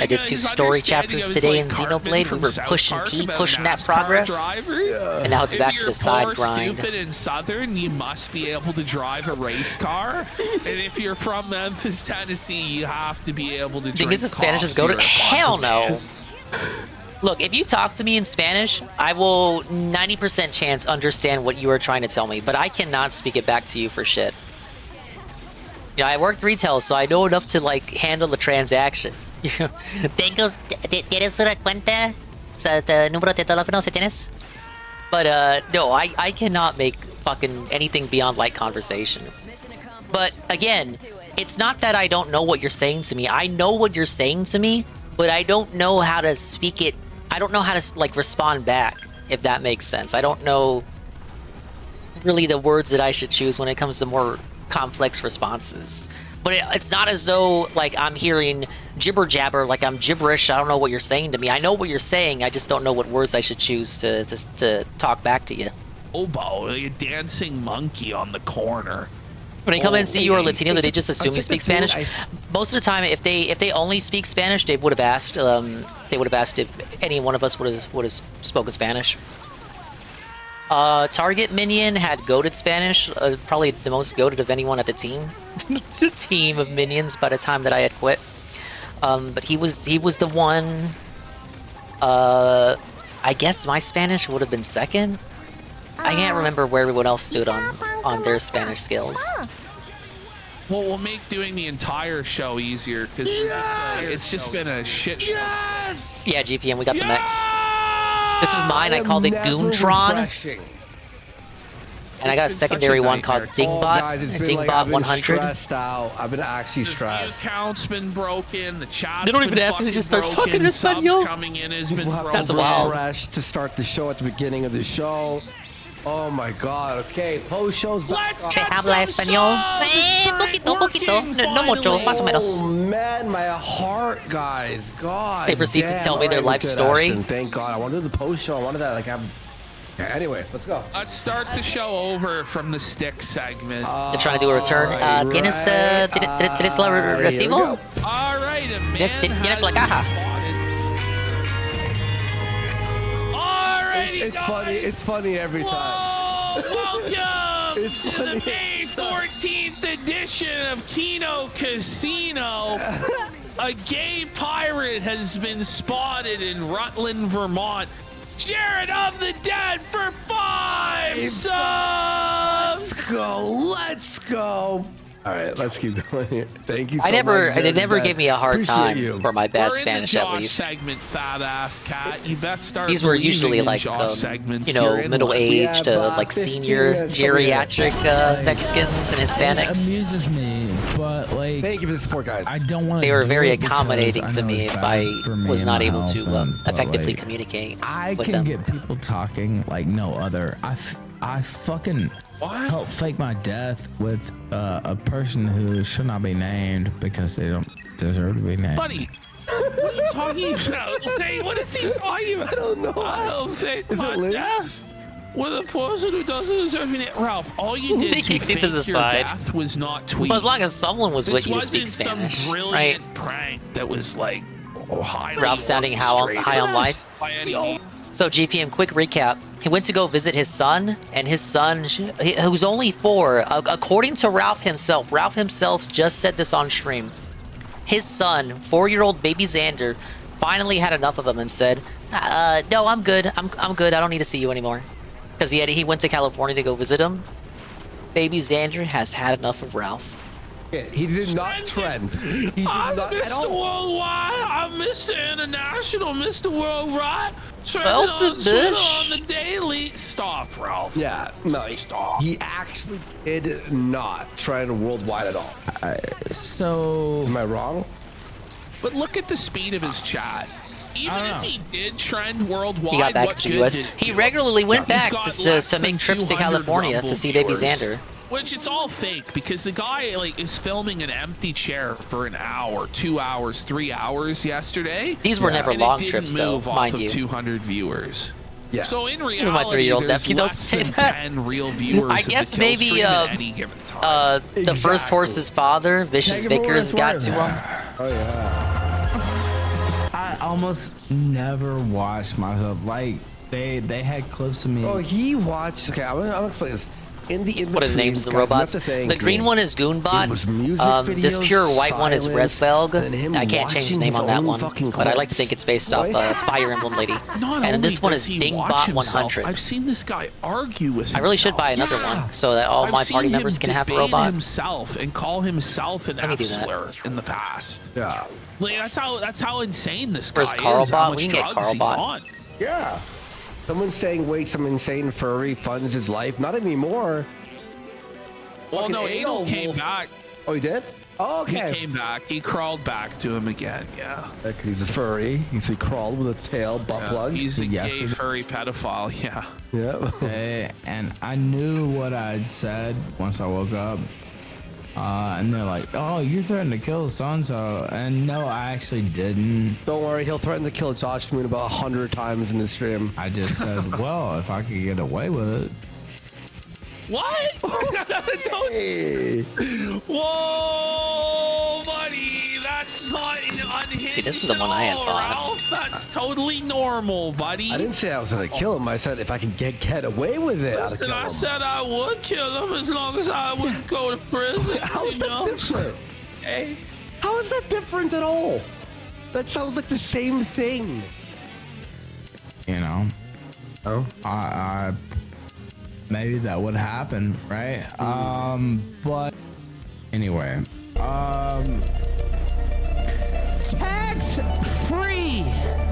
I did 2 story chapters today in Xenoblade. We were pushing P, pushing that progress. And now it's back to the side grind. Stupid and Southern, you must be able to drive a race car. And if you're from Memphis, Tennessee, you have to be able to drink Think this is Spanish as go to hell no. Look, if you talk to me in Spanish, I will 90% chance understand what you are trying to tell me, but I cannot speak it back to you for shit. You know, I worked retail, so I know enough to like handle the transaction. ¿Tienes una cuenta? ¿Número de teléfono si tienes? But no, I cannot make fucking anything beyond light conversation. But again, it's not that I don't know what you're saying to me. I know what you're saying to me, but I don't know how to speak it. I don't know how to like respond back, if that makes sense. I don't know really the words that I should choose when it comes to more complex responses. But it's not as though like I'm hearing jibber jabber, like I'm gibberish. I don't know what you're saying to me. I know what you're saying. I just don't know what words I should choose to talk back to you. Obo, a dancing monkey on the corner. When they come in and see you are Latino, do they just assume you speak Spanish? Most of the time, if they only speak Spanish, they would have asked. They would have asked if any one of us would have spoken Spanish. Target Minion had goated Spanish, probably the most goated of anyone at the team. It's a team of minions by the time that I had quit. But he was the one. I guess my Spanish would have been second. I can't remember where everyone else stood on their Spanish skills. Well, we'll make doing the entire show easier because it's just been a shit show. Yes! Yeah, GPM, we got the mechs. This is mine. I called it Goontron. And I got a secondary one called Dingbot. Dingbot 100. Stressed out. I've been actually stressed. The account's been broken. The chat's They don't even ask me to just start talking in Espanol. Coming in has been broken. That's wild. Fresh to start the show at the beginning of the show. Oh my God. Okay, post shows back. ¿Se habla español? Poquito. No mucho, más o menos. Oh man, my heart, guys. God. They proceed to tell me their life story. Thank God. I wanted the post show. I wanted that. Like, anyway, let's go. Let's start the show over from the stick segment. They're trying to do a return. ¿Tienes la recibo? All right, ¿Tienes la caja? It's funny every time. Welcome to the May 14th edition of Kino Casino. A gay pirate has been spotted in Rutland, Vermont. Jared of the Dead for 5 subs. Let's go. All right, let's keep going here. Thank you so much. They never gave me a hard Appreciate time for my bad We're Spanish, in the at least. segment, fat ass cat. You best start. These were usually in like, segments. you know, You're in middle-aged, like 15 senior minutes. geriatric Mexicans and Hispanics. It amuses me, but like. Thank you for the support, guys. I don't want. They were very accommodating to me if I was not able to effectively communicate with them. I can get people talking like no other. I fucking help fake my death with a person who should not be named because they don't deserve to be named. Buddy, what are you talking about? Hey, what is he talking about? I don't know. I don't think Is my it death with a person who doesn't deserve it. Ralph, all you did They to kicked fake it to the your side. death was not tweet. Well, as long as someone was with This you to speak wasn't Spanish, some right? brilliant prank that was like highly Ralph sounding high on life. by any means. So GPM, quick recap. He went to go visit his son, and his son, who's only 4, according to Ralph himself just said this on stream. His son, 4-year-old baby Xander, finally had enough of him and said, no, I'm good. I'm good. I don't need to see you anymore. Because he went to California to go visit him. Baby Xander has had enough of Ralph. He did not trend. He did I'm not at Mr. all. Worldwide. I'm Mr. International, Mr. Worldwide. Well, Trending on the daily. Stop, Ralph. Yeah, no, he actually did not trend worldwide at all. So am I wrong? But look at the speed of his chat. Even if he did trend worldwide, He got back what to the good US. did He regularly went He's back got to less make than trips to 200 California Rumble to see baby viewers. Xander. Which it's all fake because the guy like is filming an empty chair for an hour, 2 hours, 3 hours yesterday. These were never and long it didn't trips, though, move off mind of you. 200 viewers. Yeah. So in Even reality, my 3-year-old there's nephew don't less say than that. 10 real viewers. I of the guess kill maybe stream at any given time. the first horse's father, Vicious Take it for what Vickers, it's got worth. to him. Oh yeah. I almost never watched myself. Like they had clips of me. Oh, he watched. Okay, I'm gonna explain this. in the What are the names of the robots? The green one is Goonbot. This pure white one is Resvelg. I can't change the name on that one, but I like to think it's based off Fire Emblem Lady. And this one is Dingbot 100. I've seen this guy argue with himself. I really should buy another one so that all my party members can have a robot. Himself and call himself an slur in the past. Yeah. Like, that's how insane this guy Where's is. Carlbot? We can get Carlbot. Yeah. Someone's saying, wait, some insane furry funds his life. Not anymore. Well, no, Adol came back. Oh, he did? Oh, okay. He came back. He crawled back to him again, yeah. He's a furry. He crawled with a tail, butt plug. He's a gay furry pedophile, yeah. Yeah. Hey, and I knew what I'd said once I woke up. And they're like, oh, you threatened to kill so-and-so. And no, I actually didn't. Don't worry, he'll threaten to kill Josh Moon about 100 times in the stream. I just said, well, if I could get away with it. What? Hey. Whoa, buddy, that's not unhinged. See, this is the one I had thought. Ralph, that's totally normal, buddy. I didn't say I was gonna kill him. I said if I could get away with it, Listen, I said I would kill him as long as I would go to prison. How is that different? Hey. How is that different at all? That sounds like the same thing. You know? Oh? I maybe that would happen, right? But anyway, tax free.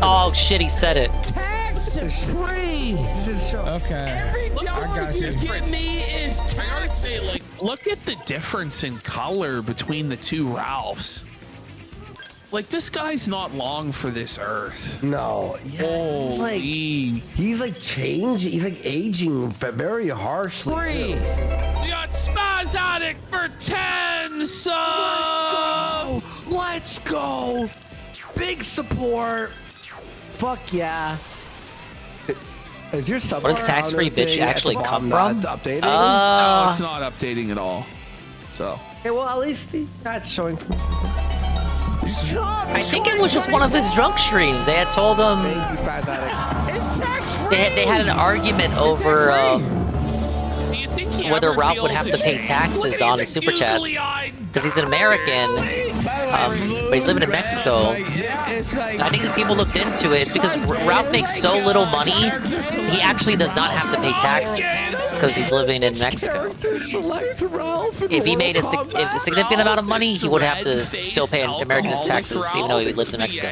Oh shit, he said it. Tax free. Okay. Every dollar you give me is tax. I gotta say, like, look at the difference in color between the two Ralphs. Like, this guy's not long for this earth. No. Yeah, he's like changing. He's like aging very harshly. Free. We got Spaz Addict for 10 subs. Let's go. Big support. Fuck yeah. Is your sub? What does tax-free bitch actually come from? Updating? No, it's not updating at all. So. Okay, well, at least that's showing from. I think it was just one of his drunk streams. They had told him. They had an argument over whether Ralph would have to pay taxes on his super chats because he's an American, but he's living in Mexico. I think that people looked into it. It's because Ralph makes so little money, he actually does not have to pay taxes because he's living in Mexico. If he made a significant amount of money, he would have to still pay American taxes, even though he lives in Mexico.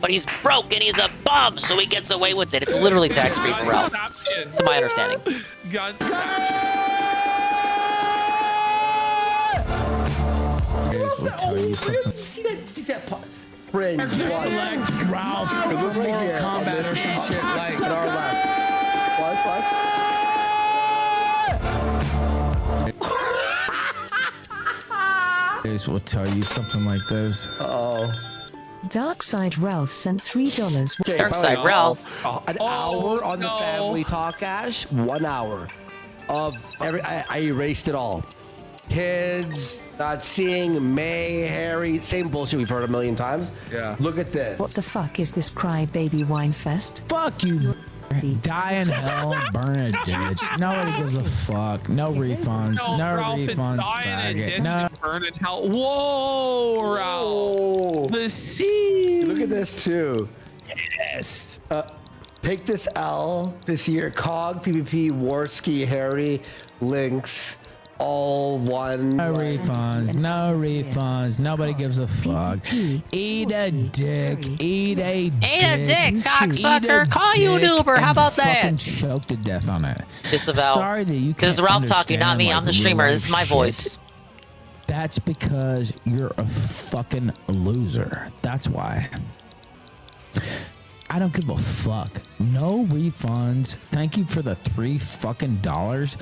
But he's broke and he's a bum, so he gets away with it. It's literally tax-free for Ralph, to my understanding. Will tell you something. See that part? Fringe. Select Ralph for Mortal Kombat or some shit like. To our left. Will tell you something like this. Uh-oh. Darkside Ralph sent $3. Okay, Darkside Ralph. An hour on the family talk, Ash. 1 hour of every. I erased it all. Kids, not seeing, May, Harry, same bullshit we've heard a million times. Yeah. Look at this. What the fuck is this crybaby wine fest? Fuck you. Die in hell and burn a ditch. Nobody gives a fuck. No refunds. No refunds. Faggot. No. Burn in hell. Whoa, Ralph. The sea. Look at this too. Yes. Pick this L this year. Cog, PvP, Warski, Harry, Lynx. All one. No refunds. No refunds. Nobody gives a fuck. Eat a dick. Eat a dick. Cocksucker. Call you an Uber. How about that? Fucking choke to death on it. Disavow. Sorry that you can't. This is Ralph talking, not me. understand, I'm the like, streamer. real This is my life voice. shit. That's because you're a fucking loser. That's why. I don't give a fuck. No refunds. Thank you for the $3 $.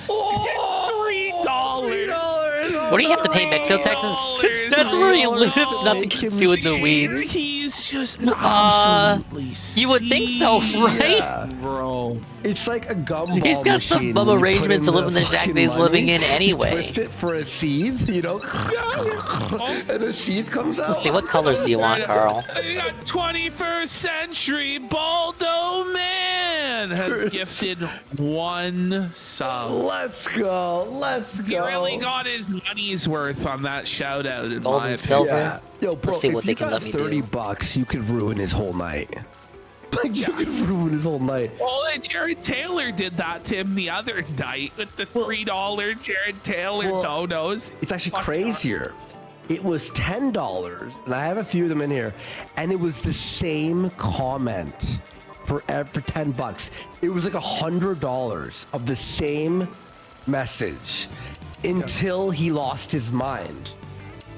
What do you have to pay Mexico taxes? Since that's where he lives, not to get you in the weeds. He's is just absolutely you would think so, right? Yeah. bro. It's like a gumball. He's got some machine. bum You put arrangements to in live in the shack fucking that he's living money, in anyway. You twist it for a sieve, you know, and a sieve comes out. Let's see, what colors do you want, Carl? You got 21st Century Baldo Man has gifted 1 sub. Let's go. Let's go. He really got his money's worth on that shout out. In Gold my and opinion. silver. Yeah. Yo, bro, Let's see if what you they can got let me do. $30, you could ruin his whole night. Like, you could ruin his whole night. Well, and Jared Taylor did that to him the other night with the $3 Jared Taylor donos. It's actually crazier. It was $10, and I have a few of them in here, and it was the same comment for $10. It was like $100 of the same message until he lost his mind.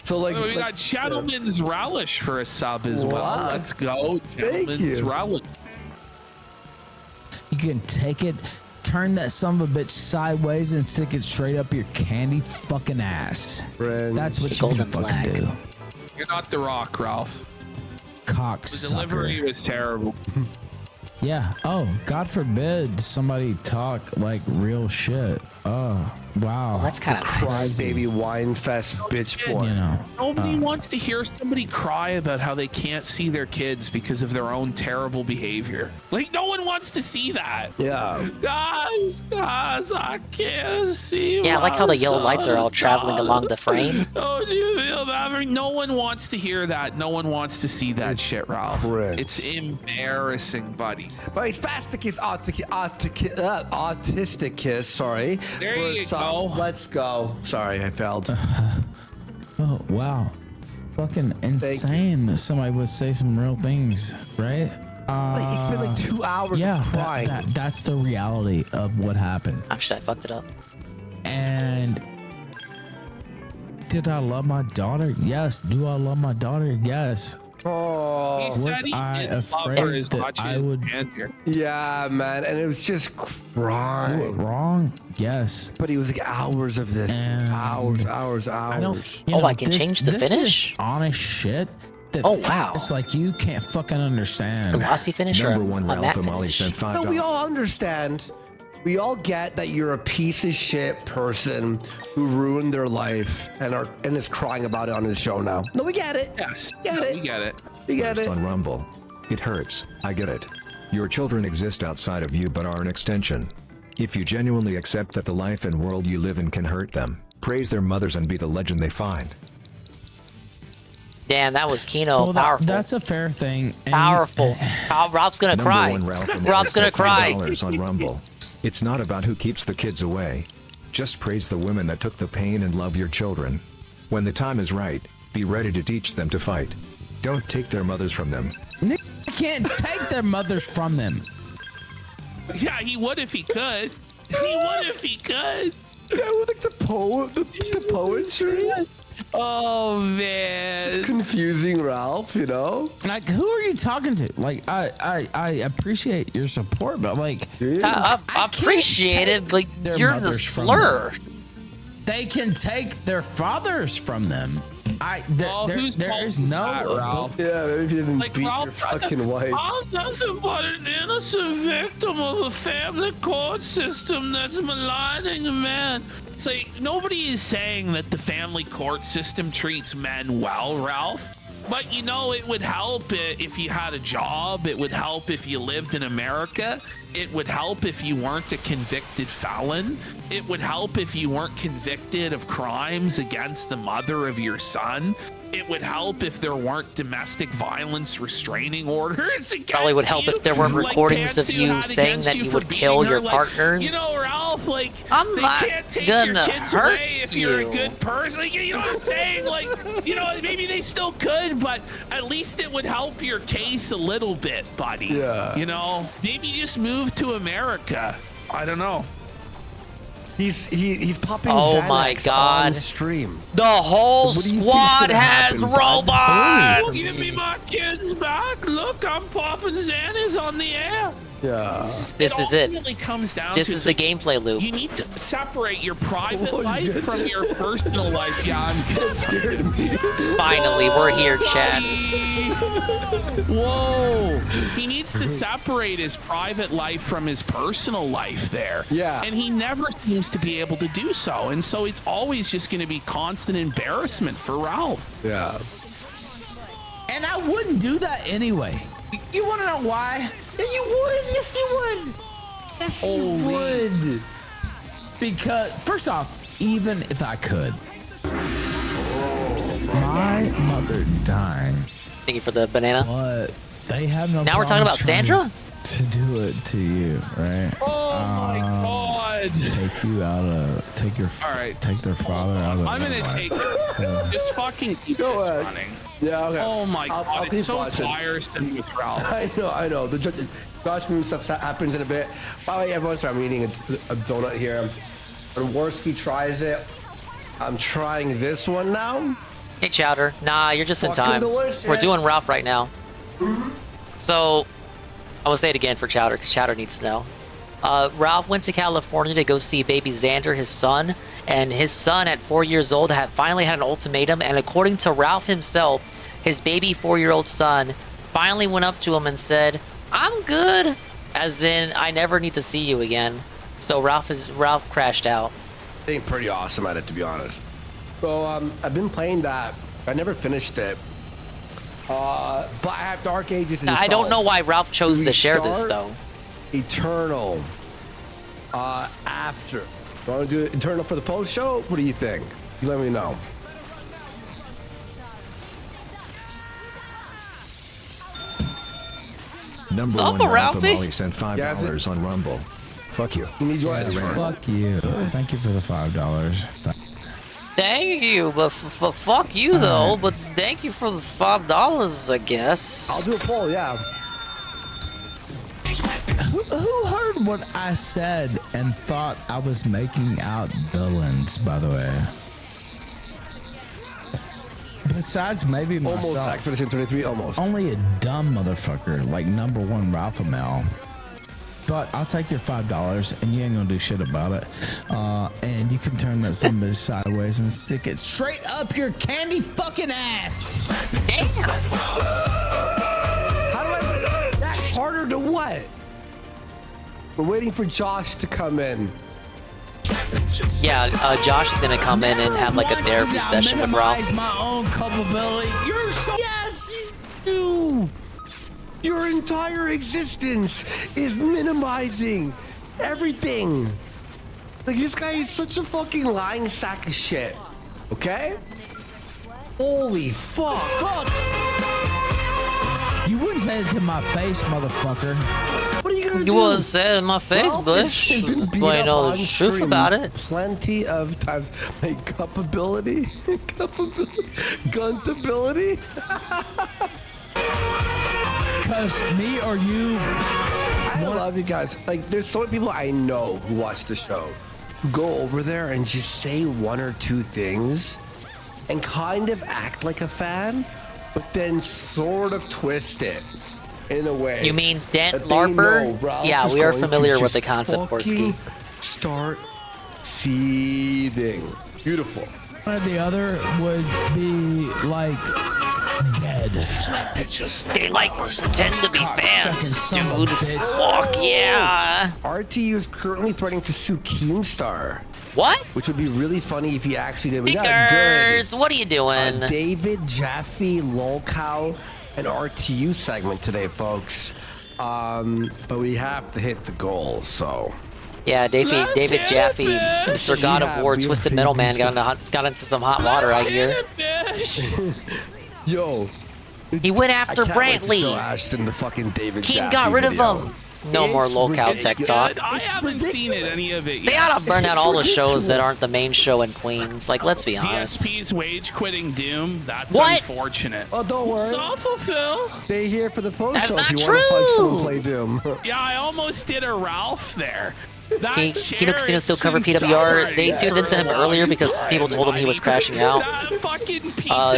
So like, we got Gentleman's Relish for a sub as well. Wow. Let's go, Thank Gentleman's you. Relish. You can take it, turn that son of a bitch sideways, and stick it straight up your candy fucking ass. Friends. That's what you Golden can fucking flag. do. You're not The Rock, Ralph. Cocksucker. The delivery was terrible. Yeah. Oh, God forbid somebody talk like real shit. Oh, wow. Well, that's kind of nice. Baby wine fest bitch boy. You know. Nobody wants to hear somebody cry about how they can't see their kids because of their own terrible behavior. Like, no one wants to see that. Yeah. Guys, I can't see. Yeah, I like how the yellow my lights are all son. traveling along the frame. Oh, do you feel bad for me? No one wants to hear that. No one wants to see that shit, Ralph. Correct. It's embarrassing, buddy. But he's spastic is autistic kiss, sorry. There For you some- go. Let's go. Sorry, I failed. Oh, wow. Fucking insane that somebody would say some real things, right? It's been like 2 hours Yeah, of crying. that's the reality of what happened. Actually, I fucked it up. And did I love my daughter? Yes. Do I love my daughter? Yes. Oh, He Was said he I didn't love her afraid as that much I as would Andrew. yeah, man, and it was just do it crying. wrong? Yes. But he was like hours of this, And hours. I don't. You Oh, know, I can change the this finish? Is honest shit. That Oh, wow. It's like you can't fucking understand. Glossy finish or a matte finish? No, we all understand. We all get that you're a piece of shit person who ruined their life and is crying about it on his show now. No, we get it. Yes. Get No, it. we get it. We get it. On Rumble. It hurts. I get it. Your children exist outside of you but are an extension. If you genuinely accept that the life and world you live in can hurt them, praise their mothers and be the legend they find. Damn, that was Kino. Well, Powerful. that's a fair thing. And Powerful. Rob's gonna Number cry. one Ralph and Rob's gonna cry. $5 on Rumble. It's not about who keeps the kids away. Just praise the women that took the pain and love your children. When the time is right, be ready to teach them to fight. Don't take their mothers from them. I can't take their mothers from them. Yeah, he would if he could. He would if he could. Yeah, with like the poetry. Oh man, It's confusing, Ralph. You know. Like, who are you talking to? Like, I appreciate your support, but like, I appreciate it, but their you're the mothers from slur. they can take their fathers from them. whose there fault is is no. that, Ralph? Yeah, maybe if you didn't Like, beat your Ralph, fucking wife. I'm nothing but an innocent victim of a family court system that's maligning a man. It's like, nobody is saying that the family court system treats men well, Ralph. But you know, it would help if you had a job. It would help if you lived in America. It would help if you weren't a convicted felon. It would help if you weren't convicted of crimes against the mother of your son. It would help if there weren't domestic violence restraining orders against Probably would help you. if there weren't Like, recordings of Patsy you had saying against that you you for would kill beating your her. Like, partners. you know, Ralph, like, I'm they not can't take your gonna kids hurt away if you're a you. good person. Like, you know what I'm saying? Like, you know, maybe they still could, but at least it would help your case a little bit, buddy. Yeah. You know, maybe just move to America. I don't know. He's popping Oh Xanax my God. on stream. The whole What do you think's squad gonna has happen, bud? robots. Give me my kids back. Look, I'm popping Xanax on the air. Yeah. This is it. Really comes down This to is the gameplay loop. You need to separate your private life from your personal life. Yeah, I'm scared of me. Finally, we're here, Chad. Whoa. He needs to separate his private life from his personal life there. Yeah. And he never seems to be able to do so. And so it's always just going to be constant embarrassment for Ralph. Yeah. And I wouldn't do that anyway. You want to know why? You would. Yes, you would. Yes, you would. Because, first off, even if I could, my mother dying. Thank you for the banana. But they have no. Now we're talking about problem Sandra? To do it to you, right? Oh my God! Take you out of. Take your. All right. Take their father out of. I'm going to take it. So, Just fucking keep this running. Yeah, okay. Oh my I'll God, keep it's so watching. tiresome with Ralph. I know. The Josh Moon stuff happens in a bit. By the way, everyone, sorry, I'm eating a donut here. When Worski tries it, I'm trying this one now. Hey, Chowder. Nah, you're just in Fucking time. delicious. We're doing Ralph right now. So, I will say it again for Chowder, because Chowder needs to know. Ralph went to California to go see baby Xander, his son, and his son at 4 years old finally had an ultimatum, and according to Ralph himself, his baby 4-year-old son finally went up to him and said, "I'm good," as in, "I never need to see you again." So Ralph crashed out. I think pretty awesome at it, to be honest. So I've been playing that. I never finished it. But I have Dark Ages installed. I don't know why Ralph chose to share this, though. Eternal. After. You want to do Eternal for the post show? What do you think? You let me know. Number Sup, one, Ralphie? Molly sent $5 on Rumble. Fuck you. You need your fuck you. Thank you for the $5. Thank you, but fuck you though. But thank you for the $5, I guess. I'll do a poll, yeah. Who heard what I said and thought I was making out villains, by the way? Besides maybe myself. Almost back for the 23, almost. Only a dumb motherfucker like number one Ralph Amel. But I'll take your $5 and you ain't gonna do shit about it. And you can turn that son of a bitch sideways and stick it straight up your candy fucking ass. Damn. How do I that harder to what? We're waiting for Josh to come in. Yeah, Josh is gonna come in and have like a therapy session with Ralph. My own culpability. You're so Yes, you. Your entire existence is minimizing everything. Like, this guy is such a fucking lying sack of shit. Okay? Holy fuck. You wouldn't say it to my face, motherfucker. What are you gonna do? You wouldn't say it in my face, Ralph Bush. has been beat Well, you up know on the truth stream about it. Plenty of times. My cuppability, guntability. Because me or you. I love you guys. Like, there's so many people I know who watch the show who go over there and just say one or two things and kind of act like a fan, but then sort of twist it in a way. You mean Dent that they know Larper? Ralph Yeah, is we are going to familiar with just the concept, fucking Borski. Start seething. Beautiful. One or the other would be like dead. They like pretend to be fans, dude. Fuck yeah. RTU is currently threatening to sue Keemstar. What? Which would be really funny if he actually did. We got a good Dinkers, what are you doing? David, Jaffe, Lolcow, and RTU segment today, folks. But we have to hit the goals, so. Yeah, David Jaffe, Mr. God of War, Twisted Metal Man, got into some hot water, I hear. Yo. He went after I can't wait to Brantley. show Ashton the fucking David Keem Jaffe got rid of video. him. No more lolcow tech talk. I haven't seen any of it yet. They ought to burn out all the shows that aren't the main show in Queens. Like, let's be honest. DSP's wage quitting Doom. That's What? unfortunate. Oh, don't worry. It's awful, Phil. Stay here for the post That's show not if you want to punch true. someone play Doom. Yeah, I almost did a Ralph there. Kino Casino still cover PWR. They tuned into him earlier because people told him he was crashing out.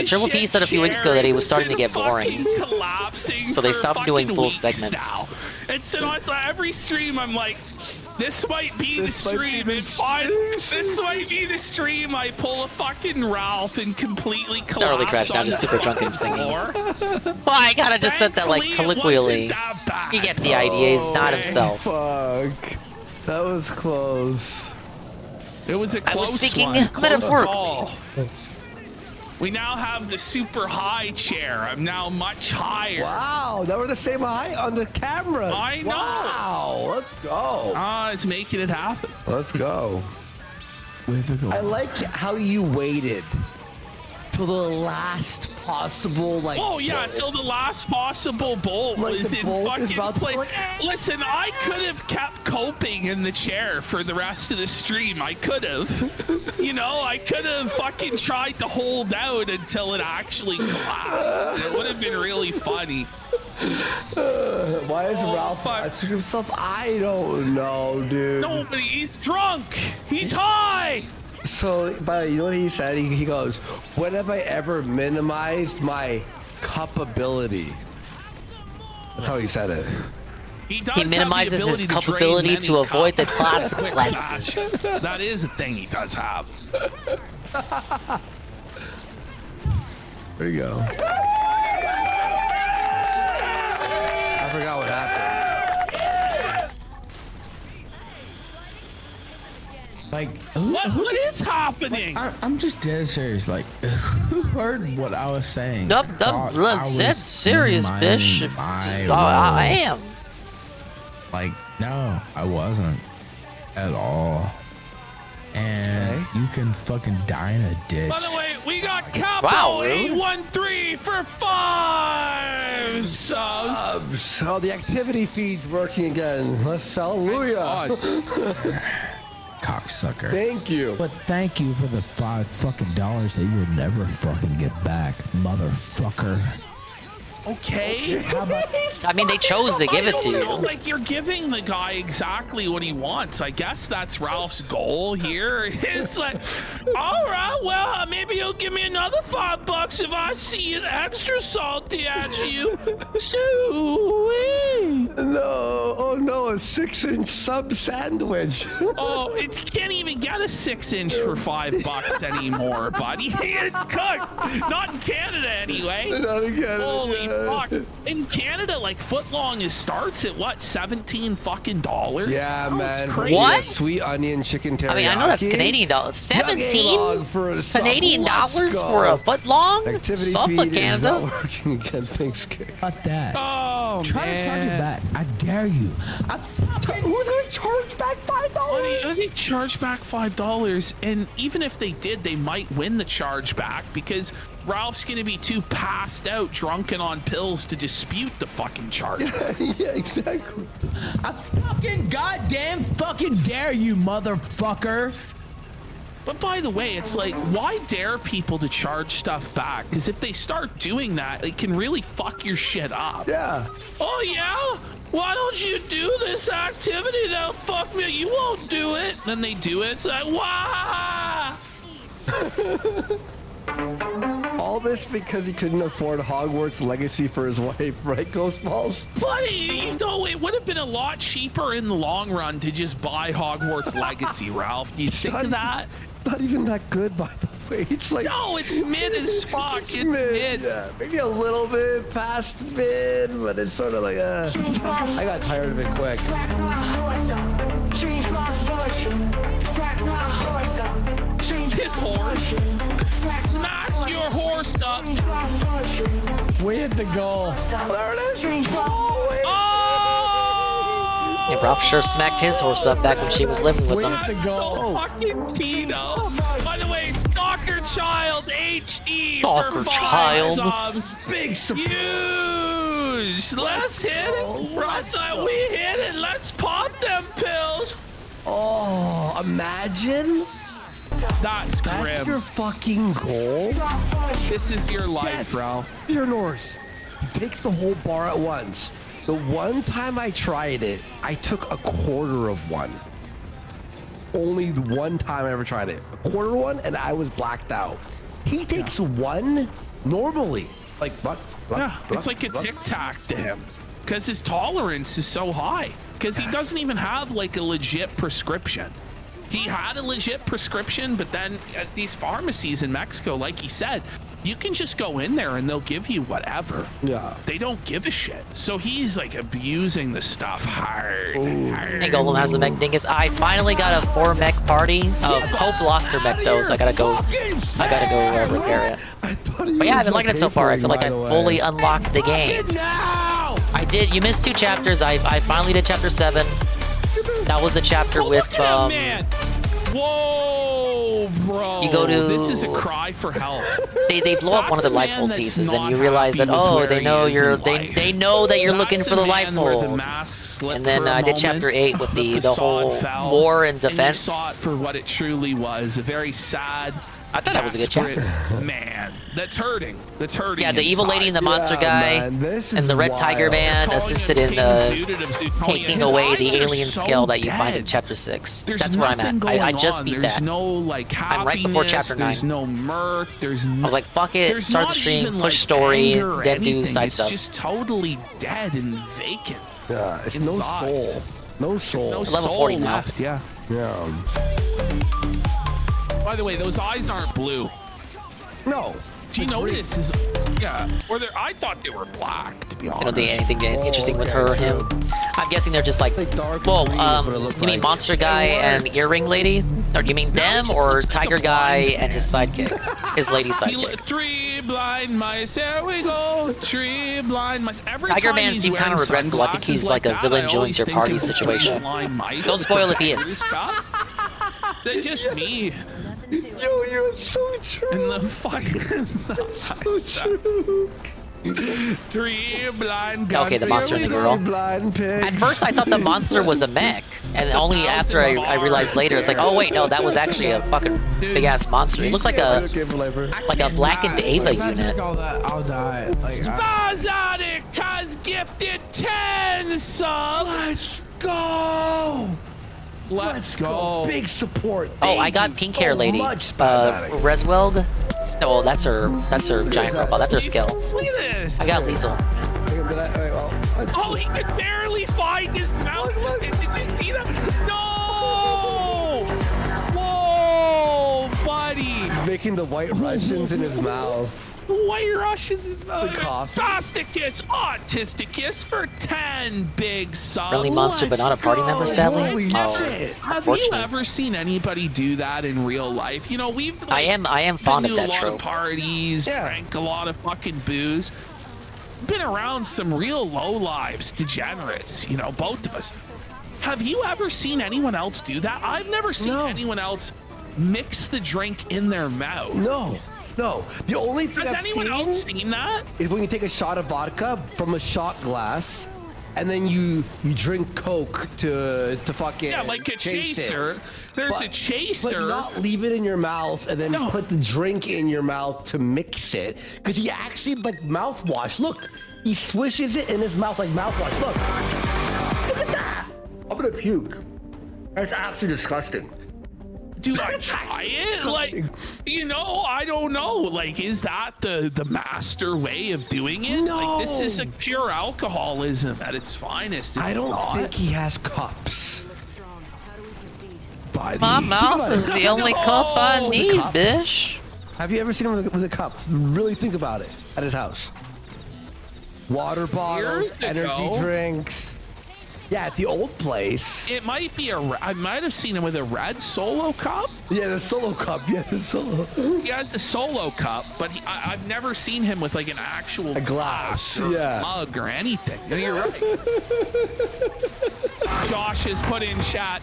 Triple P said a few weeks ago that he was starting to get boring. So they stopped doing full segments. And so every stream I'm like, this might be the stream. This might be the stream. I pull a fucking Ralph and completely collapse. Not really crashed out, just super drunk and singing. Well, I gotta just said that like colloquially. You get the idea. He's not himself. Fuck. That was close. It was a close I was speaking one. metaphorically. We now have the super high chair. I'm now much higher. Wow, now we're the same height on the camera. I know. Wow, let's go. It's making it happen. Let's go. I like how you waited till the last possible, like. Oh yeah, till the last possible bolt like was the in bolt is fucking about to, place. like, Listen, I could have kept coping in the chair for the rest of the stream. I could have. You know, I could have fucking tried to hold out until it actually collapsed. It would have been really funny. Why is Ralph touching himself? I don't know, dude. Nobody. He's drunk. He's high. So, but you know what he said? He goes, when have I ever minimized my cuppability? That's how he said it. He minimizes his culpability to avoid the consequences. That is a thing he does have. There you go. I forgot what happened. Like, what is happening? Like, I'm just dead serious. Like, who heard what I was saying? Look, that's serious, bitch. I am. Like, no, I wasn't at all. And you can fucking die in a ditch. By the way, we got Capo 813 for 5 subs. Oh, the activity feed's working again. Let's hallelujah. Cocksucker. Thank you. But thank you for the $5 fucking that you'll never fucking get back, motherfucker. Okay. How about I mean, they chose to give it to you. Like, you're giving the guy exactly what he wants. I guess that's Ralph's goal here. It's like, all right, well, maybe you'll give me another $5 if I see it extra salty at you. No, oh no, a 6-inch sub sandwich. Oh, it can't even get a 6-inch for $5 anymore, buddy. It's cooked. Not in Canada, anyway. Not in Canada. Holy fuck. In Canada, like, footlong starts at what, $17 fucking dollars? Yeah, man. Crazy. What? Sweet onion chicken teriyaki. I mean, I know that's Canadian dollars. 17 for a sub. Canadian dollars for a foot long? Activity Sub feed of Canada? is not working again. Thanks, Kate. Fuck that. Oh, Try to charge it back. I dare you. Who's gonna charge back $5? They charge back $5, and even if they did, they might win the charge back because Ralph's gonna be too passed out, drunken on pills to dispute the fucking charge. Yeah, exactly. I fucking goddamn fucking dare you, motherfucker. But by the way, it's like, why dare people to charge stuff back? Because if they start doing that, it can really fuck your shit up. Yeah. Oh, yeah? Why don't you do this activity that'll fuck me? You won't do it. Then they do it. It's like, why? All this because he couldn't afford Hogwarts Legacy for his wife, right, Ghost Balls? Buddy, you know, it would have been a lot cheaper in the long run to just buy Hogwarts Legacy, Ralph. Do you think of that? Not even that good, by the way. It's like... No, it's mid as fuck. It's mid. Yeah, maybe a little bit past mid, but it's sort of like, I got tired of it quick. His horse. Smack your horse up. We hit the goal. There it is. Oh! Yeah, Ralph sure smacked his horse up back when she was living with him. The goal. So fucking Tino. By the way, Stalker Child HD Stalker for 5 Child. subs. Big surprise. Huge. Let's hit it. Russell, we hit it. Let's pop them pills. Oh, imagine. That's grim. Your fucking goal. This is your life, bro. Pure Norse. He takes the whole bar at once. The one time I tried it, I took a quarter of one. only the one time I ever tried it. A quarter one, and I was blacked out. He takes one normally. Like, what? Yeah, it's like a tic-tac to him because his tolerance is so high because he doesn't even have like a legit prescription. He had a legit prescription, but then at these pharmacies in Mexico, like he said, you can just go in there and they'll give you whatever. Yeah. They don't give a shit. So he's like abusing the stuff hard. Hey, Golem has the mech dingus. I finally got a 4 mech party. Hope lost her mech though, so I gotta go repair it. But yeah, I've been liking it so far. I feel like I fully unlocked the game. I did. You missed 2 chapters. I finally did chapter 7. That was a chapter with man. Whoa, bro. You go to. This is a cry for help. They blow up one of the life hold pieces, and you realize that they know they know that you're looking for the life hold. And then I did chapter 8 with the whole war and defense. And you saw it for what it truly was, a very sad. I thought that was a good chapter. Man, that's hurting. That's hurting. Yeah, the evil lady and the monster guy and the red tiger man assisted in taking away the alien skull that you find in chapter 6. That's where I'm at. I just beat that. No, like, I'm right before chapter 9. There's no mirth. I was like, fuck it. Start the stream, push story, then do side stuff. It's just totally dead and vacant. Yeah, it's no soul. No soul. No level 40 now. left, yeah. Yeah. By the way, those eyes aren't blue. No. Do you notice? Yeah. Or I thought they were black, to be honest. I don't think anything interesting with her or him. I'm guessing they're just like, well, you mean monster guy and earring lady? Or do you mean them or tiger guy and his sidekick? His lady sidekick. Tree blind mice, here we go. Tree blind mice. Tiger man seemed kind of regretful. I think he's like a villain joins your party situation. Don't spoil if he is. That's just me. Yo, you're so true. In the fucking so true. Tree blind guns. Okay, the monster and the girl. At first, I thought the monster was a mech, and only after I realized later, it's like, oh wait, no, that was actually a fucking big ass monster. It looked like a blackened Ava unit. I'll die. Spazotic has gifted 10 subs. Let's go. Let's go. Big support. Oh, I got pink hair lady. Resweld. Oh, that's her giant robot. That's her skill. Look at this. I got Liesel. Oh, he could barely find his mouth. Did you see that? No! Whoa, buddy. He's making the white Russians in his mouth. White Russians is coffee. Fasticus, Autisticus for 10 big subs. Friendly monster, but not a party member, sadly. Have you ever seen anybody do that in real life? You know, we've. Like, I am fond of that trope. A lot of trope. parties, drank a lot of fucking booze. Been around some real low lives, degenerates. You know, both of us. Have you ever seen anyone else do that? I've never seen anyone else mix the drink in their mouth. No, the only thing Has anyone else seen that? Is when you take a shot of vodka from a shot glass, and then you drink Coke to fucking like a chaser. There's a chaser. But not leave it in your mouth and then put the drink in your mouth to mix it. Because he actually like mouthwash. Look, he swishes it in his mouth like mouthwash. Look at that. I'm gonna puke. That's actually disgusting. Do I try it? Like, you know, I don't know. Like, is that the master way of doing it? No. Like, this is a pure alcoholism at its finest. I don't think he has cups. My mouth is the only cup I need, bish. Have you ever seen him with a cup? Really think about it. At his house. Water bottles, energy drinks. Yeah, at the old place. It might be I might have seen him with a red Solo cup. Yeah, the Solo cup. Yeah, the Solo. He has a Solo cup, but I've never seen him with like an actual glass or mug or anything. No, you're right. Josh has put in chat.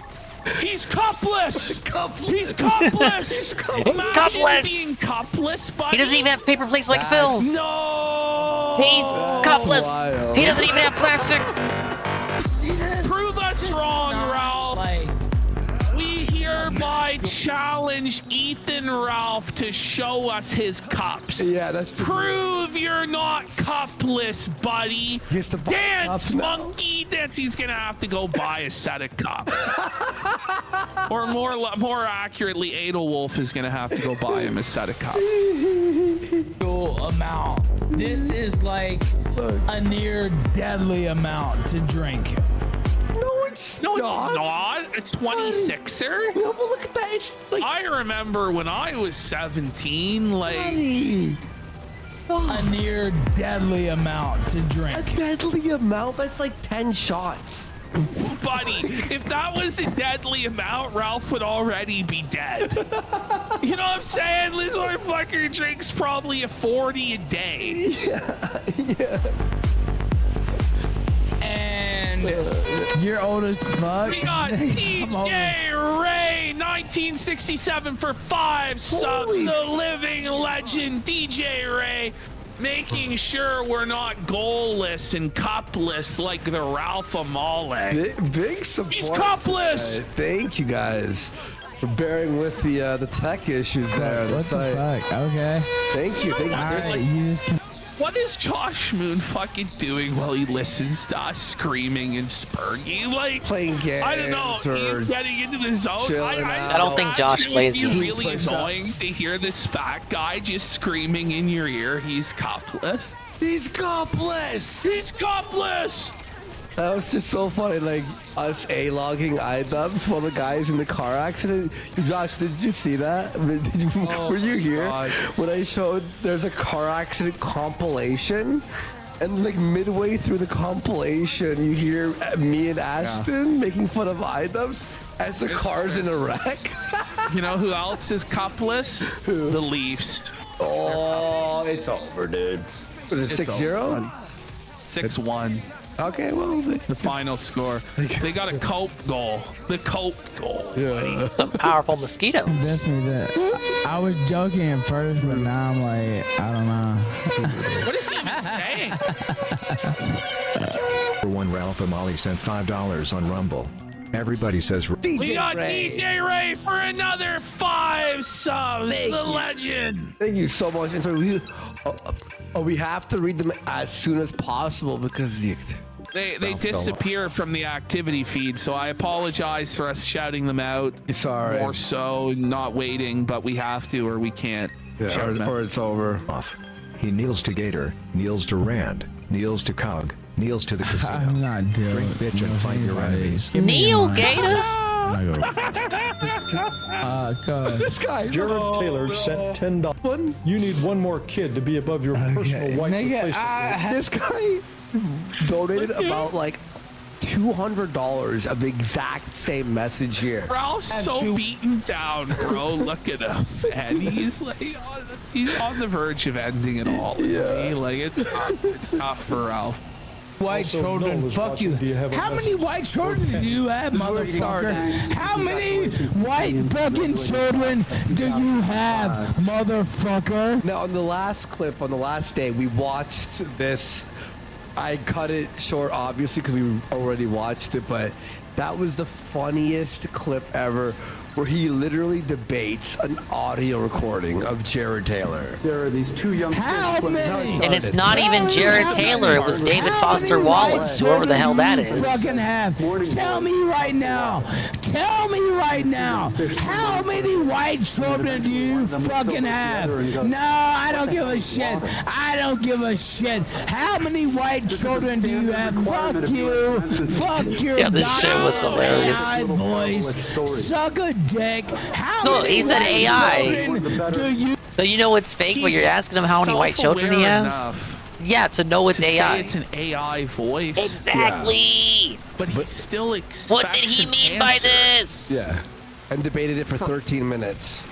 He's cupless. He's cupless. He's cupless. Being cupless, buddy. He doesn't even have paper plates like Phil. No. He's cupless. He doesn't even have plastic. Prove us wrong, Ralph. We hereby challenge Ethan Ralph to show us his cups. Yeah, that's the Prove you're not cupless, buddy. Dance, monkey, dance. He's gonna have to go buy a set of cups. Or more accurately, Adelwolf is gonna have to go buy him a set of cups. Amount. This is like a near deadly amount to drink. No, it's not. A 26er? No, but look at that. It's like, I remember when I was 17, like... A near deadly amount to drink. A deadly amount? That's like 10 shots. Buddy, if that was a deadly amount, Ralph would already be dead. You know what I'm saying? This motherfucker drinks probably a 40 a day. Yeah. And you're old as fuck. We got DJ Ray, 1967 for 5 subs. The living legend, DJ Ray. Making sure we're not goalless and cupless like the Ralph Amale. Big support. He's cupless. Thank you guys for bearing with the tech issues there. What the fuck? Okay. Thank you. All right, you just... What is Josh Moon fucking doing while he listens to us screaming and spurging? Like playing games. I don't know. He's getting into the zone. I don't think Josh plays games. games. It's really annoying to hear this fat guy just screaming in your ear. He's cupless. He's cupless. He's cupless. That was just so funny, like us A-logging iDubbbz while the guy's in the car accident. Josh, did you see that? Were you here when I showed there's a car accident compilation? And like midway through the compilation, you hear me and Ashton making fun of iDubbbz as the car's in a wreck. You know who else is cupless? The Leafs. Oh, it's over, dude. Was it 6-0? 6-1. Okay, well, the final score. They got a Cope goal. The Cope goal. Yeah. Some powerful mosquitoes. I was joking at first, but now I'm like, I don't know. What is he even saying? For one, Ralph Amali sent $5 on Rumble. Everybody says We got DJ Ray for another 5 subs. The legend. Thank you so much. And so we have to read them as soon as possible because they disappear from the activity feed, so I apologize for us shouting them out. It's all right. More so, not waiting, but we have to or we can't. Or it's over. He kneels to Gator, kneels to Rand, kneels to Cog, kneels to the casino. I'm not doing Drink, bitch, and fight your enemies. Neil Gator? This guy. Jared Taylor sent $10. You need one more kid to be above your personal white replacement. This guy donated about like $200 of the exact same message here. Ralph's so beaten down, bro. Look at him, and he's on the verge of ending it all. Yeah, like it's tough for Ralph. White children, fuck you. How many white children do you have, motherfucker? How many white fucking children do you have, motherfucker? Now, on the last clip, on the last day, we watched this. I cut it short, obviously, because we already watched it, but that was the funniest clip ever, where he literally debates an audio recording of Jared Taylor. There are these two young And it's not even Jared Taylor. It was David Foster Wallace, whoever the hell that is. Fucking have. Tell me right now. Tell me right now. How many white children do you fucking have? No, I don't give a shit. I don't give a shit. How many white children do you have? Fuck you. Fuck your Yeah, this shit was hilarious. voice. Suck a dick. How So many he said white AI. children do you So you know it's fake when you're asking him how many white children he has? Yeah, to know it's to AI. Say it's an AI voice. Exactly. But he still expects What did he an mean by answer. this? Yeah, and debated it for 13 minutes.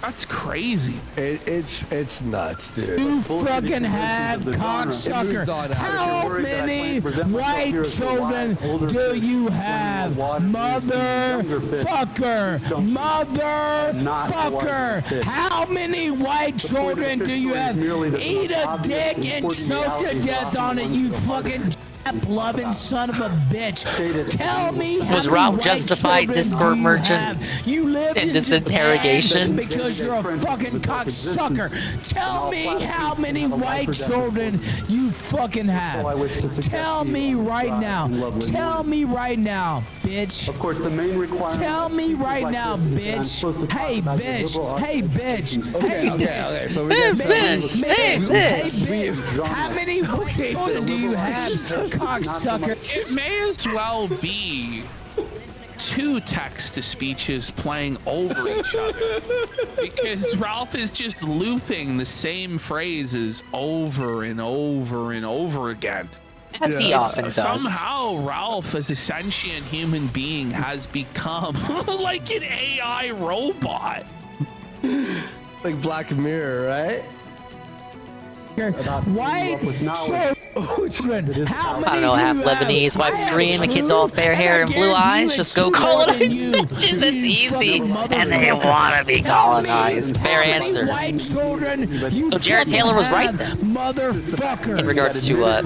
That's crazy. It's nuts, dude. You fucking have, cocksucker. How many white children do you have? Motherfucker. Motherfucker. How many white children do you have? Eat a dick and choke to death on it, you fucking... Blubbing son of a bitch. Tell me how Was many Ralph white justified children this do court you merchant have? You lived in in this Japan interrogation? because you're a fucking cocksucker. Tell me how many white children you fucking have. Tell me right now. Tell me right now, bitch. Of course, the main requirement. Tell me right now, bitch. Hey, bitch. Hey, bitch. Hey, bitch. So we got bitch. Hey, bitch. How many white children do you have, cocksucker? It may as well be two text-to-speeches playing over each other because Ralph is just looping the same phrases over and over and over again. As he often does. Somehow Ralph, as a sentient human being, has become like an AI robot. Like Black Mirror, right? White children. How many I don't know, half Lebanese, wife's dream, and kids all fair hair and blue eyes. Just go colonize bitches, it's easy. And they want to be colonized. Fair answer. So Jared Taylor was right then. Motherfucker. In regards to him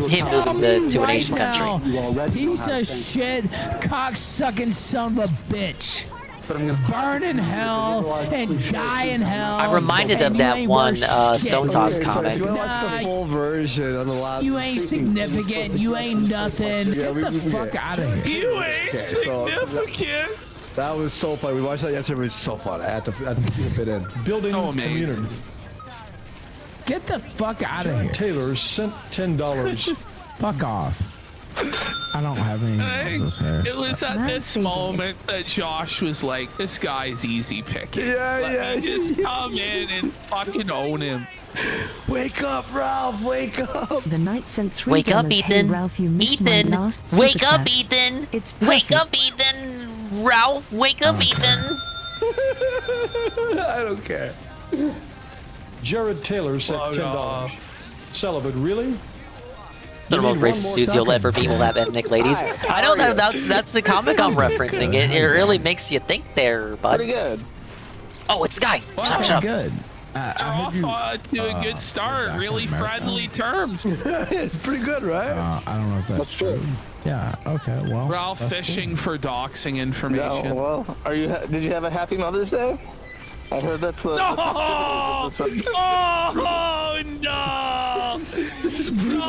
moving to an Asian country. Piece of shit, cocksucking son of a bitch. Burn in hell and die in hell. I'm reminded of that one Stone Toss comic. Watch the full version on the last. You ain't significant. You ain't nothing. Get the fuck out of here. You ain't significant. That was so fun. We watched that yesterday. It was so fun. I had to fit in. Building So amazing. community. Get the fuck out of here. Taylor sent $10. Fuck off. I don't have anything else to say. It was at this moment that Josh was like, this guy's easy picking. Yeah. Me just come in and fucking own him. Wake up, Ralph. Wake up. The knight sent $3. Wake up, Hey, Ethan. Ralph, you missed my Ethan. last Wake super up, chat. Ethan. It's Wake perfect. up, Ethan. Ralph, wake up, Ethan. I don't care. Jared Taylor sent $10. Sullivan, really? The most racist dudes you'll ever be will have ethnic ladies. I know that's the comic I'm referencing. It really makes you think there, bud. Pretty good. Oh, it's the guy. Shut up. Good. Off to a good start. Really friendly terms. It's pretty good, right? I don't know if that's true. Yeah. Okay. Well. Ralph fishing for doxing information. No, well, did you have a happy Mother's Day? I heard that's the. No! Oh no! This is brutal.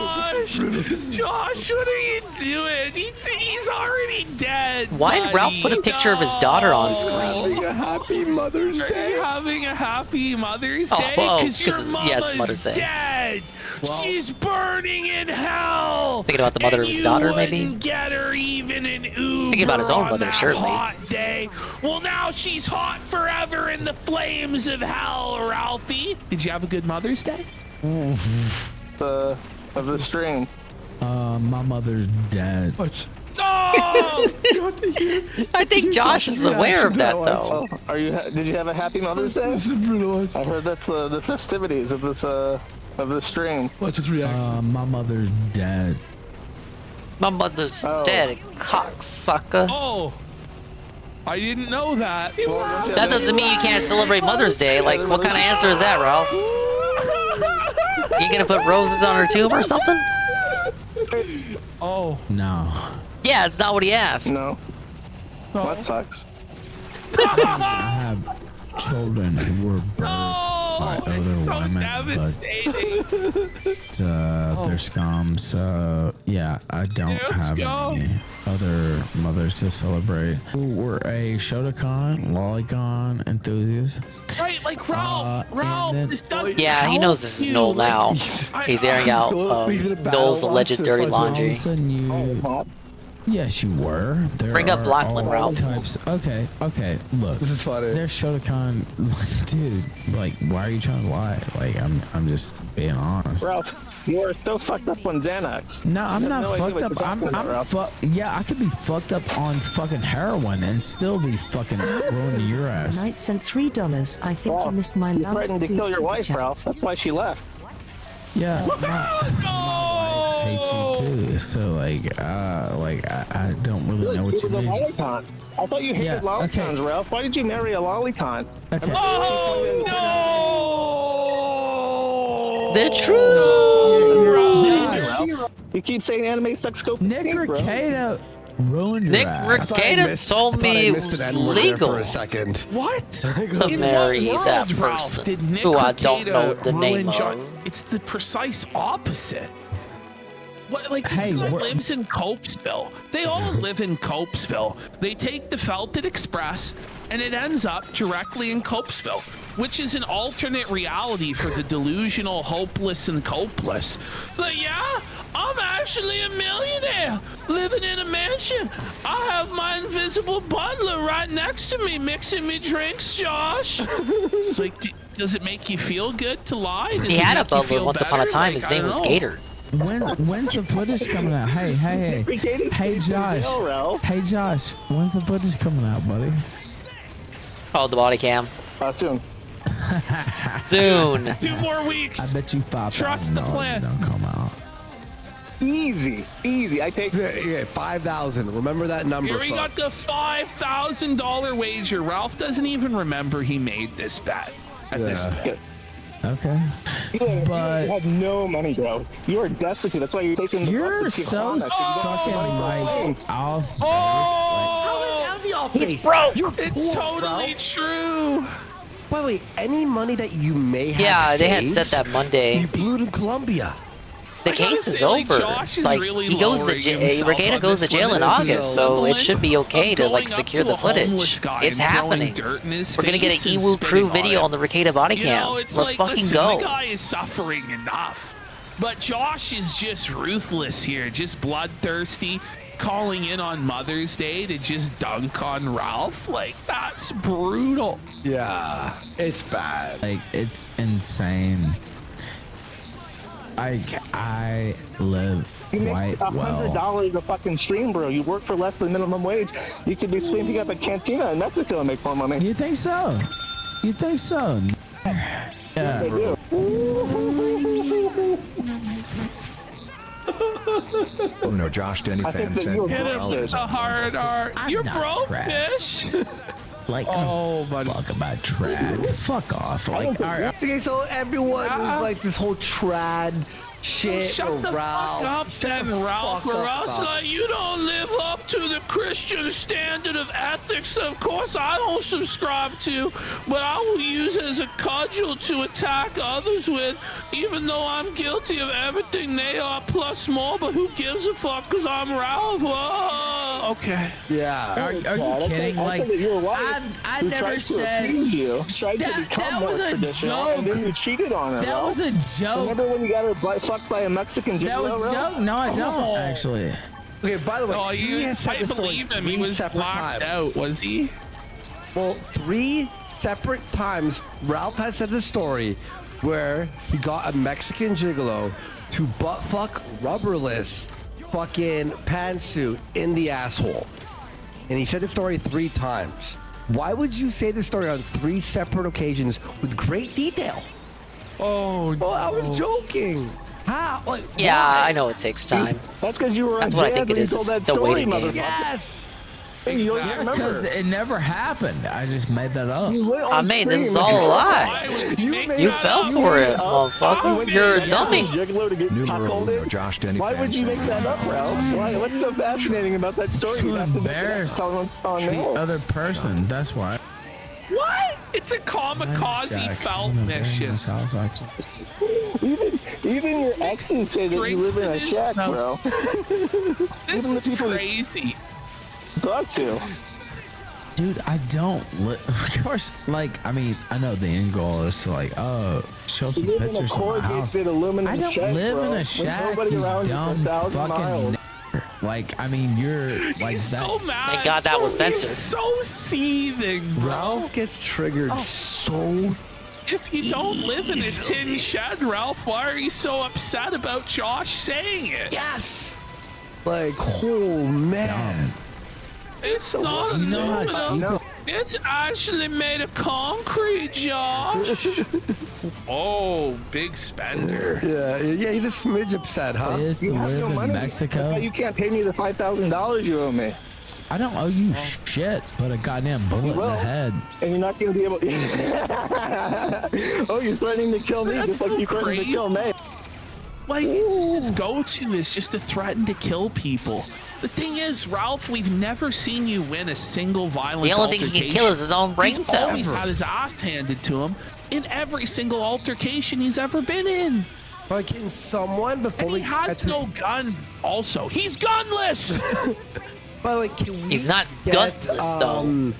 Josh, what are you doing? He's already dead. Why did Ralph put a picture of his daughter on screen? Having a happy Mother's Are Day. you having a happy Mother's Day? Oh, Because your yeah, it's Mother's mama's Day. dead. She's burning in hell. Thinking about the mother of his daughter, maybe? Wouldn't get her even an Uber. Thinking about his own on mother, that surely. Hot day. Well, now she's hot forever in the flames of hell, Ralphie. Did you have a good Mother's Day? Of the stream. My mother's dead. What? No! I think Josh is aware of that, though. Oh, did you have a happy Mother's Day? This is brutal. I heard that's the festivities of this of the stream. What's his reaction? My mother's dead. My mother's dead, cocksucker. Oh, I didn't know that. That doesn't mean you can't celebrate Mother's Day. Like, what kind of answer is that, Ralph? You gonna put roses on her tomb or something? Oh. No. Yeah, it's not what he asked. No. Oh. That sucks. I have children who were birthed by other women, devastating. but they're scum. So yeah, I don't have any other mothers to celebrate. We're a Shotokan, Lolicon enthusiast. Right, like Ralph, this doesn't Yeah, he knows this is Noel now. He's airing out Noel's alleged dirty laundry. Yes, you were. There Bring up are Blackland, all Ralph. Types. Okay. Look, this is funny. There's Shotokan, dude. Like, why are you trying to lie? Like, I'm just being honest. Ralph, you are so fucked up on Xanax. No, I'm not fucked up. I'm Yeah, I could be fucked up on fucking heroin and still be fucking ruining your ass. Knight sent $3. I think you missed my You last threatened to two kill your super wife, chats. Ralph. That's why she left. Yeah, I hate you too. So I don't really know what you mean. Lolicon. I thought you hated lolicons, Ralph. Why did you marry a lolicon? Okay. Oh no! The truth. Josh, You keep saying anime sex scope. Nick Recato ruined your Nick ass. Recato told me it was legal for a second. What? to marry that person who I don't know the name of. It's the precise opposite. What, like, this Hey, guy we're- lives in Copesville. They all live in Copesville. They take the Felton Express, and it ends up directly in Copesville, which is an alternate reality for the delusional, hopeless, and copeless. It's like, yeah, I'm actually a millionaire living in a mansion. I have my invisible butler right next to me mixing me drinks, Josh. It's like, does it make you feel good to lie? Does He it had a make you butler feel once upon a better? time. Like, His I name don't was know. Gator. When's the footage coming out? Hey, Josh. Hey, Josh. When's the footage coming out, buddy? Oh, the body cam. Soon. Soon. 2 more weeks. I bet you $5,000 Trust the plan. don't come out. Easy. I take. Yeah, 5,000. Remember that number. Here we got the $5,000 wager. Ralph doesn't even remember he made this bet at this point. Okay. You have no money, bro. You are destitute. That's why you're taking the You're bus to so Tijuana, 'cause you don't have fucking money for a plane. off. Oh! He's broke. It's totally true. By the way, any money that you may have Yeah, they had saved, said that Monday. you blew it in Colombia. The case is say, like, over. Josh is Like, really he goes to lowering jail. himself Regatta on goes to this jail in one. This is August, so it should be okay to going like up secure to the a homeless footage. guy It's and throwing happening. dirt in his We're gonna get an face and Ewu crew spitting video it. on the Regatta body You cam. know, it's Let's like, fucking listen, go. The guy is suffering enough, but Josh is just ruthless here, just bloodthirsty, calling in on Mother's Day to just dunk on Ralph. Like, that's brutal. Yeah, it's bad. Like, it's insane. I live You make quite well. $100 a fucking stream, bro. You work for less than minimum wage. You could be sweeping up a cantina in Mexico and make more money. You think so? You think so? Yeah. They do. Oh no, Josh Denny I think fan that said you're Hit him $4. with a hard R. You're not broke, trash. fish. Like, Oh, buddy. fuck about trad. Fuck off. Like, all right. Okay, so everyone was like this whole trad shit. Shut or the Ralph. fuck up, Shut then, the Ralph. fuck Or up, else, Ralph. like, you don't live up to the Christian standard of ethics. Of course, I don't subscribe to, but I will use it as a cudgel to attack others with, even though I'm guilty of everything they are plus more. But who gives a fuck? Cause I'm Ralph. Whoa. Okay. Yeah. Are you kidding? Like, I never said You tried to become that more was a traditional, joke. and then you cheated on her. That Ralph. was a joke. Remember when you got her butt fucked by a Mexican gigolo? That was a Ralph? joke. No, I don't actually. Okay, by the way, Oh, he has said I this story believe him. He 3 was separate blacked times. out, was he? Well, 3 separate times, Ralph has said the story where he got a Mexican gigolo to butt fuck rubberless fucking pantsuit in the asshole. And he said the story 3 times. Why would you say the story on 3 separate occasions with great detail? Oh, well, I was joking. How? Like, Yeah, why? I know it takes time. That's because you were That's on what I jazz think it when is. you told that It's the story, waiting game. motherfucker. Yes. Hey, you don't remember. Because it never happened. I just made that up. I made this was all a lie. You fell for it, motherfucker. You're a dummy. Gigolo to get Numero uno, cuckolded? Josh Denny Why fan would you said make that up, Ralph? Why? What's so fascinating about that story? To You have to make it up. embarrass Tell us on the there. other person. That's why. What? It's a kamikaze Jack, felt I'm gonna burn mission. this house, actually. Even your exes say that you live in a Drinks in shack, his bro. This Even the is people crazy. you talk to. Dude, I don't. Of course, like, I mean, I know the end goal is to, like, oh, show some You live in a pictures of my house. corrugated aluminum I don't shack, live bro, in a with shack, nobody you around you for dumb 1,000 miles. fucking Like, I mean, you're like He's that. so mad. Thank God that was He's censored. so seething, bro. Ralph gets triggered so If you don't live in a tin shed, Ralph, why are you so upset about Josh saying it? yes. Like, oh man. It's not You know how aluminum. cheap It's actually made of concrete, Josh. Oh, big spender. Yeah, he's a smidge upset, huh? it is to You have live no in money. Mexico. That's why you can't pay me the $5,000 you owe me. I don't owe you shit, but a goddamn bullet in the will. head. And you're not going to be able Oh, you're threatening to kill me That's just like so you threatened to kill me. Like, it's just his go-to is just to threaten to kill people. The thing is, Ralph, we've never seen you win a single violent The only altercation. thing he can kill is his own brain He's cells. always had his ass handed to him in every single altercation he's ever been in. But can someone before And he has no gun. Also, he's gunless. By the way, can we He's not get, gunless, though.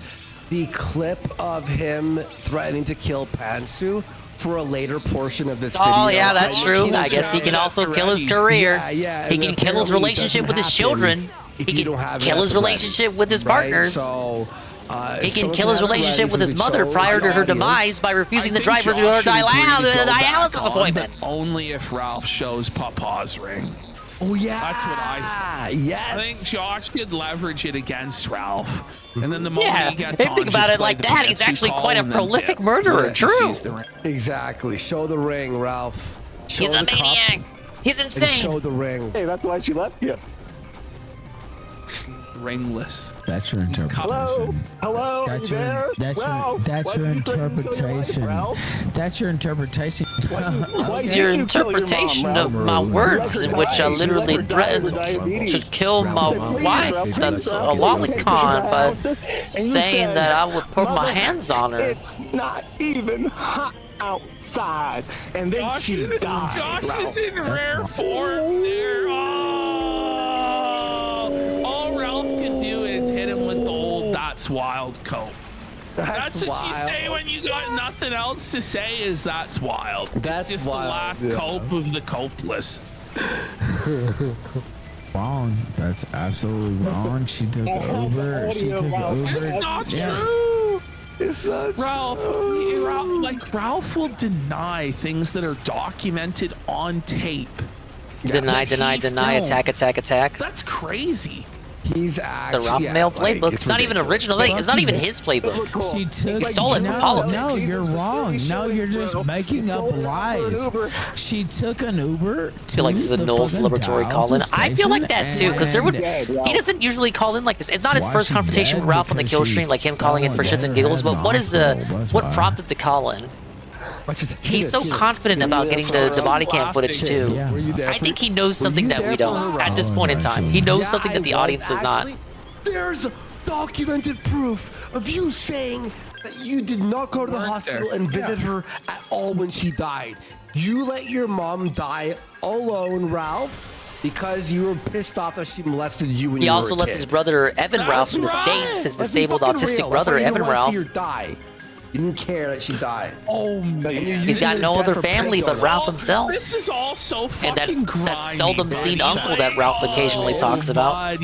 The clip of him threatening to kill Pantsu for a later portion of this video? Oh yeah, that's true. I guess he can also kill his career. Yeah, He can kill his relationship with his children. He can kill his relationship with his partners. So, he can kill his relationship with his mother prior to her demise by refusing to drive her to her dialysis appointment. Only if Ralph shows Papa's ring. Oh yeah, that's what I think. Yes. I think Josh could leverage it against Ralph, and then the moment Yeah, he gets if you on, think about just it like play the that, he's Pantsu actually call quite a and then prolific dip. murderer. He True. sees the ring. Exactly. Show the ring, Ralph. Show He's a the cop maniac. He's and insane. show the ring. Hey, that's why she left you. Ringless. That's your interpretation. Hello? That's Are you there? Ralph, that's why your did you threaten to kill your wife, interpretation. Ralph? That's your interpretation. It's your interpretation of my words, in which I literally threatened to kill my wife. That's a lolicon by saying that I would put my hands on her. It's not even hot outside. And then she died. Josh is in rare form there. All Ralph can do is hit him with the old "That's wild" cope. That's what you say when you got nothing else to say. Is "That's wild." That's just wild, the last yeah. cope of the copeless. Wrong. That's absolutely wrong. She took over. She took over. It's not Yeah. true. It's not Ralph will deny things that are documented on tape. Deny, attack. That's crazy. He's It's the Ralph Mail playbook. It's not even original thing. It's not even his playbook. She took. He stole it from politics. No, you're wrong. No, you're just making up lies. She took an Uber. I feel like this is a null celebratory call-in. I feel like that too, because he doesn't usually call in like this. It's not his first confrontation with Ralph on the kill stream, like him calling in for shits and giggles. But what prompted the call-in? He's so confident about getting the body cam footage too. I think he knows something that we don't at this point in time. He knows something that the audience does not. There's documented proof of you saying that you did not go to the hospital and visit her at all when she died. You let your mom die alone, Ralph, because you were pissed off that she molested you when He you were also a left kid. his brother Evan Ralph in the States, his disabled autistic brother Evan Ralph. You didn't care that she died. Oh man, He's got no other family but Ralph himself. This is all so And fucking that seldom seen uncle that Ralph occasionally talks about.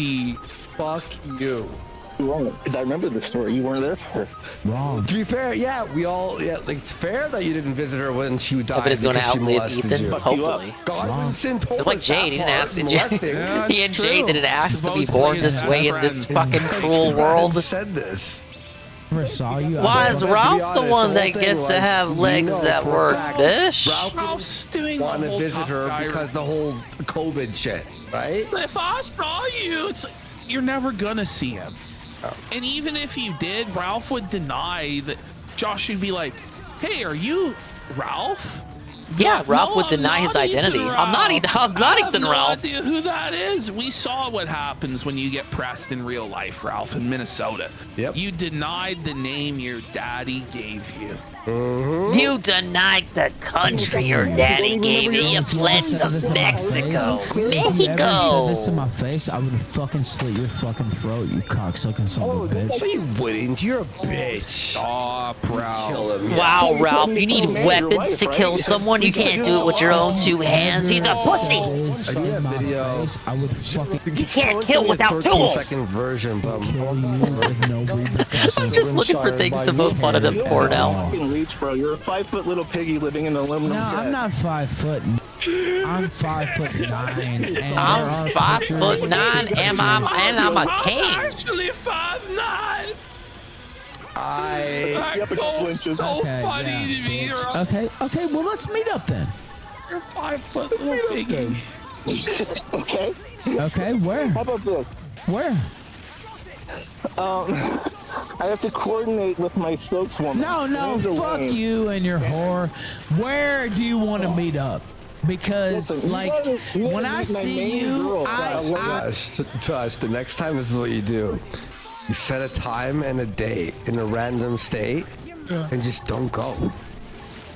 Fuck you. Wrong, because I remember the story. You weren't there for her. Wrong. To be fair, yeah, we all, like, it's fair that you didn't visit her when she died. Evan is going to because she outlive molested Ethan, you. hopefully. Godwinson told It's like us Jay that didn't part, ask molesting. He and Jay didn't ask to be born this way in this fucking cruel world. Said this. Never saw you. Why is Ralph the one that gets to have legs that work this? Ralph's doing Want the to whole visit tough her guy because the whole COVID shit, right? If I saw you, it's like you're never gonna see him. And even if you did, Ralph would deny that. Josh would be like, "Hey, are you Ralph?" Yeah, Ralph No, would I'm deny his not identity. Ethan I'm not Ralph. I'm not I have Ethan no Ralph. idea who that is. We saw what happens when you get pressed in real life, Ralph, in Minnesota. Yep. You denied the name your daddy gave you. You denied the country your daddy gave you. You fled to Mexico. If you ever said Mexico. this to my face, I would have fucking slit your fucking throat, you cocksucking son of a bitch. No, you wouldn't. You're a bitch. Stop, Ralph. Wow, Ralph, you need weapons to kill someone. You can't do it with your own two hands. He's a pussy. I do have video. I would fucking You can't kill without tools. 13-second version, but kill you with no repercussions. I'm just looking for things to vote fun at him for now. Reach, bro. You're a 5-foot little piggy living in an aluminum No, jet. I'm not 5 foot. I'm 5'9". And I'm 5'9", and I'm a king. Actually, 5'9". That goes so funny to me. Okay, well, let's meet up then. You're 5 foot little piggy. Okay. Okay, where? How about this? Where? I have to coordinate with my spokeswoman. No, Name's fuck Elaine. you and your whore. Where do you want to meet up? because Listen, like you gotta when I meet my see main you, girl. Josh, the next time this is what you do. You set a time and a date in a random state and just don't go.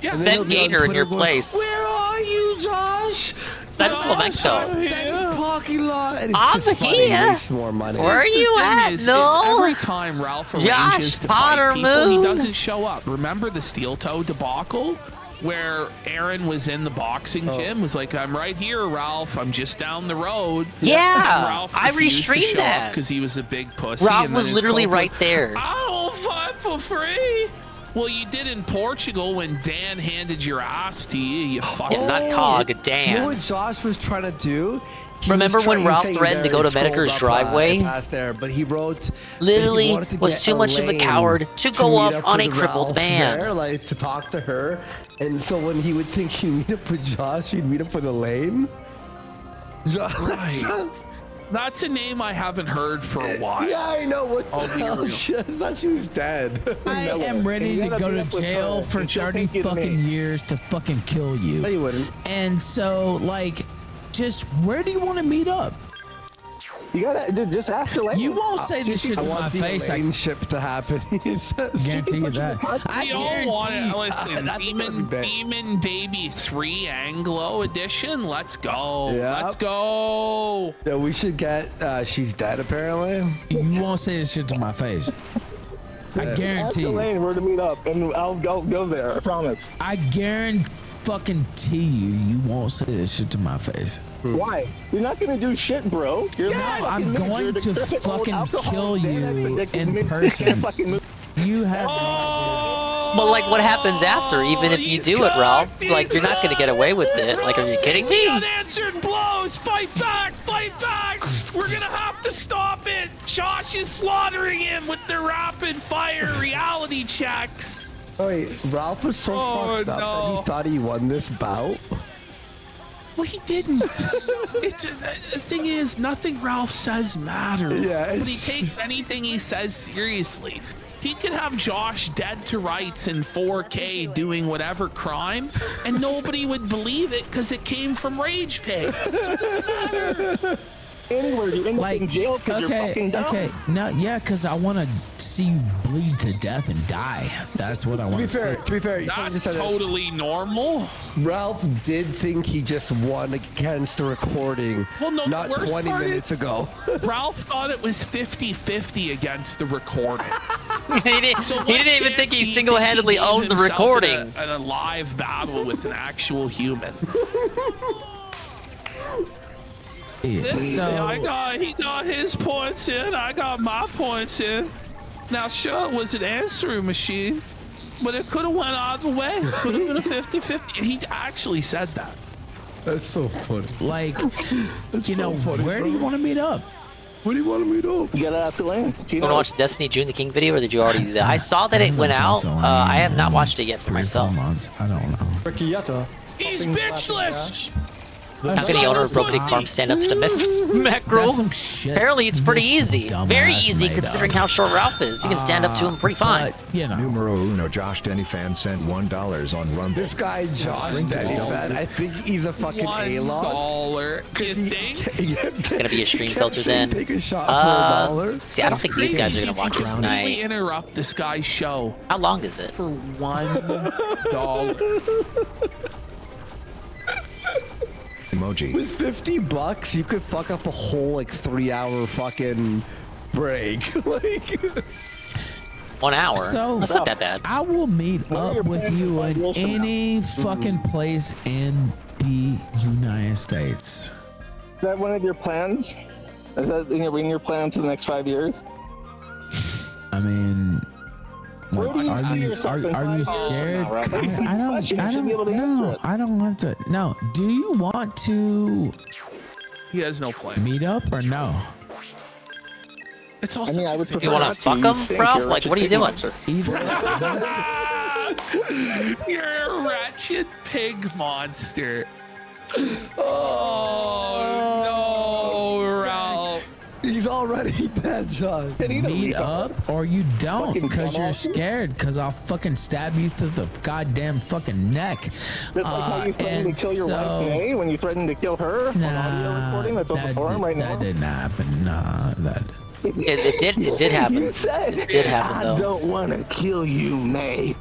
Yeah. And then Send he'll be on Gator in your Twitter going, place. Where are you, Josh? Send Flamenco. That parking lot. And it's I'm just funny. here. Waste more money. Where are you at? It's No. every time Ralph Josh arranges to Potter fight people, he Moon. doesn't show up. Remember the steel toe debacle? Where Aaron was in the boxing gym, was like, I'm right here, Ralph. I'm just down the road. Yeah, I restreamed that because he was a big pussy. Ralph and then was his literally co- right there. I don't fight for free. Well, you did in Portugal when Dan handed your ass to you. You fucking not Cog, You know Dan. what Josh was trying to do? Remember when Ralph threatened to go to Medicre's driveway? Past there, but he wrote Literally he wanted to was get too much of a Elaine coward to go meet up on with a crippled Ralph man. there, like to talk to her, and so when he would think he'd meet up with Josh, he'd meet up with Elaine. Right. That's a name I haven't heard for a while. Yeah, I know. What I'll the be hell? real. Shit, I thought she was dead. I am ready to go to jail for 30 fucking years to fucking kill you. No, you wouldn't. And so, like, just where do you want to meet up? You gotta dude, just ask Elaine. You won't say this shit I to my want the face. I Elaine ship to happen. guarantee you that. I We all want it. guarantee. Listen, Demon Baby 3 Anglo Edition. Let's go. Yep. Let's go. Yeah, we should get. She's dead apparently. You won't say this shit to my face. I Yeah. Ask guarantee. Elaine where to meet up, and I'll go there. I promise. I guarantee you won't say this shit to my face. Why? You're not gonna do shit, bro. You're No, not I'm fucking going you're a to decrepit old fucking alcoholic kill man you that's addicted in to person. can't fucking move. You have. But like, what happens after? Even if you do it, Ralph, like you're not gonna get away with it. Like, are you kidding me? Unanswered blows. Fight back. Fight back. We're gonna have to stop it. Josh is slaughtering him with the rapid fire reality checks. Oh, wait, Ralph was so fucked up that he thought he won this bout. Well, he didn't. The thing is, nothing Ralph says matters. Yeah, But he takes anything he says seriously. He could have Josh dead to rights in 4K doing whatever crime, and nobody would believe it because it came from Rage Pig. So it doesn't matter. Anywhere you end up in jail because you're fucking dumb. Okay, no, yeah, because I want to see you bleed to death and die. That's what I want to see. To be fair, you That's just said this. totally normal. Ralph did think he just won against the recording Well, no, the not worst 20 part minutes is- ago. Ralph thought it was 50-50 against the recording. he didn't, So he what didn't even chance think he do you single-handedly think he owned the gave himself recording. in a live battle with an actual human. This guy, he got his points in. I got my points in. Now, sure, it was an answering machine, but it could have went either way. Could have been a 50-50. And he actually said that. That's so funny. Like, That's you know, so funny, where do you bro. want to meet up? Where do you want to meet up? You gotta ask Elaine. You want to watch the Destiny June the King video, or did you already do that? I saw that it went out. I have not watched it yet for myself. I don't know. Rickietta. He's bitchless. How can the owner of Broken Dick Farm stand up to the myths? Mackerel. That's some shit. Apparently, it's pretty This easy. dumbass Very easy made considering up. how short Ralph is. You can stand up to him pretty fine. But, you know. Numero uno Josh Denny fan sent $1 on Rumble. This guy, Josh Drink it, Denny don't fan, I think he's a fucking A-log. $1. You think? Gonna be a stream filter then. Take a shot for $1. See, I don't think these guys are gonna watch this We tonight. interrupt this guy's show How long is it? for $1. Emoji. With $50, you could fuck up a whole like 3-hour fucking break. Like 1 hour. So, That's not that bad. I will meet up with you in any fucking place in the United States. Is that one of your plans? Is that in your plans for the next 5 years? I mean, Where do you see yourself in are you 5 years scared? from now, Ralph? I You should be able to answer no, it. I don't have to. No, do you want to He has no plan. meet up or no? It's I also mean, I would You want to fuck him, Ralph? Like, what are you doing? Either. You're a wretched pig monster. Oh no, Ralph. you He's already dead, Josh. Meet up or you don't, because you're scared, because I'll fucking stab you through the goddamn fucking neck. Just like how you threatened to kill your wife today when you threatened to kill her on audio recording that's on the forum right now. That didn't happen. Nah, that. It did happen. You said, it did happen, though. I don't want to kill you, May,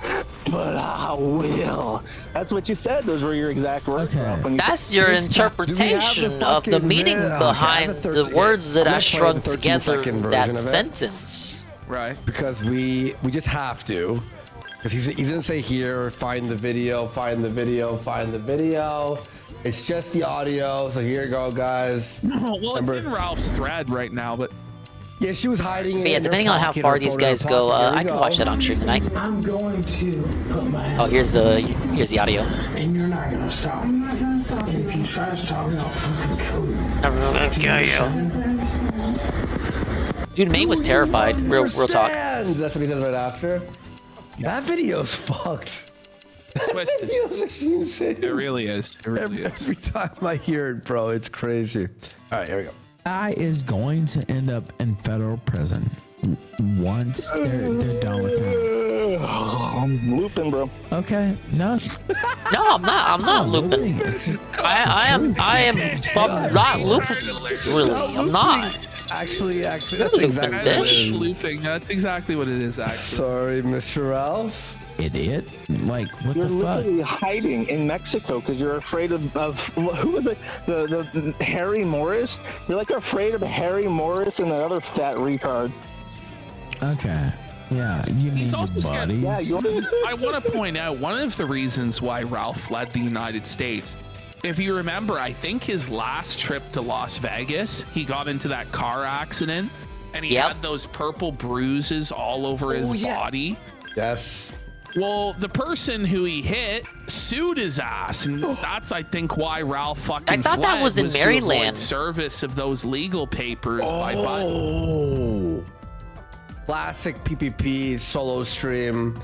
but I will. That's what you said. Those were your exact words. Okay. That's your interpretation of the meaning behind the words that I strung together that sentence. Right. Because we just have to. Because he didn't say here, find the video, find the video, find the video. It's just the audio. So here you go, guys. Well, it's in Ralph's thread right now, but. Yeah, she was hiding. But yeah, depending on how far these guys go, I can watch that on stream tonight. I'm going to put my hand. Oh, here's the audio. And you're not gonna stop me. And if you try to stop me, I'll fucking kill you. I'm gonna kill you. Dude, May was terrified. Real talk. That's what he said right after. That video's fucked. Twisted. It really is. It really is. Every time I hear it, bro, it's crazy. All right, here we go. Guy is going to end up in federal prison once they're done with him. I'm looping, bro. Okay, no. No, I'm not looping. I am not looping. Really, I'm not. Actually, that's Looping, exactly what it bitch. is. Looping. That's exactly what it is, actually. Sorry, Mr. Ralph. Idiot. Like, what You're the fuck? literally hiding in Mexico because you're afraid of who was it? The Harry Morris. You're like afraid of Harry Morris and that other fat retard. Okay. Yeah, you mean your buddies? Yeah, I want to point out one of the reasons why Ralph fled the United States. If you remember, I think his last trip to Las Vegas, he got into that car accident and he had those purple bruises all over his body. Yes. Well, the person who he hit sued his ass, and that's, I think, why Ralph fucking I thought that fled, was in to Maryland. avoid service of those legal papers by Bud. Oh. Classic PPP solo stream.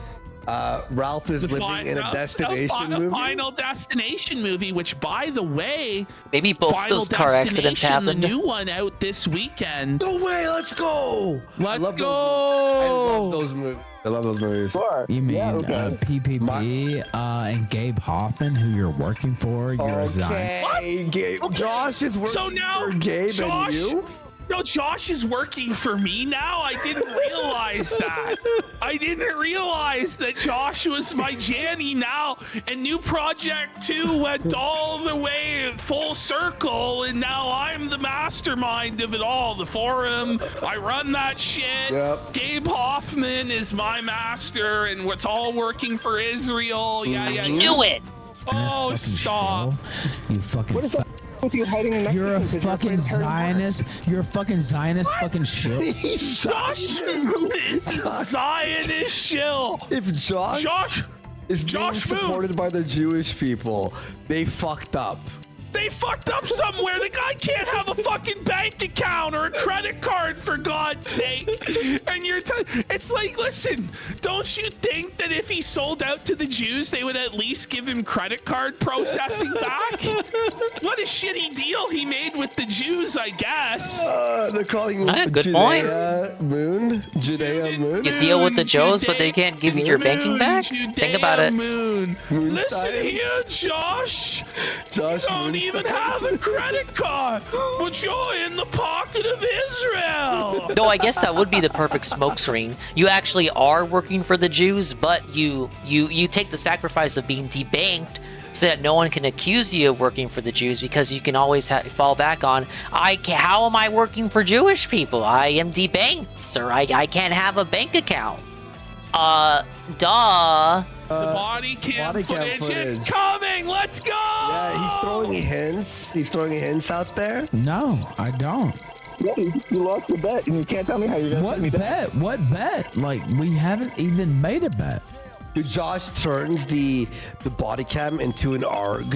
Ralph is living in a destination movie. Final Destination movie, which, by the way, maybe both Final those car accidents Destination, happened. The new one out this weekend. No way, let's go. Let's go. I love those movies. I love those movies. You mean PPP and Gabe Hoffman, who you're working for? You're Okay, Gabe. Okay. Josh is working So now, for Gabe Josh, and you? No, Josh is working for me now. I didn't realize that. I didn't realize that Josh was my Janny now. And New Project 2 went all the way full circle, and now I'm the mastermind of it all. The forum, I run that shit. Yep. Gabe Hoffman is my master, and it's all working for Israel. Yeah. I knew it. Oh, stop. You fucking. You hiding in Mexico You're a because fucking afraid of Harry Zionist. You're a fucking Zionist fucking shit. Josh is a Zionist shill. If Josh is being supported by the Jewish people, they fucked up. They fucked up somewhere. The guy can't have a fucking bank account or a credit card, for God's sake. And it's like, listen, don't you think that if he sold out to the Jews, they would at least give him credit card processing back? What a shitty deal he made with the Jews, I guess. They're calling him good point. Judea Moon. You deal with the Joes, but they can't give you your banking back? Think about it. Listen here, Josh. You don't even have a credit card, but you're in the pocket of Israel. No, I guess that would be the perfect smokescreen. You actually are working for the Jews, but you take the sacrifice of being debanked so that no one can accuse you of working for the Jews, because you can always fall back on, how am I working for Jewish people? I am debanked, sir. I can't have a bank account. Duh. The body cam footage. It's coming. Let's go. Yeah, he's throwing hints. He's throwing hints out there. No, I don't. Yeah, you lost the bet, and you can't tell me how you're gonna What bet? What bet? Like, we haven't even made a bet. Josh turns the body cam into an ARG.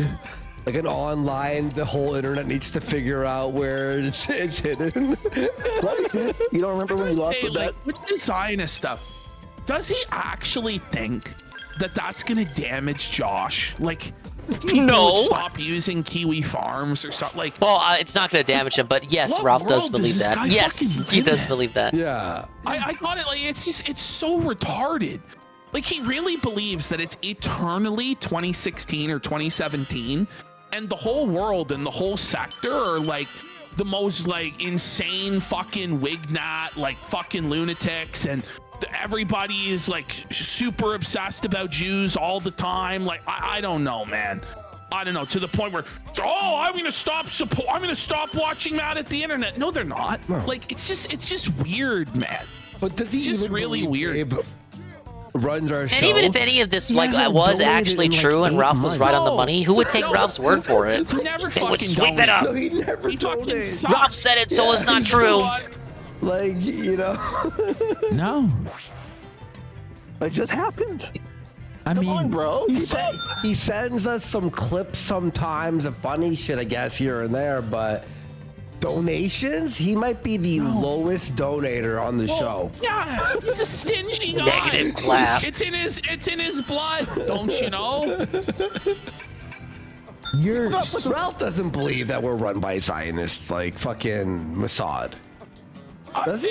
Like an online, the whole internet needs to figure out where it's hidden. You don't remember when you lost the bet? With the Zionist stuff, does he actually think that that's gonna damage Josh? Like, people would stop using Kiwi Farms or something like. Well, it's not going to damage him, but yes, What Ralph does world believe does this that. guy Yes, fucking he live does in? believe that. Yeah. I got it. Like it's so retarded. Like he really believes that it's eternally 2016 or 2017, and the whole world and the whole sector are like the most like insane fucking wignat, like fucking lunatics, and everybody is like super obsessed about Jews all the time. Like I don't know, man. I don't know, to the point where, oh, I'm gonna stop watching that at the internet. No, they're not. No. Like it's just weird, man. But does he It's just even really believe weird. Gabe runs our show? And even if any of this He like hasn't was donated actually in, like, true and 8 Ralph was right on the months. money, who would take No. Ralph's word for it? He never They would fucking sweep it up. No, he never He fucking donated. sucks. Ralph said it, so it's not true. Like, you know. No. It just happened. I Come mean, on, bro. He sends us some clips sometimes of funny shit, I guess, here and there, but donations, he might be the lowest donator on the show. Yeah, he's a stingy guy. Negative clap. It's in his blood, don't you know? You're But Ralph doesn't believe that we're run by Zionists like fucking Mossad. Does he?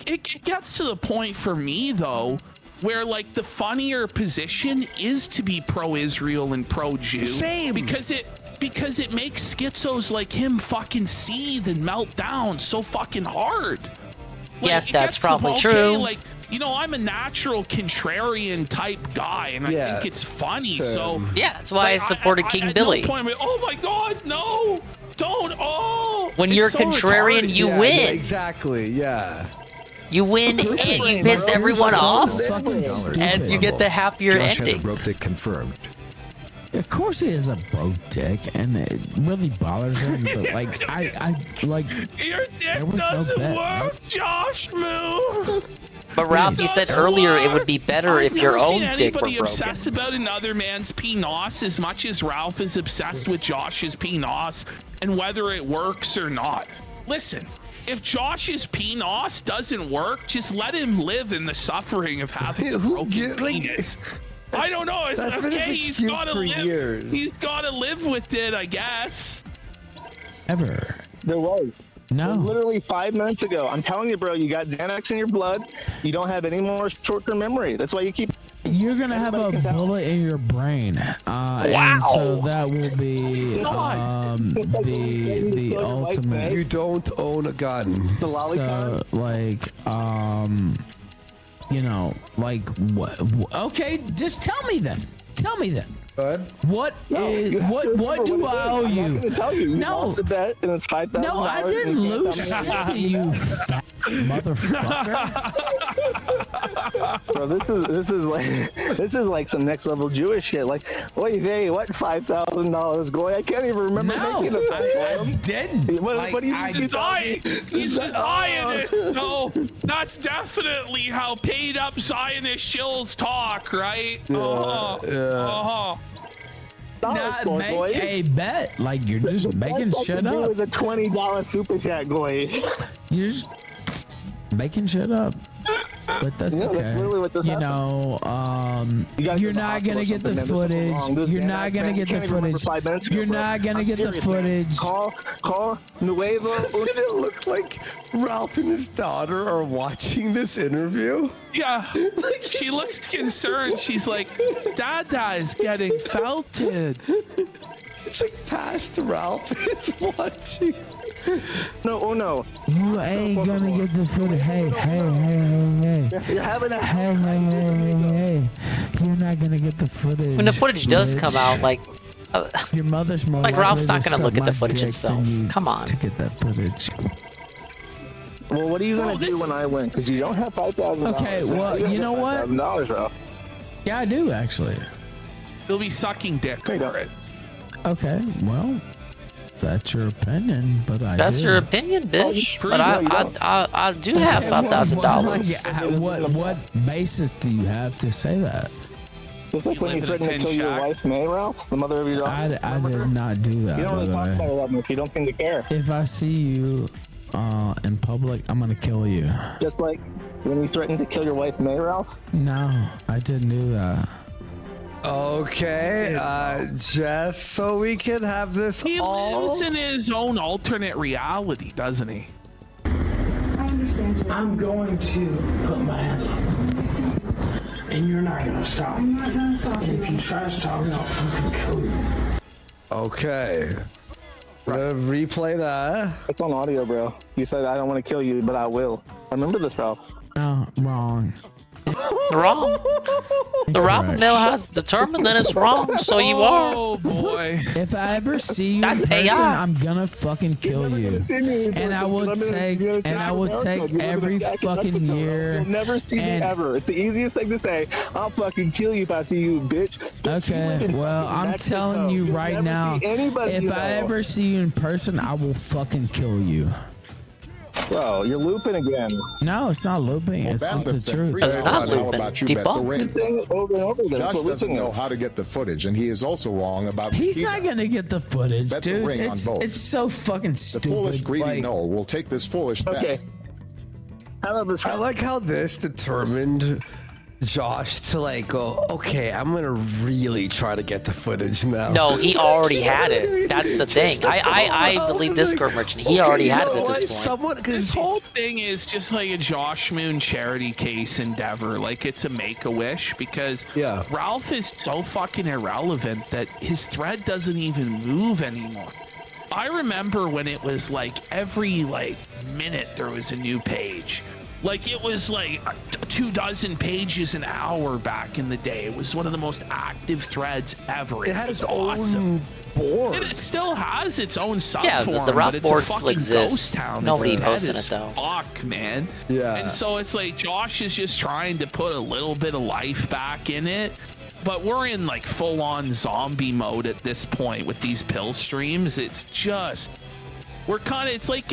It gets to the point for me though, where like the funnier position is to be pro-Israel and pro-Jew. Same. Because it makes schizos like him fucking seethe and melt down so fucking hard. Like, Yes, it that's gets to probably okay, true. Like, you know, I'm a natural contrarian type guy, and I Yeah. think it's funny. Same. So Yeah, that's why I supported King at Billy. No point I'm like, oh my God, no, don't. Oh, When it's you're so contrarian, retarded. you Yeah, win. yeah, exactly, yeah. You win and you piss everyone off, and you get the happier Josh has a ending. rope dick confirmed. of course he is a broke dick, and it really bothers him. But like, I like. Your dick There was no doesn't bet, work, right? Josh. Move. But Ralph, you said earlier it would be better if your own dick were I've never seen anybody broken. obsessed about another man's penis as much as Ralph is obsessed with Josh's penis and whether it works or not. Listen, if Josh's penis doesn't work, just let him live in the suffering of having a broken penis. I don't know. It's That's been his okay. He's excuse gotta for live. years. He's gotta live with it, I guess. Ever. There was. No. Literally 5 minutes ago. I'm telling you, bro, you got Xanax in your blood. You don't have any more short-term memory. That's why you keep... You're gonna have a bullet in your brain, and so that will be the ultimate. You don't own a gun. The So, like, you know, like what? Okay, just tell me then. Tell me then. Good. What do I owe you? I'm not gonna tell you. You No. lost a bet, and it's $5,000. No, I didn't lose shit to you, fat motherfucker. Bro, this is like some next level Jewish shit. Like, wait, hey, what $5,000, Goy? I can't even remember making it. I didn't. What do you He's a Zionist. No, that's definitely how paid up Zionist shills talk, right? Not make a bet. Like, you're just making shit up. With a $20 super chat, Goy. You're just making shit up. But that's Yeah, that's okay. literally what this You know, you're not gonna get the footage. You're not gonna get the footage. You're not gonna get the footage. Call Nuevo. Doesn't it look like Ralph and his daughter are watching this interview? Yeah, she looks concerned. She's like, Dada is getting felted. It's like past Ralph is watching. No, oh no. You ain't gonna get the footage. Hey. You're having a Hey. You're not gonna get the footage. When the footage does bitch. come out, like, Your mother's more like Ralph's likely not gonna to look suck at the my footage dick himself. than you Come on. To get that footage. Well, what are you gonna do when I win? Because you don't have $5,000. Okay, well, you know what? $5,000, Ralph. Yeah, I do actually. He'll be sucking dick for it. Okay, well, that's your opinion, but I That's do. your opinion, bitch. true. But No, you don't. I do have $5,000. What basis do you have to say that? Just like when you threatened to kill your wife, May, Ralph, the mother of your daughter. I did not do that. You don't really by talk the about way. it that much. You don't seem to care. If I see you in public, I'm gonna kill you. Just like when you threatened to kill your wife, May, Ralph. No, I didn't do that. Okay, just so we can have this He all. lives in his own alternate reality, doesn't he? I'm going to put my hands up. And you're not gonna stop. I'm not gonna stop. And if you try to stop me, I'll fucking kill you. Okay. Replay that. It's on audio, bro. You said I don't want to kill you, but I will. Remember this, bro. No, wrong. Wrong. The Robin Mill has determined that it's wrong, so you are. Oh boy. If I ever see you That's in person, AI. I'm gonna fucking kill you. And I will take every fucking year. You'll never see me ever. It's the easiest thing to say. I'll fucking kill you if I see you, bitch. Okay, well, I'm telling you right now, if I ever see you in person, I will fucking kill you. Bro, you're looping again. No, it's not looping. It's not the truth. It's not How looping. about you bet the Debunked. ring? Saying it over and over again. Josh That's what doesn't we're know saying. how to get the footage, and he is also wrong about. He's not gonna get the footage, Bet the dude. ring on both. It's so fucking The stupid. foolish, greedy like, Noel will take this foolish bet. Okay. How about this? I like how this determined Josh to like go, okay, I'm gonna really try to get the footage now. No, he already had it. That's the thing. I believe Discord merchant. He already had it at this point. Someone, This whole thing is just like a Josh Moon charity case endeavor. Like it's a Make-A-Wish because Ralph is so fucking irrelevant that his thread doesn't even move anymore. I remember when it was like every minute there was a new page. Like it was like 24 pages an hour back in the day. It was one of the most active threads ever. It had was its own board. And it still has its own subform. Yeah, the but Ralph it's a board still fucking exists. ghost town. Nobody It's dead posted as it, though. Fuck, man. Yeah. And so it's like Josh is just trying to put a little bit of life back in it. But we're in like full-on zombie mode at this point with these pill streams. It's just it's like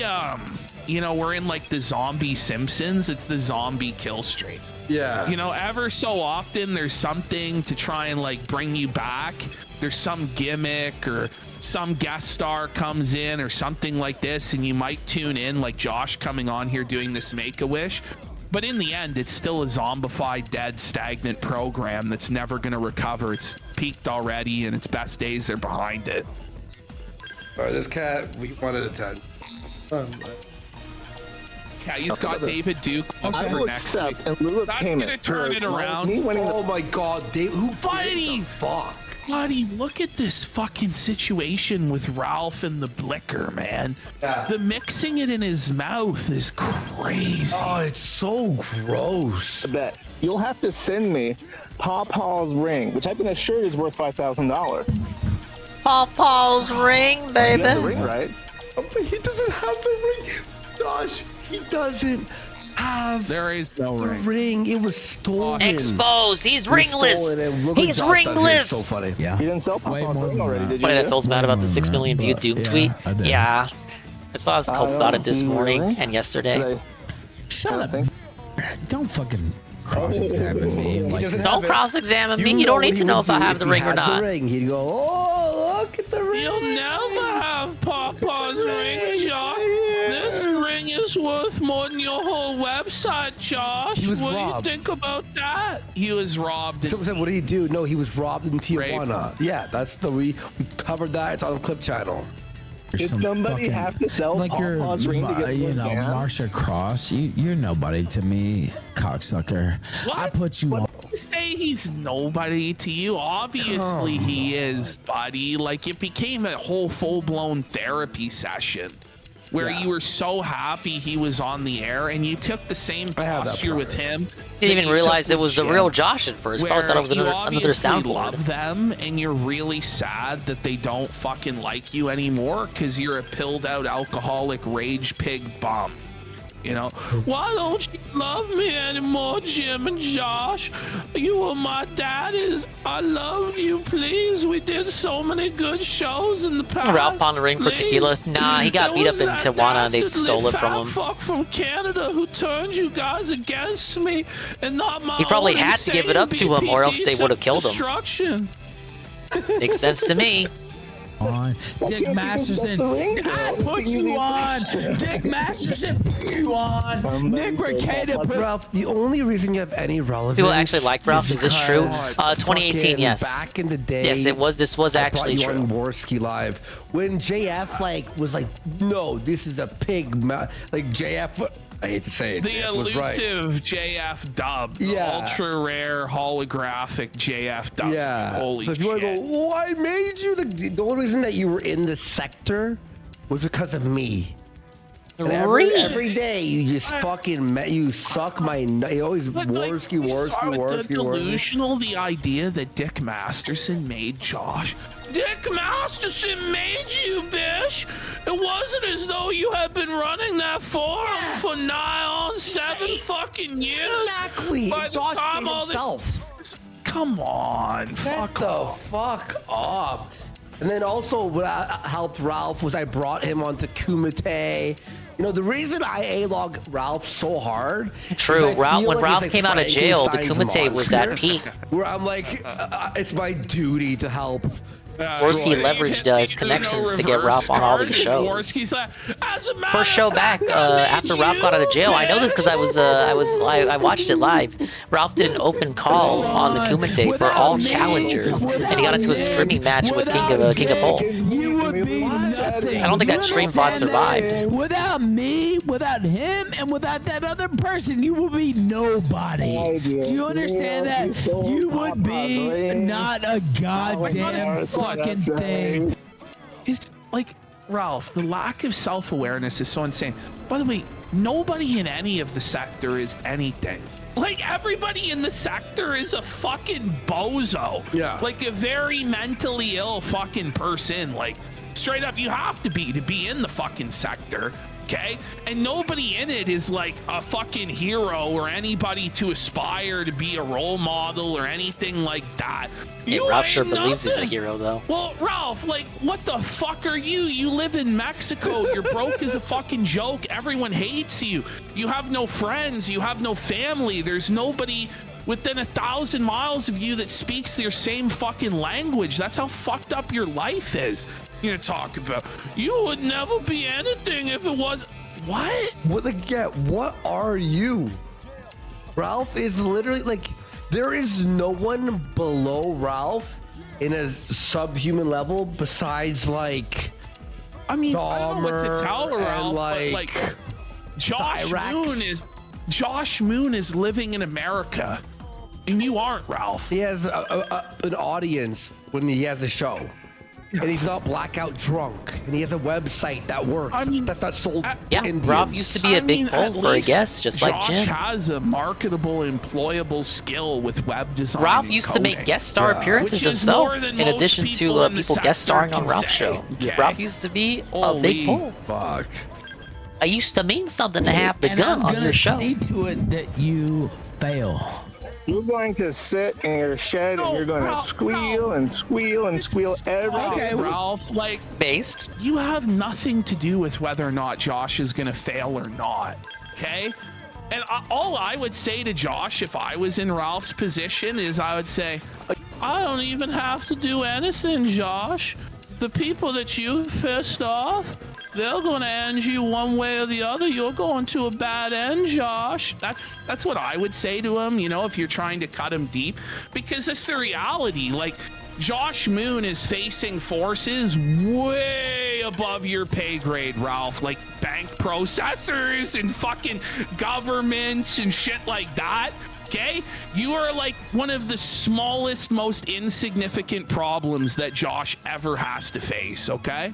we're in like the zombie Simpsons. It's the zombie kill stream. Yeah. Ever so often there's something to try and like bring you back. There's some gimmick or some guest star comes in or something like this, and you might tune in, like Josh coming on here doing this Make-A-Wish. But in the end, it's still a zombified, dead, stagnant program that's never going to recover. It's peaked already, and its best days are behind it. All right, this cat, we 1 out of 10. Yeah, he's got David Duke I for will next week. accept in lieu of That's payment. gonna turn it around. Me winning Oh my God, Dave, who Buddy, fuck? Buddy, look at this fucking situation with Ralph and the Blicker, man. Yeah. The mixing it in his mouth is crazy. Oh, it's so gross. That you'll have to send me Pawpaw's ring, which I've been assured is worth $5,000. Pawpaw's ring, baby. You have the ring, right? Oh, but he doesn't have the ring. Gosh, he doesn't have There is no the ring. ring. It was stolen. Exposed. He's It was ringless. stolen, and look what He's Josh does here. ringless. It's so funny. Yeah. You didn't sell Way Pawpaw's more ring than already, that. did you? Funny that feels bad about the 6 more million than view that, Doom but tweet. yeah, I did. Yeah. I saw us don't about it know. this Do you morning really? and yesterday. Shut up. Don't fucking cross-examine me. Like, Don't cross-examine me. You don't need to know if I have the ring or not. The ring, he'd go, oh, look at the ring. You'll never have Pawpaw's ring, Josh. This ring is worth more than your whole website, Josh. He was What robbed. do you think about that? He was robbed. Someone said, what did he do? No, he was robbed in Tijuana. Yeah, that's we covered that. It's on the clip channel. Did somebody have to sell like Pawpaw's ring to get one man? Marsha Cross. You're nobody to me, cocksucker. I put you on. Say he's nobody to you. Obviously he is, buddy. Like it became a whole full-blown therapy session where you were so happy he was on the air and you took the same posture with him. Didn't even realize it was the real Josh at first. Probably thought it was another soundboard. Love them and you're really sad that they don't fucking like you anymore because you're a pilled out alcoholic rage pig bum. Why don't you love me anymore, Jim and Josh? You were my daddies. I loved you, please. We did so many good shows in the past. Ralph pawned the ring for tequila. Nah, he got beat up in Tijuana and they stole it from him. Fuck from Canada who turned you guys against me and not my He probably own had to give it up to him or else they would have killed him. destruction. Makes sense to me. on. Dick Masterson, I put you on. Dick Masterson put you on. Nick Recato put. Ralph, the only reason you have any relevance. People actually liked Ralph. Is this true? because 2018, fucking yes. Back in the day. Yes, it was. This was actually I brought you true. on Warski Live when JF was like, no, this is a pig. Like JF. I hate to say it. The JF was right. elusive JF dub. The Yeah. ultra rare holographic JF dub. Yeah. Holy so if you want to go, oh, I made you the only reason that you were in the sector was because of me. And every day you just fucking you suck my nut. You always Warski. Delusional, the idea that Dick Masterson made Josh. Dick Masterson made you, bish. It wasn't as though you had been running that forum for nigh on 7 fucking years. Exactly. By the Josh time made all himself. this, come on, fuck off. Fuck up. And then also what helped Ralph was I brought him onto Kumite. You know, the reason I A-log Ralph so hard. True. Ralph, When Ralph came out of jail, the Kumite was at peak. Where I'm like, it's my duty to help. Warski leveraged his connections to get Ralph on all these shows. First show back after Ralph got out of jail. I know this because I watched it live. Ralph did an open call on the Kumite for all challengers, and he got into a scrimming match with King of Pole. You would be nothing. I don't think that stream VOD survived. Without me, without him, and without that other person, you would be nobody. Do you understand that? You would be not a goddamn fucking thing. Is like Ralph, the lack of self-awareness is so insane. By the way, nobody in any of the sector is anything. Like everybody in the sector is a fucking bozo. Yeah. Like a very mentally ill fucking person. Like straight up, you have to be in the fucking sector. Okay, and nobody in it is like a fucking hero or anybody to aspire to be a role model or anything like that. Yeah, Ralph sure believes he's a hero, though. Well, Ralph, like, what the fuck are you? You live in Mexico. You're broke as a fucking joke. Everyone hates you. You have no friends. You have no family. There's nobody within 1,000 miles of you that speaks your same fucking language. That's how fucked up your life is. You're gonna talk about you would never be anything if it was what? What are you? Ralph is literally like there is no one below Ralph in a subhuman level besides like I mean, I don't know what to tell Ralph, like, but like Josh Moon is living in America. And you aren't, Ralph. He has an audience when he has a show. And he's not blackout drunk. And he has a website that works. I mean, that's not sold to Indians. Ralph used to be a big poll for a guest, just like Jim. Josh has a marketable, employable skill with web design. Ralph used to make guest star appearances himself, in addition to people guest starring on Ralph's show. Okay. Ralph used to be a big poll. Fuck. I used to mean something to have the gun on your show. See to it that you fail. You're going to sit in your shed and you're going to squeal and squeal and squeal every day. Okay, Ralph, like, based. You have nothing to do with whether or not Josh is going to fail or not, okay? And all I would say to Josh if I was in Ralph's position is I would say, I don't even have to do anything, Josh. The people that you've pissed off, they're going to end you one way or the other. You're going to a bad end, Josh. That's what I would say to him, you know, if you're trying to cut him deep. Because it's the reality. Like, Josh Moon is facing forces way above your pay grade, Ralph. Like bank processors and fucking governments and shit like that. Okay? You are like one of the smallest, most insignificant problems that Josh ever has to face, okay?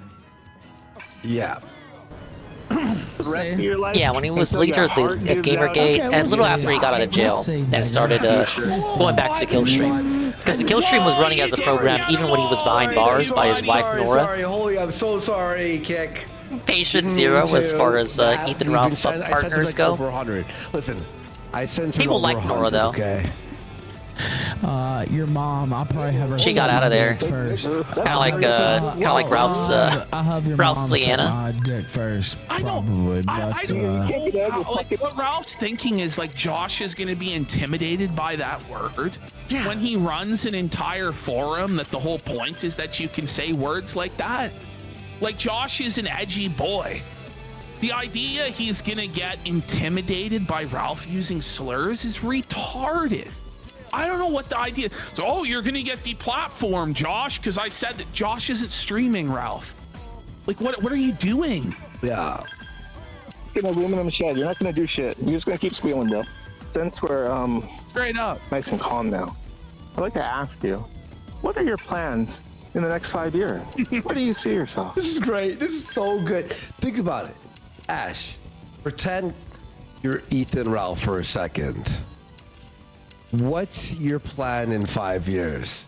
Yeah. Yeah, when he was leader at Gamergate, and a little after he got out of jail and started going back to the kill stream. Because the kill stream was running as a program even when he was behind bars by his wife Nora. Sorry, holy, I'm so sorry, Kick. Patient zero as far as Ethan Ralph partners go. Over 100. Listen, I sent people like Nora though. Okay. Your mom, I'll probably have her. She got out of there. First. It's kind of like Ralph's I'll have your Ralph's mom suck Leanna. my dick first, I know. probably. But I don't like what Ralph's thinking is like Josh is going to be intimidated by that word. Yeah. When he runs an entire forum, that the whole point is that you can say words like that. Like Josh is an edgy boy. The idea he's going to get intimidated by Ralph using slurs is retarded. I don't know what the idea. So, oh, you're going to get deplatformed, Josh, because I said that Josh isn't streaming, Ralph. Like, what are you doing? Yeah. In aluminum shed. You're not gonna do shit. You're just gonna keep squealing, though. Since we're straight up nice and calm now, I'd like to ask you, what are your plans in the next 5 years? Where do you see yourself? This is great. This is so good. Think about it. Ash, pretend you're Ethan Ralph for a second. What's your plan in 5 years?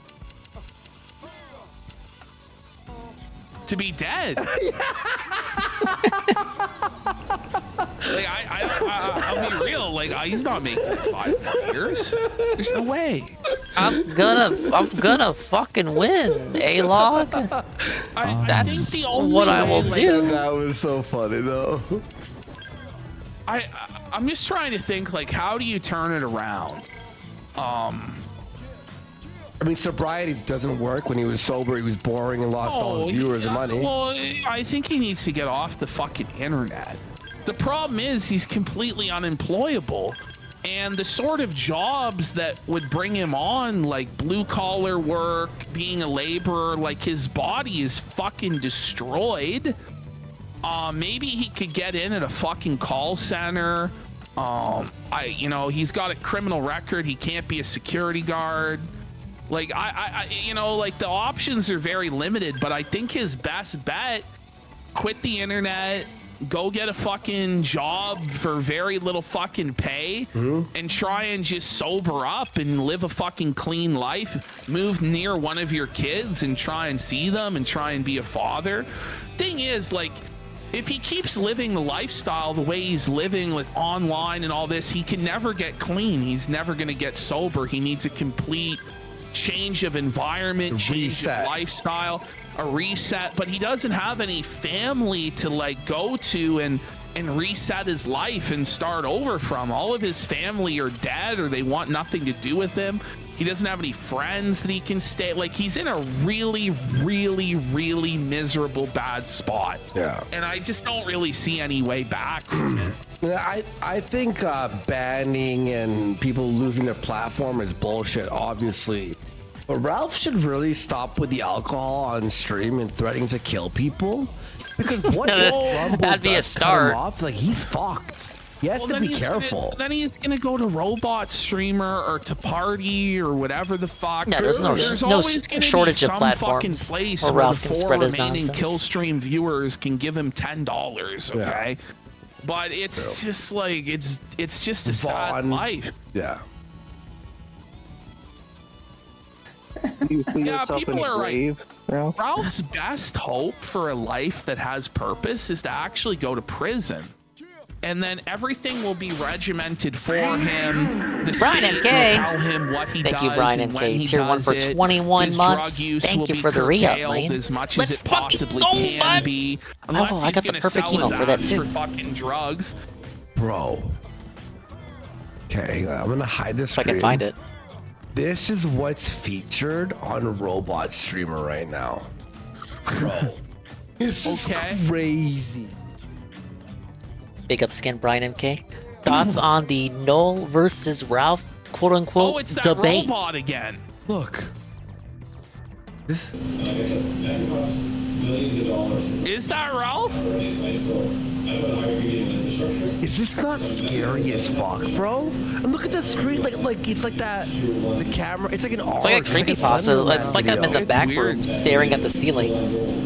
To be dead. Like I'll be real. Like he's not making it 5 more years. There's no way. I'm gonna fucking win, A-Log. That's what I will do. That was so funny though. I'm just trying to think, like, how do you turn it around? I mean, sobriety doesn't work. When he was sober, he was boring and lost all his viewers and money. Well, I think he needs to get off the fucking internet. The problem is he's completely unemployable. And the sort of jobs that would bring him on, like blue collar work, being a laborer, like his body is fucking destroyed. Maybe he could get in at a fucking call center. He's got a criminal record. He can't be a security guard. Like, like the options are very limited, but I think his best bet, quit the internet, go get a fucking job for very little fucking pay, and try and just sober up and live a fucking clean life, move near one of your kids and try and see them and try and be a father. Thing is, like, if he keeps living the lifestyle the way he's living with online and all this, he can never get clean. He's never going to get sober. He needs a complete change of environment, change of lifestyle, a reset, but he doesn't have any family to like go to and reset his life and start over from. All of his family are dead or they want nothing to do with him. He doesn't have any friends that he can stay. Like, he's in a really, really, really miserable, bad spot. Yeah. And I just don't really see any way back from it. I think banning and people losing their platform is bullshit, obviously. But Ralph should really stop with the alcohol on stream and threatening to kill people. Because what that'd be a start. Off, like, he's fucked. He has to be careful. Then he's gonna go to Robot Streamer or to Party or whatever the fuck. Yeah, there's no shortage of platforms where Ralph can spread his nonsense. Kill stream viewers can give him $10. Okay. Yeah. But it's just like it's just a sad life. Yeah. Yeah, people are right. Ralph's best hope for a life that has purpose is to actually go to prison. And then everything will be regimented for him. The Brian state MK. will tell him what he does. Thank you, Brian MK. Tier 1 for 21 months. Thank you for the re-up, man. As much Let's as it possibly can be. Unless I got the perfect email for that too. For fucking drugs. Bro. Okay, I'm gonna hide this. If I can find it. This is what's featured on Robot Streamer right now. Bro. This is crazy. Big up skin, Brian MK. Thoughts on the Noel versus Ralph quote unquote it's that debate? Robot again. Look. Is that Ralph? Is this not scary as fuck, bro? And look at the screen, like it's like that. The camera, it's like an. It's like a creepypasta. It's like I'm in the back room staring at the ceiling.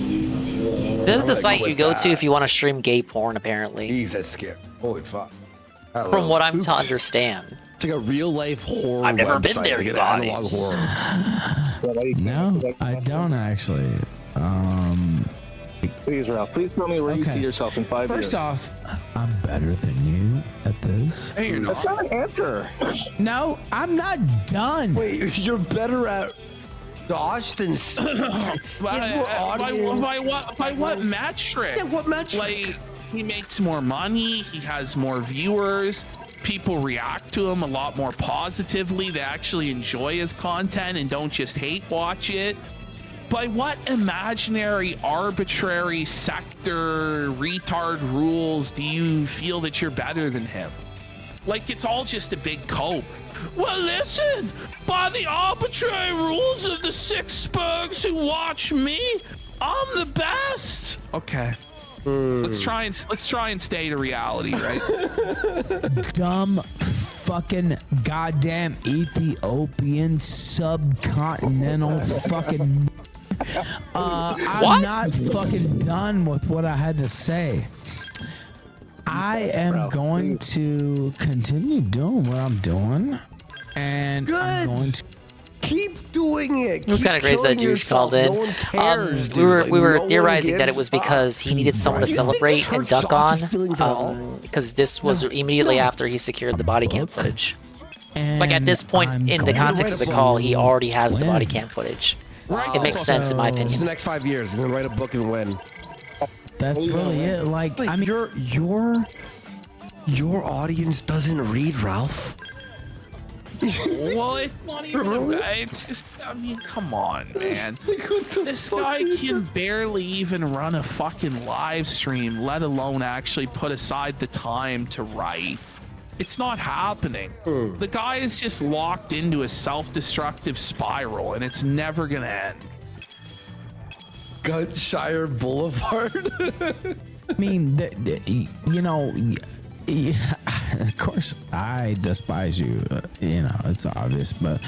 This is the site you go to if you want to stream gay porn, apparently. Jeez, that's scary. Holy fuck. From what I'm to understand. It's like a real life horror. I've never been there, you guys. No, I don't actually. Please, Ralph. Please tell me where you see yourself in 5 years. First off, I'm better than you at this. Hey, you're not. That's not an answer. No, I'm not done. Wait, you're better at Josh than by what metric? Yeah, what metric? Like, he makes more money, he has more viewers, people react to him a lot more positively, they actually enjoy his content and don't just hate watch it. By what imaginary, arbitrary sector, retard rules do you feel that you're better than him? Like, it's all just a big cope. Well, listen, by the arbitrary rules of the 6 Spurgs who watch me, I'm the best. Okay. Let's try and stay to reality, right? Dumb fucking goddamn Ethiopian subcontinental fucking I'm not fucking done with what I had to say. I am going to continue doing what I'm doing, and I'm going to keep doing it. It was kind of crazy that Juice called in. No one cares, we were no theorizing one that it was because he needed someone to celebrate and duck on, because this was immediately after he secured the body cam footage. Like at this point in the context of the call, he already has the body cam footage. It makes sense in my For opinion. the next 5 years, he's gonna write a book and win. That's really it. Like, I mean, your audience doesn't read, Ralph. Well, it's not even it's just, I mean, come on, man. This guy can barely even run a fucking live stream, let alone actually put aside the time to write. It's not happening. The guy is just locked into a self-destructive spiral, and it's never gonna end. Gunshire Boulevard. I mean, you know, of course, I despise you. You know, it's obvious, but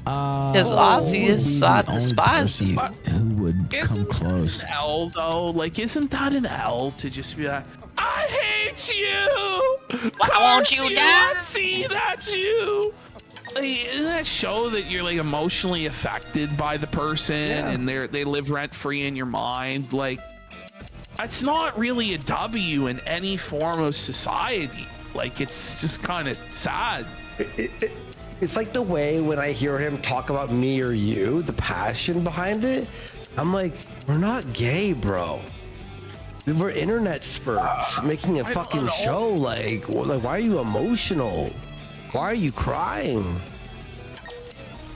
It's obvious. I despise you. Who would come close? An L though, like, isn't that an L to just be like, I hate you. Why won't you die? I see that's you. Like, isn't that show that you're like emotionally affected by the person and they live rent free in your mind? Like, that's not really a W in any form of society. Like, it's just kind of sad. It's like the way when I hear him talk about me or you, the passion behind it. I'm like, we're not gay, bro. We're internet spurts making a fucking show. Like, why are you emotional? Why are you crying?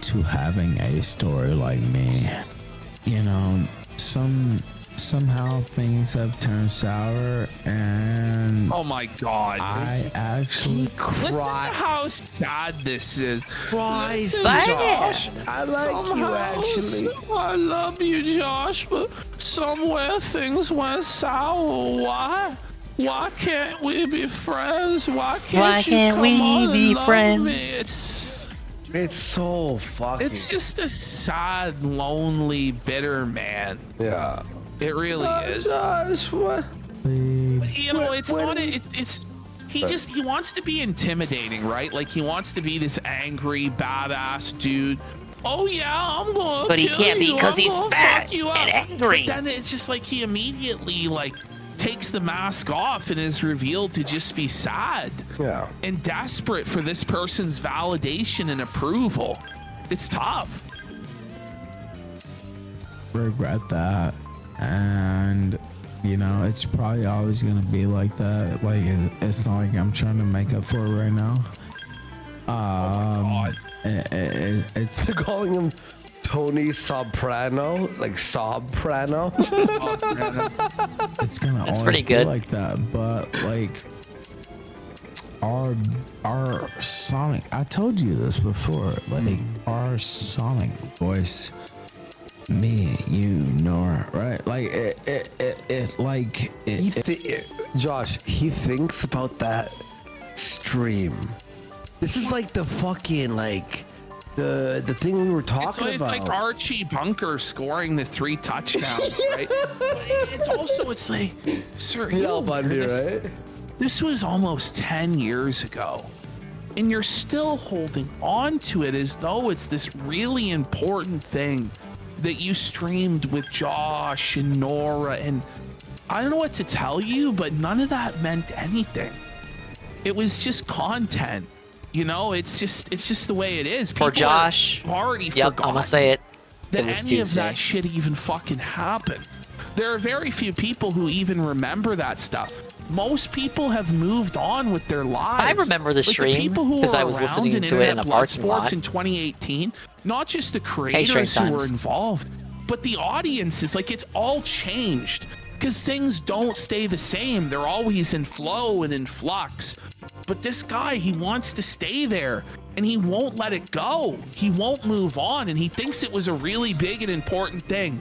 To having a story like me, you know, somehow things have turned sour, and oh my god, I actually listen to how sad this is. Josh. I like you actually. I love you, Josh, but somewhere things went sour. Why can't we be friends? Why can't we be friends? It's so fucking. It's just a sad, lonely, bitter man. Yeah. It really is. Josh, what? But, you know, it's not. It's. He wants to be intimidating, right? Like, he wants to be this angry, badass dude. Oh yeah, I'm gonna. But he kill can't be you. because I'm he's gonna fat fuck you and up. angry. But then it's just like he immediately like takes the mask off and is revealed to just be sad. Yeah. And desperate for this person's validation and approval. It's tough. regret that, and you know, it's probably always gonna be like that. Like, it's not like I'm trying to make up for it right now. It's They're calling him Tony Soprano, like Soprano. It's gonna always pretty be good. like that, but like our sonic, I told you this before, like our sonic voice, me, you, Nora, right? Like Josh, he thinks about that stream. This is like the fucking like the thing we were talking It's about. like Archie Bunker scoring the 3 touchdowns, right? But it's like, sir, you Al Bundy, this, right? this was almost 10 years ago, and you're still holding on to it as though it's this really important thing that you streamed with Josh and Nora, and I don't know what to tell you, but none of that meant anything. It was just content. You know, it's just the way it is. For Josh, already yep, I'm gonna say it. That It was any Tuesday. of that shit even fucking happened. There are very few people who even remember that stuff. Most people have moved on with their lives. I remember the stream because I was listening to it in a parking lot in 2018. Not just the Hey, Strange creators who were Times. involved, but the audiences. Like, it's all changed because things don't stay the same. They're always in flow and in flux. But this guy, he wants to stay there and he won't let it go. He won't move on, and he thinks it was a really big and important thing.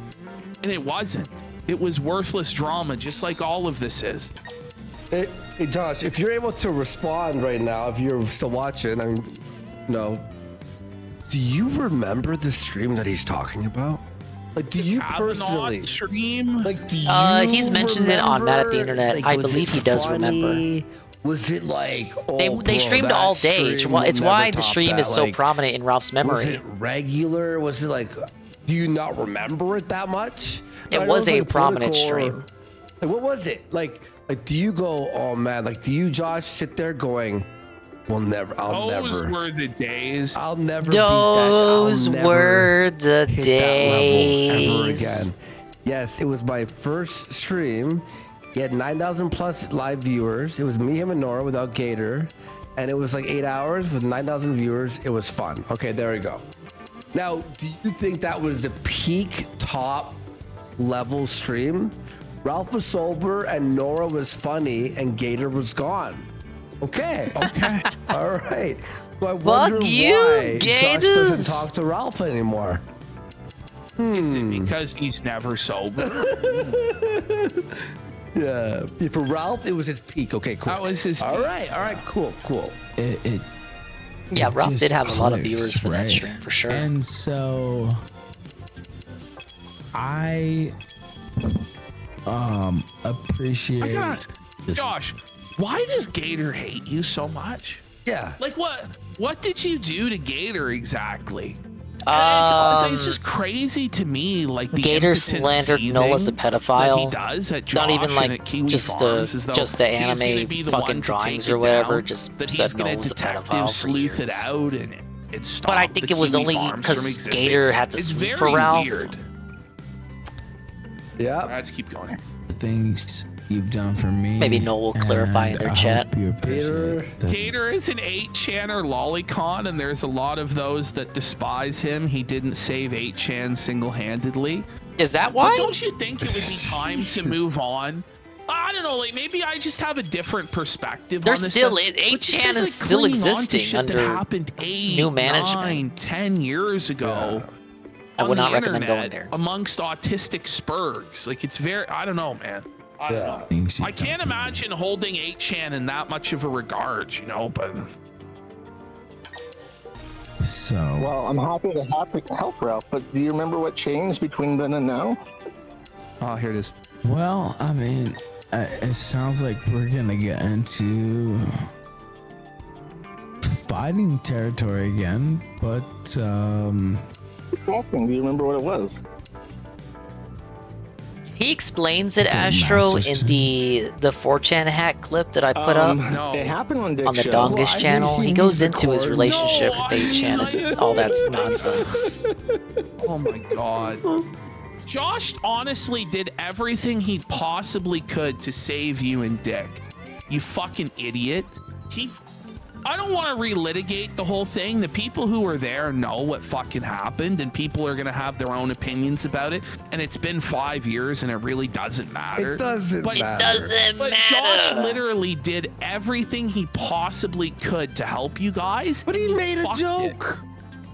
And it wasn't. It was worthless drama, just like all of this is. Hey, Josh, if you're able to respond right now, if you're still watching, do you remember the stream that he's talking about? Like, do you personally? Stream? Like, do you? He's mentioned it on Matt at the Internet. Like, I was believe it he does funny? remember. Was it like? Oh, They bro, streamed that all day. It's stream will why never the top stream that. is so Like, prominent in Ralph's Was memory. it regular? Was it like? Do you not remember it that much? It I know was a like prominent political or- stream. Like, what was it? Like, do you go? Oh man! Like, do you, Josh, sit there going? I'll Those never. were the days. I'll never. Those beat that. I'll were never the hit that level ever days. again. Yes, it was my first stream. He had 9,000 plus live viewers. It was me, him, and Nora without Gator, and it was like 8 hours with 9,000 viewers. It was fun. Okay, there we go. Now, do you think that was the peak top level stream? Ralph was sober and Nora was funny and Gator was gone. Okay. Okay. All right. So I wonder you, why Josh Gators. doesn't talk to Ralph anymore. Is it because he's never sober? Yeah. For Ralph, it was his peak. Okay, cool. That was his All peak. right. All right. Cool. Cool. Yeah, Ralph just did have a lot of clicks, viewers for that right? stream for sure. And so I I appreciate gotta ask, Josh, why does Gator hate you so much? Yeah. Like, what did you do to Gator exactly? It's just crazy to me. Like, the Gator impotent slandered Null as a seething that pedophile. he does at Not even Josh and like at Kiwi just Farms, as though just to he's gonna animate be the fucking one to drawings take or it whatever. down, Just that said he's Null gonna was a detective pedophile for sleuth it years. out and stop But I think the it was Kiwi only Farms from because existing. Gator had to It's sweep very for Ralph. weird. Yeah. Let's keep going here. the things you've done for me. Maybe Noel will clarify in and their I chat. hope you appreciate that. Gator is an 8chan or lolicon, and there's a lot of those that despise him. He didn't save 8chan single-handedly. Is that why? But don't you think it would be time to move on? I don't know, like maybe I just have a different perspective There's on this still stuff. it. But 8chan you guys, is like, still cling on to existing shit that under happened 8, new management. 9, 10 years ago. I would on not the recommend going internet there. amongst autistic spurgs. Like, it's very, I don't know, man. I don't know. Things I can't imagine holding 8chan in that much of a regard, you know, but So Well, I'm happy to help Ralph, but do you remember what changed between then and now? oh, here it is. well, I mean, it sounds like we're gonna get into fighting territory again, but Asking, do you remember what it was? He explains it, The Astro, Master in the 4chan hack clip that I put up No. It happened on Dick's on the show. Dongus Well, I channel. think He he goes needs into his record. relationship No, with I 8chan mean, and all that's nonsense. Oh my god. Josh honestly did everything he possibly could to save you and Dick. You fucking idiot. I don't want to relitigate the whole thing. The people who were there know what fucking happened, and people are going to have their own opinions about it. And it's been 5 years, and it really doesn't matter. It doesn't But- matter. Doesn't But matter. Josh literally did everything he possibly could to help you guys. But he and made a fucked joke.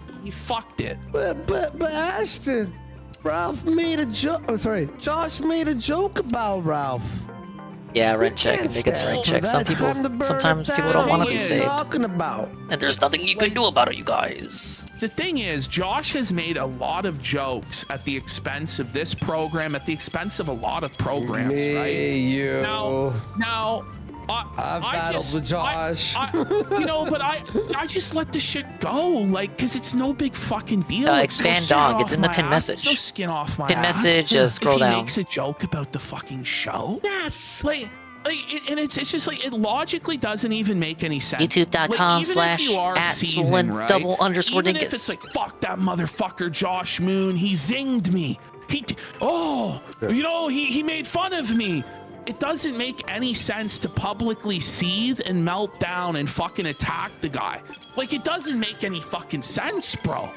It. He fucked it. But Ashton, Ralph made a joke. Oh, sorry, Josh made a joke about Ralph. Yeah, rent check and Can't make it stand rent check. for Some that. people, Time to burn sometimes it people down. don't want to What be are you saved, Talking about. and there's nothing you can do about it, you guys. The thing is, Josh has made a lot of jokes at the expense of this program, at the expense of a lot of programs, Me, right? you. Now, I've battled with Josh. But I just let the shit go, like, because it's no big fucking deal. Expand dog. It's in the pin message. No skin off my Pin ass. message. Scroll if he down. makes a joke about the fucking show. Yes. And it's just like it logically doesn't even make any sense. YouTube.com/@swollen_dingus. Even if it's like, fuck that motherfucker Josh Moon, he zinged me. He made fun of me. It doesn't make any sense to publicly seethe and melt down and fucking attack the guy. Like, it doesn't make any fucking sense, bro.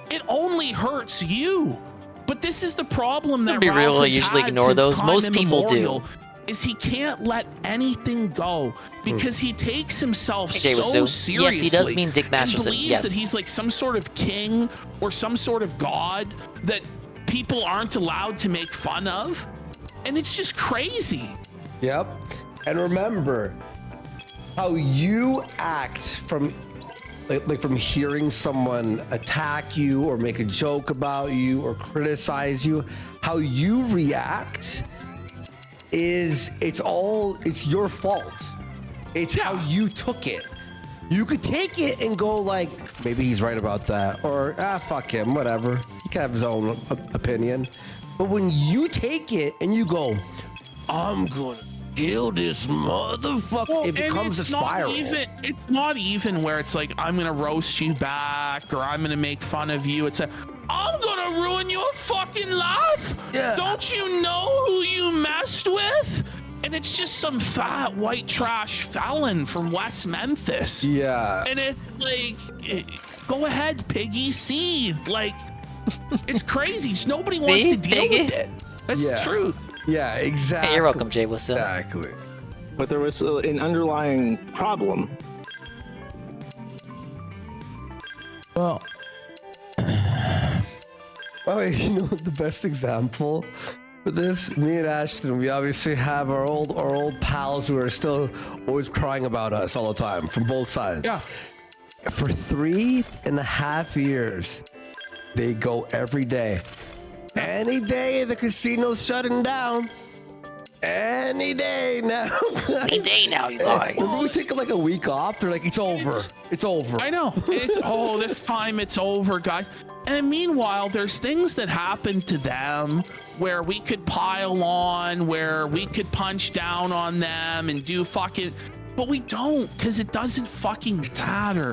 It only hurts you. But this is the problem that Be Ralph real, I has usually had ignore since those. time Most people immemorial, do. is he can't let anything go because he takes himself Hey, so Wasu. seriously. Yes, he does mean Dick and Masterson. believes Yes. that he's like some sort of king or some sort of god that people aren't allowed to make fun of. And it's just crazy. Yep. And remember how you act from from hearing someone attack you or make a joke about you or criticize you, how you react it's your fault. It's how you took it. You could take it and go like, maybe he's right about that, or fuck him, whatever. He can have his own opinion. But when you take it and you go, I'm gonna kill this motherfucker, it becomes a spiral. It's not even where it's like, I'm gonna roast you back or I'm gonna make fun of you. It's I'm gonna ruin your fucking life. Yeah. Don't you know who you messed with? And it's just some fat white trash felon from West Memphis. Yeah. And it's like, go ahead, piggy, seethe. Like, it's crazy. Nobody wants to deal with it. That's the truth. Yeah, exactly. Hey, you're welcome, Jay. What's up? Exactly. But there was an underlying problem. Well, the best example for this, me and Ashton, we obviously have our old pals who are still always crying about us all the time from both sides. Yeah. For 3.5 years, they go every day. Any day the casino's shutting down. Any day now. Any day now, you guys. Remember we take like a week off? They're like, it's over. It's over. I know. It's this time it's over, guys. And meanwhile, there's things that happen to them where we could pile on, where we could punch down on them and do fucking, but we don't, because it doesn't fucking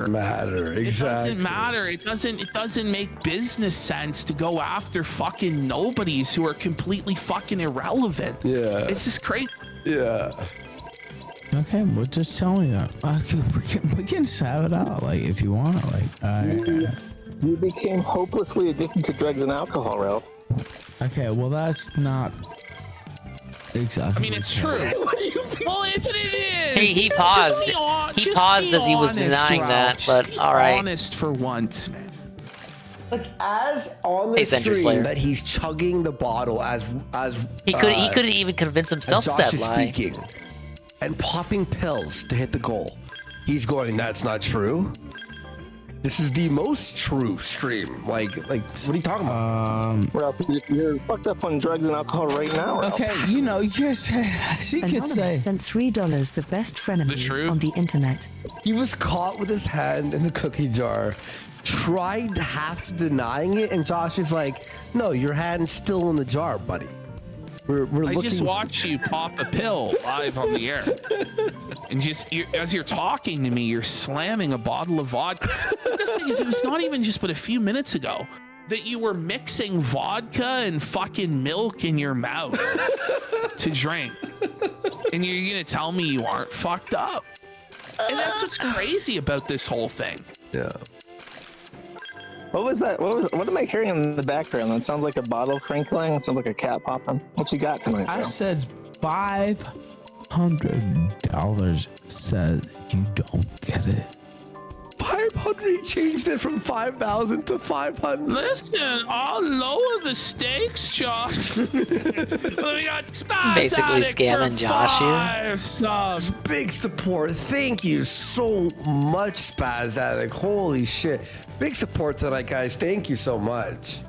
matter. Exactly. It doesn't matter. It doesn't make business sense to go after fucking nobodies who are completely fucking irrelevant. Yeah. It's just crazy. Yeah. Okay, well, just tell me that. We can have it out, like, if you want. Like, You became hopelessly addicted to drugs and alcohol, Ralph. Okay, well, that's not exactly. I mean, it's true. Well, it is. He paused. He paused as he was denying that, but all right. Honest for once, man. Like as on the Hey, Sentry stream Slayer. that he's chugging the bottle as He couldn't even convince himself as of Josh that is lie. speaking and popping pills to hit the goal. He's going, that's not true. This is the most true stream. Like, what are you talking about? Ralph, you're fucked up on drugs and alcohol right now, Ralph. Okay, she could Anonymous say. sent $3, the best frenemies on the internet. He was caught with his hand in the cookie jar, tried half denying it, and Josh is like, no, your hand's still in the jar, buddy. We're I looking. just watched you pop a pill live on the air. And as you're talking to me, you're slamming a bottle of vodka. But this thing is, it was not even just but a few minutes ago that you were mixing vodka and fucking milk in your mouth to drink. And you're going to tell me you aren't fucked up. And that's what's crazy about this whole thing. Yeah. What was that? What am I hearing in the background? That sounds like a bottle crinkling. It sounds like a cat popping. What you got tonight, I bro? said $500 said you don't get it. 500. He changed it from 5,000 to 500. Listen, I'll lower the stakes, Josh. We got Spaz Basically Addict scamming for Josh here. 5 subs. Big support. Thank you so much, Spaz Addict. Holy shit. Big support tonight, guys. Thank you so much.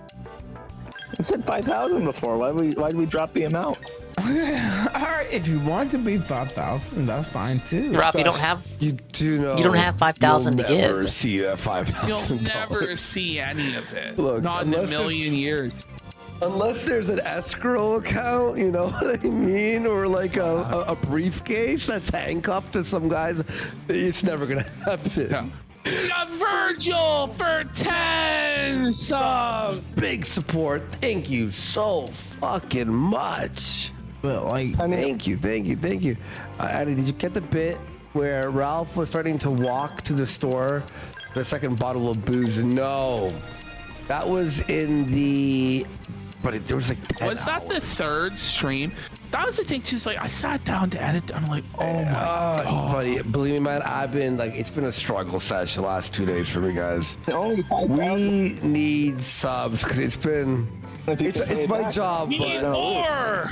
I said 5,000 before. Why did we drop the amount? All right, if you want to be 5,000, that's fine too. Ralph, you don't have. You do know. You don't have 5,000 to Never give. see that $5,000. You'll never see any of it. Look, not in a million years. Unless there's an escrow account, you know what I mean, or like a briefcase that's handcuffed to some guys, it's never gonna happen. Yeah. We got Virgil for 10 subs. Big support. Thank you so fucking much. But like, thank you. Addy, did you get the bit where Ralph was starting to walk to the store for a second bottle of booze? No, that was in the. But there was like 10 Was that the third stream? That was the thing too. Like I sat down to edit. I'm like, oh my god, buddy. Believe me, man. I've been like, it's been a struggle sesh the last 2 days for me, guys. We need subs because it's been. It's my job, but more.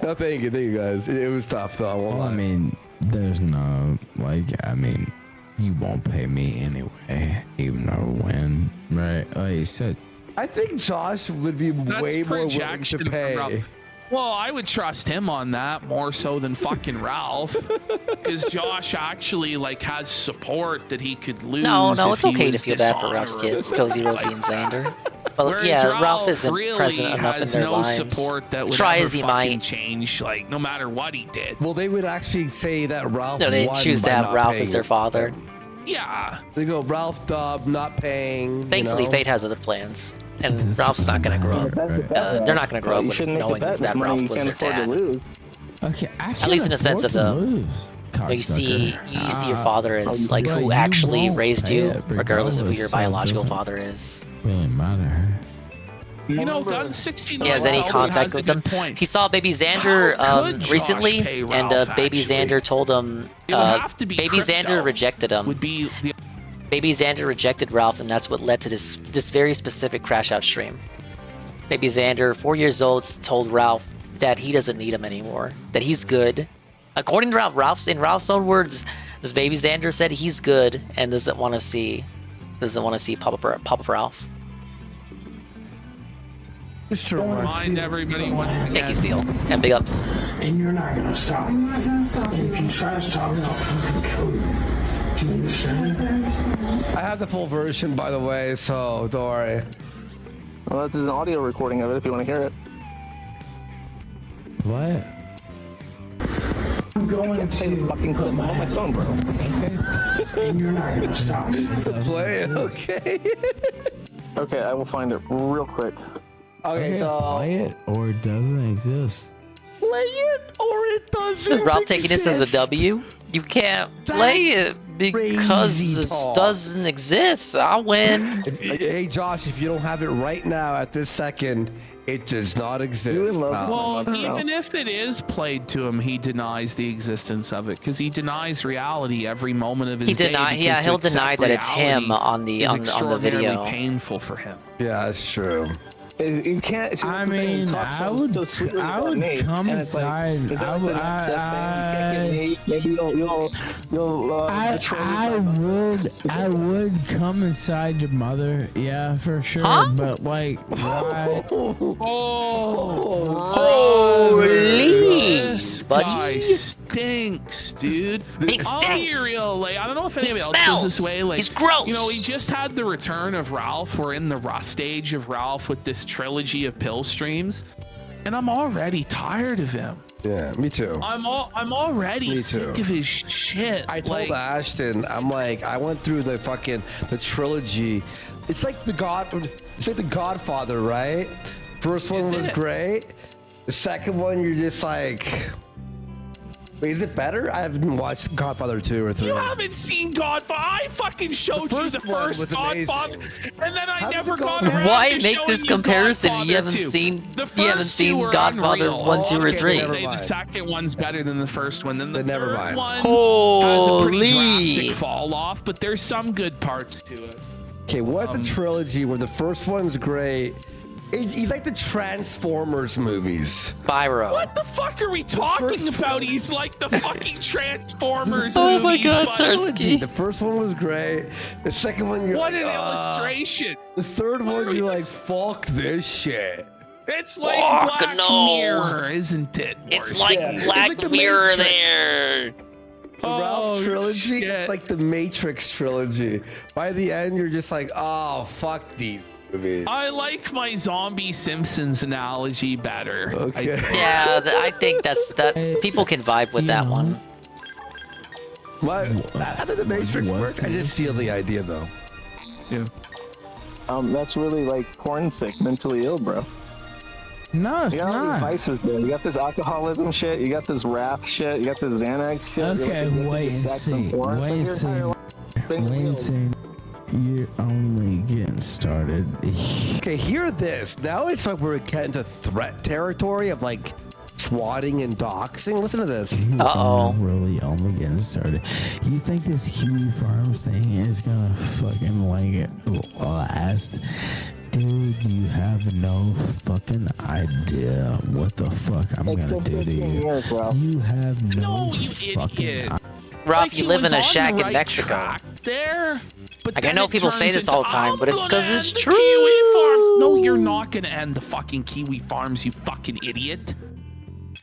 No, thank you, guys. It was tough though. I won't lie. I mean, there's no like. I mean, you won't pay me anyway, even though I win, right? Like you said. I think Josh would be way more willing to pay. Well, I would trust him on that more so than fucking Ralph, because Josh actually like has support that he could lose. No, if it's he okay to was feel bad for Ralph's kids, Cozy, Rosie, and Xander. But Whereas yeah, Ralph isn't really present enough in their no lives. Support that would Try ever as he fucking might. change, like no matter what he did. Well, they would actually say that Ralph. No, they won choose to by have not Ralph paying. as their father. Yeah. They go Ralph Dub not paying. Thankfully, you know? Fate has other plans, and Ralph's not gonna grow up. They're not gonna grow up with knowing that Ralph was their dad. Okay, At least in the sense of the. You see your father as like who actually raised you, regardless of who your biological father is. Really matter. You know, Gun 69. He has any contact with them. He saw Baby Xander recently, and Baby Xander told him. Baby Xander rejected him. Baby Xander rejected Ralph, and that's what led to this very specific crash out stream. Baby Xander, 4 years old, told Ralph that he doesn't need him anymore. That he's good. According to Ralph, in Ralph's own words, this Baby Xander said he's good and doesn't want to see Papa Ralph. It's true. Remind everybody once again. Thank you, Seal, and big ups. And you're not gonna stop. And if you try to stop me, I'll fucking kill you. Do you understand? I have the full version, by the way, so don't worry. Well, that's an audio recording of it if you want to hear it. What? I'm going to fucking put my on my phone, bro. Okay. And you're not gonna stop me. Play it, okay? Okay, I will find it real quick. Okay, so play it or it doesn't exist. Play it or it doesn't. Is Ralph taking this as a W? You can't play it because it doesn't exist. I win. Hey Josh, if you don't have it right now at this second, it does not exist. Well, even if it is played to him, he denies the existence of it because he denies reality every moment of his day. He'll deny that it's him on the video. Painful for him. Yeah, that's true. You can't. I mean, I would come inside. Maybe you'll I would come inside your mother, yeah, for sure. Huh? But like, why? Holy, buddy! Guy stinks, dude. He I'll be stinks. real. Like, I don't know if anybody else smells. feels this way. Like, He's gross. You know, we just had the return of Ralph. We're in the rust age of Ralph with this trilogy of pill streams, and I'm already tired of him. Yeah, me too. I'm already sick of his shit. I told Ashton, I'm like, I went through the trilogy. It's like the Godfather, right? First one was great. The second one, you're just like, wait, is it better? I haven't watched Godfather 2 or 3. You haven't seen Godfather. I fucking showed you the first Godfather, and then I never got around Why to make showing this you comparison? Godfather You haven't 2. seen The you haven't first two seen were Godfather unreal. 1, 2, or 3. The second one's better than the first one. Then the never third mind. one Holy. has a pretty drastic fall off, but there's some good parts to it. Okay, what's a trilogy where the first one's great? He's like the Transformers movies. Spyro. What the fuck are we talking about? He's like the fucking Transformers Oh my movies, God, buddy. Tarsky. The first one was great. The second one, you're What like, an illustration. The third one, you're like, fuck this shit. It's like Black Mirror, isn't it? It's like Black Mirror there. The Ralph trilogy is like the Matrix trilogy. By the end, you're just like, oh, fuck these movies. I like my zombie Simpsons analogy better. Okay. I think that people can vibe with that one. How did the Matrix work? I just steal the idea though. Yeah. That's really like porn sick, mentally ill, bro. No, it's you got all not. these vices, bro. You got this alcoholism shit. You got this wrath shit. You got this Xanax shit. Okay, wait and see. Wait and see. You're only getting started. Okay, hear this. Now it's like we're getting into threat territory of like swatting and doxing. Listen to this. Really only getting started. You think this Kiwi Farms thing is gonna fucking like last? Dude, you have no fucking idea what the fuck I'm gonna do to you. You have no fucking Ralph, you live in a shack in Mexico. There. Like, I know people say this all the time, but it's because it's true. Kiwi Farms. No, you're not gonna end the fucking Kiwi Farms, you fucking idiot.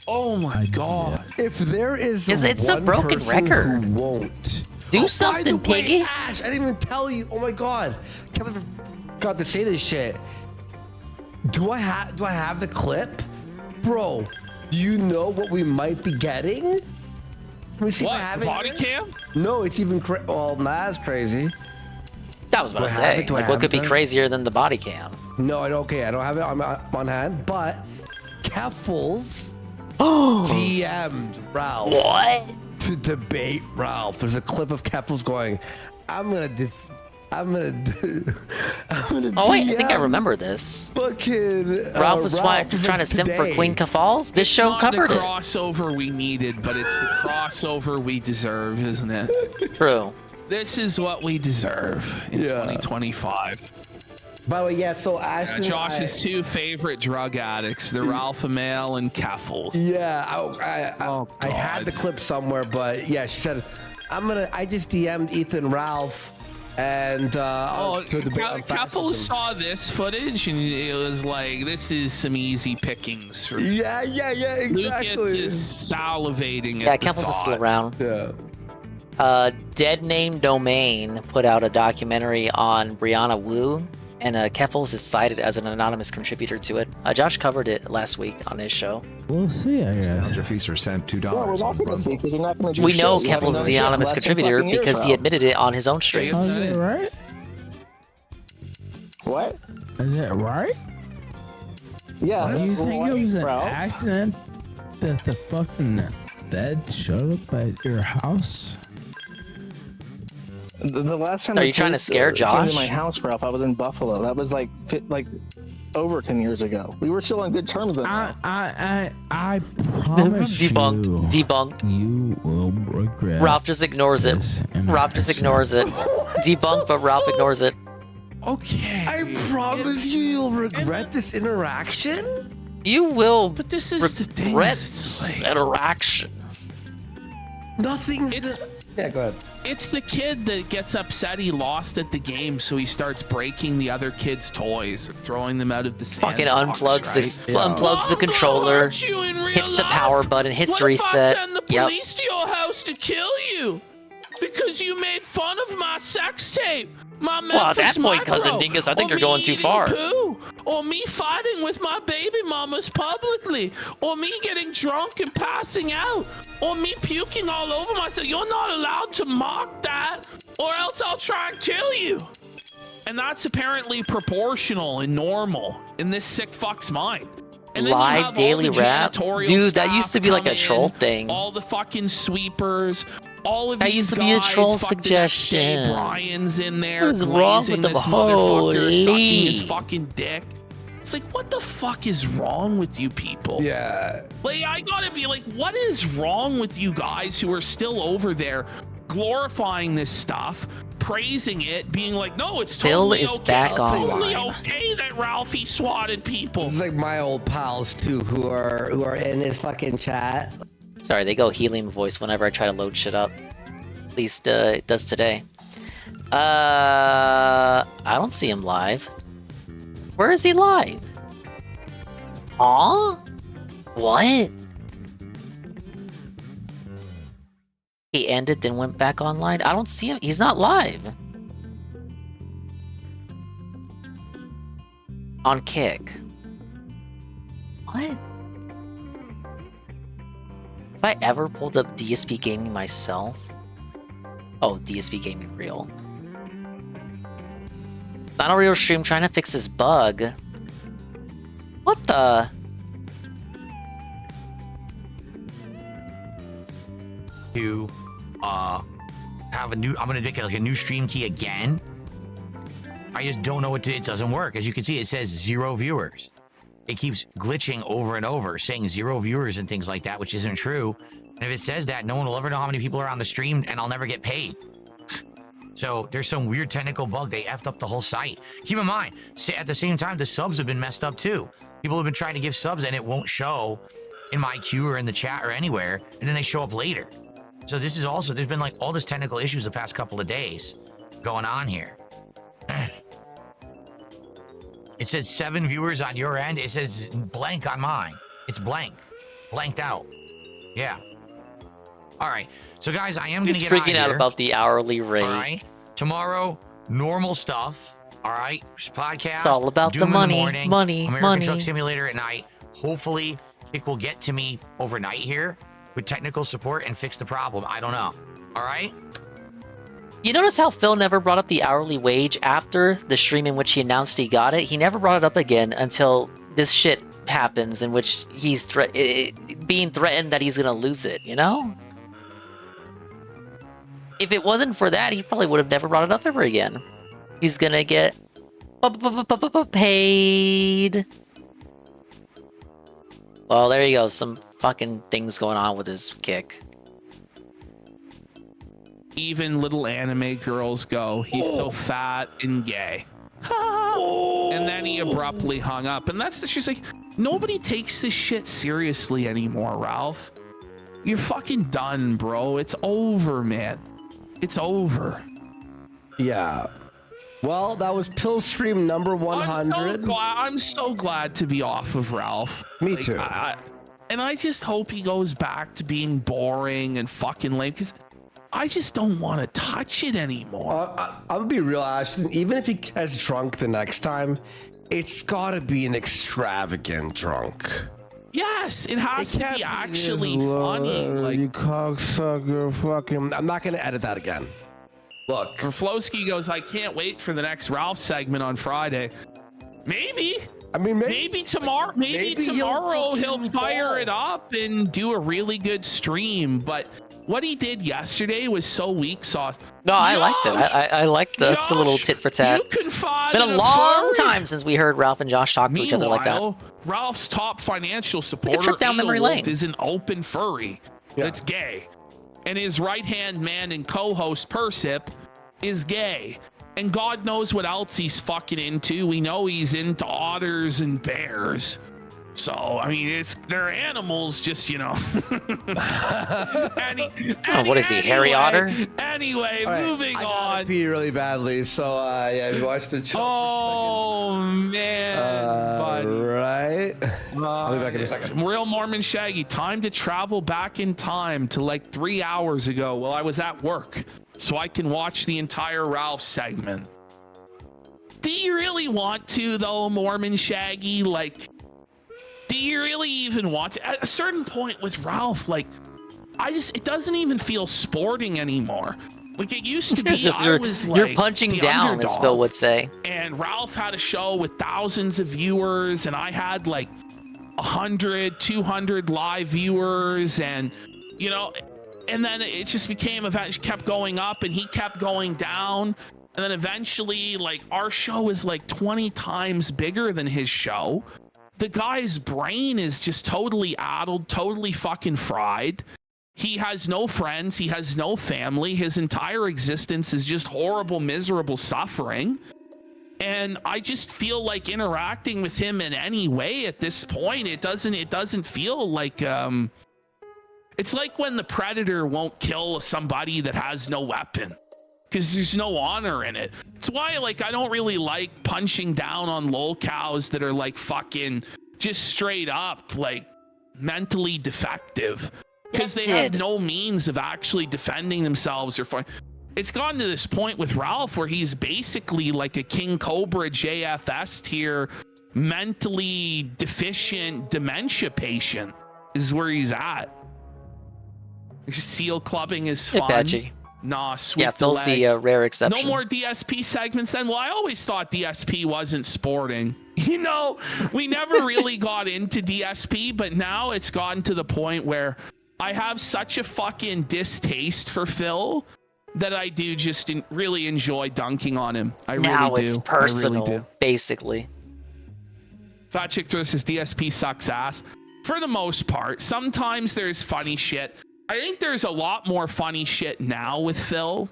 Oh my god. If there is it's a broken record. Who won't do something, piggy. Ash, I didn't even tell you. Oh my god. Can't believe I forgot to say this shit. Do I have the clip? Bro, do you know what we might be getting? Let me see if I have it. Body cam? No, it's even well, that's crazy. That was about to say. Like, what could be crazier than the body cam? No, I don't have it on hand, but Keffels DM'd Ralph. What? To debate Ralph. There's a clip of Keffels going, I'm gonna Oh wait, I think I remember this. Fucking Ralph was trying to simp for Queen Kafals. This show covered it. It's not the crossover we needed, but it's the crossover we deserve, isn't it? True. This is what we deserve in 2025. By the way, yeah, so Ashton... Josh's two favorite drug addicts, they're Alpha Male and Keffels. Yeah, I had the clip somewhere, but yeah, she said, I just DM'd Ethan Ralph, and Keffels saw this footage, and it was like, this is some easy pickings for me. Yeah, exactly. Lucas is salivating Yeah, at the Keffels is still around. Yeah. Dead Name Domain put out a documentary on Brianna Wu, and Keffels is cited as an anonymous contributor to it. Josh covered it last week on his show. We'll see, I guess. Feaster sent $2 We know Keffels is the anonymous contributor because he admitted it on his own stream. Is it right? What? Is it right? Yeah. Do you think it was an accident that the fucking bed showed up at your house? The last time Are you trying to scare Josh? Came to my house, Ralph. I was in Buffalo. That was like over 10 years ago. We were still on good terms then. I promise Debunked. You will regret. Ralph just ignores it. Ralph just ignores it. Debunked, but Ralph ignores it. Okay. I promise you'll regret this interaction. You will. But this is the thing. Regret interaction. Nothing's. Yeah, go ahead. It's the kid that gets upset he lost at the game, so he starts breaking the other kids' toys or throwing them out of the fucking sandbox, unplugs the controller, hits the power button, hits reset. What if I send the police to your house to kill you because you made fun of my sex tape? Well, at that point, Cousin Dingus, I think you're going too far. Or me fighting with my baby mamas publicly, or me getting drunk and passing out, or me puking all over myself. You're not allowed to mock that, or else I'll try and kill you. And that's apparently proportional and normal in this sick fuck's mind. And Live daily rap? Dude, that used to be like a troll thing. All the fucking sweepers. All of that used to be a troll suggestion. Brian's in there. What's wrong with the motherfucker sucking his fucking dick? It's like, what the fuck is wrong with you people? Yeah. Like, I gotta be like, what is wrong with you guys who are still over there glorifying this stuff, praising it, being like, no, it's totally Phil is okay. back It's online. totally okay that Ralphie swatted people. It's like my old pals too, who are in his fucking chat. Sorry, they go helium voice whenever I try to load shit up. At least it does today. I don't see him live. Where is he live? Aw? What? He ended, then went back online? I don't see him. He's not live. On Kick. What? Have I ever pulled up DSP Gaming myself? Oh, DSP Gaming Real. Not a real stream trying to fix this bug. What the? To have a new, I'm gonna make like a new stream key again. I just don't know what to, it doesn't work. As you can see, it says 0 viewers. It keeps glitching over and over, saying 0 viewers and things like that, which isn't true. And if it says that, no one will ever know how many people are on the stream, and I'll never get paid. So there's some weird technical bug. They effed up the whole site. Keep in mind, at the same time, the subs have been messed up too. People have been trying to give subs, and it won't show in my queue or in the chat or anywhere, and then they show up later. So this is also, there's been like all this technical issues the past couple of days going on here. It says 7 viewers on your end. It says blank on mine. It's blank. Blanked out. Yeah. All right. So guys, I am going to get freaking out about the hourly rate. All right. Tomorrow, normal stuff. All right. Podcast. It's all about the Doom in money, morning, money, American money. Truck Simulator at night. Hopefully, Kick will get to me overnight here with technical support and fix the problem. I don't know. All right. You notice how Phil never brought up the hourly wage after the stream in which he announced he got it? He never brought it up again until this shit happens in which he's being threatened that he's going to lose it, you know? If it wasn't for that, he probably would have never brought it up ever again. He's going to get paid. Well, there you go. Some fucking things going on with his Kick. Even little anime girls go, he's so fat and gay. And then he abruptly hung up. And that's she's like, nobody takes this shit seriously anymore, Ralph. You're fucking done, bro. It's over, man. It's over. Yeah. Well, that was Pillstream number 100. I'm so glad to be off of Ralph. Me too. And I just hope he goes back to being boring and fucking lame, because I just don't want to touch it anymore. I'm gonna be real, Ashton. Even if he gets drunk the next time, it's gotta be an extravagant drunk. Yes, it has to be actually funny. Like, you cocksucker, fucking. I'm not gonna edit that again. Look, Flowski goes, I can't wait for the next Ralph segment on Friday. Maybe. I mean, maybe tomorrow. Maybe tomorrow he'll fire it up and do a really good stream. But what he did yesterday was so weak sauce. No, I liked it. I liked the little tit for tat. It's been a long time since we heard Ralph and Josh talk to each other like that. Ralph's top financial supporter down memory lane. is an open furry that's gay. And his right-hand man and co-host Persip is gay. And God knows what else he's fucking into. We know he's into otters and bears. So, I mean, they're animals, just, you know. What is he, Harry Otter? Anyway, right, moving I on. gotta pee really badly, so yeah, watch the show. Oh, man. Right. I'll be back in a second. Real Mormon Shaggy, time to travel back in time to like 3 hours ago while I was at work, so I can watch the entire Ralph segment. Do you really want to, though, Mormon Shaggy? Like, do you really even want to? At a certain point with Ralph, like, it doesn't even feel sporting anymore. Like it used to be. You're punching down, as Phil would say. And Ralph had a show with thousands of viewers, and I had like 100, 200 live viewers, and you know, and then it just became it kept going up, and he kept going down, and then eventually, like, our show is like 20 times bigger than his show. The guy's brain is just totally addled, totally fucking fried. He has no friends. He has no family. His entire existence is just horrible, miserable suffering. And I just feel like interacting with him in any way at this point, it doesn't feel like, it's like when the Predator won't kill somebody that has no weapon, because there's no honor in it. It's why, like, I don't really like punching down on lolcows that are like fucking just straight up like mentally defective because they have no means of actually defending themselves or fighting. It's gotten to this point with Ralph where he's basically like a King Cobra JFS tier, mentally deficient dementia patient is where he's at. Seal clubbing is fun. Patchy. Nah, sweet. Yeah, Phil's the rare exception. No more DSP segments then? Well, I always thought DSP wasn't sporting. You know, we never really got into DSP, but now it's gotten to the point where I have such a fucking distaste for Phil that I do just really enjoy dunking on him. I really do. Now it's personal, I really do. basically. Fat Chick Throw says DSP sucks ass. For the most part, sometimes there's funny shit. I think there's a lot more funny shit now with Phil.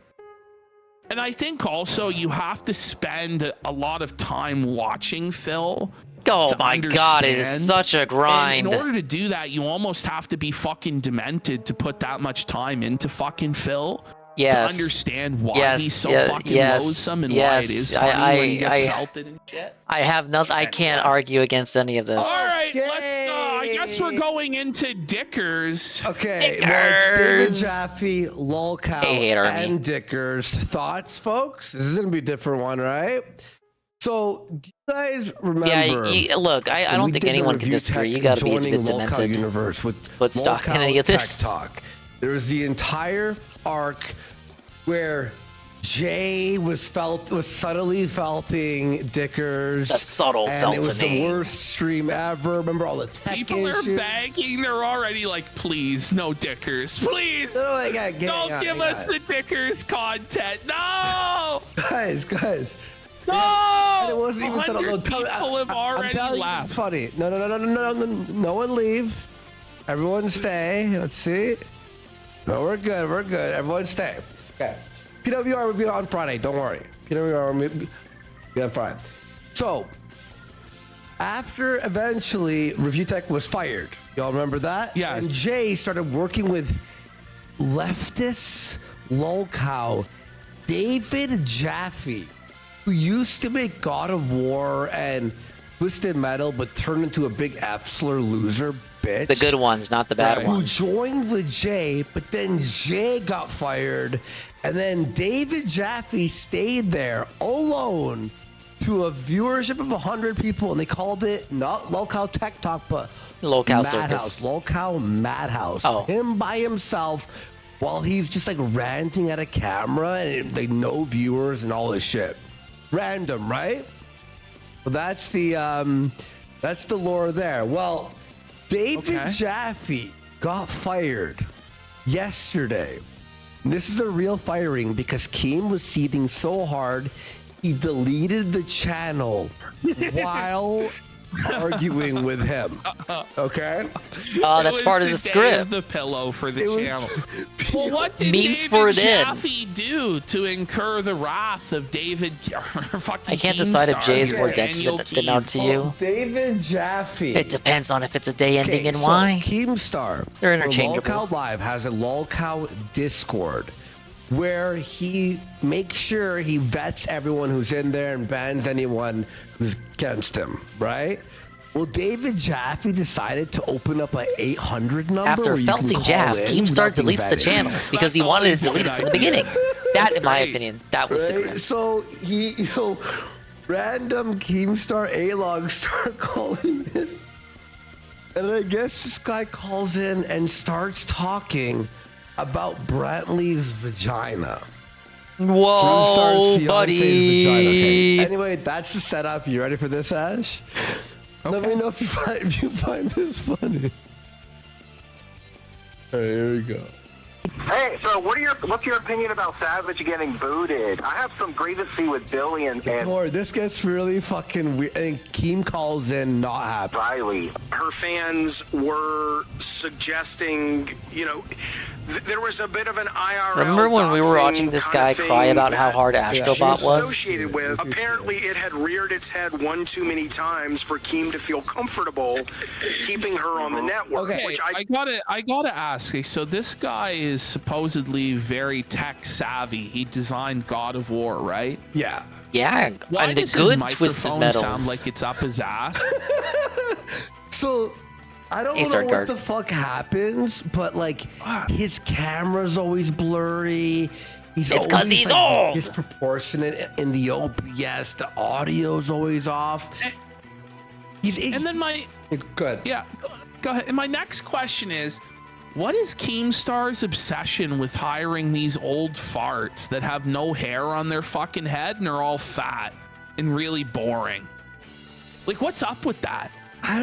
And I think also you have to spend a lot of time watching Phil. Oh my God, it is such a grind. And in order to do that, you almost have to be fucking demented to put that much time into fucking Phil. Yes. To understand why he's so fucking loathsome and why it is funny when he gets felted and shit. I have nothing. I can't argue against any of this. All right, let's. I guess we're going into Dickers. Okay, well, it's David Jaffe, Lolcow, and Dickers. Thoughts, folks? This is gonna be a different one, right? So, do you guys remember? Yeah, look, I don't think anyone can disagree. You got to be a bit demented. Universe with Put stock in any of this. Talk. There was the entire arc where Jay was subtly felting Dickers. The subtle and it was felting. the worst stream ever. Remember all the tech People issues? are begging. They're already like, please, no Dickers. Please. No, don't give us the Dickers content. No. Guys. No. And it wasn't even subtle. 100 people have already left. It's funny. No one leave. Everyone stay. Let's see. No, we're good. Everyone stay. Okay. PWR will be on Friday. Don't worry. PWR will be on Friday. So, after eventually Review Tech was fired, y'all remember that? Yeah. And Jay started working with leftist Lolcow, David Jaffe, who used to make God of War and Twisted Metal, but turned into a big F-slur loser bitch. The good ones, not the bad ones. Who joined with Jay, but then Jay got fired, and then David Jaffe stayed there alone to a viewership of 100 people, and they called it not Lolcow Tech Talk, but Lolcow Madhouse. Circus. Lolcow Madhouse. Oh. Him by himself while he's just like ranting at a camera and like no viewers and all this shit. Random, right? Well, that's the lore there. Well, David Jaffe got fired yesterday. This is a real firing because Keem was seething so hard, he deleted the channel while arguing with him. Okay? Oh, that's part of the script. The pillow for the channel. Well, what did Means David for it in. Jaffe do to incur the wrath of David? I can't decide if Jay is more dead than not to you. David Jaffe. It depends on if it's a day ending and why. Keemstar. They're interchangeable. Lolcow Live has a Lolcow Discord where he makes sure he vets everyone who's in there and bans anyone who's against him, right? Well, David Jaffe decided to open up an 800 number. After felting Jaff, Keemstar deletes the channel because he wanted to delete it from the beginning. That, in my opinion, that was the right? So random Keemstar A-Log start calling in. And I guess this guy calls in and starts talking about Brantley's vagina. Whoa, buddy. Vagina. Okay. Anyway, that's the setup. You ready for this, Ash? Okay. Let me know if you find this funny. All right, here we go. Hey, so what's your opinion about Savage getting booted? I have some grievancy with Billy and Boy, this gets really fucking weird. And Keem calls in not happy. Riley. Her fans were suggesting, there was a bit of an IRL. Remember when we were watching this guy cry about how hard Astrobot was? Associated with. Apparently, it had reared its head one too many times for Keem to feel comfortable keeping her on the network. Okay, which I gotta ask. So this guy is supposedly very tech savvy. He designed God of War, right? Yeah. Yeah, Why and the does good his Twisted microphone Metals sound like it's up his ass? So I don't Ace know Art what Guard. the fuck happens, but like his camera's always blurry. It's 'cause he's old. Disproportionate in the OBS. The audio's always off. And then my good. Yeah, go ahead. And my next question is, what is Keemstar's obsession with hiring these old farts that have no hair on their fucking head and are all fat and really boring? Like, what's up with that? I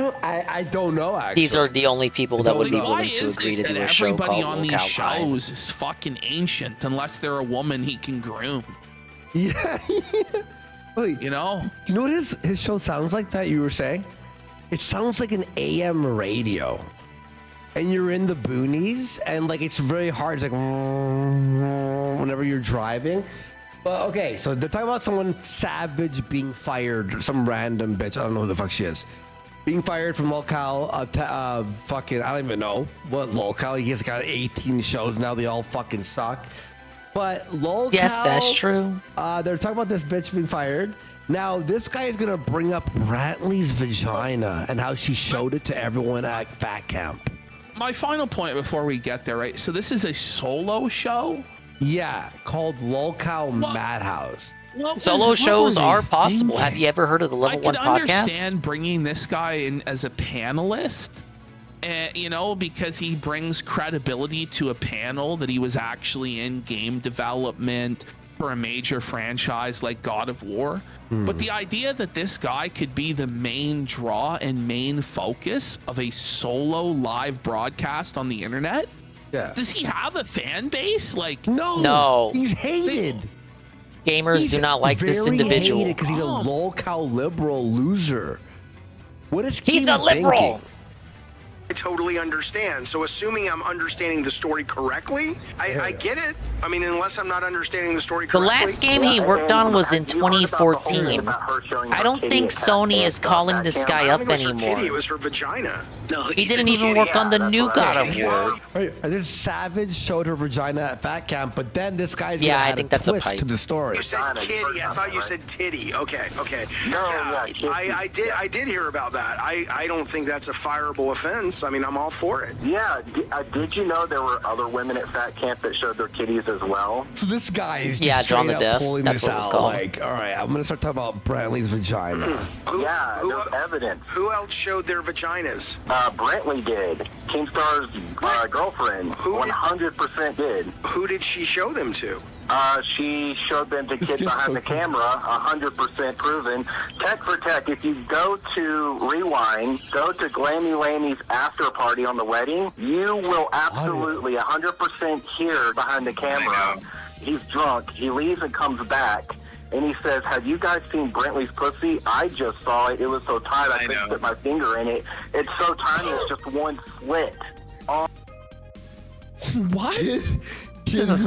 don't know. Actually, These are the only people that would be Why willing to is agree it to do that a show everybody called on these Locale Live. shows is fucking ancient unless they're a woman he can groom? Yeah. Wait, you know? Do you know what his show sounds like that you were saying? It sounds like an AM radio. And you're in the boonies, and like it's very hard. It's like whenever you're driving. But okay, so they're talking about someone savage being fired, some random bitch. I don't know who the fuck she is. Being fired from Locale, fucking, I don't even know what Locale. He's got 18 shows now. They all fucking suck. But Locale. Yes, that's true. They're talking about this bitch being fired. Now, this guy is going to bring up Brantley's vagina and how she showed it to everyone at Fat Camp. My final point before we get there, right? So this is a solo show? Yeah, called Locale Madhouse. Solo shows are possible. Have you ever heard of the Level 1 I podcast? can understand bringing this guy in as a panelist, you know, because he brings credibility to a panel that he was actually in game development for a major franchise like God of War. But the idea that this guy could be the main draw and main focus of a solo live broadcast on the internet? Yeah. Does he have a fan base? Like, No. He's hated. Gamers do not like this individual. Because he's a Locale liberal loser. What is He's a liberal. Thinking? I totally understand. So assuming I'm understanding the story correctly, I get it. I mean, unless I'm not understanding the story The correctly. last game he worked on was in 2014. I don't think Sony is calling this guy up It was her titty, it anymore. was her vagina. No, He didn't even work on the new God of War. Right, this Savage showed her vagina at Fat Camp, but then this guy's Yeah, gonna I add think a that's a twist pipe. to the story. You said kitty. I thought you said titty. Okay. I did hear about that. I don't think that's a fireable offense. I mean, I'm all for it. Yeah, did you know there were other women at Fat Camp that showed their kitties as well? So this guy is just Yeah, John the straight up Deaf. pulling That's this what it was out. called. Like, all right, I'm gonna start talking about Brantley's vagina. There's evidence. Who else showed their vaginas? Brantley did. Keemstar's girlfriend. 100% did. Who did she show them to? She showed them to kids behind the camera, 100% proven. Tech for tech, if you go to Rewind, go to Glammy Lammy's after party on the wedding, you will absolutely 100% hear behind the camera. He's drunk. He leaves and comes back. And he says, have you guys seen Brantley's pussy? I just saw it. It was so tight, I couldn't put my finger in it. It's so tiny, it's just one slit. What?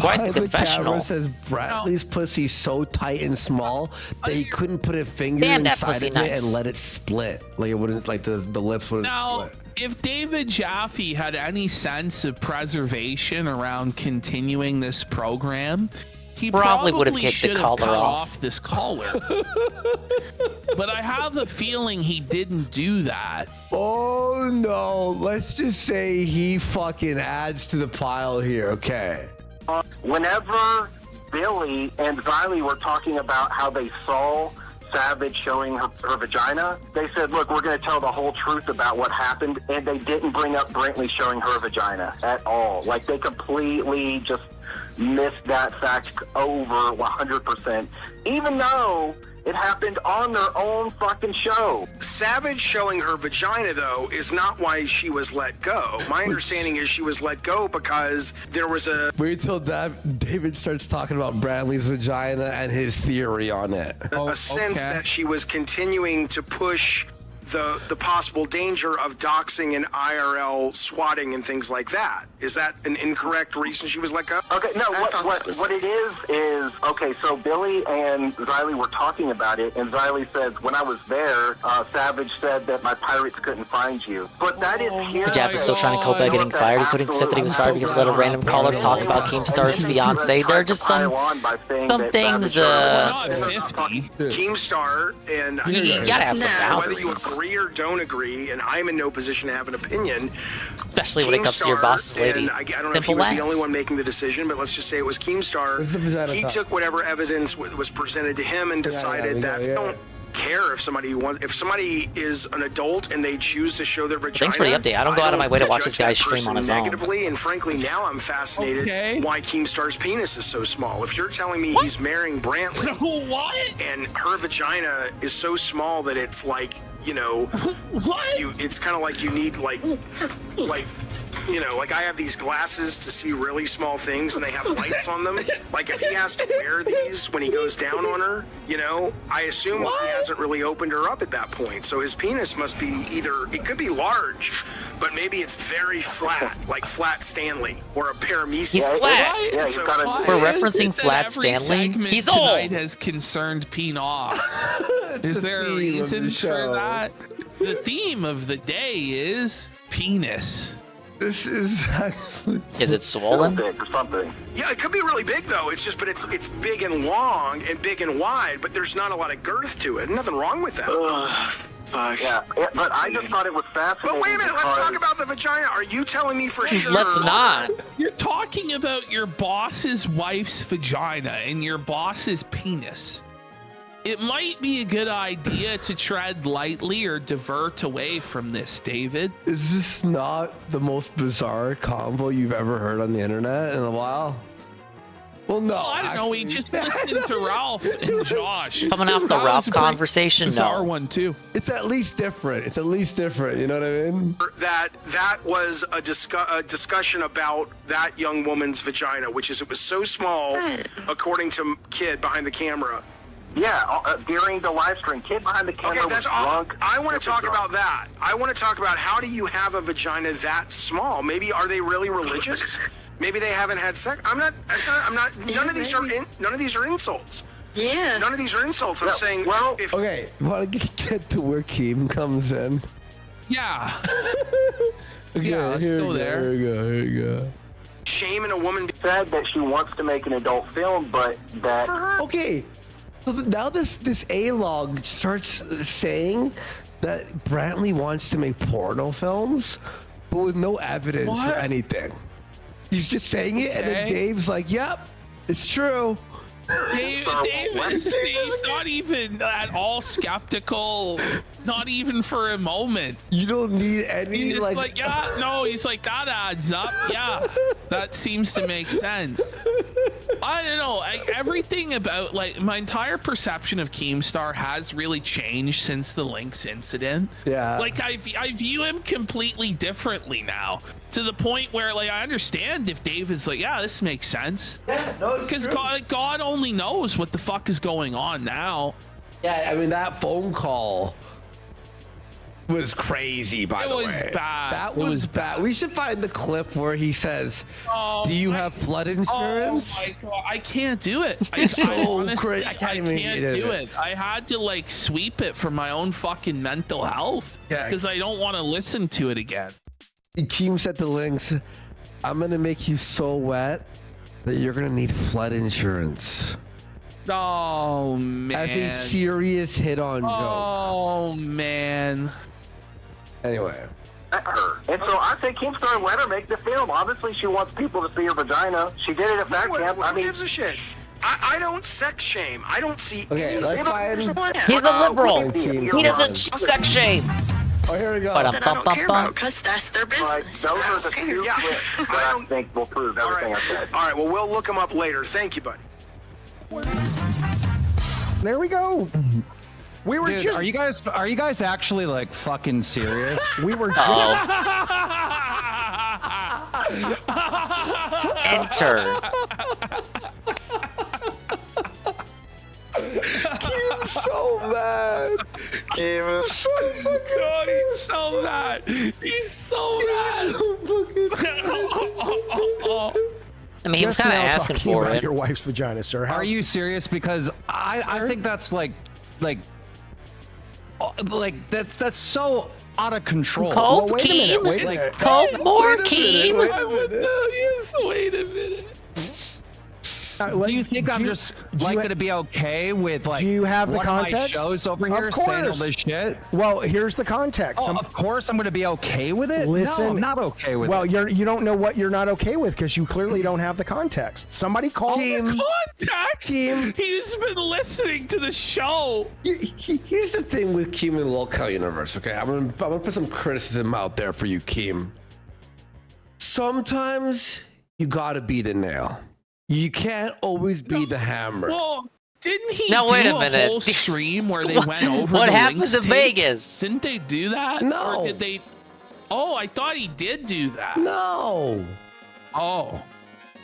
Quite the confessional. Camera says Brantley's pussy so tight and small that he couldn't put a finger Damn, that inside pussy of it nice. and let it split. Like it wouldn't, like the lips wouldn't Now, split. if David Jaffe had any sense of preservation around continuing this program, he Probably would have kicked the should have collar cut off. this collar. But I have a feeling he didn't do that. Oh no, let's just say he fucking adds to the pile here, okay? Whenever Billy and Xylee were talking about how they saw Savage showing her vagina, they said, look, we're going to tell the whole truth about what happened, and they didn't bring up Brantley showing her vagina at all. Like, they completely just missed that fact over 100%, even though it happened on their own fucking show. Savage showing her vagina, though, is not why she was let go. My understanding is she was let go because there was a... Wait till David starts talking about Brantley's vagina and his theory on it. a sense that she was continuing to push the possible danger of doxing and IRL swatting and things like that. Is that an incorrect reason she was let go? Okay, no, what it is, okay, so Billy and Xylee were talking about it, and Xylee says, when I was there, Savage said that my pirates couldn't find you. But that is here. Jeff is still trying to cope by getting fired. He couldn't accept that he was fired because he let a random caller talk about Keemstar's fiance. There are just some things, Keemstar and you gotta have some balance. agree or don't agree, and I'm in no position to have an opinion. Especially when it comes to your boss's lady. And I don't know if he Simple was the as. only one making the decision, but let's just say it was Keemstar. He took whatever evidence was presented to him and decided that don't care if somebody is an adult and they choose to show their vagina. Thanks for the update. I don't go out of my way to watch this guy judge that stream on his person own. negatively, and frankly, now I'm fascinated why Keemstar's penis is so small. If you're telling me he's marrying Brantley, what? And her vagina is so small that it's like, you know, it's kind of like you need like. You know, like I have these glasses to see really small things and they have lights on them. Like if he has to wear these when he goes down on her, you know, I assume he hasn't really opened her up at that point. So his penis must be it could be large, but maybe it's very flat, like Flat Stanley or a paramecia. He's flat. We're referencing Flat Stanley. He's old. Tonight has concerned Penos. Is there a reason for that? The theme of the day is penis. This is actually... Is it swollen? Big or something. Yeah, it could be really big though. It's just, but it's big and long and big and wide, but there's not a lot of girth to it. Nothing wrong with that. Fuck. Yeah, but I just thought it was fascinating. But wait a minute, let's talk about the vagina. Are you telling me for sure? Let's not. You're talking about your boss's wife's vagina and your boss's penis. It might be a good idea to tread lightly or divert away from this, David. Is this not the most bizarre convo you've ever heard on the internet in a while? Well, no. Well, I don't know. We just listened to Ralph and Josh. Coming off the Ralph conversation, bizarre one too. It's at least different. It's at least different. You know what I mean? That was a discussion about that young woman's vagina, which is it was so small, according to Kid behind the camera. Yeah, during the live stream, Kid behind the camera was drunk. I want to talk about that. I want to talk about how do you have a vagina that small? Maybe are they really religious? Maybe they haven't had sex. I'm not. None of these are insults. Yeah. None of these are insults. I'm saying. Well, okay. Want to get to where Keem comes in? Yeah. Okay, yeah. Let's go there. Here we go. Shame in a woman said that she wants to make an adult film, but that for her. Okay. So now this A-log starts saying that Brantley wants to make porno films, but with no evidence or anything. He's just saying it, and then Dave's like, "Yep, it's true." Dave he's not even at all skeptical, not even for a moment. You don't need any he's like yeah, no, he's like that adds up. Yeah, that seems to make sense. I don't know. Everything about my entire perception of Keemstar has really changed since the Lynx incident. Yeah. Like I view him completely differently now, to the point where I understand if David's like, yeah, this makes sense. Yeah, no, because God only knows what the fuck is going on now. Yeah, I mean that phone call was crazy, by the way. It was bad. That was bad. We should find the clip where he says, "Do you have flood insurance?" Oh my God, I can't do it. Honestly, I can't do it. I had to sweep it for my own fucking mental health because I don't want to listen to it again. Keem said to Lynx, "I'm gonna make you so wet that you're gonna need flood insurance." Oh man! As a serious hit-on joke. Oh man! Anyway. Her. And so I say Keemstar, let her make the film. Obviously, she wants people to see her vagina. She did it at that camp. Who gives a shit? I don't sex shame. I don't see. Okay, let's find. He's a liberal. He doesn't sex shame. Oh, here we go. That I don't care about because that's their business. Those are the two clips that I think will prove everything I said. All right, well, we'll look them up later. Thank you, buddy. There we go. We were Dude, just. are you guys actually fucking serious? We were. Enter. Keem's so mad. Keem is so fucking God, he's so mad. He's so mad. I mean, he was kind of asking for it. Your wife's vagina, sir. Are you serious? Because I think that's that's so out of control. Cope, Keem. Cope more, Keem. Yes, wait a minute. Do you think I'm just going to be okay with like? Do you have the one of my context? shows over here Of saying all course. this shit? Well, here's the context. Oh, of course I'm going to be okay with it. Listen, no, I'm not okay with well, it. you don't know what you're not okay with because you clearly don't have the context. Somebody called him. Context. He's been listening to the show. Here's the thing with Keem and the Lolcow universe. Okay, I'm gonna put some criticism out there for you, Keem. Sometimes you gotta be the nail. You can't always be the hammer. Well, didn't he Now, do wait a a minute. whole stream where they went over What the happened Lynx to tape? Vegas? Didn't they do that? No. Or did they? Oh, I thought he did do that. No. Oh.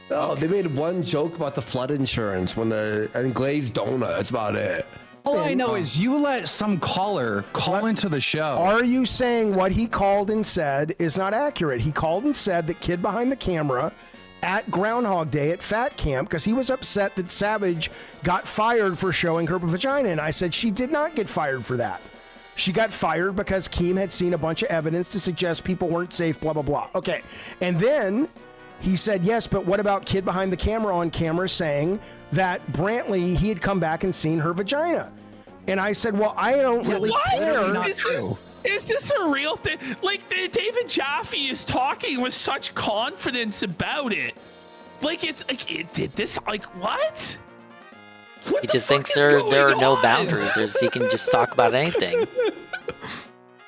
No, they made one joke about the flood insurance and glazed donut. That's about it. All I know is you let some caller call into the show. Are you saying what he called and said is not accurate? He called and said that kid behind the camera at Groundhog Day at Fat Camp because he was upset that Savage got fired for showing her vagina. And I said she did not get fired for that. She got fired because Keem had seen a bunch of evidence to suggest people weren't safe, blah, blah, blah. Okay. And then he said, yes, but what about kid behind the camera on camera saying that Brantley, he had come back and seen her vagina? And I said, well, I don't really care. Is this a real thing? Like, David Jaffe is talking with such confidence about it. Like, it's like, it did this, like, what? He just thinks there are no boundaries. He can just talk about anything.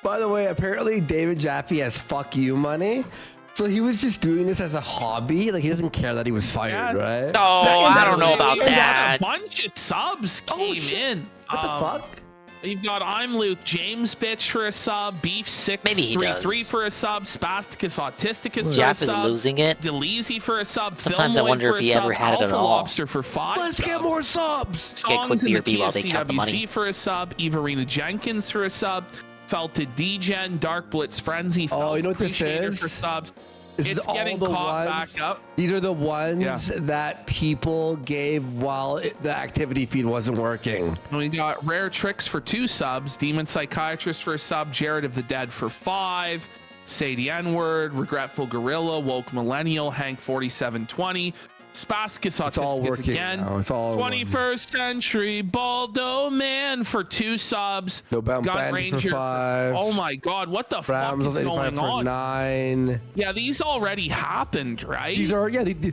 By the way, apparently David Jaffe has fuck you money. So he was just doing this as a hobby. Like, he doesn't care that he was fired, right? Oh, I don't know about that. A bunch of subs came in. What the fuck? You've got I'm Luke, James Bitch for a sub, Beef Maybe he 633 does. for a sub, Spasticus Autisticus for Jeff a is sub, losing it. Deleasy for a sub, Sometimes I Filmoid wonder for if a he sub, ever had it at Alpha all. Lobster for 5 Let's subs. get more subs. Get a quick Songs in the BRB while they count the money. PFCWC for a sub, Everina Jenkins for a sub, Felted Degen, Dark Blitz Frenzy. Oh, you know what this Appreciator is? For subs. This It's is all getting the caught ones. back up. These are the ones that people gave while the activity feed wasn't working. We got Rare Tricks for 2 subs, Demon Psychiatrist for a sub, Jared of the Dead for 5, Say the N-Word, Regretful Gorilla, Woke Millennial, Hank 4720, Spasticus It's all Autisticus working again, now. It's all 21st Century Baldo Man for 2 subs, No Bound Gun Bandit Ranger for 5. oh my god, what the Rams fuck is 85 going for on? 9. Yeah, these already happened, right? These are, yeah. Well,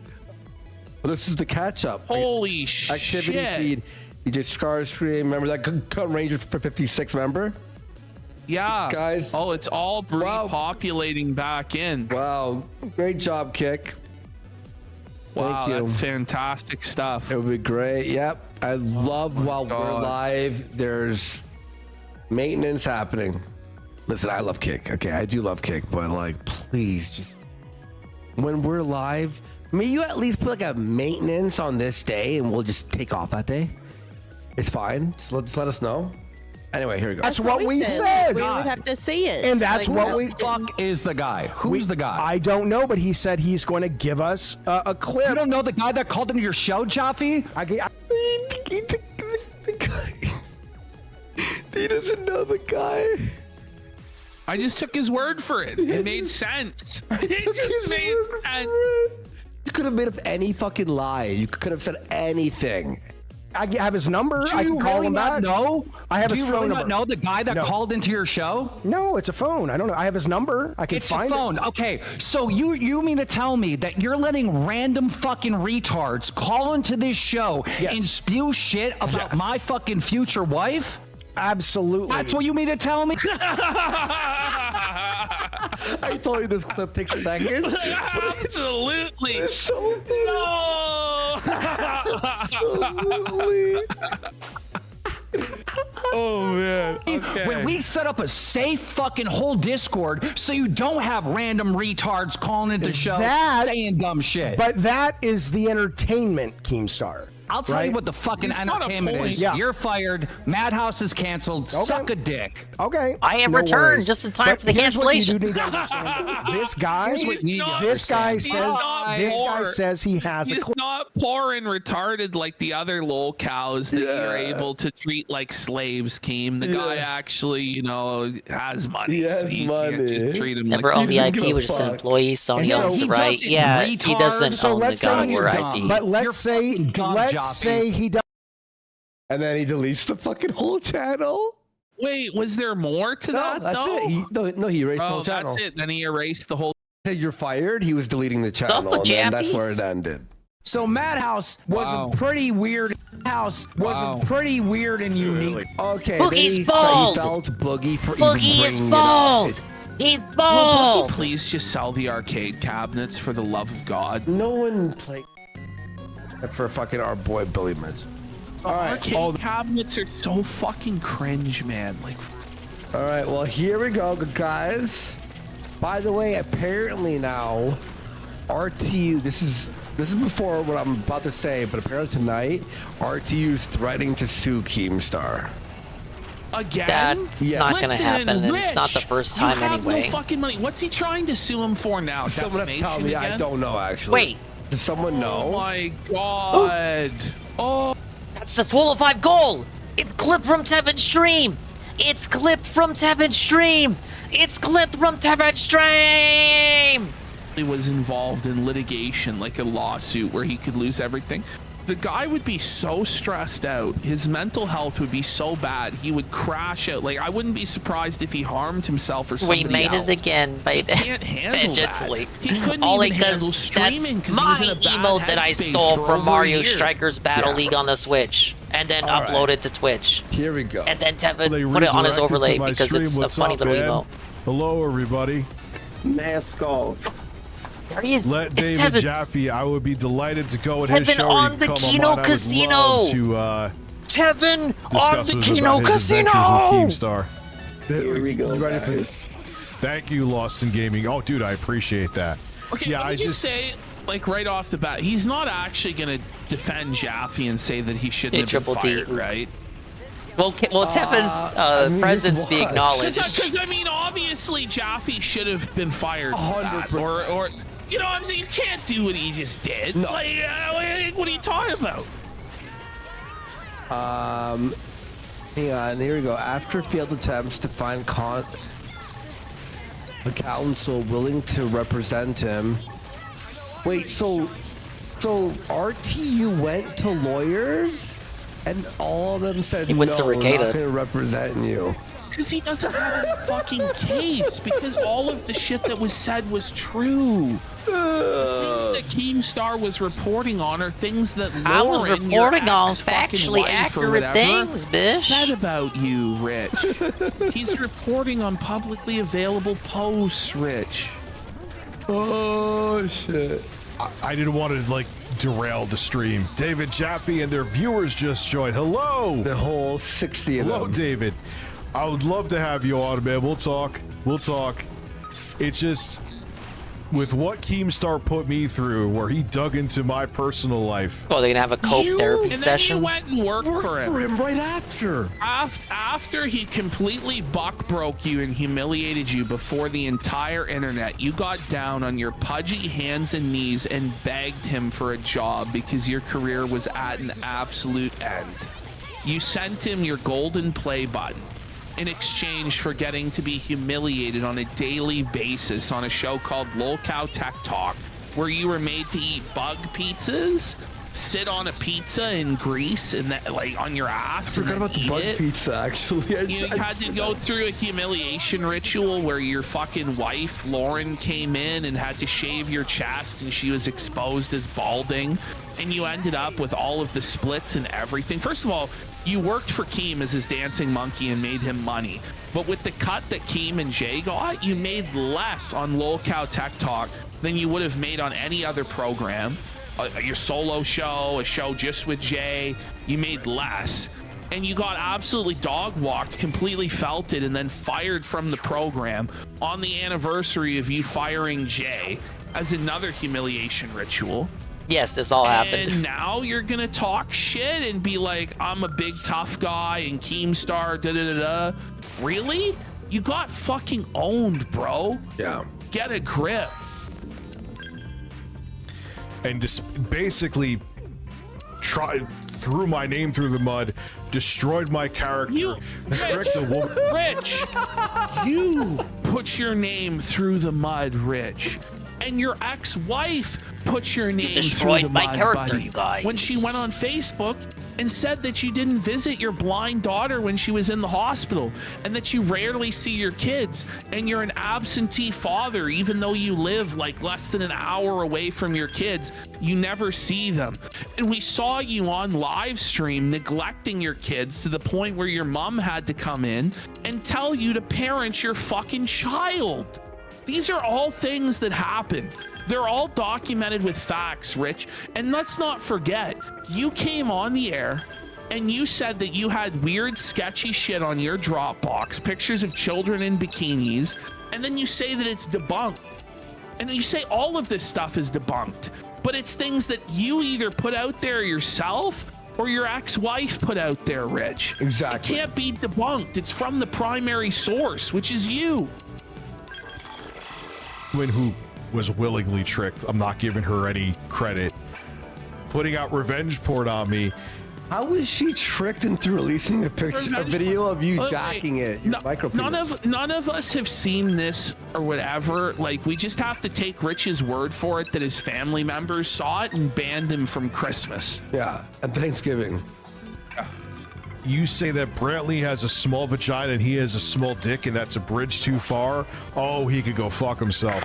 this is the catch up. Holy Activity shit. feed. You just Starscream. Remember that Gun Ranger for 56, remember? Yeah. Guys. Oh, it's all repopulating back in. Wow. Great job, Kick. Wow, Thank you. that's fantastic stuff. It would be great. Yep. I love while we're live, there's maintenance happening. Listen, I love Kick. Okay, I do love Kick, but like, please, just when we're live, may you at least put like a maintenance on this day and we'll just take off that day? It's fine. Just let us know. Anyway, here we go. That's what we said. We would have to see it. And that's what we. Fuck is the guy? Who's the guy? I don't know, but he said he's going to give us a clip. You don't know the guy that called into your show, Jaffe? He doesn't know the guy. I just took his word for it. It made sense. It just made sense. You could have made up any fucking lie. You could have said anything. I have his number. Do I you can call really him not back. know? I have Do his you phone really number. not know the guy that No. called into your show? No, it's a phone. I don't know. I have his number. I can It's find a phone. it. Okay, so you mean to tell me that you're letting random fucking retards call into this show and spew shit about my fucking future wife? Absolutely. That's what you mean to tell me? I told you this clip takes a second. Absolutely. It's so No. Absolutely. Oh man. Okay. When we set up a safe fucking whole Discord so you don't have random retards calling into the show saying dumb shit. But that is the entertainment, Keemstar. I'll tell you what the fucking He's got a entertainment point. is. Yeah. You're fired. Madhouse is canceled. Okay. Suck a dick. Okay. I have No returned worries. just in time But for the here's what you cancellation. do need to understand. This guy, Here's what you need to this guy understand. says, this guy says he has a He's clip. not poor and retarded like the other lol cows that you're able to treat like slaves, Keem. The guy actually, you know, has money. He has money. Can't just treat him Never like owned the IP, was just an employee. Sony owns the right. Yeah, he doesn't own the God War IP. But let's say he does. And then he deletes the fucking whole channel. Wait, was there more to that that's though? it. He erased the whole channel. That's it. Then he erased the whole. You're fired. He was deleting the channel, and then that's where it ended. So Madhouse was a pretty weird. Pretty weird and unique. Okay, Boogie's bald. He felt Boogie for Boogie is bald. He's Will bald. Boogie please just sell the arcade cabinets for the love of God? No one played for fucking our boy Billy Mitch. All right, arcade cabinets are so fucking cringe, man. Like, all right, well here we go, guys. By the way, apparently now, RTU. This is before what I'm about to say, but apparently tonight, RTU is threatening to sue Keemstar. Again? That's not gonna happen, and it's not the first time you have anyway. No fucking money. What's he trying to sue him for now? Someone has to tell me. Again? I don't know actually. Wait. Does someone know? Oh my god. Oh. That's the 1205 goal. It's clipped from Tevin's stream. It's clipped from Tevin's stream. It's clipped from Tevin's stream. He was involved in litigation, like a lawsuit where he could lose everything. The guy would be so stressed out. His mental health would be so bad. He would crash out. Like, I wouldn't be surprised if he harmed himself or somebody We made else. it again by tangentially. He couldn't All even handle because streaming that's because he was in my a bad emote that I headspace stole for from over Mario a year. Strikers Battle League on the Switch, and then uploaded to Twitch. Here we go. And then Tevin put it on his overlay because it's a funny little emote. Hello, everybody. Mask off. There he is. Let It's David Tevin. Jaffe. I would be delighted to go at Tevin his show. on He the can come Kino on. I would Casino. love to, Tevin on discuss the with Kino about his adventures Casino. with Keemstar. Here we go, Ready for guys. Thank you, Lost in Gaming. Oh, dude, I appreciate that. Okay, yeah, let me I just say, like, right off the bat, he's not actually going to defend Jaffe and say that he shouldn't have been fired, right? Well, Tevin's presence be acknowledged. Because, I mean, obviously, Jaffe should have been fired for that. Or, you know what I'm saying? You can't do what he just did. No. Like, what are you talking about? Hang on, here we go. After failed attempts to find a counsel willing to represent him. Wait, so RTU went to lawyers, and all of them said He went to no, we're Regatta. not gonna represent you. Because he doesn't have a fucking case. Because all of the shit that was said was true. The things that Keemstar was reporting on are things that Lauren, I was reporting on ex-fucking factually wife or accurate whatever, things, bitch. said about you, Rich. He's reporting on publicly available posts, Rich. Oh shit! I didn't want to like derail the stream. David Jaffe and their viewers just joined. Hello. The whole 60 of Hello, them. David. I would love to have you on, man. We'll talk. We'll talk. It's just with what Keemstar put me through, where he dug into my personal life. Oh, they're gonna have a cope therapy session. You went and worked for him. right after. After he completely buck broke you and humiliated you before the entire internet, you got down on your pudgy hands and knees and begged him for a job because your career was at an absolute end. You sent him your golden play button in exchange for getting to be humiliated on a daily basis on a show called Lolcow Tech Talk, where you were made to eat bug pizzas, sit on a pizza in Greece and that, like, on your ass. I forgot about the bug pizza, actually. You had to go through a humiliation ritual where your fucking wife, Lauren, came in and had to shave your chest and she was exposed as balding. And you ended up with all of the splits and everything. First of all, you worked for Keem as his dancing monkey and made him money. But with the cut that Keem and Jay got, you made less on Lolcow Tech Talk than you would have made on any other program. Your solo show, a show just with Jay, you made less. And you got absolutely dog-walked, completely felted, and then fired from the program on the anniversary of you firing Jay as another humiliation ritual. Yes, this all happened. And now you're gonna talk shit and be like, I'm a big tough guy and Keemstar, da-da-da-da. Really? You got fucking owned, bro. Yeah. Get a grip. And just basically threw my name through the mud, destroyed my character, tricked a woman. Rich, you put your name through the mud, Rich, and your ex-wife put your name destroyed through the my mud, character, buddy, you guys. when she went on Facebook and said that you didn't visit your blind daughter when she was in the hospital, and that you rarely see your kids, and you're an absentee father even though you live like less than an hour away from your kids. You never see them. And we saw you on live stream neglecting your kids to the point where your mom had to come in and tell you to parent your fucking child. These are all things that happen. They're all documented with facts, Rich. And let's not forget, you came on the air and you said that you had weird, sketchy shit on your Dropbox, pictures of children in bikinis, and then you say that it's debunked. And you say all of this stuff is debunked, but it's things that you either put out there yourself or your ex-wife put out there, Rich. Exactly. It can't be debunked. It's from the primary source, which is you. Who was willingly tricked. I'm not giving her any credit. Putting out revenge porn on me. How was she tricked into releasing a video of you jacking it? None of us have seen this or whatever. Like, we just have to take Rich's word for it that his family members saw it and banned him from Christmas. Yeah, and Thanksgiving. You say that Brantley has a small vagina and he has a small dick, and that's a bridge too far? Oh, he could go fuck himself.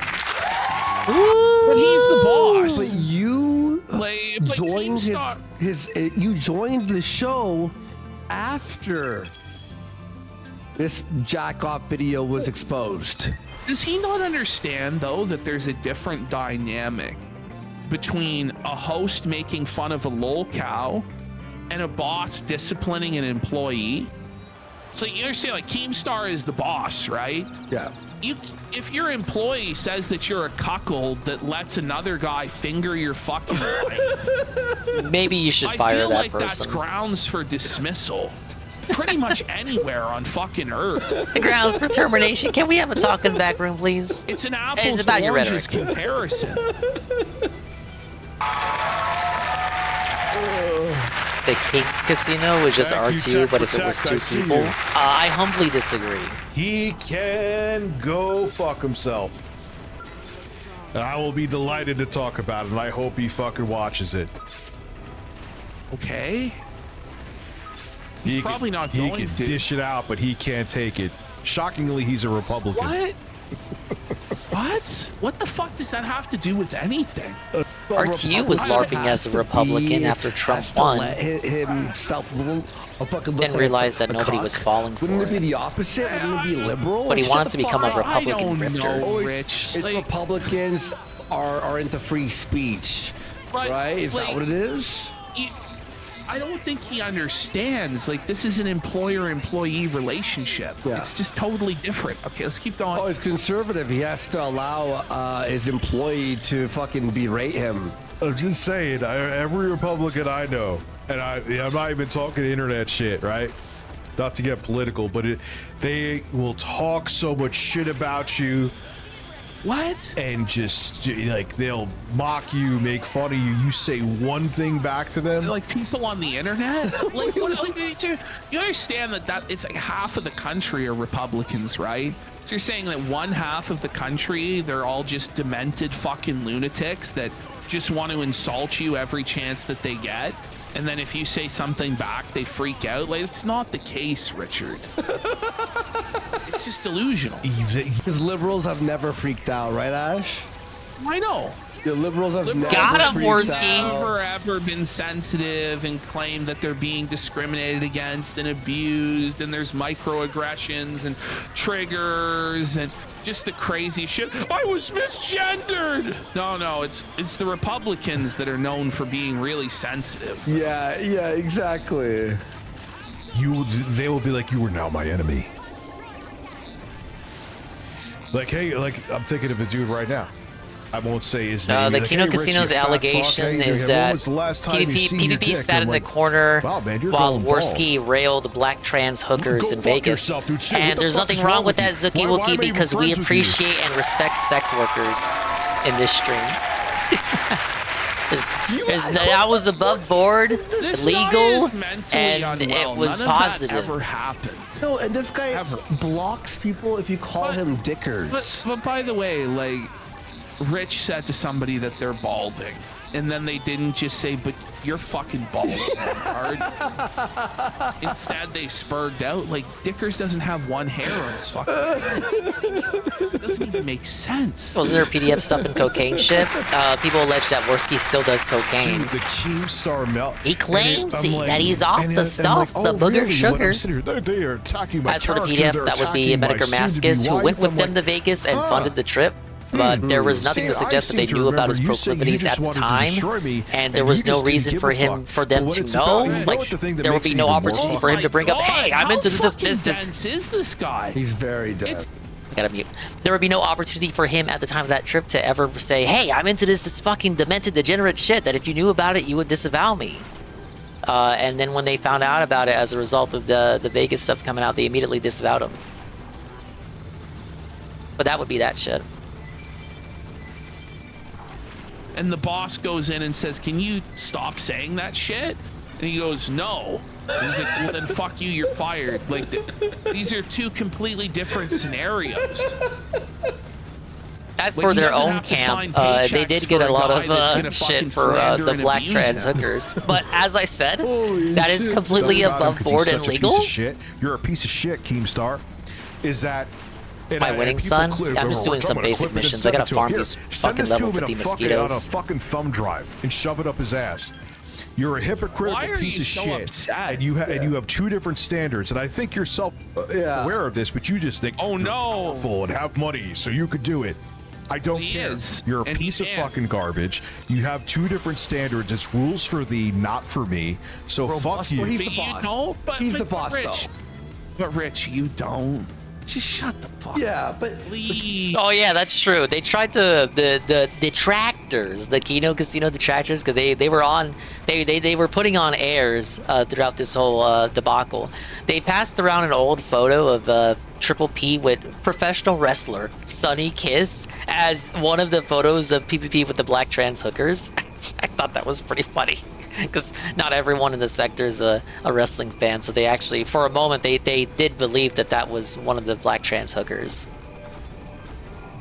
But he's the boss. But you but joined you joined the show after this jack-off video was exposed. Does he not understand, though, that there's a different dynamic between a host making fun of a lolcow and a boss disciplining an employee? So you understand, like, Keemstar is the boss, right? Yeah. If your employee says that you're a cuckold that lets another guy finger your fucking wife, maybe you should fire that person. I feel like that's grounds for dismissal. Pretty much anywhere on fucking Earth. The grounds for termination. Can we have a talk in the back room, please? It's an apples to oranges comparison. The King Casino was just R2, but if it was two people, I humbly disagree. He can go fuck himself. And I will be delighted to talk about it, and I hope he fucking watches it. Okay. He's probably not going to. He can dish it out, but he can't take it. Shockingly, he's a Republican. What? What? What the fuck does that have to do with anything? RTU was LARPing as a Republican after Trump won. Then realized that nobody was falling for it. Wouldn't it be the opposite? Wouldn't it be liberal? But he wanted to become a Republican grifter. It's Republicans are into free speech, right? Is that what it is? I don't think he understands. Like, this is an employer-employee relationship. Yeah. It's just totally different. Okay, let's keep going. Oh, it's conservative. He has to allow his employee to fucking berate him. I'm just saying, every Republican I know, and I'm not even talking internet shit, right? Not to get political, but they will talk so much shit about you. What? And just, like, they'll mock you, make fun of you. You say one thing back to them. Like people on the internet? Like, you understand that it's like half of the country are Republicans, right? So you're saying that one half of the country, they're all just demented fucking lunatics that just want to insult you every chance that they get? And then if you say something back, they freak out? Like, it's not the case, Richard. It's just delusional. Because liberals have never freaked out, right, Ash? I know. The liberals have never ever been sensitive and claim that they're being discriminated against and abused, and there's microaggressions and triggers and just the crazy shit. I was misgendered. No, it's the Republicans that are known for being really sensitive. Yeah, exactly. They will be like, you are now my enemy. Like, hey, like, I'm thinking of a dude right now. I won't say his name. The Kino Casino's allegation is that PvP sat in the corner while Worski railed black trans hookers in Vegas. And there's nothing wrong with that, Zuki Wookie, because we appreciate and respect sex workers in this stream. That was above board, This legal, guy is mentally and unwell. it was None of that positive. ever happened. No, and this guy blocks people if you call him Dickers. But by the way, like, Rich said to somebody that they're balding, and then they didn't just say, but you're fucking balding hard. Instead, they spurred out, like, Dickers doesn't have one hair on his fucking head. It doesn't even make sense. Wasn't there PDF stuff and cocaine shit? People allege that Worski still does cocaine. Dude, the Keemstar melt. He claims that he's off the stuff, the booger sugar. They are attacking my As for the character, PDF, they're that would be attacking my Medicare soon-to-be Maskus, who wife. went with I'm them like, to Vegas and funded the trip. But there was nothing to suggest that they knew about his proclivities at the time, and there was no reason for them to know. Like, there would be no opportunity for him to bring up, "Hey, I'm into this." Dense is this guy? He's very dense. I gotta mute. There would be no opportunity for him at the time of that trip to ever say, "Hey, I'm into this fucking demented, degenerate shit that if you knew about it, you would disavow me." And then when they found out about it as a result of the Vegas stuff coming out, they immediately disavowed him. But that would be that shit. And the boss goes in and says, "Can you stop saying that shit?" And he goes, "No." And he's like, "Well, then fuck you, you're fired." Like, these are two completely different scenarios. As for their own camp, they did get a lot of shit for the black trans hookers. But as I said, that is completely above board and legal. You're a piece of shit, Keemstar. Is that... My winning son? I'm just doing some basic missions. I gotta farm these fucking level 50 mosquitoes. On a fucking thumb drive and shove it up his ass. You're a hypocritical piece of shit, and you have two different standards. And I think you're self-aware of this, but you just think, "Oh no, full and have money, so you could do it." I don't care. You're a piece of fucking garbage. You have two different standards. It's rules for thee, not for me. So fuck you. He's the boss. He's the boss, though. But Rich, you don't. Just shut the fuck up. Yeah, but please. Oh yeah, that's true. They tried to the detractors, the Kino Casino detractors, because they were putting on airs throughout this whole debacle. They passed around an old photo of Triple P with professional wrestler Sonny Kiss as one of the photos of PvP with the black trans hookers. I thought that was pretty funny, because not everyone in the sector is a wrestling fan, so they actually, for a moment, they did believe that was one of the black trans hookers.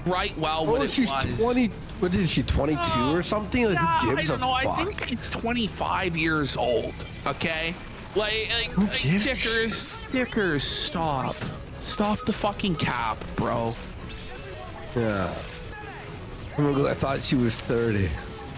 Right, well, what she's 20, what is she, 22 or something? Like, who gives I don't know. a fuck? I think it's 25 years old, okay? Like Dickers, stop. Stop the fucking cap, bro. Yeah. I thought she was 30.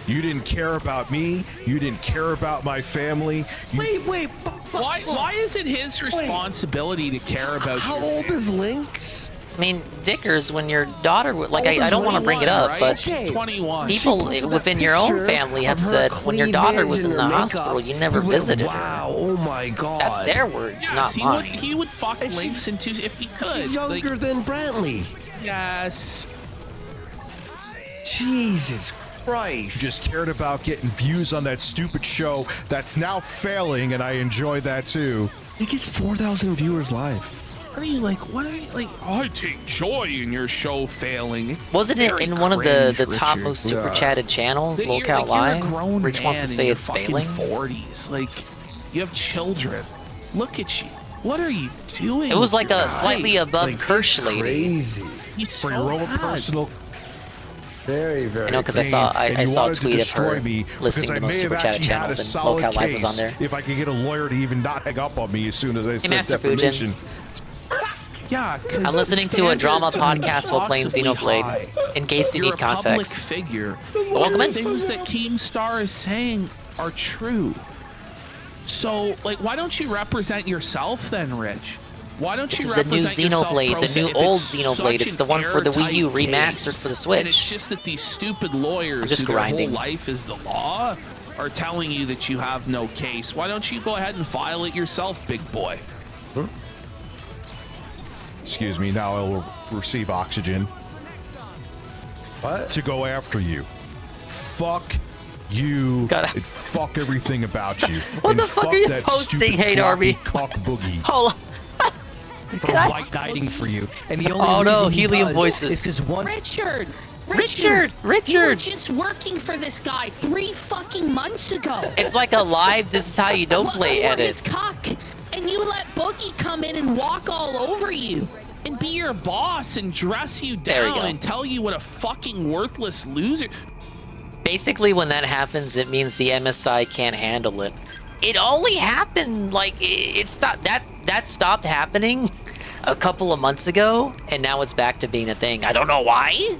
You didn't care about me. You didn't care about my family. Wait. Why is it his responsibility to care about How old is Lynx? I mean, Dickers, when your daughter, like, I don't want to bring it up, right? but She's 21. people within your own family have said when your daughter was in the hospital, you never visited her. Wow, oh my god. That's their words, not mine. He would fuck Lynx into if he could. She's younger than Brantley. Yes. Jesus Christ. You just cared about getting views on that stupid show that's now failing, and I enjoy that too. He gets 4,000 viewers live. What are you like? I take joy in your show failing. Wasn't it in one of the top most super chatted channels, Locale Live? Rich wants to say it's failing. 40s, like you have children. Look at you. What are you doing? It was like a slightly above Kirsch lady. Crazy. He's for your own personal. Very, very. I know, because I saw a tweet of her listing the most super chatted channels, and Locale Live was on there. If I could get a lawyer to even not hang up on me as soon as I said Master defamation. Yeah, I'm listening to a drama podcast while playing Xenoblade, in case you need context. Figure. Welcome in. Things that Keemstar is saying are true. So, like, why don't you represent yourself then, Rich? Why don't you represent This is the new Xenoblade, the new old Xenoblade. It's the one for the Wii U remastered for the Switch. And it's just that these stupid lawyers just who grinding. their whole life is the law are telling you that you have no case. Why don't you go ahead and file it yourself, big boy? Huh? Excuse me, now I'll receive oxygen. What? To go after you. Fuck you and fuck everything about you. What and the fuck are you posting, Hate Army? Cock boogie. Hold on. For white guiding for you. And the only no, reason he helium does voices. is because once Richard, Richard! You were just working for this guy 3 fucking months ago. It's like a live, this is how you don't play Who wore edit. his cock, and you let Boogie come in and walk all over you. And be your boss and dress you There we down go. and tell you what a fucking worthless loser. Basically, when that happens, it means the MSI can't handle it. It only happened, like, it stopped, that stopped happening a couple of months ago, and now it's back to being a thing. I don't know why.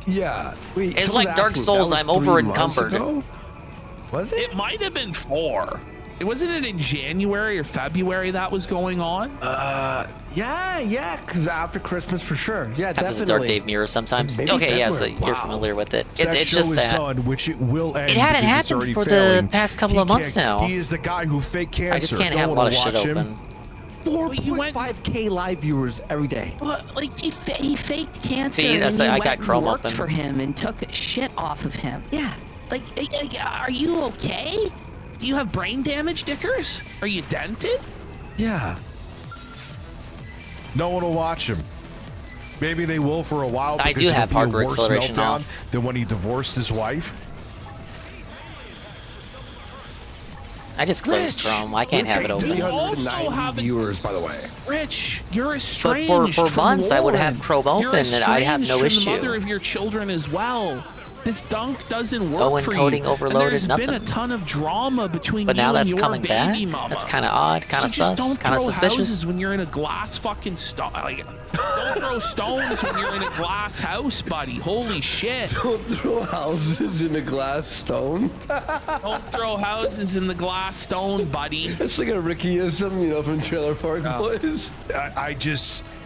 Yeah. Wait, It's someone's like Dark asking, Souls, that I'm was 3 over months encumbered. ago? Was it? It might have been 4. Wasn't it in January or February that was going on? Yeah, because after Christmas for sure. Yeah, Happens to definitely. Dark Dave Mirror sometimes. Maybe Okay, yeah, so February. you're Wow. familiar with it. That It's show just is that. done, which it will end. It hadn't because it's happened already for failing. the past couple of He months can't- now. He is the guy who faked cancer. I just can't Don't have a wanna lot of shit watch him. open. 4.5K live viewers every day. But like he faked cancer. See, and that's then I he got went and Chrome worked open. for him and took shit off of him. Yeah. Like, are you okay? Do you have brain damage, Dickers? Are you dented? Yeah. No one will watch him. Maybe they will for a while. I because do it'll have be a hardware worse acceleration meltdown off. than when he divorced his wife. I just closed Chrome. I can't have it open. 390 viewers, by the way. Rich, you're But estranged for from months, I would Lauren. have Chrome You're open and I'd have no estranged from the issue. mother of your children as well. This dunk doesn't work No for encoding you. overloaded, and there's been nothing. a ton of drama between But you now and that's your coming back. baby mama. That's kind of odd, kind of So just sus, don't kind of throw suspicious. houses when you're in a glass fucking like, don't throw stones when you're in a glass house, buddy. Holy shit. Don't throw houses in a glass stone. Don't throw houses in the glass stone, buddy. It's like a Rickyism, you know, from Trailer Park Boys.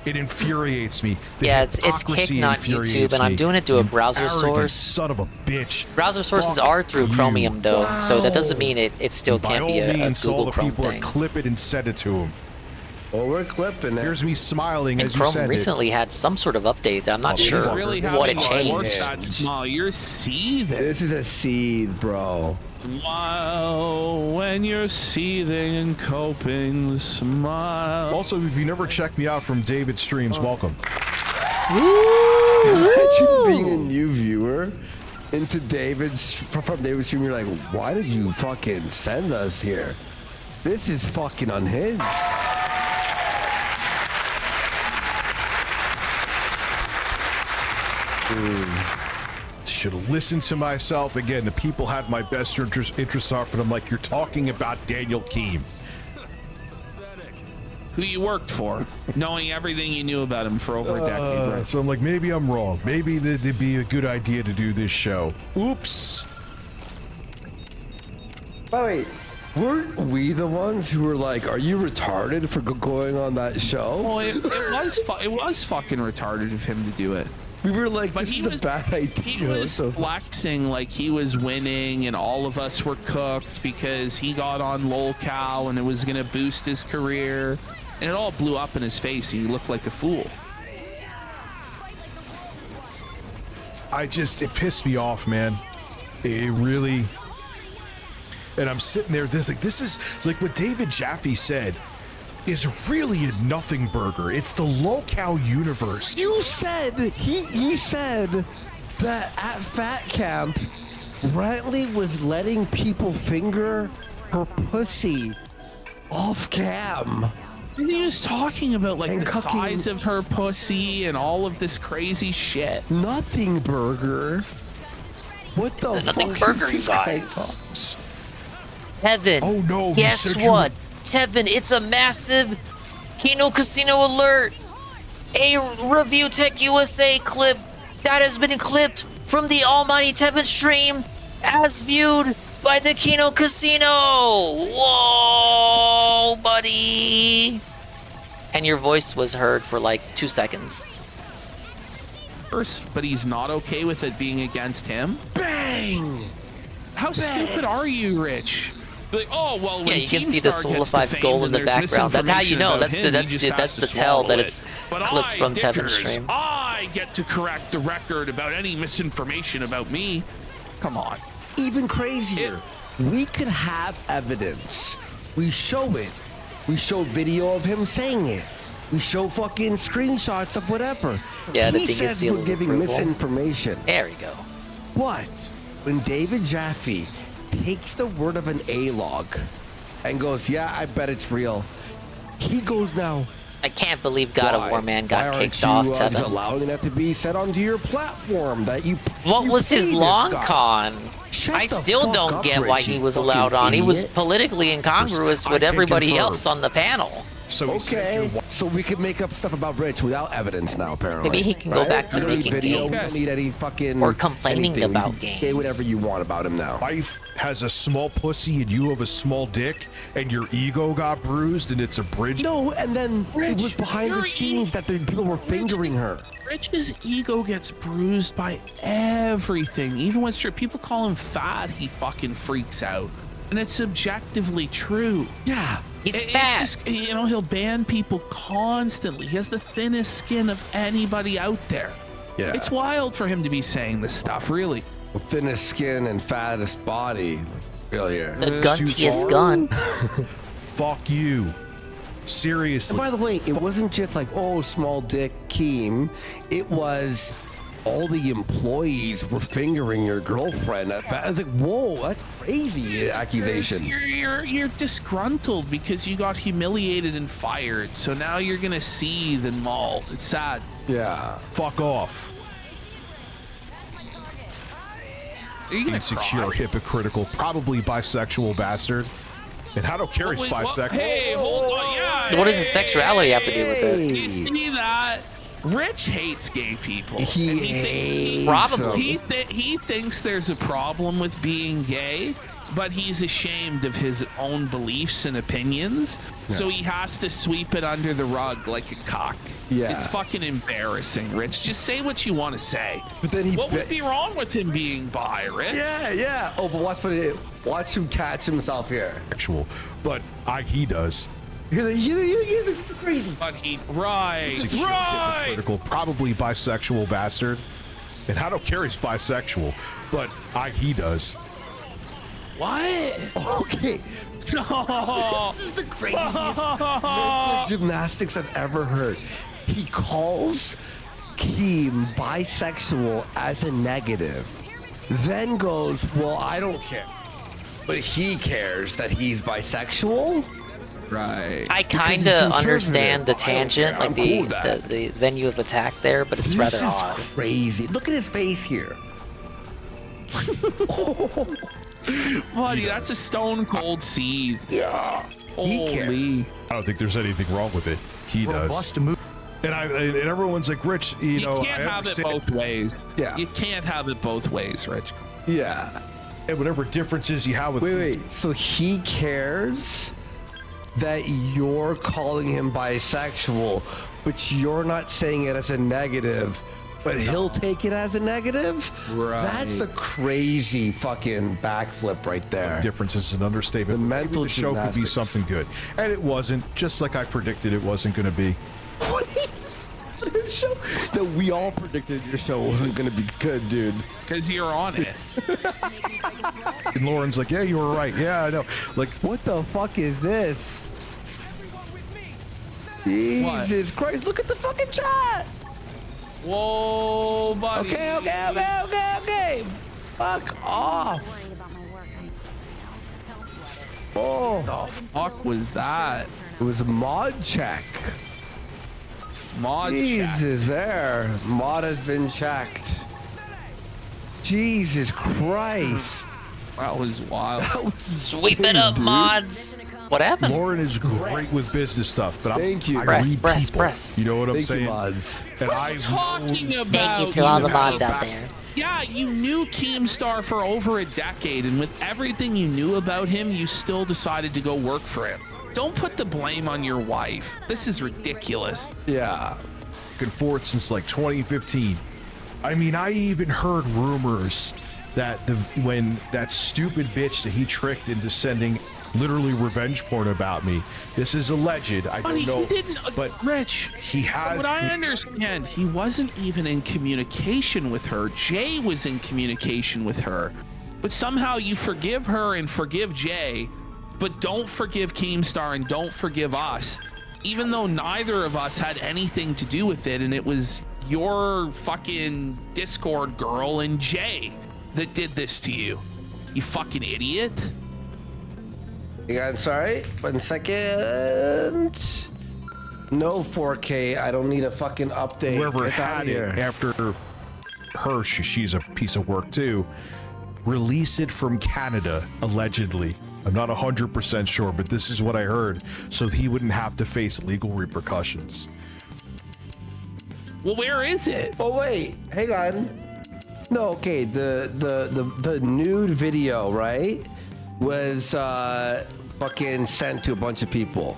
It infuriates me. The Yeah, it's Kick, hypocrisy not infuriates YouTube, and I'm me. doing it to a You browser arrogant source. Son of a bitch. Browser sources Fuck are through you. Chromium, though, so that doesn't mean it still By can't all be a means, all Google the Chrome people thing. clip it and send it to him. Well, we're clipping it. Here's me smiling And as you Chrome send recently had some sort of update that I'm not Oh, sure fucker. Really what it having a work changed. that small. You're seething. This is a seed, bro. Wow, when you're seething and coping, smile. Also, if you never checked me out from David's streams, welcome. Imagine being a new viewer into David's from David's stream. You're like, why did you fucking send us here? This is fucking unhinged. Should have listened to myself. Again, the people had my best interests off, but I'm like, you're talking about Daniel Keem. Who you worked for, knowing everything you knew about him for over a decade, right? So I'm like, maybe I'm wrong. Maybe it'd be a good idea to do this show. Oops. By the way, weren't we the ones who were like, are you retarded for going on that show? Well, it was fucking retarded of him to do it. We were like, But this he is was- a bad idea. He was flexing like he was winning, and all of us were cooked because he got on lolcow and it was gonna boost his career, and it all blew up in his face. And he looked like a fool. It pissed me off, man. It really. And I'm sitting there, this is like what David Jaffe said is really a nothing burger. It's the lolcow universe. You said, he said that at Fat Camp, Brantley was letting people finger her pussy off cam. And he was talking about like And the cucking- size of her pussy and all of this crazy shit. Nothing burger. What the It's a fuck nothing is burger, you this guy guys. Tevin. Oh no! Guess what? Tevin, it's a massive Kino Casino alert. A Review Tech USA clip that has been clipped from the Almighty Tevin stream as viewed by the Kino Casino. Whoa, buddy. And your voice was heard for like 2 seconds. But he's not okay with it being against him. Bang! How stupid are you, Rich? Like, oh well. Yeah, you can see the solidified goal in the background. That's how you know. That's the tell that it's clipped from Tevin's stream. I get to correct the record about any misinformation about me. Come on. Even crazier. We could have evidence. We show it. We show video of him saying it. We show fucking screenshots of whatever. Yeah, the he Dingus says seal we're of giving approval. misinformation. There we go. But when David Jaffe takes the word of an A-log and goes, yeah, I bet it's real, he goes now. I can't believe God of War Man got Why kicked aren't off, you, Tevin. allowing that to be set onto your platform that you. What you was his pay this long guy. con? Shut I the still fuck don't up, get why Richie, he was fucking allowed on. He was idiot. politically incongruous with I can everybody confirm. else on the panel. So Okay, so we can make up stuff about Rich without evidence now, apparently. Maybe he can go back to You don't need making video, games. You don't need any fucking Or complaining anything. about You can games. Say whatever you want about him now. Wife has a small pussy and you have a small dick, and your ego got bruised, and it's a bridge. No, and then it was behind the your scenes that the people were fingering her. Rich's ego gets bruised by everything. Even when people call him fat, he fucking freaks out. And it's objectively true. Yeah. He's fat. It's just, you know, he'll ban people constantly. He has the thinnest skin of anybody out there. Yeah. It's wild for him to be saying this stuff, really. The thinnest skin and fattest body. Really here. The guntiest gun. Fuck you. Seriously. And by the way, it wasn't just like, oh, small dick Keem. It was all the employees were fingering your girlfriend. I was like, whoa, that's crazy accusation. You're disgruntled because you got humiliated and fired. So now you're gonna seethe and maul. It's sad. Yeah. Fuck off. Are you gonna Insecure, cry? hypocritical, probably bisexual bastard. And I don't care he's bisexual. Hey, hold on. Yeah. What does the sexuality have to do with it? You see that? Rich hates gay people. He Probably. He thinks there's a problem with being gay, but he's ashamed of his own beliefs and opinions, so he has to sweep it under the rug like a cock. Yeah. It's fucking embarrassing, Rich. Just say what you want to say. But then what would be wrong with him being bi, Rich? Yeah. Oh, but watch him catch himself here. Sexual, but he does. This is crazy. But right. Insecure, hypocritical, probably bisexual bastard. And I don't care he's bisexual, but he does. What? Okay. No. This is the craziest mental gymnastics I've ever heard. He calls Keem bisexual as a negative, then goes, well, I don't care. But he cares that he's bisexual? Right. I kind of understand the tangent, like the venue of attack there, but it's rather odd. This is crazy. Look at his face here. Buddy, that's a stone cold seed. Yeah. He Holy. I don't think there's anything wrong with it. He does. And everyone's like, Rich, you know, can't I have it understand. both ways. Yeah. You can't have it both ways, Rich. Yeah. And whatever differences you have with Wait. So he cares that you're calling him bisexual, but you're not saying it as a negative, but he'll take it as a negative? Right. That's a crazy fucking backflip right there. Difference is an understatement. The Maybe mental the show could be gymnastics. something good, and it wasn't. Just like I predicted, it wasn't going to be. Show that we all predicted your show wasn't going to be good, dude. Because you're on it. And Lauren's like, yeah, you were right. Yeah, I know. Like, what the fuck is this? Jesus Christ, look at the fucking chat! Whoa, buddy. Okay. Fuck off. Oh. The fuck was that? It was a mod check. Mod check. Jesus, there. Mod has been checked. Jesus Christ. That was wild. Sweep it up, mods. What happened? Lauren is great with business stuff, but Thank you. I Press, read press, people. press. You know what I'm Thank saying? you, mods. And I'm talking about. Thank you to all the mods out there. Yeah, you knew Keemstar for over a decade, and with everything you knew about him, you still decided to go work for him. Don't put the blame on your wife. This is ridiculous. Yeah. and forth since like 2015. I mean, I even heard rumors that when that stupid bitch that he tricked into sending literally revenge porn about me. This is alleged. I don't know. He didn't, but Rich, he had. What I understand, he wasn't even in communication with her. Jay was in communication with her, but somehow you forgive her and forgive Jay, but don't forgive Keemstar and don't forgive us. even though neither of us had anything to do with it, and it was your fucking Discord girl and Jay that did this to you. You fucking idiot. Yeah, sorry. 1 second. No 4K. I don't need a fucking update. Whoever Get out had of here. it after her, she's a piece of work too. Release it from Canada, allegedly. I'm not 100% sure, but this is what I heard, so he wouldn't have to face legal repercussions. Well, where is it? Oh wait, hang on. No, okay. The nude video, right, was fucking sent to a bunch of people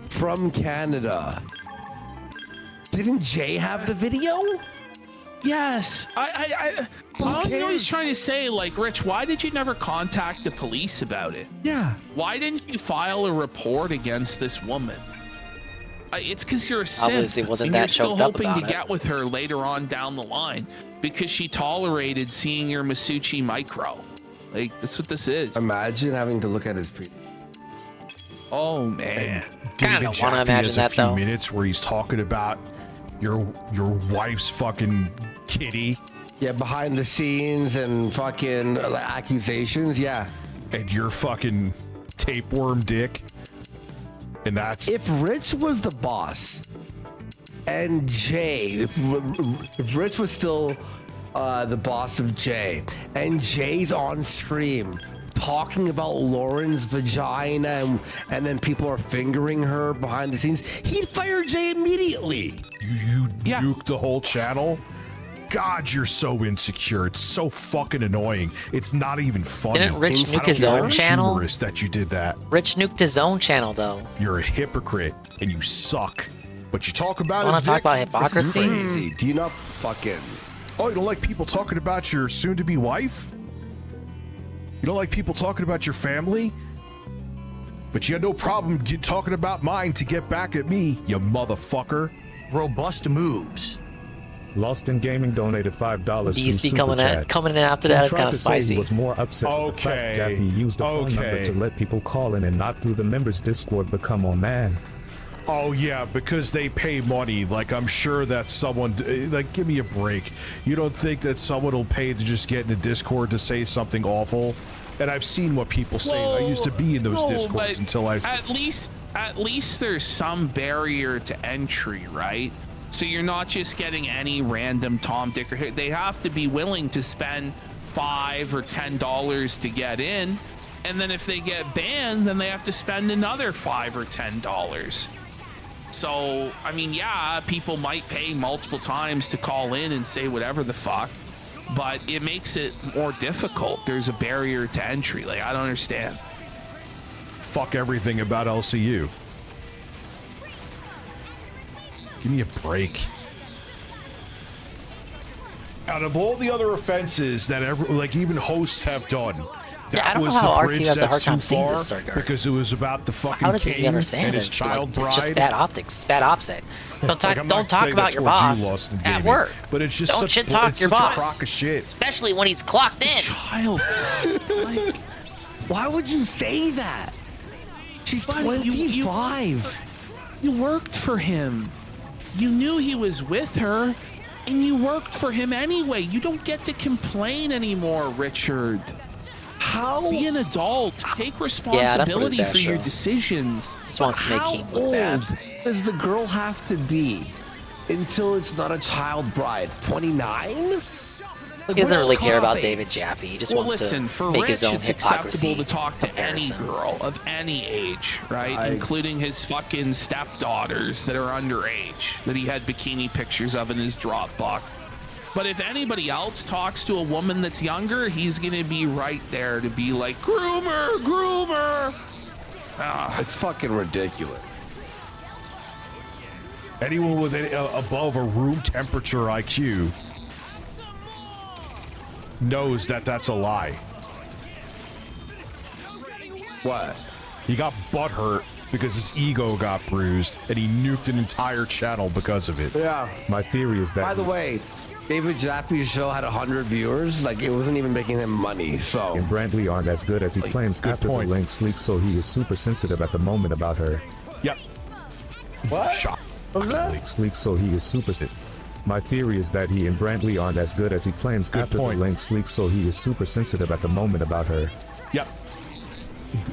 from Canada. Didn't Jay have the video? Yes. I don't know what he's trying to say. Like, Rich, why did you never contact the police about it? Yeah. Why didn't you file a report against this woman? It's because you're a simp. Obviously wasn't and that you're still choked up hoping about to it. get with her later on down the line because she tolerated seeing your Masucci micro. Like, that's what this is. Imagine having to look at his feet. Oh man. Kinda David wanna Jaffe imagine has that, a few though. minutes where he's talking about your wife's fucking kitty. Yeah, behind the scenes and fucking accusations. Yeah. And your fucking tapeworm dick. And that's... If Rich was the boss and Jay, if Rich was still the boss of Jay and Jay's on stream talking about Lauren's vagina and then people are fingering her behind the scenes, he'd fire Jay immediately. You nuke the whole channel? God, you're so insecure. It's so fucking annoying. It's not even funny. Didn't Rich I don't nuke his think own it's channel? humorous that you did that. Rich nuked his own channel, though. You're a hypocrite and you suck. But you talk about Wanna his talk dick? about hypocrisy? This is crazy. Do you not fucking... Oh, you don't like people talking about your soon-to-be wife? You don't like people talking about your family? But you had no problem talking about mine to get back at me, you motherfucker. Robust moves. Lost in Gaming donated $5 Beast from coming in after that is kind of spicy. He was more upset with the fact that he used a phone number to let people call in and not through the members' Discord. But come on, man. Oh yeah, because they pay money. Like, I'm sure that someone, like, give me a break. You don't think that someone will pay to just get in a Discord to say something awful? And I've seen what people say. I used to be in those Discords until I... At least there's some barrier to entry, right? So you're not just getting any random Tom, Dick, or they have to be willing to spend $5 or $10 to get in. And then if they get banned, then they have to spend another $5 or $10. So, I mean, yeah, people might pay multiple times to call in and say whatever the fuck, but it makes it more difficult. There's a barrier to entry. Like, I don't understand. Fuck everything about LCU. Give me a break. Out of all the other offenses that even hosts have done, Yeah, I don't know how RT has a hard time seeing this, Sir. because it was about the fucking How doesn't king he understand and it? his child It's bride. just bad optics. It's bad opposite. Don't talk. Like, I'm don't not talk saying about that's your what you boss lost in at gaming, work. but it's just don't such shit talk it's your such boss, a crock of shit. especially when he's clocked in. Child. Like, why would you say that? She's 25. You worked for him. You knew he was with her, and you worked for him anyway. You don't get to complain anymore, Richard. How? Be an adult. Take responsibility for your Astro. decisions. Just wants to make How King look bad. old does the girl have to be until it's not a child bride? 29? He doesn't really care about David Jaffe. He just Well, wants listen, to for make Rich, his own it's hypocrisy acceptable to talk to comparison. any girl of any age, right? Including his fucking stepdaughters that are underage, that he had bikini pictures of in his Dropbox. But if anybody else talks to a woman that's younger, he's gonna be right there to be like, groomer, groomer. It's fucking ridiculous. Anyone with above a room temperature IQ knows that that's a lie. What? He got butthurt because his ego got bruised, and he nuked an entire channel because of it. Yeah. My theory is that... By the way, David Jaffe's show had 100 viewers. Like, it wasn't even making him money, so... And Brantley aren't as good as he claims after the link leaked, so he is super sensitive at the moment about her. Yep. What? Shock. What was that? Sleek, so he is super sick. My theory is that he and Brantley aren't as good as he claims. After the link, Sleek, so he is super sensitive at the moment about her. Yep.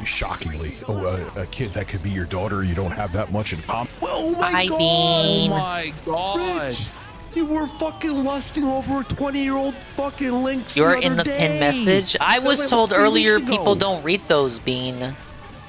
Shockingly. A kid that could be your daughter, you don't have that much in common. Oh my god! Oh my god! Rich, you were fucking lusting over a 20-year-old fucking Lynx. You're in the pinned message. I was told earlier people don't read those, Bean.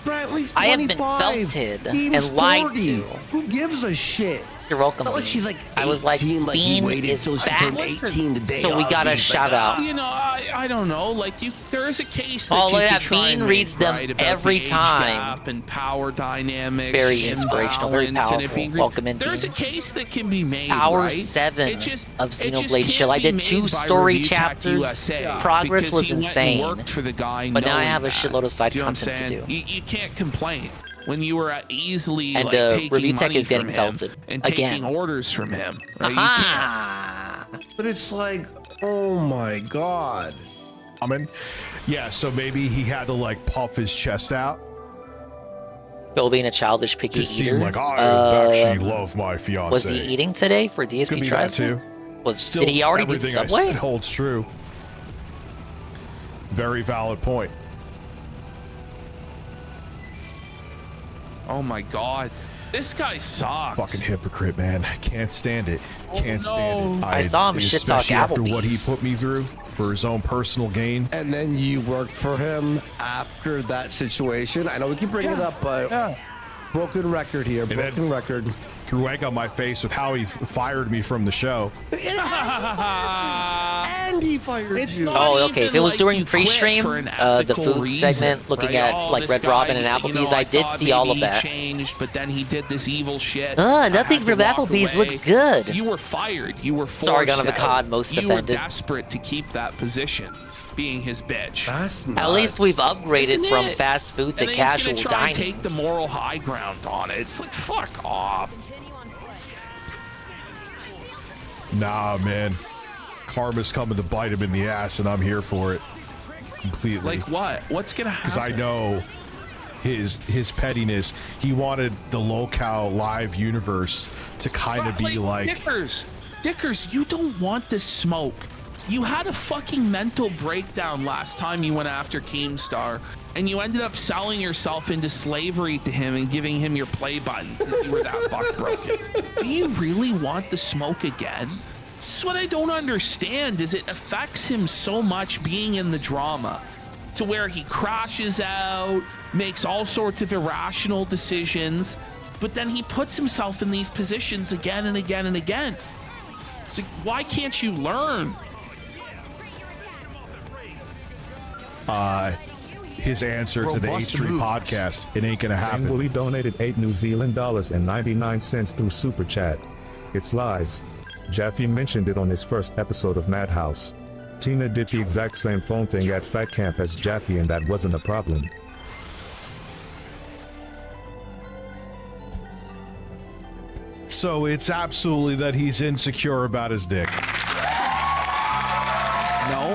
Brantley's 25. I have been felted Bean's and lied 40. to. Who gives a shit? You're welcome, Not like Bean. she's like I was like, 18, like he Bean waited is till she back, turned 18 today. so we got a shout out. You know, I don't know. Like there is a case that Oh, you look at could that. try Bean and reads make, them right, about every the age time. gap and power dynamics. Very and inspirational, very balance and it powerful. being Welcome in, There's Bean. a case that can be made. Hour right? 7 It just- of it just Xenoblade can't Chill. I be did made 2 by story Review Tech chapters. USA Progress because was he went and insane. worked for the guy But now I knowing have a that. shitload of side Do you know what I'm content to saying? do. You can't complain when you were easily And, like taking Review Tech money is getting from him felted and again. taking orders from him. Right? You Aha! But it's like, oh my god. Yeah, so maybe he had to like puff his chest out Bill being a childish picky to seem eater. like I actually love my fiance. Was he eating today for DSP Could be that Tries? too. Did he already do the Everything I subway? said holds true. Very valid point. Oh my god. This guy sucks. Fucking hypocrite, man. Can't stand it. Can't stand it. I saw him shit talk especially after what he Applebee's. put me through for his own personal gain. And then you worked for him after that situation. I know we keep bringing it up, but broken record here. Broken record. Threw egg on my face with how he fired me from the show. And he fired you. Oh, okay. If it was during pre-stream, the food segment, looking at like Red Robin and Applebee's, I did see all of that. Changed, but then he did this evil shit. Nothing from Applebee's looks good. You were fired. You were forced Sorry, Gun of a out. Cod, most You offended. were desperate to keep that position, being his bitch. At least we've upgraded Isn't from it? fast food to And then he's casual gonna try and dining. take the moral high ground on it. It's like, fuck off. Nah, man. Karma's coming to bite him in the ass, and I'm here for it. Completely. Like what? What's gonna happen? Because I know his pettiness. He wanted the locale live universe to kind of be like Dickers, you don't want this smoke. You had a fucking mental breakdown last time you went after Keemstar, and you ended up selling yourself into slavery to him and giving him your play button because you were that buck broken. Do you really want the smoke again? This is what I don't understand, is it affects him so much being in the drama to where he crashes out, makes all sorts of irrational decisions, but then he puts himself in these positions again and again and again. It's like, why can't you learn? his answer to the H3 podcast. It ain't gonna happen. Willie donated $8 New Zealand dollars and 99 cents through Super Chat. It's lies. Jaffe mentioned it on his first episode of Madhouse. Tina did the exact same phone thing at Fat Camp as Jaffe, and that wasn't a problem. So it's absolutely that he's insecure about his dick. No.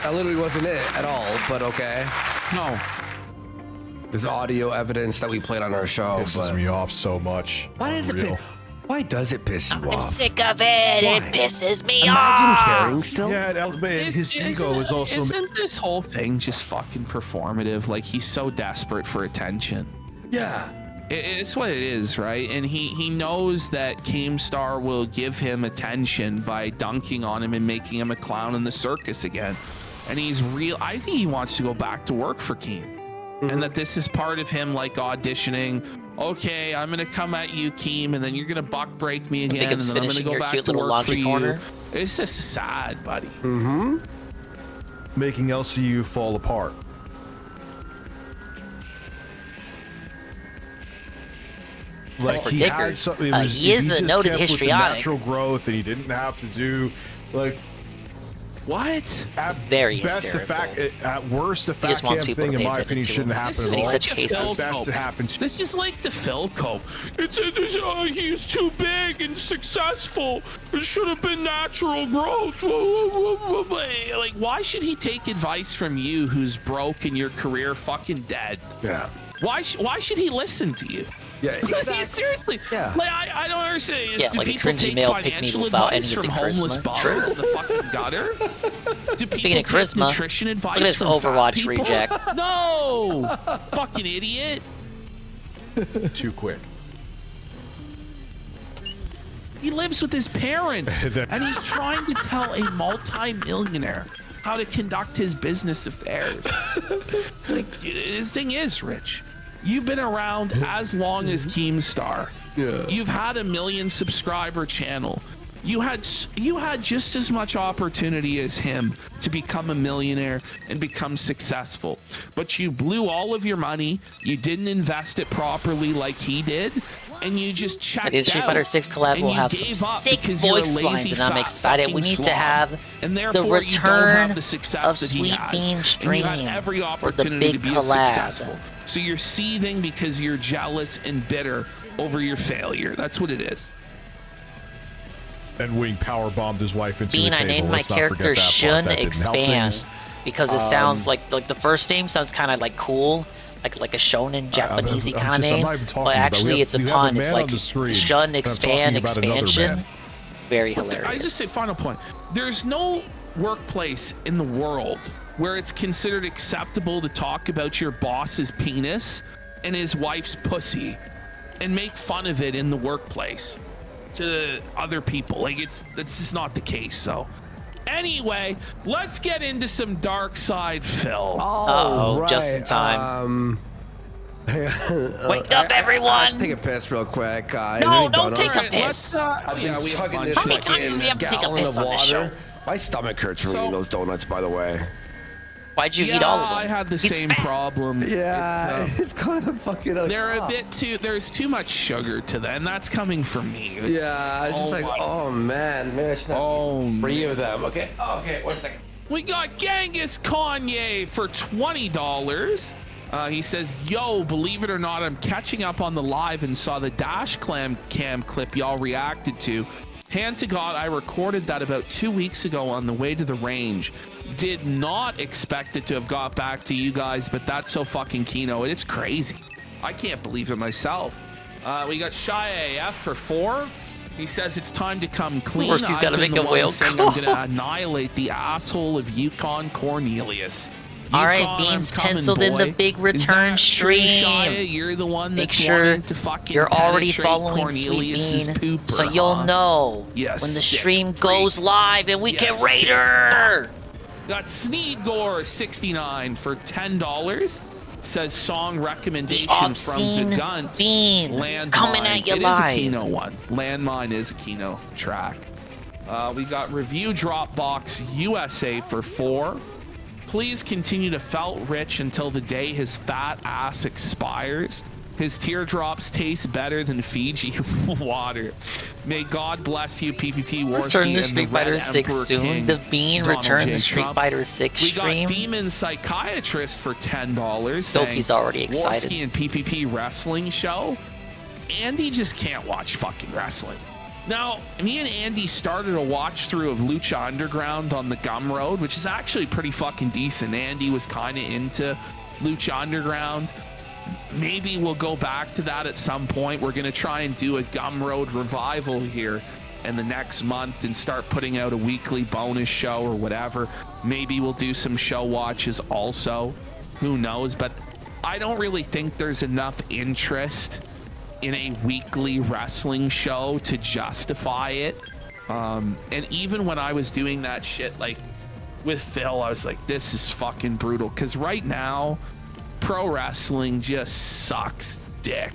That literally wasn't it at all, but okay. No. There's audio evidence that we played on our show. Pisses me off so much. Why does it? Why does it piss you off? I'm sick of it. It pisses me Imagine off. caring still. Yeah, his ego is also. Isn't this whole thing just fucking performative? Like, he's so desperate for attention. Yeah. It's what it is, right? And he knows that Keemstar will give him attention by dunking on him and making him a clown in the circus again. And he's real. I think he wants to go back to work for Keem. And that this is part of him, like, auditioning. Okay, I'm gonna come at you, Keem, and then you're gonna buck break me again, and then I'm gonna go back to work for you. It's just sad, buddy. Mm-hmm. Making LCU fall apart. Like for he Dickers, had something. It was, he is he a just noted kept with the histrionic. natural growth, and he didn't have to do like. What? At Very best, the hysterical. fact, at worst, the He fact just wants people thing, to in pay my attention opinion, to shouldn't him. happen This at is all. such cases. Best it happens. This is like the Philco. He's too big and successful. It should have been natural growth. Like, why should he take advice from you who's broke and your career fucking dead? Yeah. Why should he listen to you? Yeah, exactly. Seriously. Yeah. Like, I don't understand. Yeah, Do like a people cringy take male pick me financial without advice any of from the homeless charisma. bums True. in the fucking gutter? Do Speaking of people take charisma, nutrition advice look at this from fat Overwatch people? reject. No, fucking idiot. Too quick. He lives with his parents, and he's trying to tell a multi-millionaire how to conduct his business affairs. It's like, the thing is, Rich, you've been around as long as Keemstar. Yeah. You've had a 1 million subscriber channel. You had just as much opportunity as him to become a millionaire and become successful. But you blew all of your money. You didn't invest it properly like he did. And you just checked out. That is Street Fighter 6 collab will have some sick voice lines, and I'm excited. We need to have the return of Sweet Bean Stream for the big collab. So you're seething because you're jealous and bitter over your failure. That's what it is. And Wing power bombed his wife into Bean, a table. I named my Let's not forget character that part. Shun That didn't help Expand things. because it sounds like the first name sounds kind of like cool. Like a shonen Japanesey kind of name, but actually it's a pun. It's like Shun Expand Expansion. Very hilarious. I just say final point. There's no workplace in the world where it's considered acceptable to talk about your boss's penis and his wife's pussy and make fun of it in the workplace to other people. Like that's just not the case. So anyway, let's get into some Dark Side Phil. Oh, right. Just in time. Wake up, everyone! Take a piss real quick. No, don't take a piss. I've been chugging this How many times does he have to take a piss on this show? My stomach hurts from eating those donuts, by the way. Why'd you eat all of them? I had the same problem. Yeah, it's kind of fucking. They're a bit too. There's too much sugar to them, and that's coming from me. Yeah, it's just like, oh man, maybe I should have 3 of them. Okay, 1 second. We got Genghis Kanye for $20. He says, yo, believe it or not, I'm catching up on the live and saw the dash cam clip y'all reacted to. Hand to God, I recorded that about 2 weeks ago on the way to the range. Did not expect it to have got back to you guys, but that's so fucking Kino. It's crazy. I can't believe it myself. We got Shy AF for 4. He says it's time to come clean. Of course, he's got to make a whale call. I'm going to annihilate the asshole of Yukon Cornelius. All right, Beans penciled in the big return stream. Shia? You're the one Make that's sure to fucking you're already penetrate following Sweet Cornelius's Bean, pooper, so you'll huh? know Yes, when the sick stream freak. goes live and we Yes, can raid her. Got Sneedgore 69 for $10. Says song recommendation from obscene Degunt. Bean Landmine. coming at you It live. is a Kino one. Landmine is a Kino track. We got Review Dropbox USA for 4. Please continue to felt rich until the day his fat ass expires. His teardrops taste better than Fiji water. May God bless you, PPP Warsky. Return to Street Fighter 6 soon. King, The Bean Donald return J. to Street Trump. Fighter 6 We stream. got Demon Psychiatrist for $10. Doki's already excited. Warsky and PPP Wrestling Show. Andy just can't watch fucking wrestling. Now, me and Andy started a watch through of Lucha Underground on the Gumroad, which is actually pretty fucking decent. Andy was kind of into Lucha Underground. Maybe we'll go back to that at some point. We're going to try and do a Gumroad revival here in the next month and start putting out a weekly bonus show or whatever. Maybe we'll do some show watches also. Who knows? But I don't really think there's enough interest in a weekly wrestling show to justify it. And even when I was doing that shit like with Phil, I was like, this is fucking brutal. Because right now, pro wrestling just sucks dick.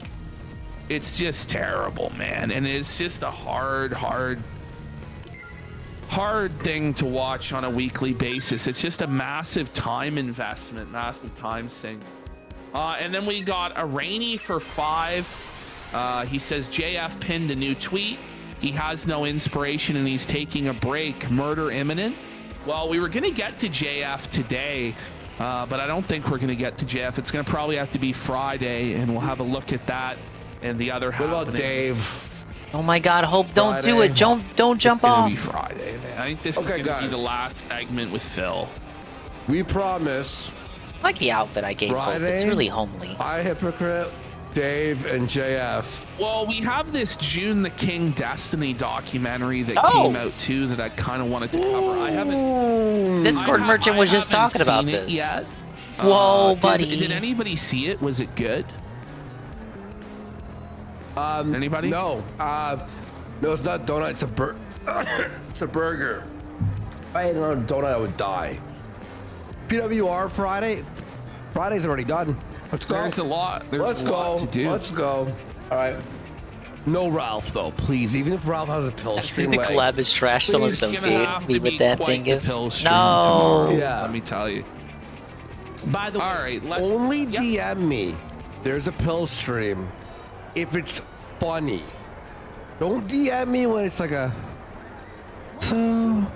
It's just terrible, man. And it's just a hard thing to watch on a weekly basis. It's just a massive time investment, massive time sink. And then we got a Rainy for 5. He says JF pinned a new tweet. He has no inspiration and he's taking a break. Murder imminent. Well, we were going to get to JF today, but I don't think we're going to get to JF. It's going to probably have to be Friday, and we'll have a look at that and the other What about Dave? Oh my God, Hope, don't do it. Don't jump off. It's going to be Friday, man. I think this is going to be the last segment with Phil. We promise I like the outfit I gave Hope. It's really homely. I Hypocrite, Dave, and JF. Well, we have this June the King Destiny documentary that came out too that I kind of wanted to cover. I haven't. Discord Merchant was just talking about seen it this. yet. Whoa, buddy. Did anybody see it? Was it good? Anybody? No. No, it's not donut. It's a it's a burger. If I ate another donut, I would die. PWR Friday. Friday's already done. Let's go. There's a lot. Let's go. Let's go. All right. No Ralph though, please. Even if Ralph has a pill stream, The collab is trash. Don't Please. associate me with that, Dingus. No. No. Yeah. Let me tell you. By the way, only DM me. There's a pill stream if it's funny. Don't DM me when it's like a. So,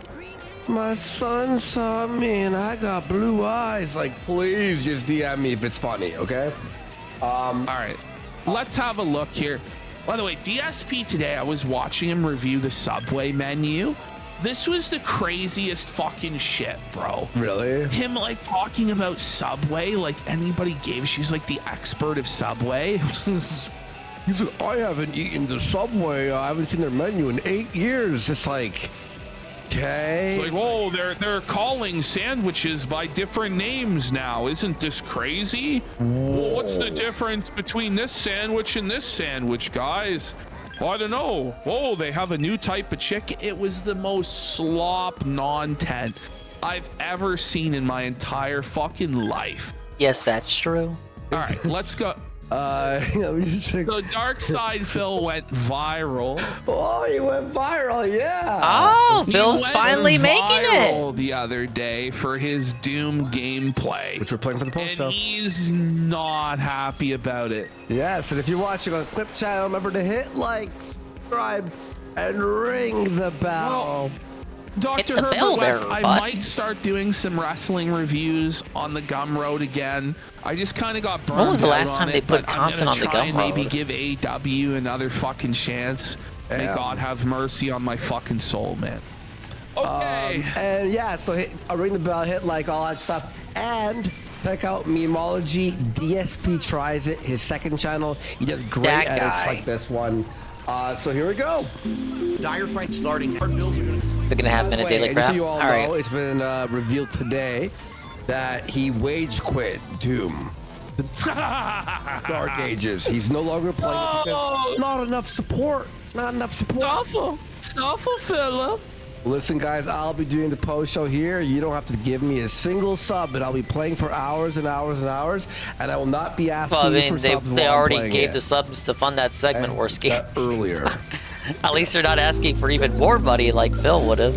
my son saw me and I got blue eyes. Like, please just DM me if it's funny, okay? All right. Let's have a look here. By the way, DSP today, I was watching him review the Subway menu. This was the craziest fucking shit, bro. Really? Him like talking about Subway like anybody gave. She's like the expert of Subway. He's like, I haven't eaten the Subway. I haven't seen their menu in 8 years. It's like, okay. It's like, whoa, they're calling sandwiches by different names now. Isn't this crazy? Well, what's the difference between this sandwich and this sandwich, guys? I don't know. Oh, they have a new type of chicken. It was the most slop non-tent I've ever seen in my entire fucking life. Yes, that's true. All right, let's go. So Dark Side Phil went viral. Oh, he went viral, yeah. Oh, He Phil's went finally making it. viral the other day for his Doom gameplay, which we're playing for the post show. He's not happy about it. Yes, and if you're watching on Clip Channel, remember to hit like, subscribe, and ring the bell. Dr. the Herbert bell West, there, I bud. might start doing some wrestling reviews on the Gumroad again. I just kind of got burned When was the out last on time it, they put but I'm content gonna on the try and maybe Gumroad? give AW another fucking chance. May Yeah. God have mercy on my fucking soul, man. Okay. And yeah, so ring the bell, hit like, all that stuff, and check out Memology. DSP tries it, his second channel. He does great That edits guy. like this one. So here we go. Dire fight starting. Hard bills are gonna. Is it gonna happen in a daily And crap? so you all All know, right. it's been revealed today that he wage quit Doom. Dark Ages. He's no longer playing. Oh. Not enough support. Not enough support. Snuffle fella. Listen, guys, I'll be doing the post show here. You don't have to give me a single sub, but I'll be playing for hours and hours and hours, and I will not be asking Well, I you mean, for they subs while I'm already playing gave it. the subs to fund that segment, Worski. Earlier. At least they're not asking for even more money like Phil would have.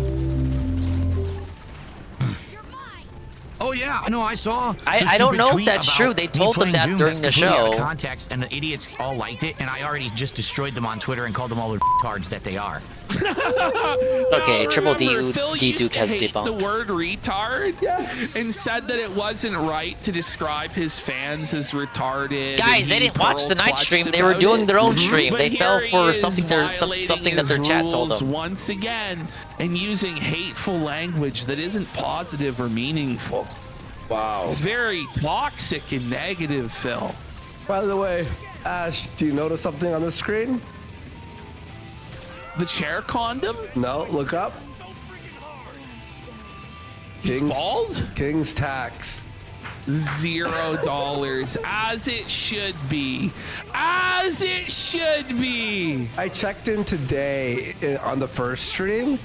Oh yeah, no, I saw. I don't know if that's true. They told them that during the show. Context, and the idiots all liked it, and I already just destroyed them on Twitter and called them all the retards that they are. Okay, Triple Phil D used Duke to has hate debunked. the word retard and said that it wasn't right to describe his fans as retarded. Guys, they and he didn't watch the night pearl-clutched stream. They were about doing it. their own stream. But They fell here for he is something violating that their his chat told rules them. once again and using hateful language that isn't positive or meaningful. Wow. It's very toxic and negative, Phil. By the way, Ash, do you notice something on the screen? The chair condom? No, look up. He's bald? King's tax. $0, as it should be. As it should be. I checked in today on the first stream.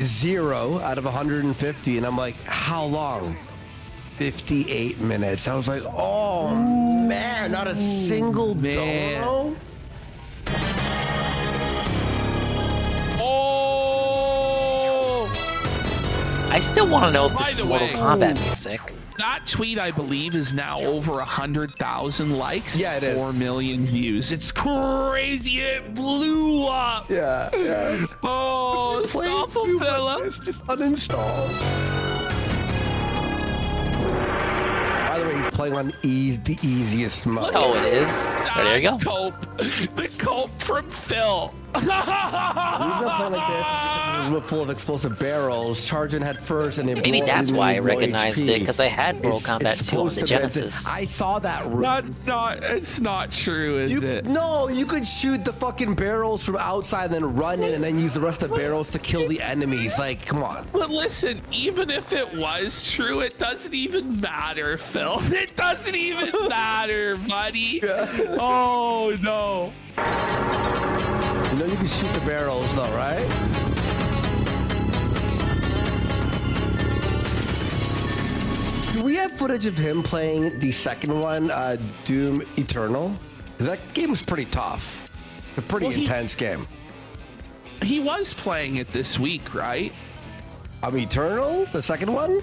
0 out of 150, and I'm like, how long? 58 minutes. I was like, oh man, not a single dono. I still want to know if this By is the Mortal way- Kombat music. That tweet, I believe, is now over 100,000 likes. Yeah, it is. 4 million views. It's crazy. It blew up. Yeah, yeah. Oh, stop him, Philip. It's just uninstalled. By the way, he's playing on the easiest mode. Oh, it is. Oh, there you go. The cope from Phil. The reason I'm playing like this is because it's a room full of explosive barrels, charging head first, and they Maybe blow that's up why I and they blow recognized HP. it, because I had Mortal Kombat 2 on the supposed to be- Genesis. I saw that room. It's not true, is it? No, you could shoot the fucking barrels from outside and then run in and then use the rest of the barrels to kill the enemies. Like, come on. But listen, even if it was true, it doesn't even matter, Phil. It doesn't even matter, buddy. Oh, no. You know you can shoot the barrels though, right? Do we have footage of him playing the second one, Doom Eternal? 'Cause that game was pretty tough. A pretty intense game. He was playing it this week, right? Eternal? The second one?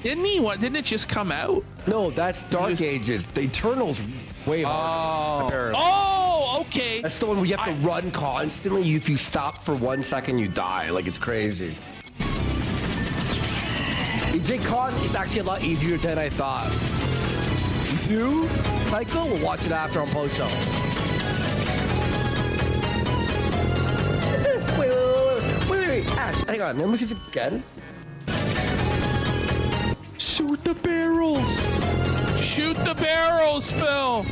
Didn't he? What? Didn't it just come out? No, that's Dark Ages. The Eternal's way harder. Apparently. Oh, okay. That's the one where you have to run constantly. If you stop for 1 second, you die. Like, it's crazy. EJ Con is actually a lot easier than I thought. You do? Michael? We'll watch it after on post show. Wait. Ash, hang on. Let me see this again. Shoot the barrels. Shoot the barrels, Phil.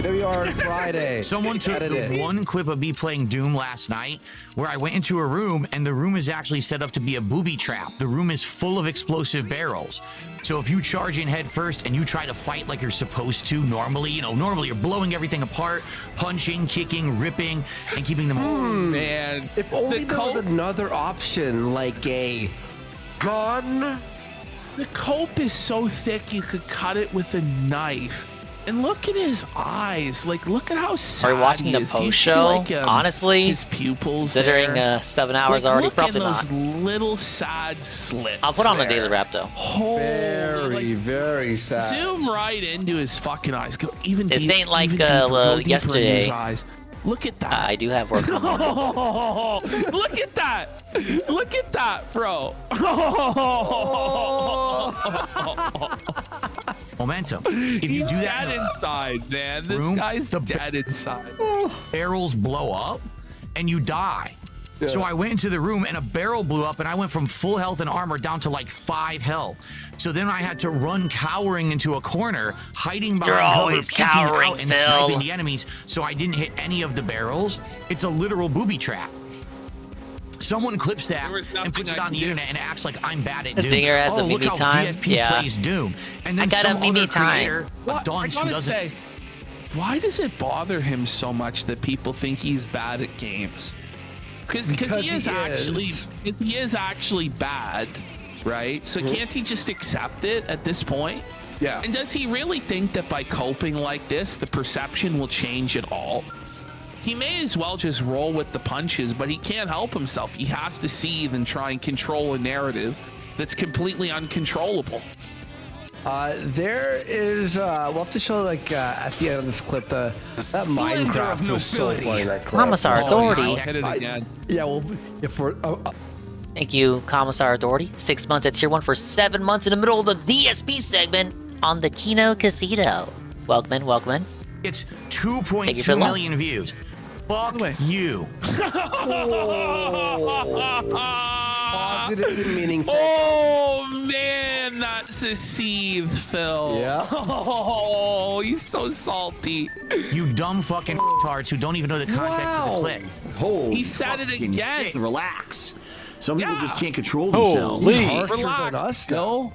There we are on Friday. Someone took the one clip of me playing Doom last night where I went into a room and the room is actually set up to be a booby trap. The room is full of explosive barrels. So if you charge in head first and you try to fight like you're supposed to normally, normally you're blowing everything apart, punching, kicking, ripping, and keeping them man. If only there was another option, like a gun. The cope is so thick you could cut it with a knife. And look at his eyes. Like, look at how sad Are we watching he the is. post show? Like, Honestly, his pupils considering there. 7 hours Like, already, look probably at not. those little sad slits. I'll put on there. a daily wrap though. Very sad. Zoom right into his fucking eyes. Go even. This deep, ain't like even deeper. Go deeper in yesterday. his eyes. Look at that. I do have work on that. Oh, look at that. Look at that, bro. momentum. If you do that dead inside, man. This guy's dead inside. Barrels blow up and you die. Yeah. So I went into the room and a barrel blew up and I went from full health and armor down to like 5 health. So then I had to run cowering into a corner, hiding behind cover, always peeking cowering, out and Phil. sniping the enemies so I didn't hit any of the barrels. It's a literal booby trap. Someone clips that and puts it on the internet and acts like I'm bad at Doom. Dinger has a look Mimi how time? DSP Yeah. plays Doom. And then I got a some Mimi other time. creator, a dunce who doesn't... Say, why does it bother him so much that people think he's bad at games? Because he is actually bad, right? So can't he just accept it at this point? Yeah. And does he really think that by coping like this, the perception will change at all? He may as well just roll with the punches, but he can't help himself. He has to seethe and try and control a narrative that's completely uncontrollable. There is, we'll have to show like at the end of this clip that Minecraft was so funny. That clip. Commissar Authority. I'll hit it again. Yeah, well, if we're Thank you, Commissar Authority. 6 months at tier 1 for 7 months in the middle of the DSP segment on the Kino Casino. Welcome in, welcome in. It's 2.2 million views. Fuck you. Positive and meaningful. Oh man, that's a seethe, Phil. Yeah. Oh, he's so salty. You dumb fucking tards who don't even know the context of the clip. Holy He said it fucking again. shit. Relax. Some people just can't control Holy. themselves. He's harsher than us, Phil.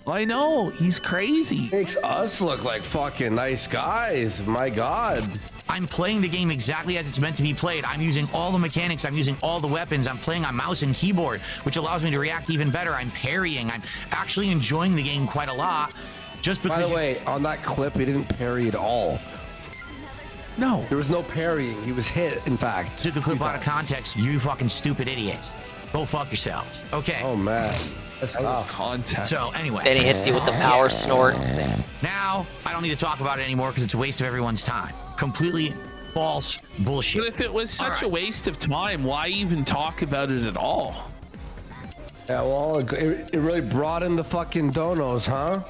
I know, he's crazy. Makes us look like fucking nice guys. My God. I'm playing the game exactly as it's meant to be played. I'm using all the mechanics. I'm using all the weapons. I'm playing on mouse and keyboard, which allows me to react even better. I'm parrying. I'm actually enjoying the game quite a lot. Just because. By the way, on that clip, he didn't parry at all. No. There was no parrying. He was hit, in fact. Took the clip out of context. You fucking stupid idiots. Go fuck yourselves. Okay. Oh, man. That's tough. Context. So, anyway. Then he hits you with the power snort. Now, I don't need to talk about it anymore because it's a waste of everyone's time. Completely false bullshit. But if it was such a waste of time, why even talk about it at all? Yeah, well, it really brought in the fucking donos, huh?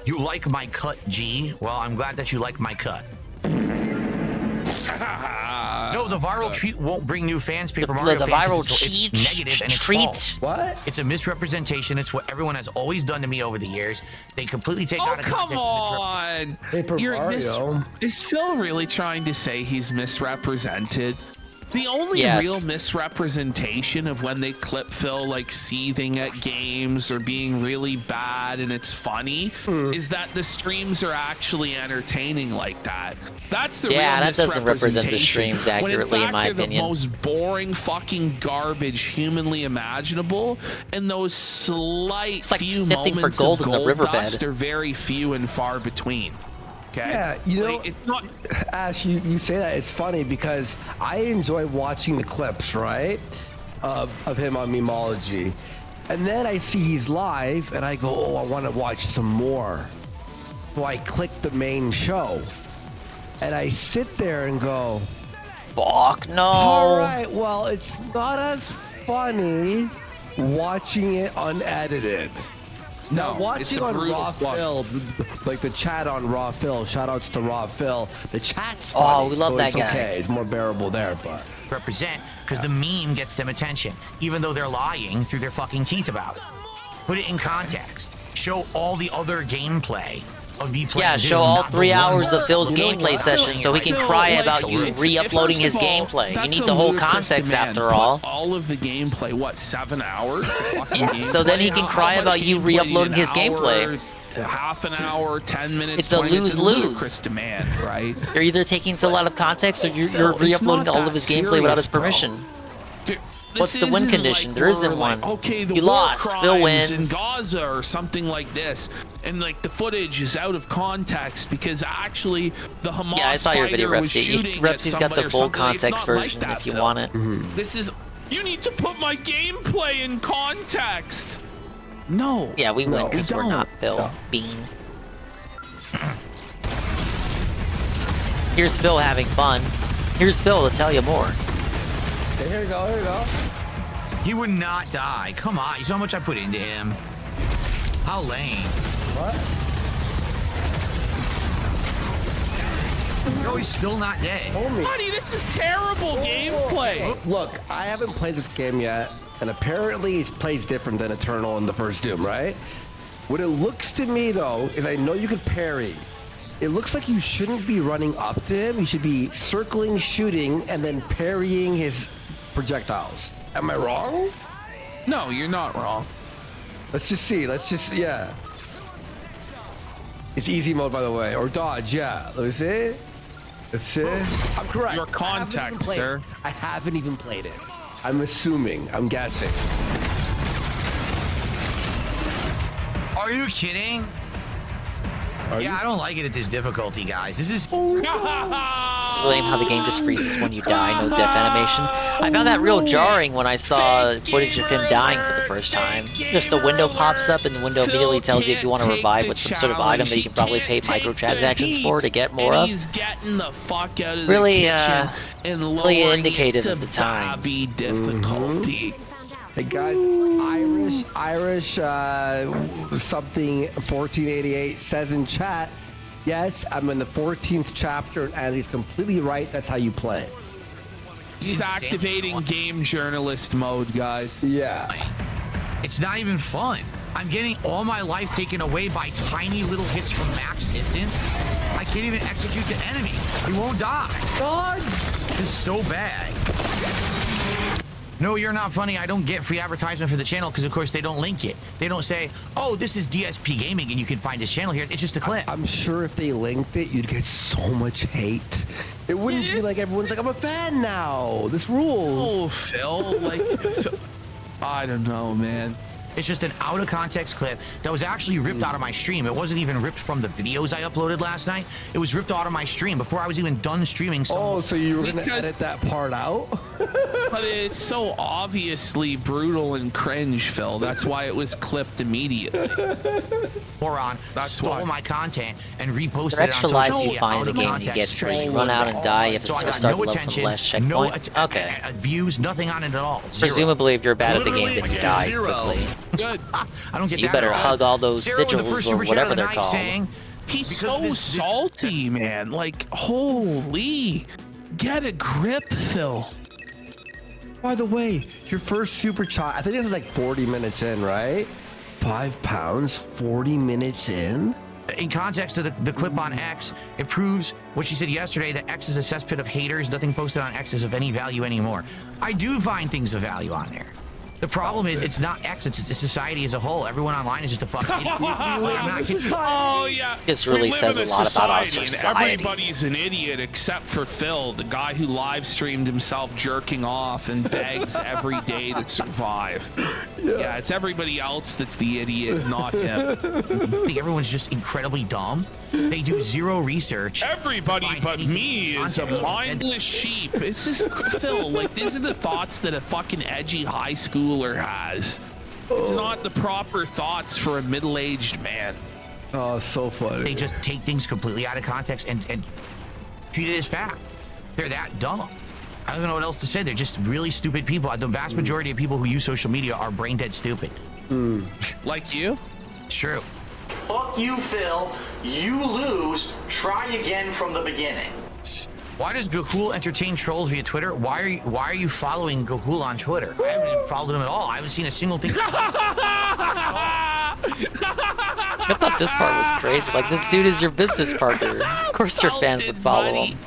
You like my cut, G? Well, I'm glad that you like my cut. No, the viral treat won't bring new fans. Paper Mario the fans, viral it's negative and it's treat? false. What? It's a misrepresentation. It's what everyone has always done to me over the years. They completely take out of come context. on. Paper Mario. Is Phil really trying to say he's misrepresented? The only real misrepresentation of when they clip Phil like seething at games or being really bad and it's funny is that the streams are actually entertaining like that. That's the real that doesn't represent the streams when accurately, in my they're opinion. the most boring fucking garbage humanly imaginable, and those slight like few sifting for moments gold of in the gold riverbed. dust are very few and far between. Okay. Yeah, you know, it's not. Ash, you say that, it's funny because I enjoy watching the clips, right, of him on Memology. And then I see he's live and I go, oh, I want to watch some more. So I click the main show and I sit there and go, fuck no. All right, well, it's not as funny watching it unedited. Now, watching on Raw Phil, like the chat on Raw Phil, shout outs to Raw Phil, the chat's funny. Oh, we love so that it's guy. Okay, it's more bearable there, but. Represent, because the meme gets them attention, even though they're lying through their fucking teeth about it. Put it in context. Show all the other gameplay of me playing. Yeah, show all 3 hours of Phil's gameplay session so he can cry about you re-uploading his gameplay. You need the whole context after all. All of the gameplay, what, 7 hours? So then he can cry about you re-uploading his gameplay. Half an hour, 10 minutes. It's a lose-lose. Demand, right? You're either taking Phil out of context or you're re-uploading all of his gameplay without his permission. What's the win condition? Like there isn't like, one. Okay, the you war lost. Phil crimes wins. in Gaza or something like this, and like the footage is out of context because actually the Hamas Yeah, I saw your video, fighter was Repsy. shooting at Repsy's got the somebody or full something. It's context not like version that, if you Phil. want it. This is. You need to put my gameplay in context. No. Yeah, we win because we're not Phil. No. Bean. Here's Phil having fun. Here's Phil to tell you more. Okay, here we go, here we go. He would not die. Come on, you saw how much I put into him. How lame. What? No, he's still not dead. Buddy, this is terrible gameplay. Look, I haven't played this game yet, and apparently it plays different than Eternal in the first Doom, right? What it looks to me, though, is I know you could parry. It looks like you shouldn't be running up to him. You should be circling, shooting, and then parrying his projectiles. Am I wrong? No, you're not wrong. Let's just see. Yeah. It's easy mode, by the way, or dodge, yeah. Let me see. Let's see. I'm correct. Your context, sir. I haven't even played it. I'm assuming. I'm guessing. Are you kidding? Yeah, I don't like it at this difficulty, guys. This is Lame how the game just freezes when you die, no death animation. I found that real jarring when I saw footage of him dying for the first time. Just the window pops up and the window immediately tells you if you want to revive with some sort of item that you can probably pay microtransactions for to get more of. He's getting the fuck out of Really, the kitchen and really lowering indicative it of the to times. Babby difficulty. Hey guys, Irish something 1488 says in chat, yes, I'm in the 14th chapter, and he's completely right. That's how you play. He's activating game journalist mode, guys. Yeah. It's not even fun. I'm getting all my life taken away by tiny little hits from max distance. I can't even execute the enemy. He won't die. God, this is so bad. No, you're not funny. I don't get free advertisement for the channel because, of course, they don't link it. They don't say, oh, this is DSP Gaming and you can find his channel here. It's just a clip. I'm sure if they linked it, you'd get so much hate. It wouldn't be like everyone's like, I'm a fan now. This rules. Oh, Phil, like, I don't know, man. It's just an out of context clip that was actually ripped out of my stream. It wasn't even ripped from the videos I uploaded last night. It was ripped out of my stream before I was even done streaming. Oh, so you were going to edit that part out? But it's so obviously brutal and cringe, Phil. That's why it was clipped immediately. Moron stole my content and reposted There are it extra on lives social you media find in out the of game you context. get where you run out and die. You have So I to got start no the level from the attention, last checkpoint. Okay. Views, nothing on it at all. Zero. Presumably, if you're bad at the game, then you die quickly. Good. I don't So get you that better at all. hug all those Zero with the first sigils or super chat whatever of the they're night called. saying, He's so salty, man. Like, holy. Get a grip, Phil. By the way, your first super chat, I think it was like 40 minutes in, right? 5 pounds, 40 minutes in? In context of the clip on X, it proves what she said yesterday, that X is a cesspit of haters. Nothing posted on X is of any value anymore. I do find things of value on there. The problem is, it's not X, it's society as a whole. Everyone online is just a fucking idiot. I'm not kidding. Oh, yeah. This really says a lot about our society. And everybody's an idiot except for Phil, the guy who live streamed himself jerking off and begs every day to survive. Yeah, it's everybody else that's the idiot, not him. I think everyone's just incredibly dumb. They do zero research. Everybody but me is a mindless sheep. It's just, Phil, like, these are the thoughts that a fucking edgy high schooler has. It's not the proper thoughts for a middle-aged man. Oh, so funny. They just take things completely out of context and treat it as fact. They're that dumb. I don't know what else to say. They're just really stupid people. The vast majority of people who use social media are brain dead stupid. Like you? It's true. Fuck you, Phil. You lose. Try again from the beginning. Why does Gahul entertain trolls via Twitter? Why are you following Gahul on Twitter? I haven't even followed him at all. I haven't seen a single thing. I thought this part was crazy. Like, this dude is your business partner. Of course your fans would follow him.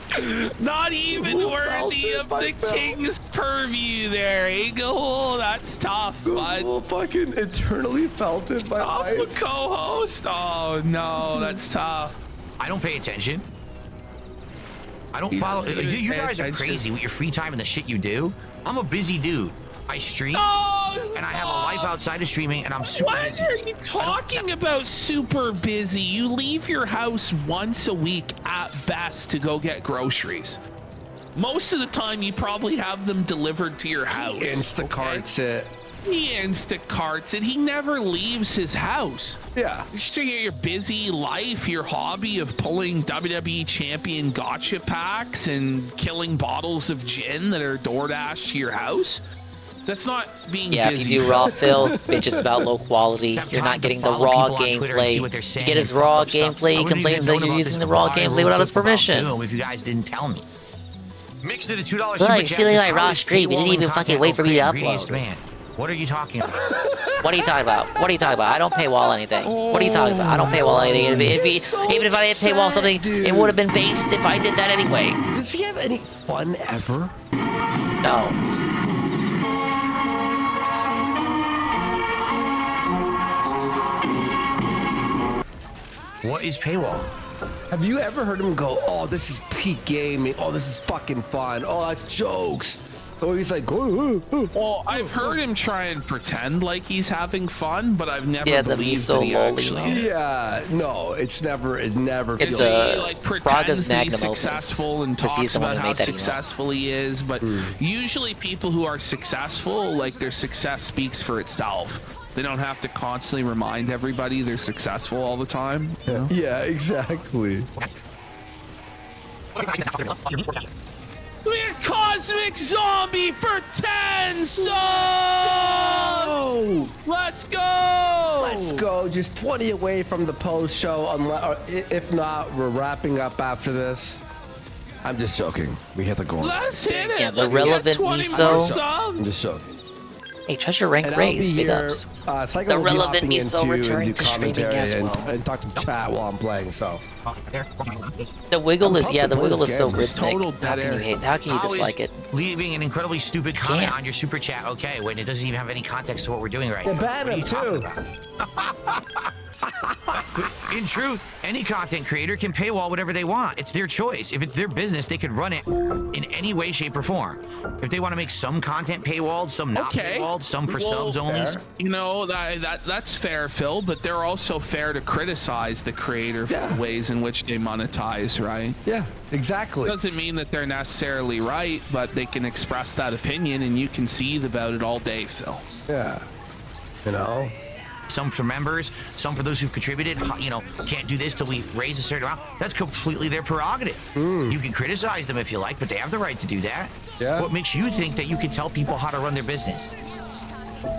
Not even worthy of the king's purview there, eh, Gahul? That's tough, bud. Gahul fucking eternally felt it by Tough life. co-host. Oh, no, that's tough. I don't pay attention. I don't follow. You guys are crazy with your free time and the shit you do. I'm a busy dude. I stream, and I have a life outside of streaming, and I'm super busy. What are you talking about super busy? You leave your house once a week at best to go get groceries. Most of the time, you probably have them delivered to your house. Instacarts it. He Instacarts it. He never leaves his house. Yeah. Just your busy life, your hobby of pulling WWE champion gotcha packs and killing bottles of gin that are DoorDash to your house. That's not being Yeah, busy. if you do raw Phil, bitches about low quality. You're not getting the raw gameplay. You get his raw gameplay, he complains that you're using the raw gameplay without his permission. If you guys didn't tell me. Mixed at a $2 Well, you see like raw stream, you didn't even fucking wait for me to upload. Man. What are you talking about? What are you talking about? What are you talking about? I don't paywall anything. What are you talking about? I don't paywall anything. Even if I didn't paywall something, it would have been based if I did that anyway. Does he have any fun ever? No. What is paywall? Have you ever heard him go, oh, this is peak gaming. Oh, this is fucking fun. Oh, that's jokes. Oh, he's like, well, I've heard him try and pretend like he's having fun, but I've never believed that he actually. Yeah, no, it's never. It's he like pretends Braga's that he's magnum successful and opus. talks about how that successful he is, but usually people who are successful, like their success speaks for itself. They don't have to constantly remind everybody they're successful all the time. You know? Yeah, exactly. We're Cosmic Zombie for 10 subs! Let's go! Let's go. Just 20 away from the post show. If not, we're wrapping up after this. I'm just joking. We have to go on. Let's hit it. Yeah, the relevant miso. I'm just joking. Hey, treasure rank raised. Big ups. The relevant miso returning to streaming as well. And talk to chat while I'm playing. So the wiggle is the wiggle is so It's rhythmic. total How can you hate? How can you dislike it? Leaving an incredibly stupid comment on your super chat, okay, when it doesn't even have any context to what we're doing right now. Ban him too. In truth, any content creator can paywall whatever they want. It's their choice. If it's their business, they could run it in any way, shape, or form. If they want to make some content paywalled, some not paywalled, some for subs only. You know, that's fair, Phil, but they're also fair to criticize the creator for the ways in which they monetize, right? Yeah, exactly. Doesn't mean that they're necessarily right, but they can express that opinion, and you can seethe about it all day, Phil. Yeah. You know? Some for members, some for those who've contributed. You know, can't do this till we raise a certain amount. That's completely their prerogative. You can criticize them if you like, but they have the right to do that. Yeah. What makes you think that you can tell people how to run their business?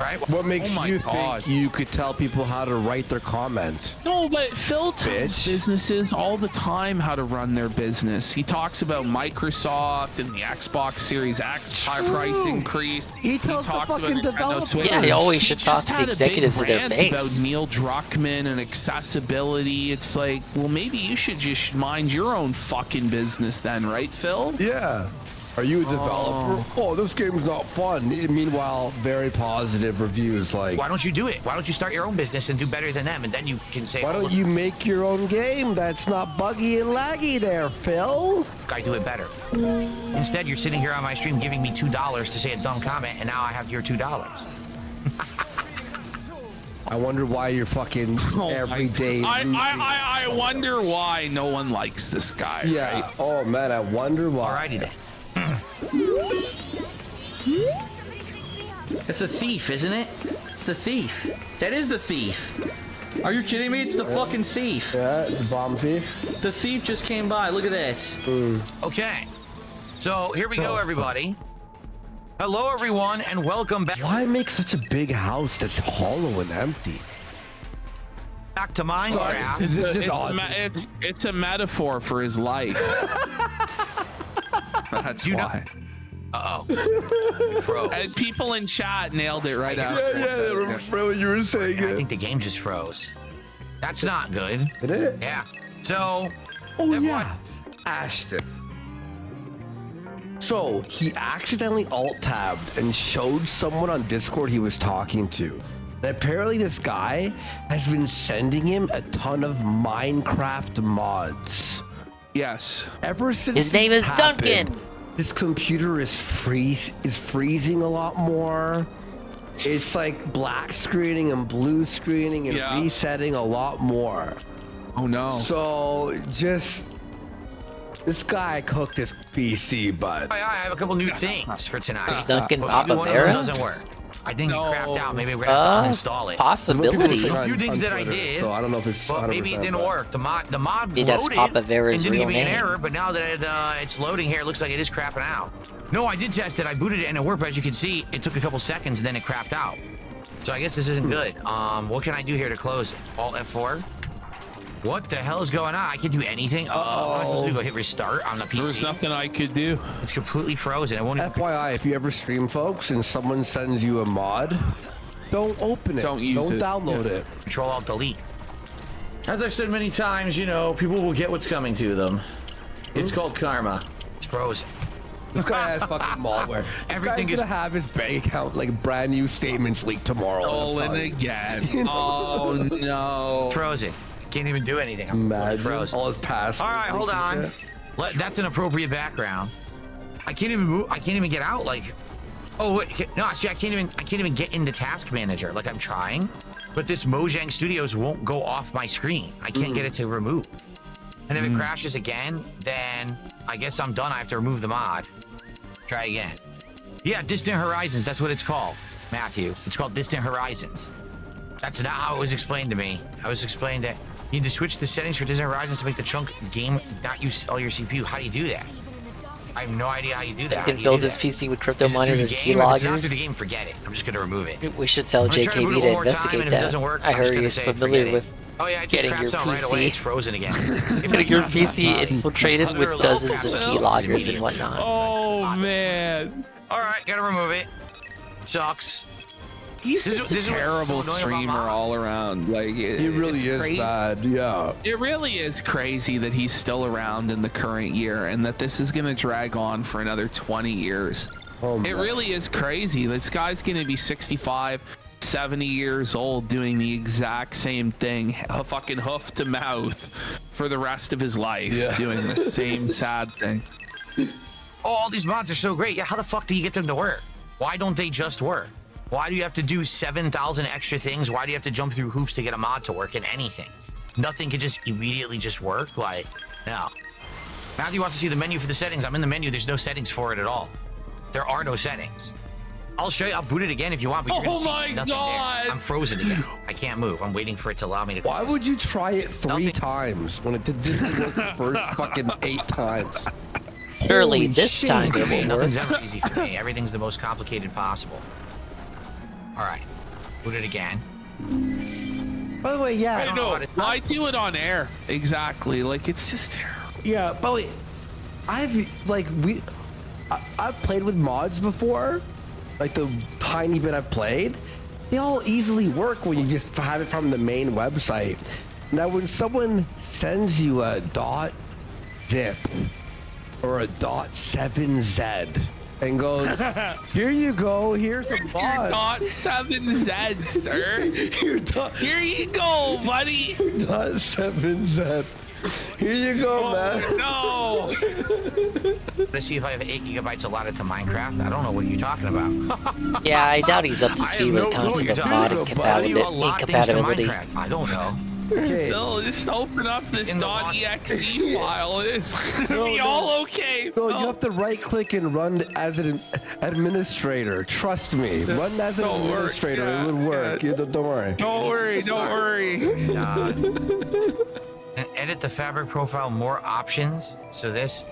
Right? What makes you think you could tell people how to write their comment? No, but Phil tells businesses all the time how to run their business. He talks about Microsoft and the Xbox Series X price increase. He tells the fucking developers. Yeah, he always should talk to the executives to their About face. Neil Druckmann and accessibility. It's like, well, maybe you should just mind your own fucking business then, right, Phil? Yeah. Are you a developer? Oh, this game's not fun. Meanwhile, very positive reviews like... Why don't you do it? Why don't you start your own business and do better than them? And then you can say... Why don't you make your own game that's not buggy and laggy there, Phil? I do it better. Instead, you're sitting here on my stream giving me $2 to say a dumb comment, and now I have your $2. I wonder why you're fucking every day. I wonder why no one likes this guy. Yeah. Right? Oh, man, I wonder why. Alrighty then. It's a thief, isn't it? It's the thief. That is the thief. Are you kidding me? It's the fucking thief. Yeah, the bomb thief. The thief just came by. Look at this. Okay. So here we go, everybody. Hello, everyone, and welcome back. Why make such a big house that's hollow and empty? Back to Minecraft. It's a metaphor for his life. That's why. Froze. And people in chat nailed it right out. Yeah, remember what you were saying. I think the game just froze. That's not good. Did it? Yeah. So. Oh, yeah. Ashton. So, he accidentally alt-tabbed and showed someone on Discord he was talking to. And apparently this guy has been sending him a ton of Minecraft mods. Yes. Ever since His name is happened, Duncan. His computer is freezing a lot more. It's like black screening and blue screening and resetting a lot more. Oh no. So just this guy cooked his PC, bud. I have a couple new things for tonight. Is Duncan But Papa maybe one of them Vera? doesn't work. I think he crapped out. Maybe we're gonna have to uninstall it. Possibility. A few things that I did. So I don't know if it's. But maybe it didn't work. The mod Maybe that's loaded Papa Vera's and didn't real give me an name. error. But now that it's loading here, it looks like it is crapping out. No, I did test it. I booted it and it worked. But as you can see, it took a couple seconds and then it crapped out. So I guess this isn't good. What can I do here to close it? Alt F4. What the hell is going on? I can't do anything. Oh, I'm supposed to go hit restart on the PC. There's nothing I could do. It's completely frozen. It won't even... FYI, if you ever stream, folks, and someone sends you a mod, don't open it. Don't use Don't it. download it. Control Alt Delete. As I've said many times, you know, people will get what's coming to them. It's called karma. It's frozen. This guy has fucking malware. Everything is gonna have his bank account like brand new statements leaked tomorrow. Stolen again. Oh no. Frozen. Can't even do anything. I'm Imagine frozen. all his passwords. All right, hold on. That's an appropriate background. I can't even move. I can't even get out. Like, oh wait, no. See, I can't even get into Task Manager. Like I'm trying, but this Mojang Studios won't go off my screen. I can't get it to remove. And if it crashes again, then I guess I'm done. I have to remove the mod. Try again. Yeah, Distant Horizons. That's what it's called, Matthew. It's called Distant Horizons. That's not how it was explained to me. I was explained that you need to switch the settings for Distant Horizons to make the chunk game not use all your CPU. How do you do that? I have no idea how you do that. He can build his PC with crypto miners and If it's not through the keyloggers. game, forget it. I'm just gonna remove it. We should tell I'm gonna try to boot JKB it to one more time, investigate and if it that. doesn't work, I I'm just heard gonna he's say, familiar forget it. with Oh yeah, it just getting craps your out right away. It's PC. frozen again. Getting your PC infiltrated with Literally dozens of craps out keyloggers and immediately. whatnot. Oh man. All right, gotta remove it. Sucks. He's just a terrible so annoying about streamer mod. all around. Like He really it's is crazy. bad. Yeah. It really is crazy that he's still around in the current year and that this is gonna drag on for another 20 years. Oh, It really is crazy. This guy's gonna be 65. 70 years old doing the exact same thing, a fucking hoof to mouth for the rest of his life, doing the same sad thing. Oh, all these mods are so great. Yeah, how the fuck do you get them to work? Why don't they just work? Why do you have to do 7,000 extra things? Why do you have to jump through hoops to get a mod to work in anything? Nothing can just immediately just work? Like, no. Matthew wants to see the menu for the settings. I'm in the menu. There's no settings for it at all. There are no settings. I'll show you. I'll boot it again if you want, but you're gonna see nothing there. I'm frozen again. I can't move. I'm waiting for it to allow me to. Why would you try it 3 times when it didn't work the first fucking 8 times? Surely Holy this shit. time it will Nothing's work. ever easy for me. Everything's the most complicated possible. All right, boot it again. By the way, yeah. I know. I do it on air. Exactly. Like, it's just terrible. Yeah, but wait, I've played with mods before, like the tiny bit I've played. They all easily work when you just have it from the main website. Now, when someone sends you a .zip or a .7z and goes, "Here you go, here's a mod." Your .7z, sir. Here you go, buddy. .7z. Here you go, man. No. Let's see if I have 8 gigabytes allotted to Minecraft. I don't know what you're talking about. Yeah, I doubt he's up to speed with the concept of mod incompatibility. I don't know. Okay. Phil, just open up this .exe file. It's gonna be all okay. No, you have to right click and run as an administrator. Trust me. Run as an administrator. It would work. Yeah. Don't worry. Don't worry. Don't worry. And edit the fabric profile, more options. So this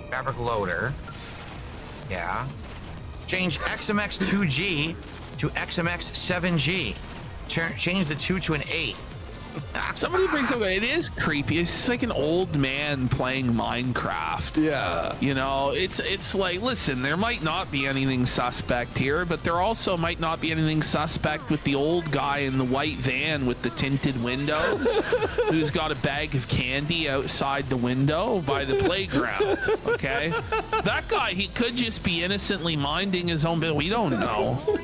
fabric loader. Yeah. Change XMX2G to XMX7G. Change the 2 to an 8. Somebody brings up, it is creepy. It's just like an old man playing Minecraft. Yeah. You know, it's like, listen, there might not be anything suspect here, but there also might not be anything suspect with the old guy in the white van with the tinted windows who's got a bag of candy outside the window by the playground. Okay? That guy, he could just be innocently minding his own business. We don't know.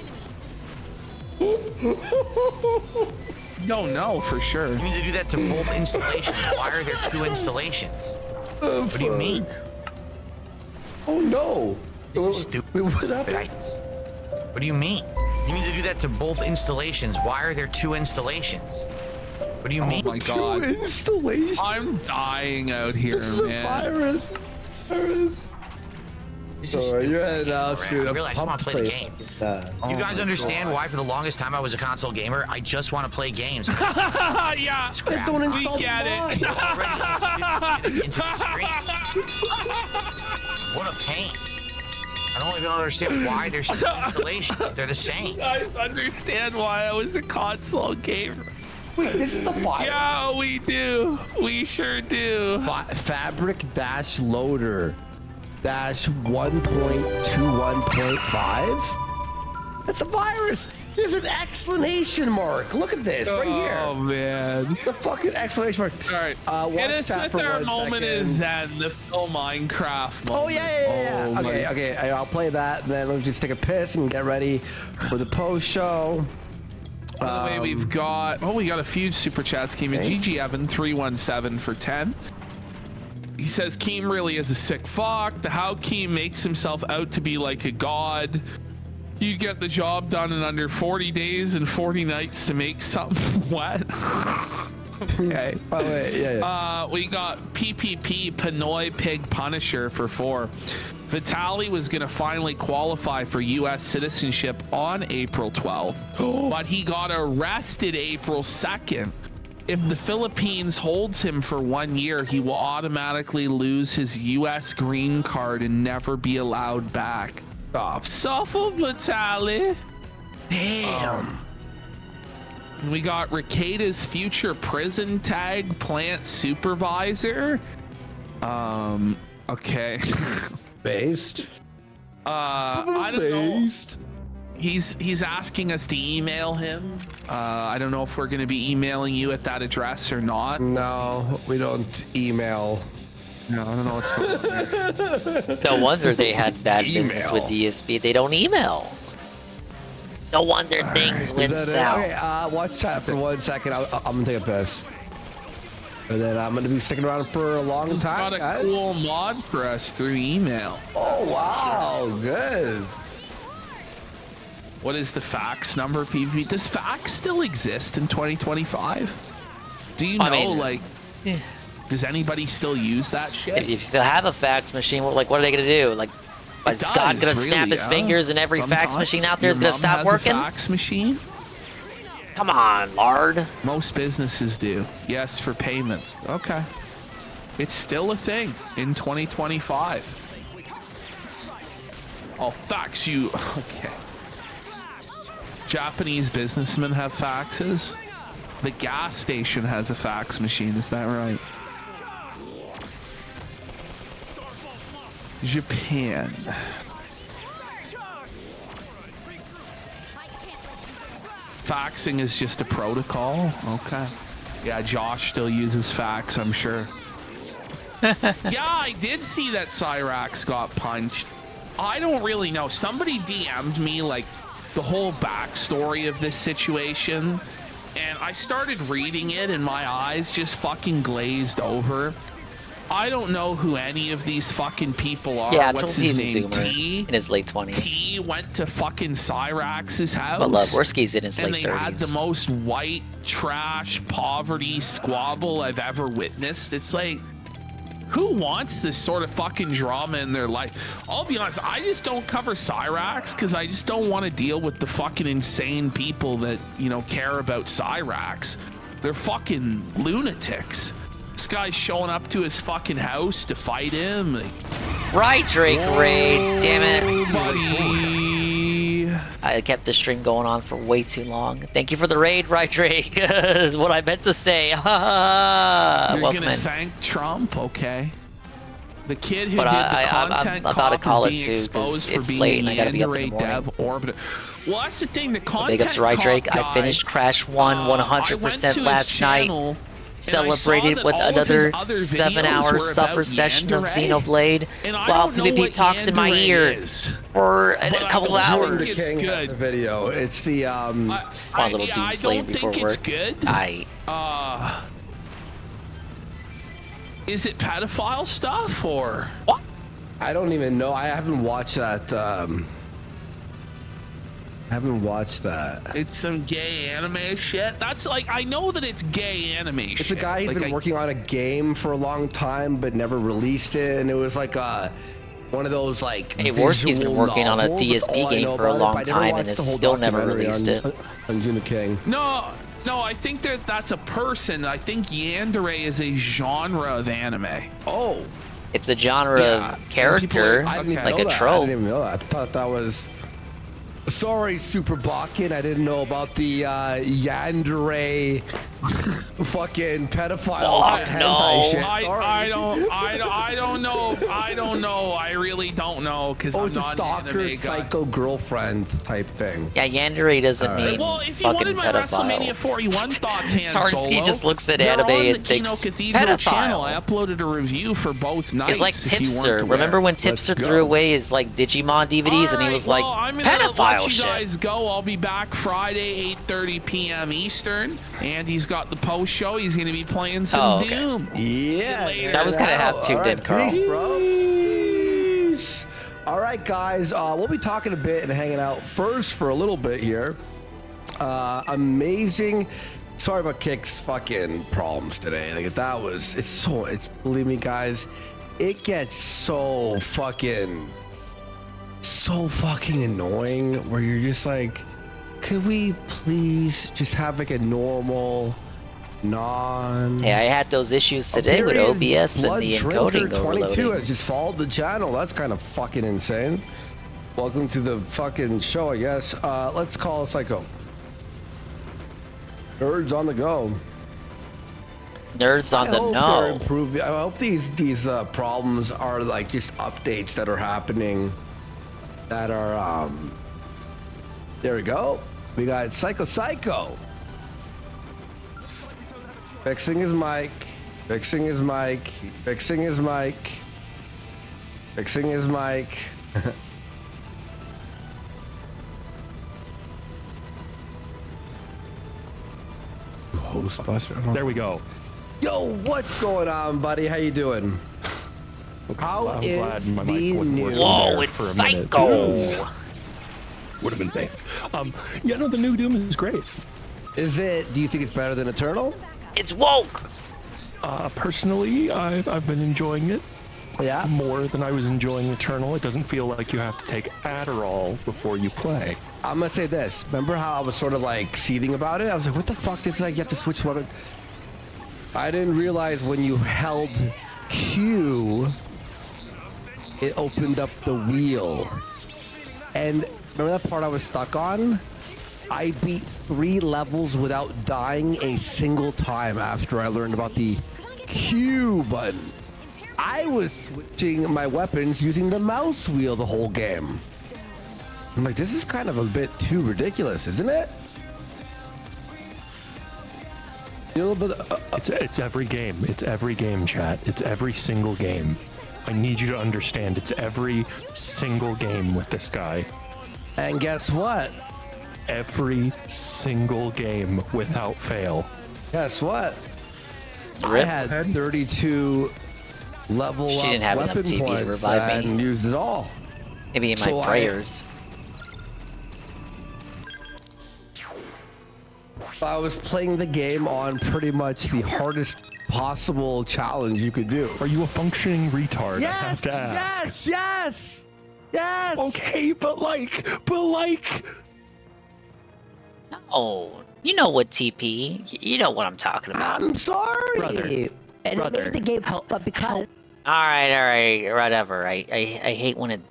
Don't know for sure. You need to do that to both installations. Why are there 2 installations? What do you mean? Oh no. This is stupid. What happened? What do you mean? You need to do that to both installations. Why are there 2 installations? What do you mean? Oh my god. 2 installations? I'm dying out here, This is man. a virus. This is Sorry, stupid. you're at I really just want to play the game. Oh You guys understand why for the longest time I was a console gamer? I just want to play games. Yeah, don't we install get it. Already into the screen. What a pain. I don't even understand why there's 2 installations. They're the same. You guys understand why I was a console gamer. Wait, this is the file. Yeah, we do. We sure do. Fabric dash loader dash 1.21.5. That's a virus. There's an exclamation mark. Look at this right here. Oh man. The fucking exclamation mark. All right. Hit us with our moment of Zen, the Phil Minecraft moment. Oh yeah. Oh, Okay. I'll play that. And then let's just take a piss and get ready for the post show. By the way, we got a few super chats came in. GG Evan 317 for 10. He says Keem really is a sick fuck. The how Keem makes himself out to be like a god. You get the job done in under 40 days and 40 nights to make something wet. Okay. By the way, yeah. We got PPP Pinoy Pig Punisher for 4. Vitali was going to finally qualify for U.S. citizenship on April 12th, but he got arrested April 2nd. If the Philippines holds him for 1 year, he will automatically lose his U.S. green card and never be allowed back. Stop. Suffer Vitali. Damn. We got Ricada's future prison tag plant supervisor. Okay. Based. I don't know. He's asking us to email him. I don't know if we're going to be emailing you at that address or not. No, we don't email. No, I don't know what's going on there. No wonder they had bad business with DSP. They don't email. No wonder things went south. Okay, watch chat for 1 second. I'm gonna take a piss. And then I'm gonna be sticking around for a long time, got a guys. cool mod for us through email. Oh, wow. Good. What is the fax number, PvP? Does fax still exist in 2025? Do you know, does anybody still use that shit? If you still have a fax machine, what are they gonna do? Like, is God gonna snap his fingers and every fax machine out there is gonna stop working? A fax machine? Come on, lard. Most businesses do. Yes, for payments. Okay. It's still a thing in 2025. I'll fax you. Okay. Japanese businessmen have faxes. The gas station has a fax machine. Is that right? Japan. Faxing is just a protocol? Okay. Yeah, Josh still uses fax, I'm sure. Yeah, I did see that Cyrax got punched. I don't really know. Somebody DM'd me, like, the whole backstory of this situation, and I started reading it, and my eyes just fucking glazed over. I don't know who any of these fucking people are. Yeah, what's he's his name? a Zoomer T? in his late 20s. He went to fucking Cyrax's house. But Loveworski's in his and late 30s. they had the most white trash poverty squabble I've ever witnessed. It's like, who wants this sort of fucking drama in their life? I'll be honest, I just don't cover Cyrax because I just don't want to deal with the fucking insane people that, you know, care about Cyrax. They're fucking lunatics. This guy's showing up to his fucking house to fight him. Like, right, Drake Raid. Damn it. Buddy. I kept the stream going on for way too long. Thank you for the raid, right, Drake? Is what I meant to say. You're Welcome gonna in. thank Trump, okay? The kid who But did the content I'm about to call cop it is too, being 'cause exposed for it's being late a and I gotta be up in the Yandere morning. dev orbiter. Well, that's the thing. The Big content ups, right, cop Drake? guy, I finished Crash 1 I went 100% to his last night. channel, Celebrated with another 7-hour suffer session of Xenoblade while PvP talks in my ear for a couple of hours. The King has the video. It's the My little doom slayer before work. Is it pedophile stuff or what? I don't even know. I haven't watched that. It's some gay anime shit. That's like, I know that it's gay anime shit. It's a guy who's been working on a game for a long time but never released it, and it was like one of those like. Hey, Worski's been working on a novels. DSP game for a long time and has still never released it. On Juna King. No, I think that's a person. I think Yandere is a genre of anime. Oh. It's a genre of character, like a trope. I didn't even know that. I thought that was. Sorry, Super Bakken. I didn't know about the Yandere fucking pedophile hentai shit. I don't know. I don't know. I really don't know because I'm it's a not stalker, an anime guy. psycho girlfriend type thing. Yeah, Yandere doesn't mean Well, if you fucking wanted my pedophile. WrestleMania 41 thoughts, Han Tarsky Solo, just looks at you're anime on the and thinks Kino Cathedral channel. pedophile. I uploaded a review for both nights. It's like if you Tipster. weren't aware. Remember when Tipster threw away his like Digimon DVDs and he was like, I'm gonna pedophile let you shit. guys go. I'll be back Friday, 8:30 p.m. Eastern, and he's got the post show. He's gonna be playing some Doom. Yeah, That was kind of half tuned in, Carl. Peace, bro. Peace. All right, guys. We'll be talking a bit and hanging out first for a little bit here. Amazing. Sorry about Kick's fucking problems today. Like that was. It's believe me, guys. It gets so fucking annoying where you're just like, could we please just have like a normal Hey, I had those issues today with OBS and the encoding 22 overloading. has just followed the channel. That's kind of fucking insane. Welcome to the fucking show, I guess. Let's call a Psycho. Nerds on the go. Nerds on the know. I hope these problems are like just updates that are happening that are there we go. We got Psycho. Fixing his mic. Ghostbuster. There we go. Yo, what's going on, buddy? How you doing? How I'm is glad my the mic wasn't working new? there for a minute. Would have been bad. Yeah, no, the new Doom is great. Is it? Do you think it's better than Eternal? It's woke. Personally, I've been enjoying it. Yeah. More than I was enjoying Eternal. It doesn't feel like you have to take Adderall before you play. I'm gonna say this. Remember how I was sort of like seething about it? I was like, what the fuck? It's like you have to switch weapon. I didn't realize when you held Q, it opened up the wheel. And remember that part I was stuck on? I beat 3 levels without dying a single time after I learned about the Q button. I was switching my weapons using the mouse wheel the whole game. I'm like, this is kind of a bit too ridiculous, isn't it? It's every game. It's every game, chat. It's every single game. I need you to understand. It's every single game with this guy. And guess what? Every single game without fail. Guess what? I had 32 level She up didn't have enough weapon TP to points revive me. and used it all. Maybe in my So prayers. I was playing the game on pretty much the hardest possible challenge you could do. Are you a functioning retard? Yes, I have to ask. yes. Okay, but like. Oh, you know what, TP? You know what I'm talking about. I'm sorry. Brother. And Brother. it made the game help, but because All right, whatever. I hate when it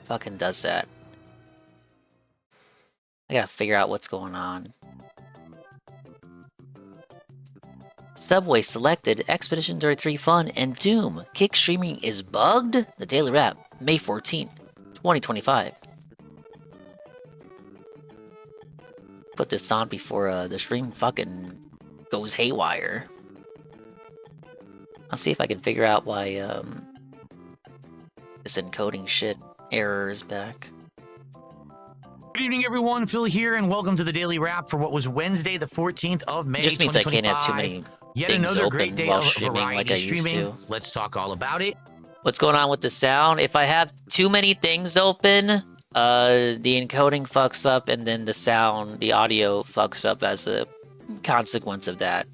fucking does that. I gotta figure out what's going on. Subway selected, Expedition 33 Fun, and Doom. Kick streaming is bugged? The Daily Wrap, May 14th, 2025. Put this on before the stream fucking goes haywire. I'll see if I can figure out why this encoding shit error is back. Good evening, everyone. Phil here, and welcome to the Daily Wrap for what was Wednesday, the 14th of May, It just means I can't have too many Yet things another open great day while of streaming variety like I used streaming. to. Let's talk all about it. What's going on with the sound? If I have too many things open, the encoding fucks up, and then the sound, the audio fucks up as a consequence of that.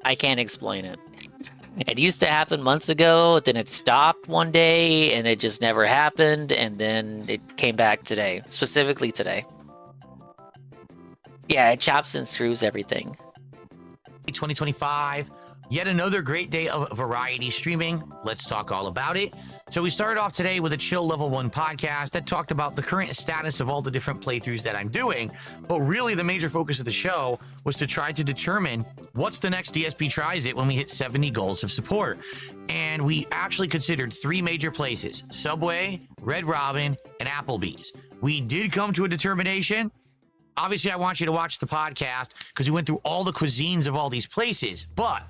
I can't explain it. It used to happen months ago, then it stopped one day, and it just never happened, and then it came back today. Specifically today. Yeah, it chops and screws everything. 2025, yet another great day of variety streaming. Let's talk all about it. So we started off today with a chill level 1 podcast that talked about the current status of all the different playthroughs that I'm doing. But really the major focus of the show was to try to determine what's the next DSP tries it when we hit 70 goals of support. And we actually considered 3 major places: Subway, Red Robin, and Applebee's. We did come to a determination. Obviously, I want you to watch the podcast because we went through all the cuisines of all these places. But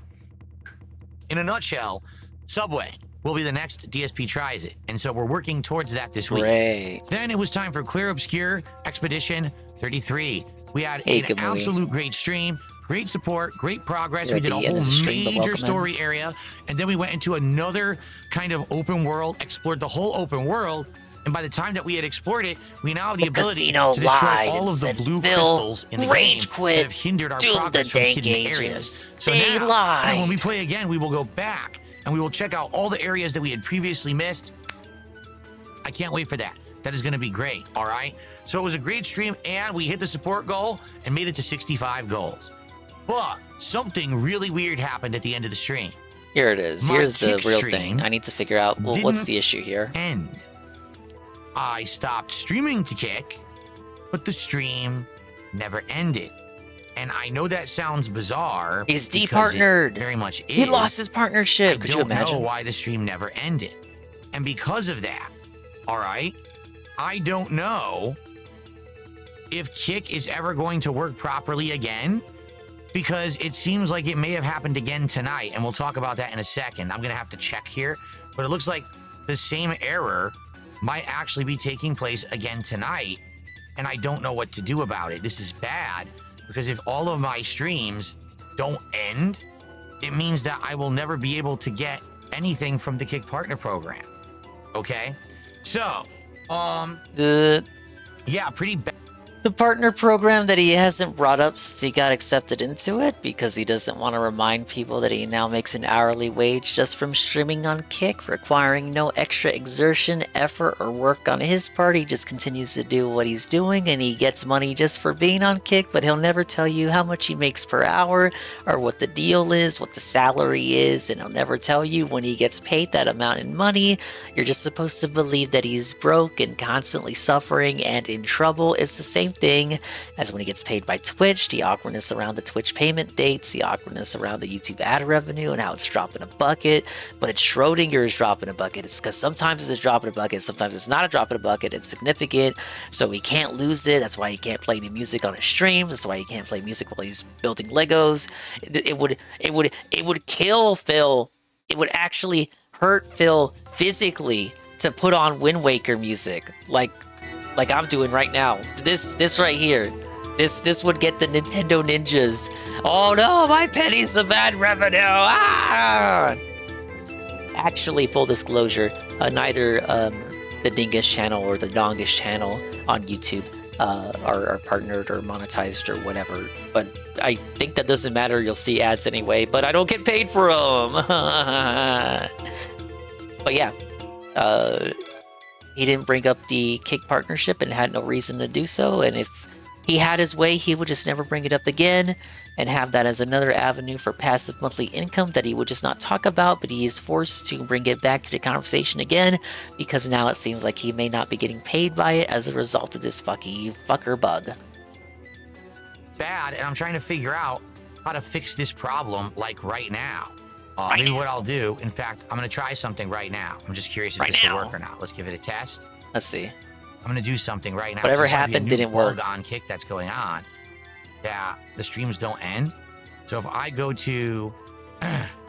in a nutshell, Subway will be the next DSP tries it. And so we're working towards that this week. Great. Then it was time for Clear Obscure Expedition 33. We had Good an movie. absolute great stream, great support, great progress. You're We at did a the end whole of the stream, but major welcome in. story area. And then we went into another kind of open world, explored the whole open world. And by the time that we had explored it, we now have the ability casino to destroy lied all and of the said, blue "Phil, crystals in the rage game quit, that have hindered our do the progress from dank hidden ages. areas." So They now, lied. when we play again, we will go back and we will check out all the areas that we had previously missed. I can't wait for that. That is going to be great, all right? So it was a great stream, and we hit the support goal and made it to 65 goals. But something really weird happened at the end of the stream. Here it is. My Here's the kick real stream thing. I need to figure out what's didn't the issue here. End. I stopped streaming to Kick, but the stream never ended. And I know that sounds bizarre. He's because departnered. it very much is. He lost his partnership. Could you I don't imagine? know why the stream never ended. And because of that, all right, I don't know if Kick is ever going to work properly again, because it seems like it may have happened again tonight, and we'll talk about that in a second. I'm going to have to check here, but it looks like the same error might actually be taking place again tonight, and I don't know what to do about it. This is bad, because if all of my streams don't end, it means that I will never be able to get anything from the Kick Partner Program. Okay? So, yeah, pretty bad. The partner program that he hasn't brought up since he got accepted into it because he doesn't want to remind people that he now makes an hourly wage just from streaming on Kick, requiring no extra exertion, effort, or work on his part. He just continues to do what he's doing and he gets money just for being on Kick, but he'll never tell you how much he makes per hour or what the deal is, what the salary is, and he'll never tell you when he gets paid that amount in money. You're just supposed to believe that he's broke and constantly suffering and in trouble. It's the same thing as when he gets paid by Twitch, the awkwardness around the Twitch payment dates, the awkwardness around the YouTube ad revenue and how it's dropping a bucket, but it's Schrodinger's dropping a bucket. It's because sometimes it's a drop in a bucket, sometimes it's not a drop in a bucket, it's significant, so he can't lose it. That's why he can't play any music on his streams, that's why he can't play music while he's building Legos. It would kill Phil. It would actually hurt Phil physically to put on Wind Waker music like I'm doing right now. This right here. This would get the Nintendo Ninjas. Oh no, my pennies of ad revenue. Ah! Actually, full disclosure, neither the Dingus channel or the Dongus channel on YouTube are partnered or monetized or whatever. But I think that doesn't matter. You'll see ads anyway, but I don't get paid for them. But yeah, he didn't bring up the Kick partnership and had no reason to do so. And if he had his way, he would just never bring it up again and have that as another avenue for passive monthly income that he would just not talk about, but he is forced to bring it back to the conversation again because now it seems like he may not be getting paid by it as a result of this fucker bug. Bad, and I'm trying to figure out how to fix this problem like right now. Maybe what I'll do, in fact, I'm going to try something right now. I'm just curious if this will work or not. Let's give it a test. Let's see. I'm going to do something right now. Whatever happened didn't work. On Kick that's going on. Yeah, the streams don't end. So if I go to...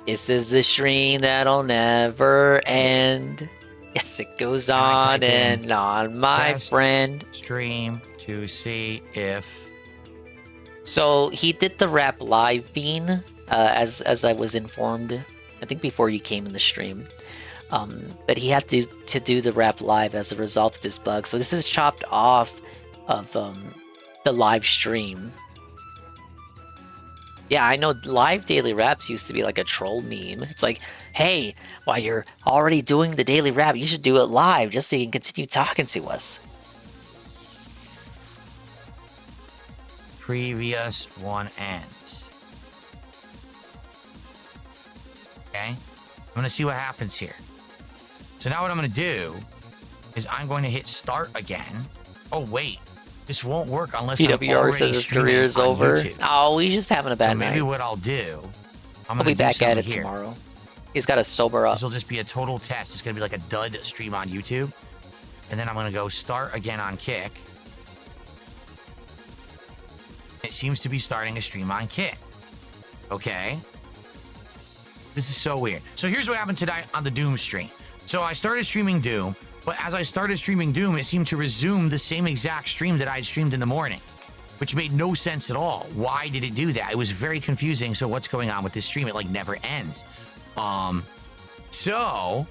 This is the stream that'll never end. Yes, it goes on and on, my friend. Stream to see if... So he did the rap live bean. As I was informed, I think before you came in the stream. But he had to do the rap live as a result of this bug. So this is chopped off of the live stream. Yeah, I know live daily raps used to be like a troll meme. It's like, hey, while you're already doing the daily rap, you should do it live just so you can continue talking to us. Previous one ends. Okay, I'm gonna see what happens here. So now what I'm gonna do is I'm going to hit start again. Oh wait, this won't work unless PWR says his career is over. YouTube. Oh, he's just having a bad night. Maybe what I'll do, I'll be back at it tomorrow. He's got to sober up. This will just be a total test. It's gonna be like a dud stream on YouTube, and then I'm gonna go start again on Kick. It seems to be starting a stream on Kick. Okay. This is so weird. So here's what happened tonight on the Doom stream. So I started streaming Doom, but as I started streaming Doom, it seemed to resume the same exact stream that I'd streamed in the morning, which made no sense at all. Why did it do that? It was very confusing. So what's going on with this stream? It like never ends. So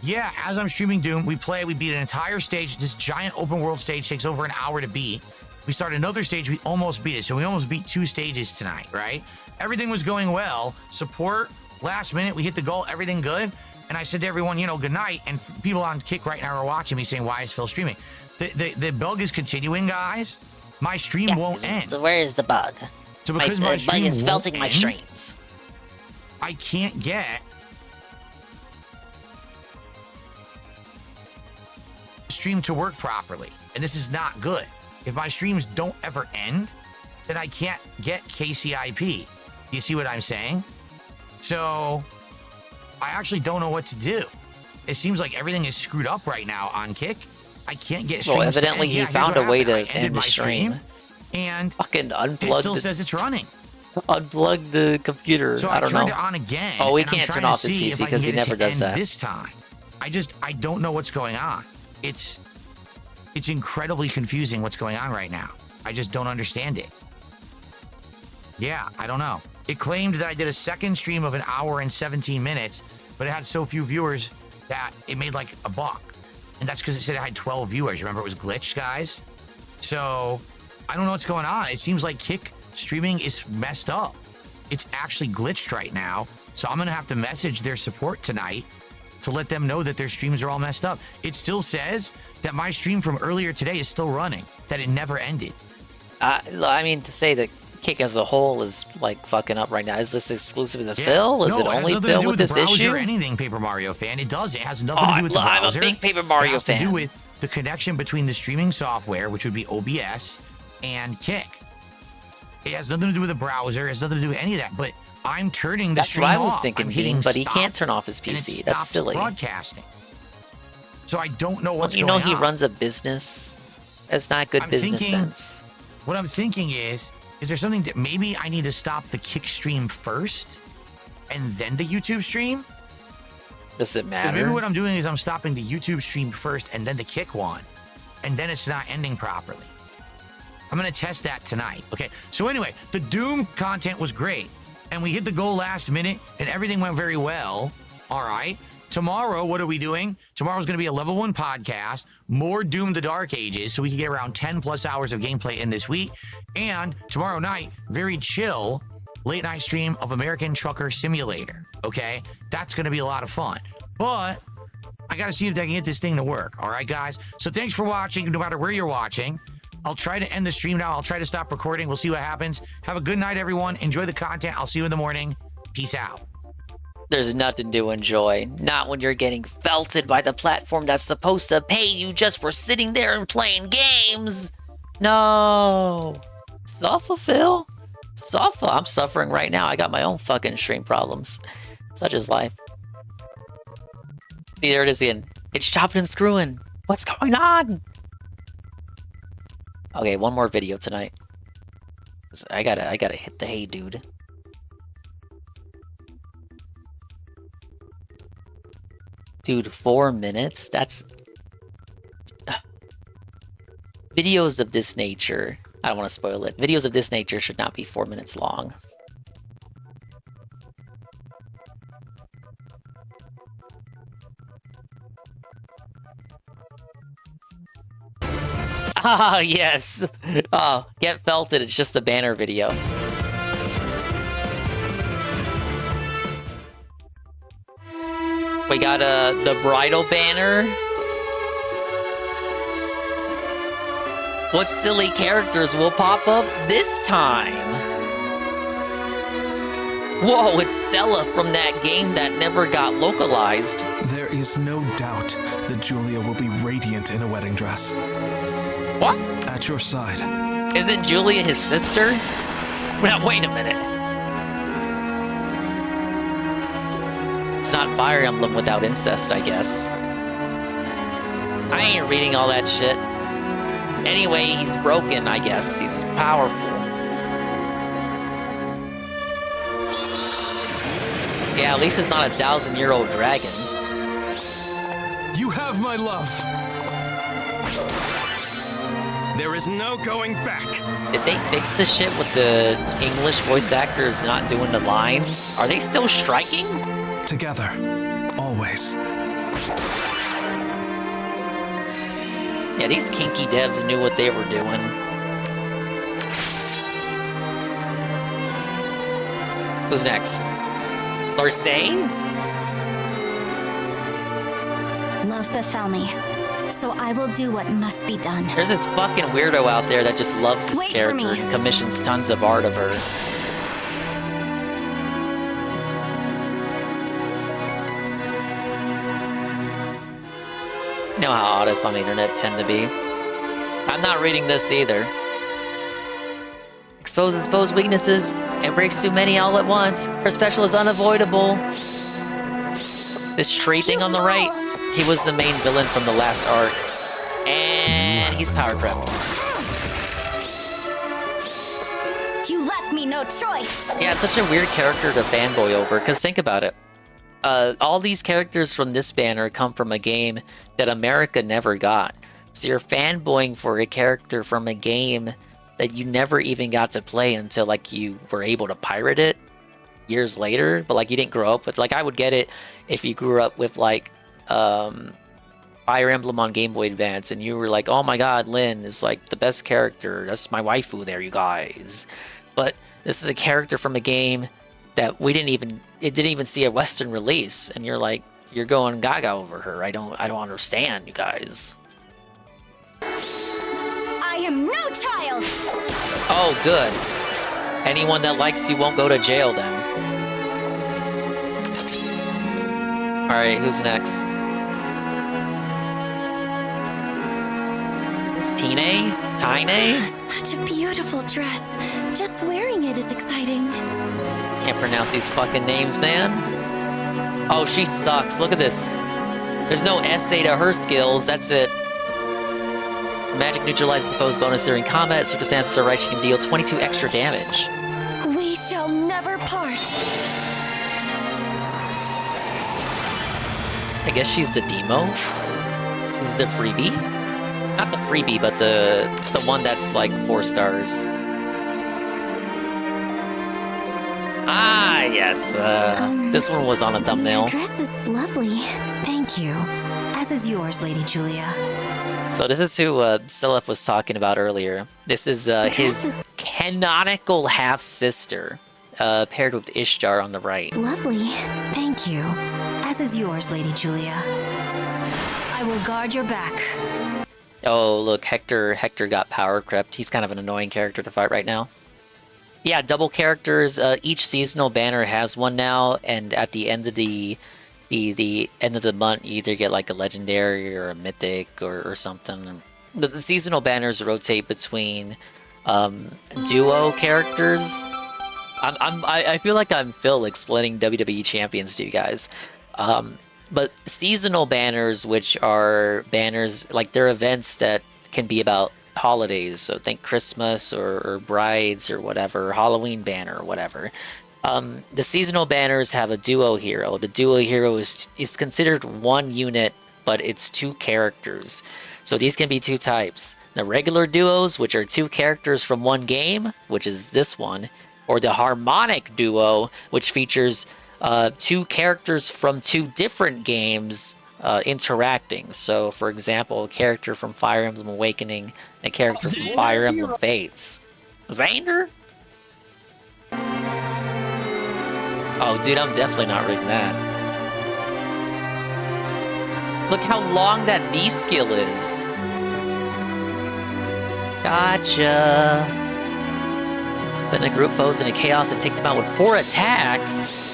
yeah, as I'm streaming Doom, we beat an entire stage. This giant open world stage takes over an hour to beat. We start another stage, we almost beat it. So we almost beat 2 stages tonight, right? Everything was going well. Support, last minute, we hit the goal, everything good. And I said to everyone, you know, good night. And people on Kick right now are watching me saying, why is Phil streaming? The bug is continuing, guys. My stream won't end. So where is the bug? So because my stream bug is won't felting my end, streams. I can't get the stream to work properly. And this is not good. If my streams don't ever end, then I can't get KCIP. You see what I'm saying? So I actually don't know what to do. It seems like everything is screwed up right now on Kick. I can't get streams. Well, evidently he found a way to end the stream. And fucking unplugged. It still says it's running. Unplug the computer. So I don't know. turned it on again. Oh, we can't turn off his PC because he never does that. This time, I don't know what's going on. It's incredibly confusing what's going on right now. I just don't understand it. Yeah, I don't know. It claimed that I did a second stream of 1 hour and 17 minutes, but it had so few viewers that it made like $1. And that's because it said it had 12 viewers. Remember, it was glitched, guys? So I don't know what's going on. It seems like Kick streaming is messed up. It's actually glitched right now. So I'm going to have to message their support tonight to let them know that their streams are all messed up. It still says that my stream from earlier today is still running, that it never ended. I mean, to say that Kick as a whole is like fucking up right now. Is this exclusive to Phil? Is it only Phil with this issue? Or anything, Paper Mario fan. It does. It has nothing to do with the browser. I'm a big Paper Mario fan. It has to do with the connection between the streaming software, which would be OBS, and Kick. It has nothing to do with the browser. It has nothing to do with any of that. But I'm turning the stream off. That's what I was thinking, Bean, but he can't turn off his PC. That's silly. Broadcasting. So I don't know what's going on. You know he runs a business. That's not good business sense. What I'm thinking is there something that maybe I need to stop the Kick stream first and then the YouTube stream? Does it matter? Maybe what I'm doing is I'm stopping the YouTube stream first and then the Kick one, and then it's not ending properly. I'm going to test that tonight. Okay, so anyway, the Doom content was great, and we hit the goal last minute, and everything went very well. All right. Tomorrow, what are we doing? Tomorrow's going to be a level 1 podcast, more Doom the Dark Ages, so we can get around 10 plus hours of gameplay in this week. And tomorrow night, very chill, late night stream of American Trucker Simulator. Okay? That's going to be a lot of fun. But I got to see if I can get this thing to work. All right, guys? So thanks for watching, no matter where you're watching. I'll try to end the stream now. I'll try to stop recording. We'll see what happens. Have a good night, everyone. Enjoy the content. I'll see you in the morning. Peace out. There's nothing to enjoy. Not when you're getting felted by the platform that's supposed to pay you just for sitting there and playing games. No. Suffer, Phil. Suffer. I'm suffering right now. I got my own fucking stream problems. Such is life. See, there it is again. It's chopping and screwing. What's going on? Okay, one more video tonight. I gotta hit the hay, dude. Dude, 4 minutes? That's... Videos of this nature... I don't want to spoil it. Videos of this nature should not be 4 minutes long. Ah, yes! Oh, get felted, it's just a banner video. We got the bridal banner. What silly characters will pop up this time? Whoa, it's Sella from that game that never got localized. There is no doubt that Julia will be radiant in a wedding dress. What? At your side. Isn't Julia his sister? Now, wait a minute. It's not Fire Emblem without incest, I guess. I ain't reading all that shit. Anyway, he's broken, I guess. He's powerful. Yeah, at least it's not a 1,000-year-old dragon. You have my love. There is no going back. Did they fix the shit with the English voice actors not doing the lines? Are they still striking? Together. Always. Yeah, these kinky devs knew what they were doing. Who's next? Larsain? Love befell me, so I will do what must be done. There's this fucking weirdo out there that just loves this Wait character for me. and commissions tons of art of her. You know how artists on the internet tend to be. I'm not reading this either. Expose weaknesses and breaks too many all at once. Her special is unavoidable. This tree thing on the right, he was the main villain from the last arc. And he's power crept. You left me no choice. Yeah, such a weird character to fanboy over, because think about it. All these characters from this banner come from a game that America never got. So you're fanboying for a character from a game that you never even got to play until like you were able to pirate it years later, but like you didn't grow up with. Like I would get it if you grew up with like Fire Emblem on Game Boy Advance and you were like, oh my god, Lynn is like the best character, that's my waifu there, you guys. But this is a character from a game that it didn't even see a Western release, and you're like, you're going gaga over her. I don't understand, you guys. I am no child. Oh, good. Anyone that likes you won't go to jail then. All right, who's next? Is this Tine? Tine? Such a beautiful dress. Just wearing it is exciting. Can't pronounce these fucking names, man. Oh, she sucks. Look at this. There's no essay to her skills. That's it. Magic neutralizes foes' bonus during combat. Circumstances are right, she can deal 22 extra damage. We shall never part. I guess she's the demo. She's the freebie. Not the freebie, but the one that's like 4 stars. Ah, yes. This one was on a thumbnail. Your dress is lovely. Thank you. As is yours, Lady Julia. So this is who Siliph was talking about earlier. This is his canonical half-sister, paired with Ishtar on the right. Lovely. Thank you. As is yours, Lady Julia. I will guard your back. Oh, look, Hector got power crept. He's kind of an annoying character to fight right now. Yeah, double characters. Each seasonal banner has one now, and at the end of the end of the month, you either get like a legendary or a mythic or something. The seasonal banners rotate between duo characters. I feel like I'm Phil explaining WWE champions to you guys. But seasonal banners, which are banners like they're events that can be about holidays, so think Christmas or brides or whatever, Halloween banner or whatever. The seasonal banners have a duo hero. The duo hero is considered one unit, but it's 2 characters. So these can be 2 types. The regular duos, which are 2 characters from one game, which is this one, or the harmonic duo, which features 2 characters from 2 different games interacting. So, for example, a character from Fire Emblem Awakening and a character from Fire Emblem Fates. Xander? Oh, dude, I'm definitely not reading that. Look how long that V skill is. Gotcha. Then a group foes in a chaos and take them out with 4 attacks.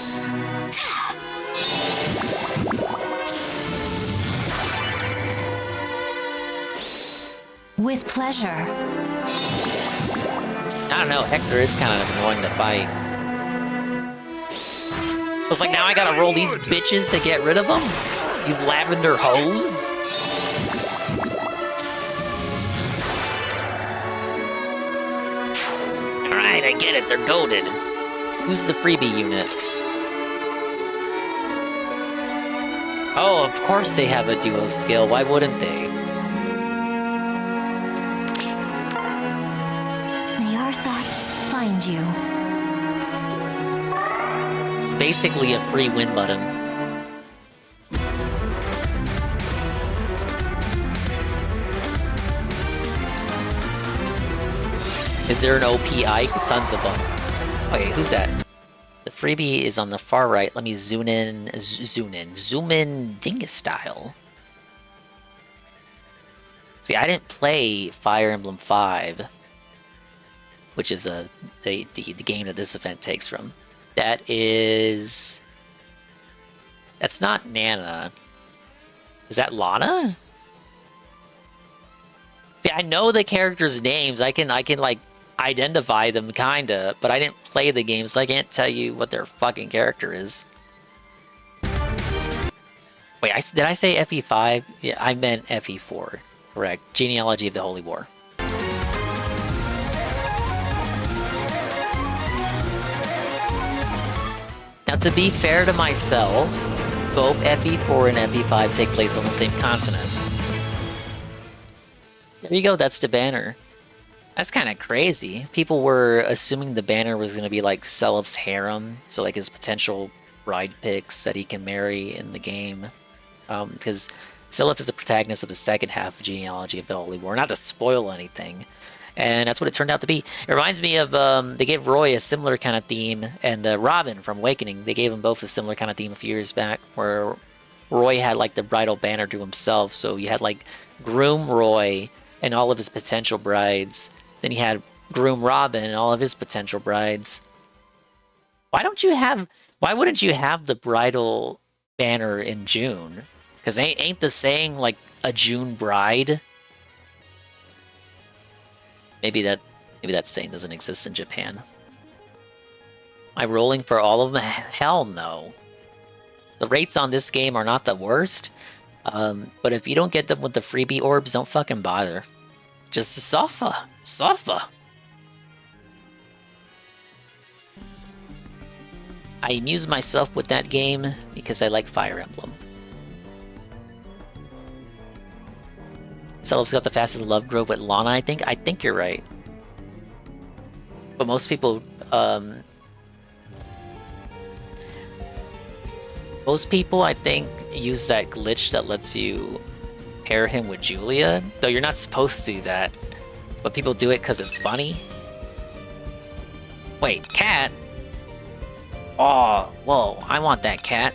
With pleasure. I don't know, Hector is kind of annoying to fight. I was like, now I gotta roll these bitches to get rid of them? These lavender hoes? Alright, I get it, they're goated. Who's the freebie unit? Oh, of course they have a duo skill, why wouldn't they? May our thoughts find you. It's basically a free win button. Is there an OP Ike? Tons of them. Okay, who's that? The freebie is on the far right. Let me zoom in Dingus style. See, I didn't play Fire Emblem 5, which is the game that this event takes from. That's not Nana. Is that Lana? See, I know the characters' names. I can like identify them kinda, but I didn't play the game, so I can't tell you what their fucking character is. Wait, did I say FE5? Yeah, I meant FE4. Correct. Genealogy of the Holy War. Now, to be fair to myself, both FE4 and FE5 take place on the same continent. There you go, that's the banner. That's kind of crazy. People were assuming the banner was going to be like Selif's harem, so like his potential bride picks that he can marry in the game. Because Selif is the protagonist of the second half of Genealogy of the Holy War. Not to spoil anything. And that's what it turned out to be. It reminds me of, they gave Roy a similar kind of theme, and Robin from Awakening, they gave him both a similar kind of theme a few years back, where Roy had like the bridal banner to himself. So you had like Groom Roy and all of his potential brides. Then he had Groom Robin and all of his potential brides. Why wouldn't you have the bridal banner in June? Because ain't the saying like a June bride? Maybe that saying doesn't exist in Japan. Am I rolling for all of them? Hell no. The rates on this game are not the worst, but if you don't get them with the freebie orbs, don't fucking bother. Just suffer. I amuse myself with that game because I like Fire Emblem. Selif's got the fastest love growth with Lana, I think. I think you're right. But most people, I think, use that glitch that lets you pair him with Julia. Though you're not supposed to do that. But people do it because it's funny. Wait, cat? Oh, whoa, I want that cat.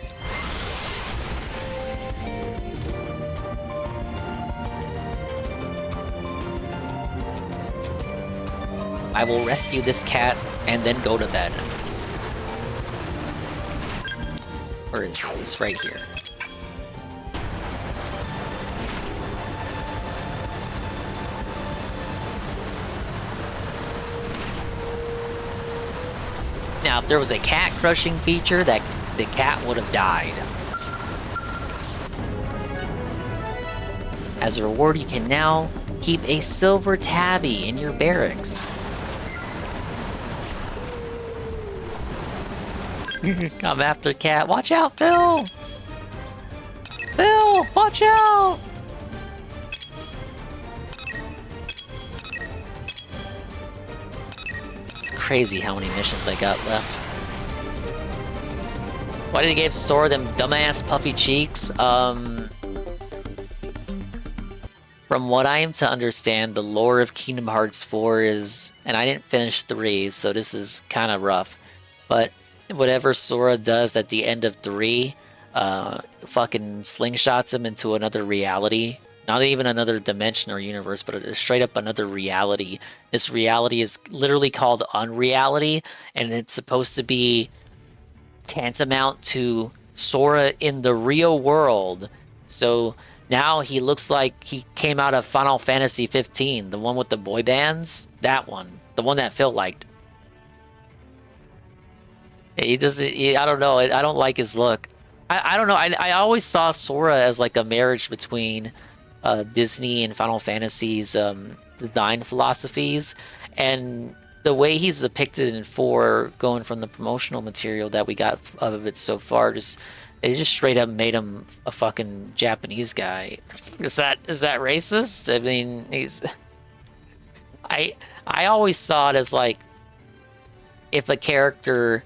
I will rescue this cat and then go to bed. Where is he? He's right here. Now, if there was a cat crushing feature, that the cat would have died. As a reward, you can now keep a silver tabby in your barracks. I'm after cat. Watch out, Phil! Phil, watch out! It's crazy how many missions I got left. Why did he give Sora them dumbass puffy cheeks? From what I am to understand, the lore of Kingdom Hearts 4 is... And I didn't finish 3, so this is kind of rough. But whatever Sora does at the end of 3, fucking slingshots him into another reality. Not even another dimension or universe, but straight up another reality. This reality is literally called Unreality, and it's supposed to be tantamount to Sora in the real world. So now he looks like he came out of Final Fantasy 15, the one with the boy bands. That one. The one that Phil liked. He doesn't... I don't know. I don't like his look. I don't know. I always saw Sora as like a marriage between Disney and Final Fantasy's design philosophies. And the way he's depicted in 4, going from the promotional material that we got of it so far, it just straight up made him a fucking Japanese guy. Is that racist? I mean, he's... I always saw it as like, if a character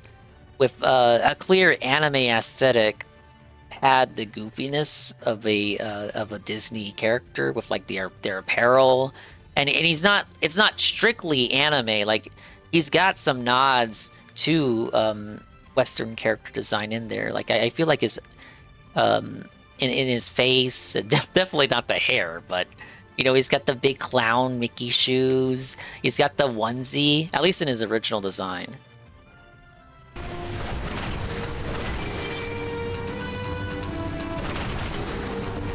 with a clear anime aesthetic had the goofiness of a Disney character with like their apparel, and he's not... It's not strictly anime. Like, he's got some nods to Western character design in there. Like, I feel like his in his face, definitely not the hair, but you know, he's got the big clown Mickey shoes. He's got the onesie, at least in his original design.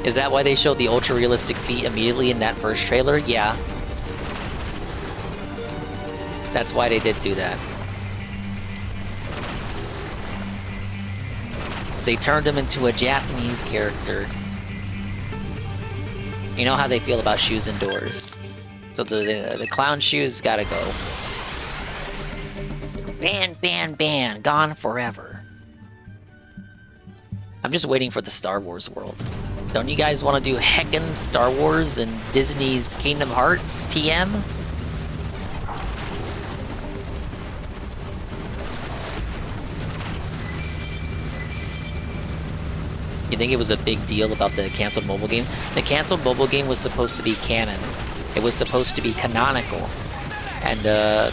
Is that why they showed the ultra-realistic feet immediately in that first trailer? Yeah. That's why they did do that. Because they turned him into a Japanese character. You know how they feel about shoes indoors. So the clown shoes gotta go. Ban, gone forever. I'm just waiting for the Star Wars world. Don't you guys want to do heckin' Star Wars and Disney's Kingdom Hearts TM? You think it was a big deal about the canceled mobile game? The canceled mobile game was supposed to be canon. It was supposed to be canonical. And the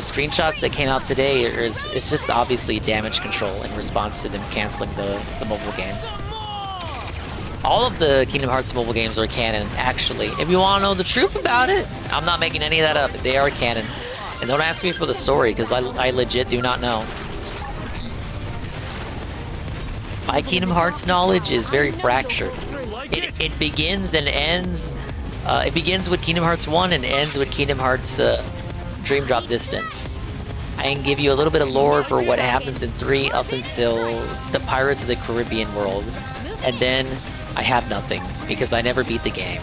screenshots that came out today it's just obviously damage control in response to them canceling the mobile game. All of the Kingdom Hearts mobile games are canon, actually. If you want to know the truth about it, I'm not making any of that up. They are canon. And don't ask me for the story, because I legit do not know. My Kingdom Hearts knowledge is very fractured. It begins and ends... it begins with Kingdom Hearts 1 and ends with Kingdom Hearts Dream Drop Distance. I can give you a little bit of lore for what happens in 3 up until the Pirates of the Caribbean world. And then I have nothing, because I never beat the game.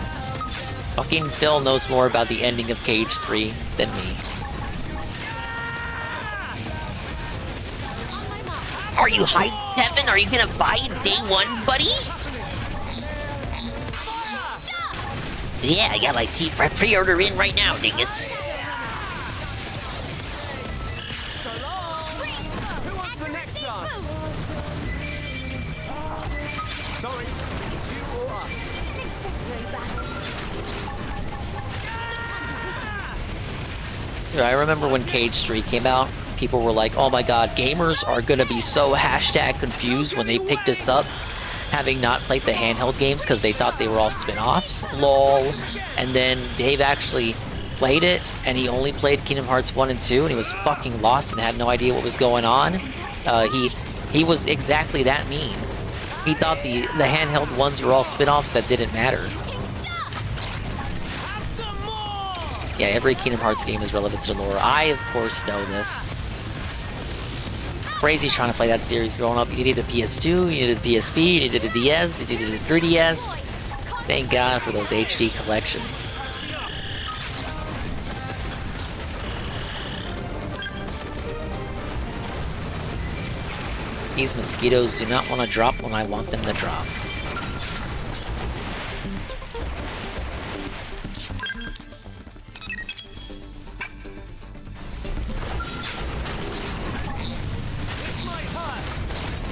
Fucking Phil knows more about the ending of Cage 3 than me. Are you hyped, Devin? Are you gonna buy it day one, buddy? Yeah, I got my pre-order in right now, Dingus. I remember when Cage 3 came out, people were like, oh my god, gamers are gonna be so #confused when they pick this up, having not played the handheld games because they thought they were all spin-offs. LOL. And then Dave actually played it, and he only played Kingdom Hearts 1 and 2, and he was fucking lost and had no idea what was going on. He was exactly that mean. He thought the handheld ones were all spin-offs that didn't matter. Yeah, every Kingdom Hearts game is relevant to the lore. I, of course, know this. Crazy trying to play that series growing up. You needed a PS2, you needed a PSP, you needed a DS, you needed a 3DS. Thank God for those HD collections. These mosquitoes do not want to drop when I want them to drop.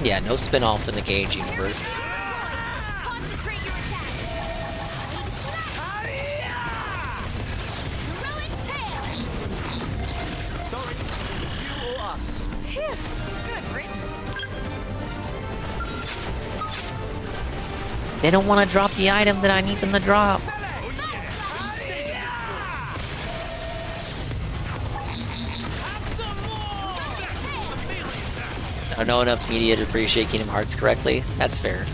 Yeah, no spin-offs in the Cage universe. They don't want to drop the item that I need them to drop. I don't know enough media to appreciate Kingdom Hearts correctly. That's fair.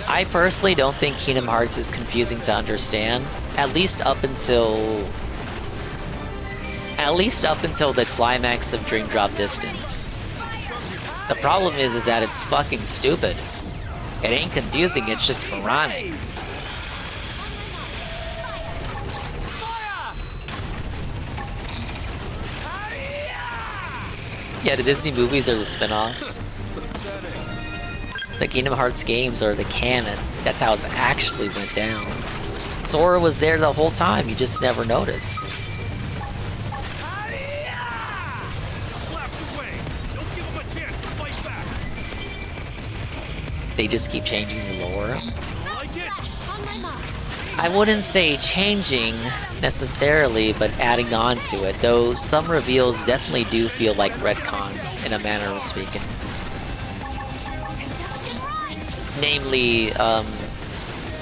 I personally don't think Kingdom Hearts is confusing to understand. At least up until the climax of Dream Drop Distance. The problem is that it's fucking stupid. It ain't confusing, it's just moronic. Yeah, the Disney movies are the spin-offs. The Kingdom Hearts games are the canon. That's how it actually went down. Sora was there the whole time, you just never noticed. They just keep changing the lore. I wouldn't say changing necessarily, but adding on to it, though some reveals definitely do feel like retcons in a manner of speaking. Namely,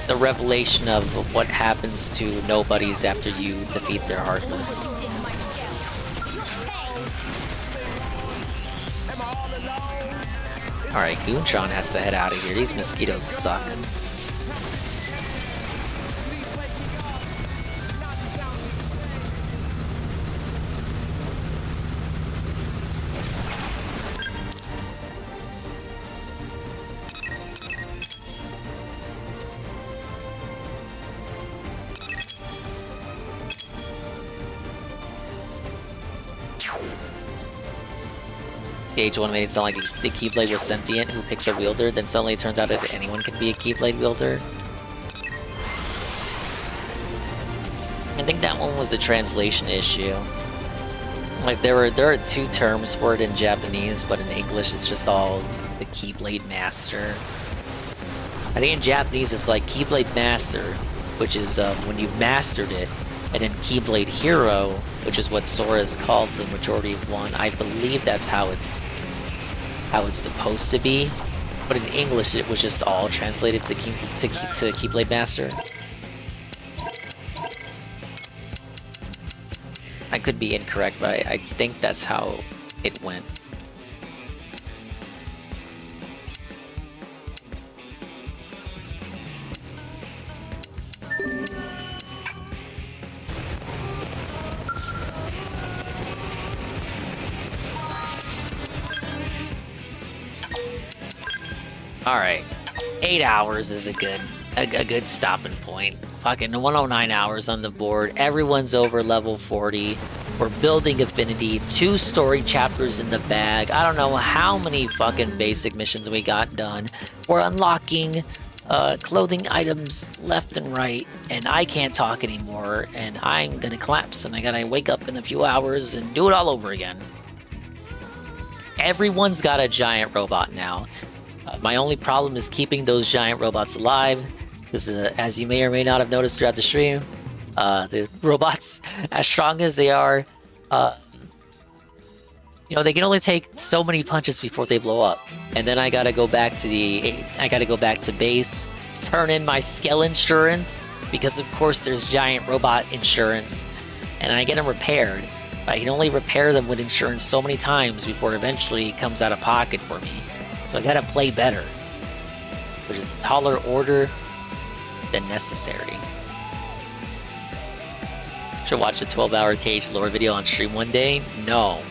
the revelation of what happens to nobodies after you defeat their Heartless. Alright, Goontron has to head out of here. These mosquitoes suck. Page 1 made it sound like the Keyblade was sentient, who picks a wielder, then suddenly it turns out that anyone can be a Keyblade wielder. I think that one was a translation issue. Like there are two terms for it in Japanese, but in English it's just all the Keyblade Master. I think in Japanese it's like Keyblade Master, which is when you've mastered it, and then Keyblade Hero, which is what Sora is called for the majority of 1. I believe that's how it's supposed to be, but in English it was just all translated to Keyblade Master. I could be incorrect, but I think that's how it went. All right, 8 hours is a good stopping point. Fucking 109 hours on the board. Everyone's over level 40. We're building Affinity. 2 story chapters in the bag. I don't know how many fucking basic missions we got done. We're unlocking clothing items left and right, and I can't talk anymore, and I'm gonna collapse, and I gotta wake up in a few hours and do it all over again. Everyone's got a giant robot now. My only problem is keeping those giant robots alive. Because, as you may or may not have noticed throughout the stream, the robots, as strong as they are, you know, they can only take so many punches before they blow up. And then I gotta go back to base, turn in my Skell insurance, because of course there's giant robot insurance, and I get them repaired. But I can only repair them with insurance so many times before eventually it comes out of pocket for me. So I gotta play better, which is a taller order than necessary. Should watch the 12-hour cage lore video on stream one day? No.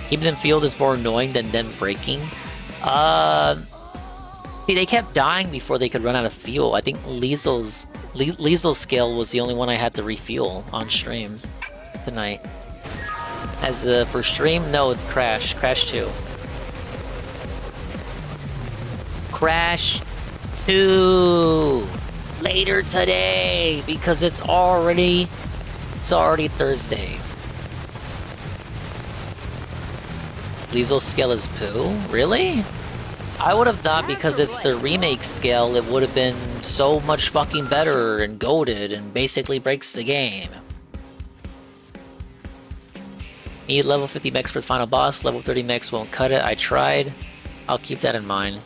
Keeping them field is more annoying than them breaking. See, they kept dying before they could run out of fuel. I think Liesel's skill was the only one I had to refuel on stream tonight. As for stream, no, it's Crash. Crash 2. Crash 2 later today, because it's already Thursday. Liesel's scale is poo? Really? I would have thought because it's the remake scale, it would have been so much fucking better and goated and basically breaks the game. Need level 50 mechs for the final boss. Level 30 mechs won't cut it. I tried. I'll keep that in mind.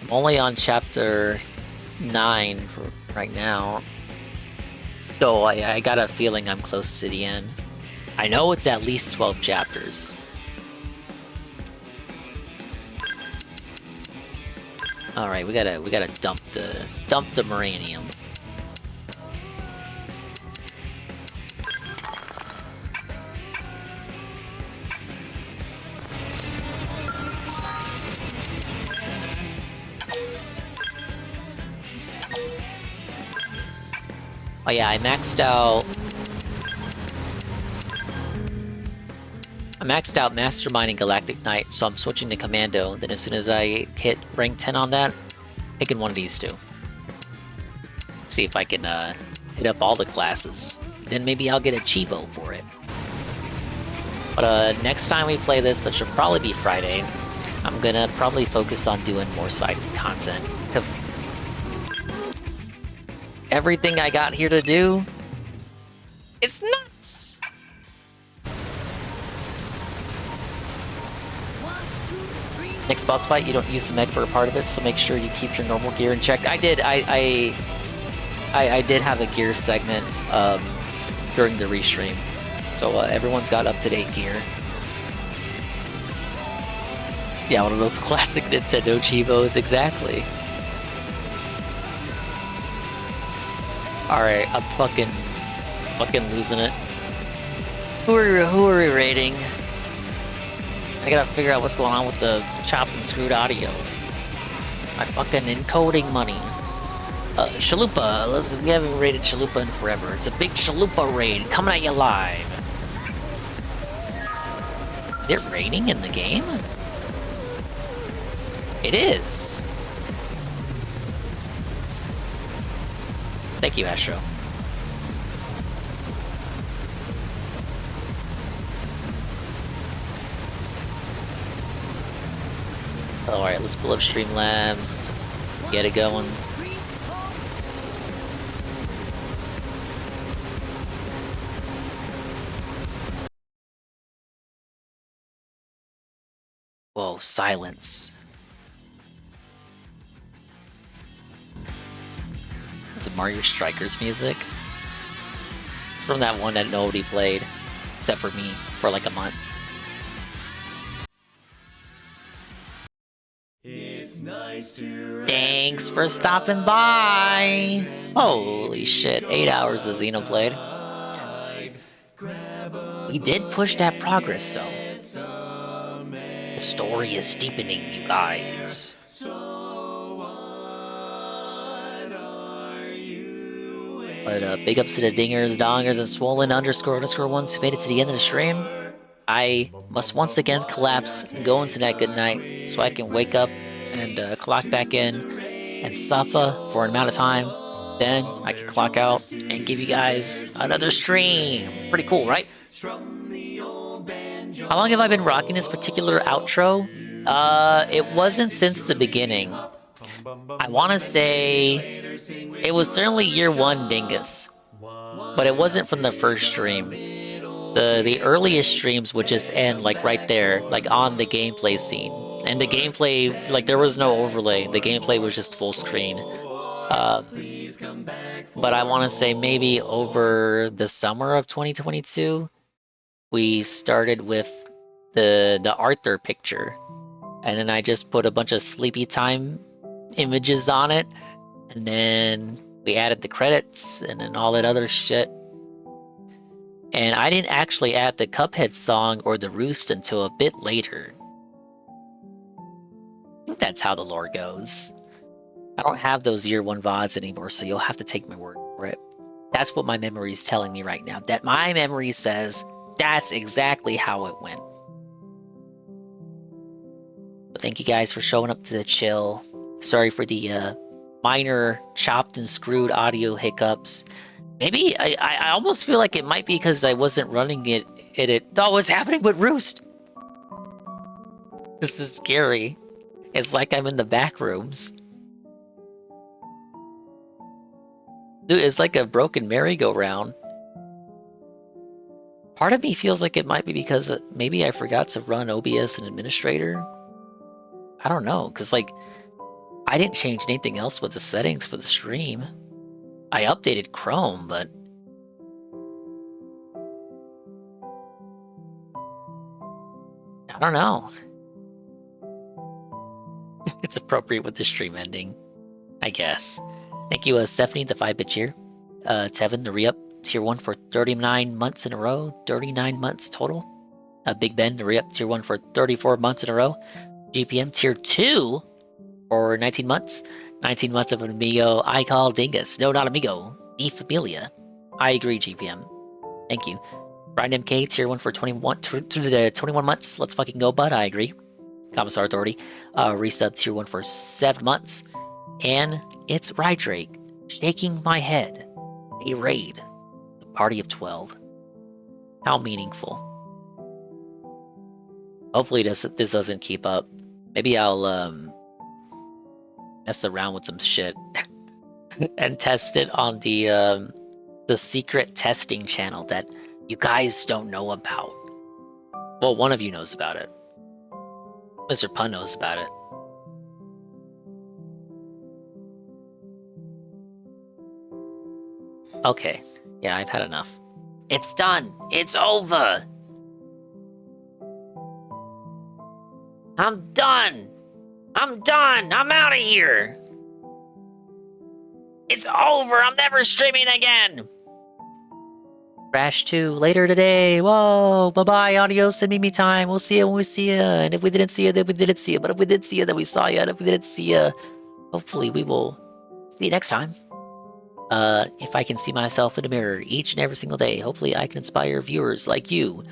I'm only on chapter 9 for right now. So I got a feeling I'm close to the end. I know it's at least 12 chapters. All right, we gotta dump the Maranium. Oh yeah, I maxed out Masterminding Galactic Knight, so I'm switching to Commando. Then as soon as I hit rank 10 on that, picking one of these two. See if I can hit up all the classes. Then maybe I'll get a Chivo for it. But next time we play this, which will probably be Friday, I'm gonna probably focus on doing more side content, because everything I got here to do, it's nuts! Next boss fight, you don't use the mech for a part of it, so make sure you keep your normal gear in check. I did have a gear segment during the restream, so everyone's got up-to-date gear. Yeah, one of those classic Nintendo Chivos, exactly. Alright, I'm fucking losing it. Who are we rating? I gotta figure out what's going on with the chopped and screwed audio. My fucking encoding money. Chalupa, listen, we haven't rated Chalupa in forever. It's a big Chalupa raid coming at you live. Is it raining in the game? It is. Thank you, Astro. Alright, let's pull up Streamlabs. Get it going. Whoa, silence. It's Mario Strikers music. It's from that one that nobody played, except for me, for like a month. Thanks for stopping by! Holy shit, 8 hours of Xenoblade. We did push that progress though. The story is deepening, you guys. But big ups to the dingers, dongers, and swollen__ones who made it to the end of the stream. I must once again collapse and go into that good night so I can wake up and clock back in and suffer for an amount of time. Then I can clock out and give you guys another stream. Pretty cool, right? How long have I been rocking this particular outro? It wasn't since the beginning. I want to say it was certainly year one Dingus, but it wasn't from the first stream. The earliest streams would just end like right there, like on the gameplay scene. And the gameplay, like there was no overlay. The gameplay was just full screen. But I want to say maybe over the summer of 2022, we started with the Arthur picture. And then I just put a bunch of sleepy time images on it. And then we added the credits and then all that other shit. And I didn't actually add the Cuphead song or the Roost until a bit later. I think that's how the lore goes. I don't have those year one VODs anymore, so you'll have to take my word for it. That's what my memory is telling me right now. That my memory says that's exactly how it went. But thank you guys for showing up to the chill. Sorry for the minor chopped and screwed audio hiccups. Maybe I almost feel like it might be because I wasn't running it. Oh, what's happening with Roost? This is scary. It's like I'm in the back rooms. Dude, it's like a broken merry-go-round. Part of me feels like it might be because maybe I forgot to run OBS and Administrator. I don't know, because like, I didn't change anything else with the settings for the stream. I updated Chrome, but... I don't know. It's appropriate with the stream ending, I guess. Thank you, Stephanie, the 5-bit cheer. Tevin, the re-up, tier 1 for 39 months in a row. 39 months total. Big Ben, the re-up, tier 1 for 34 months in a row. GPM, tier 2 for 19 months. 19 months of an amigo I call Dingus. No, not amigo. E Familia. I agree, GPM. Thank you. Brian MK, tier 1 for 21 months. Let's fucking go, bud. I agree. Commissar Authority. Resub, tier 1 for 7 months. And it's Rydrake, shaking my head. A raid. The party of 12. How meaningful. Hopefully this doesn't keep up. Maybe I'll mess around with some shit and test it on the secret testing channel that you guys don't know about. Well, one of you knows about it. Mr. Pun knows about it. Okay, yeah, I've had enough. It's done! It's over! I'm done! I'm done! I'm out of here! It's over! I'm never streaming again! Crash 2 later today. Whoa! Bye-bye, adios, and Mimi time. We'll see you when we see you. And if we didn't see you, then we didn't see you. But if we did see you, then we saw you. And if we didn't see you, hopefully we will see you next time. If I can see myself in the mirror each and every single day, hopefully I can inspire viewers like you,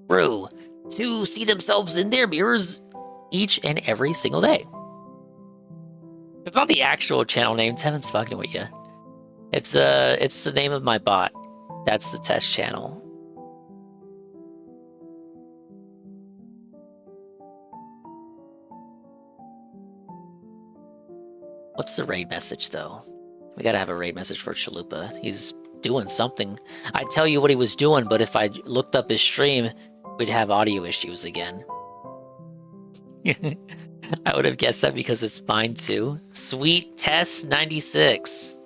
Brew, to see themselves in their mirrors each and every single day. It's not the actual channel name, Tevin's fucking with you. It's the name of my bot. That's the test channel. What's the raid message, though? We gotta have a raid message for Chalupa. He's doing something. I'd tell you what he was doing, but if I looked up his stream, we'd have audio issues again. I would have guessed that because it's mine too. Sweet Test 96.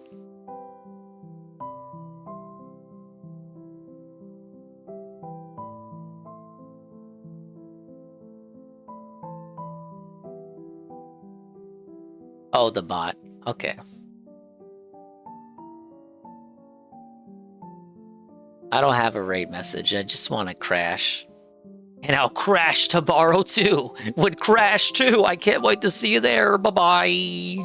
Oh, the bot. Okay. I don't have a raid message. I just want to crash. And I'll crash tomorrow too. Would crash too. I can't wait to see you there. Bye-bye.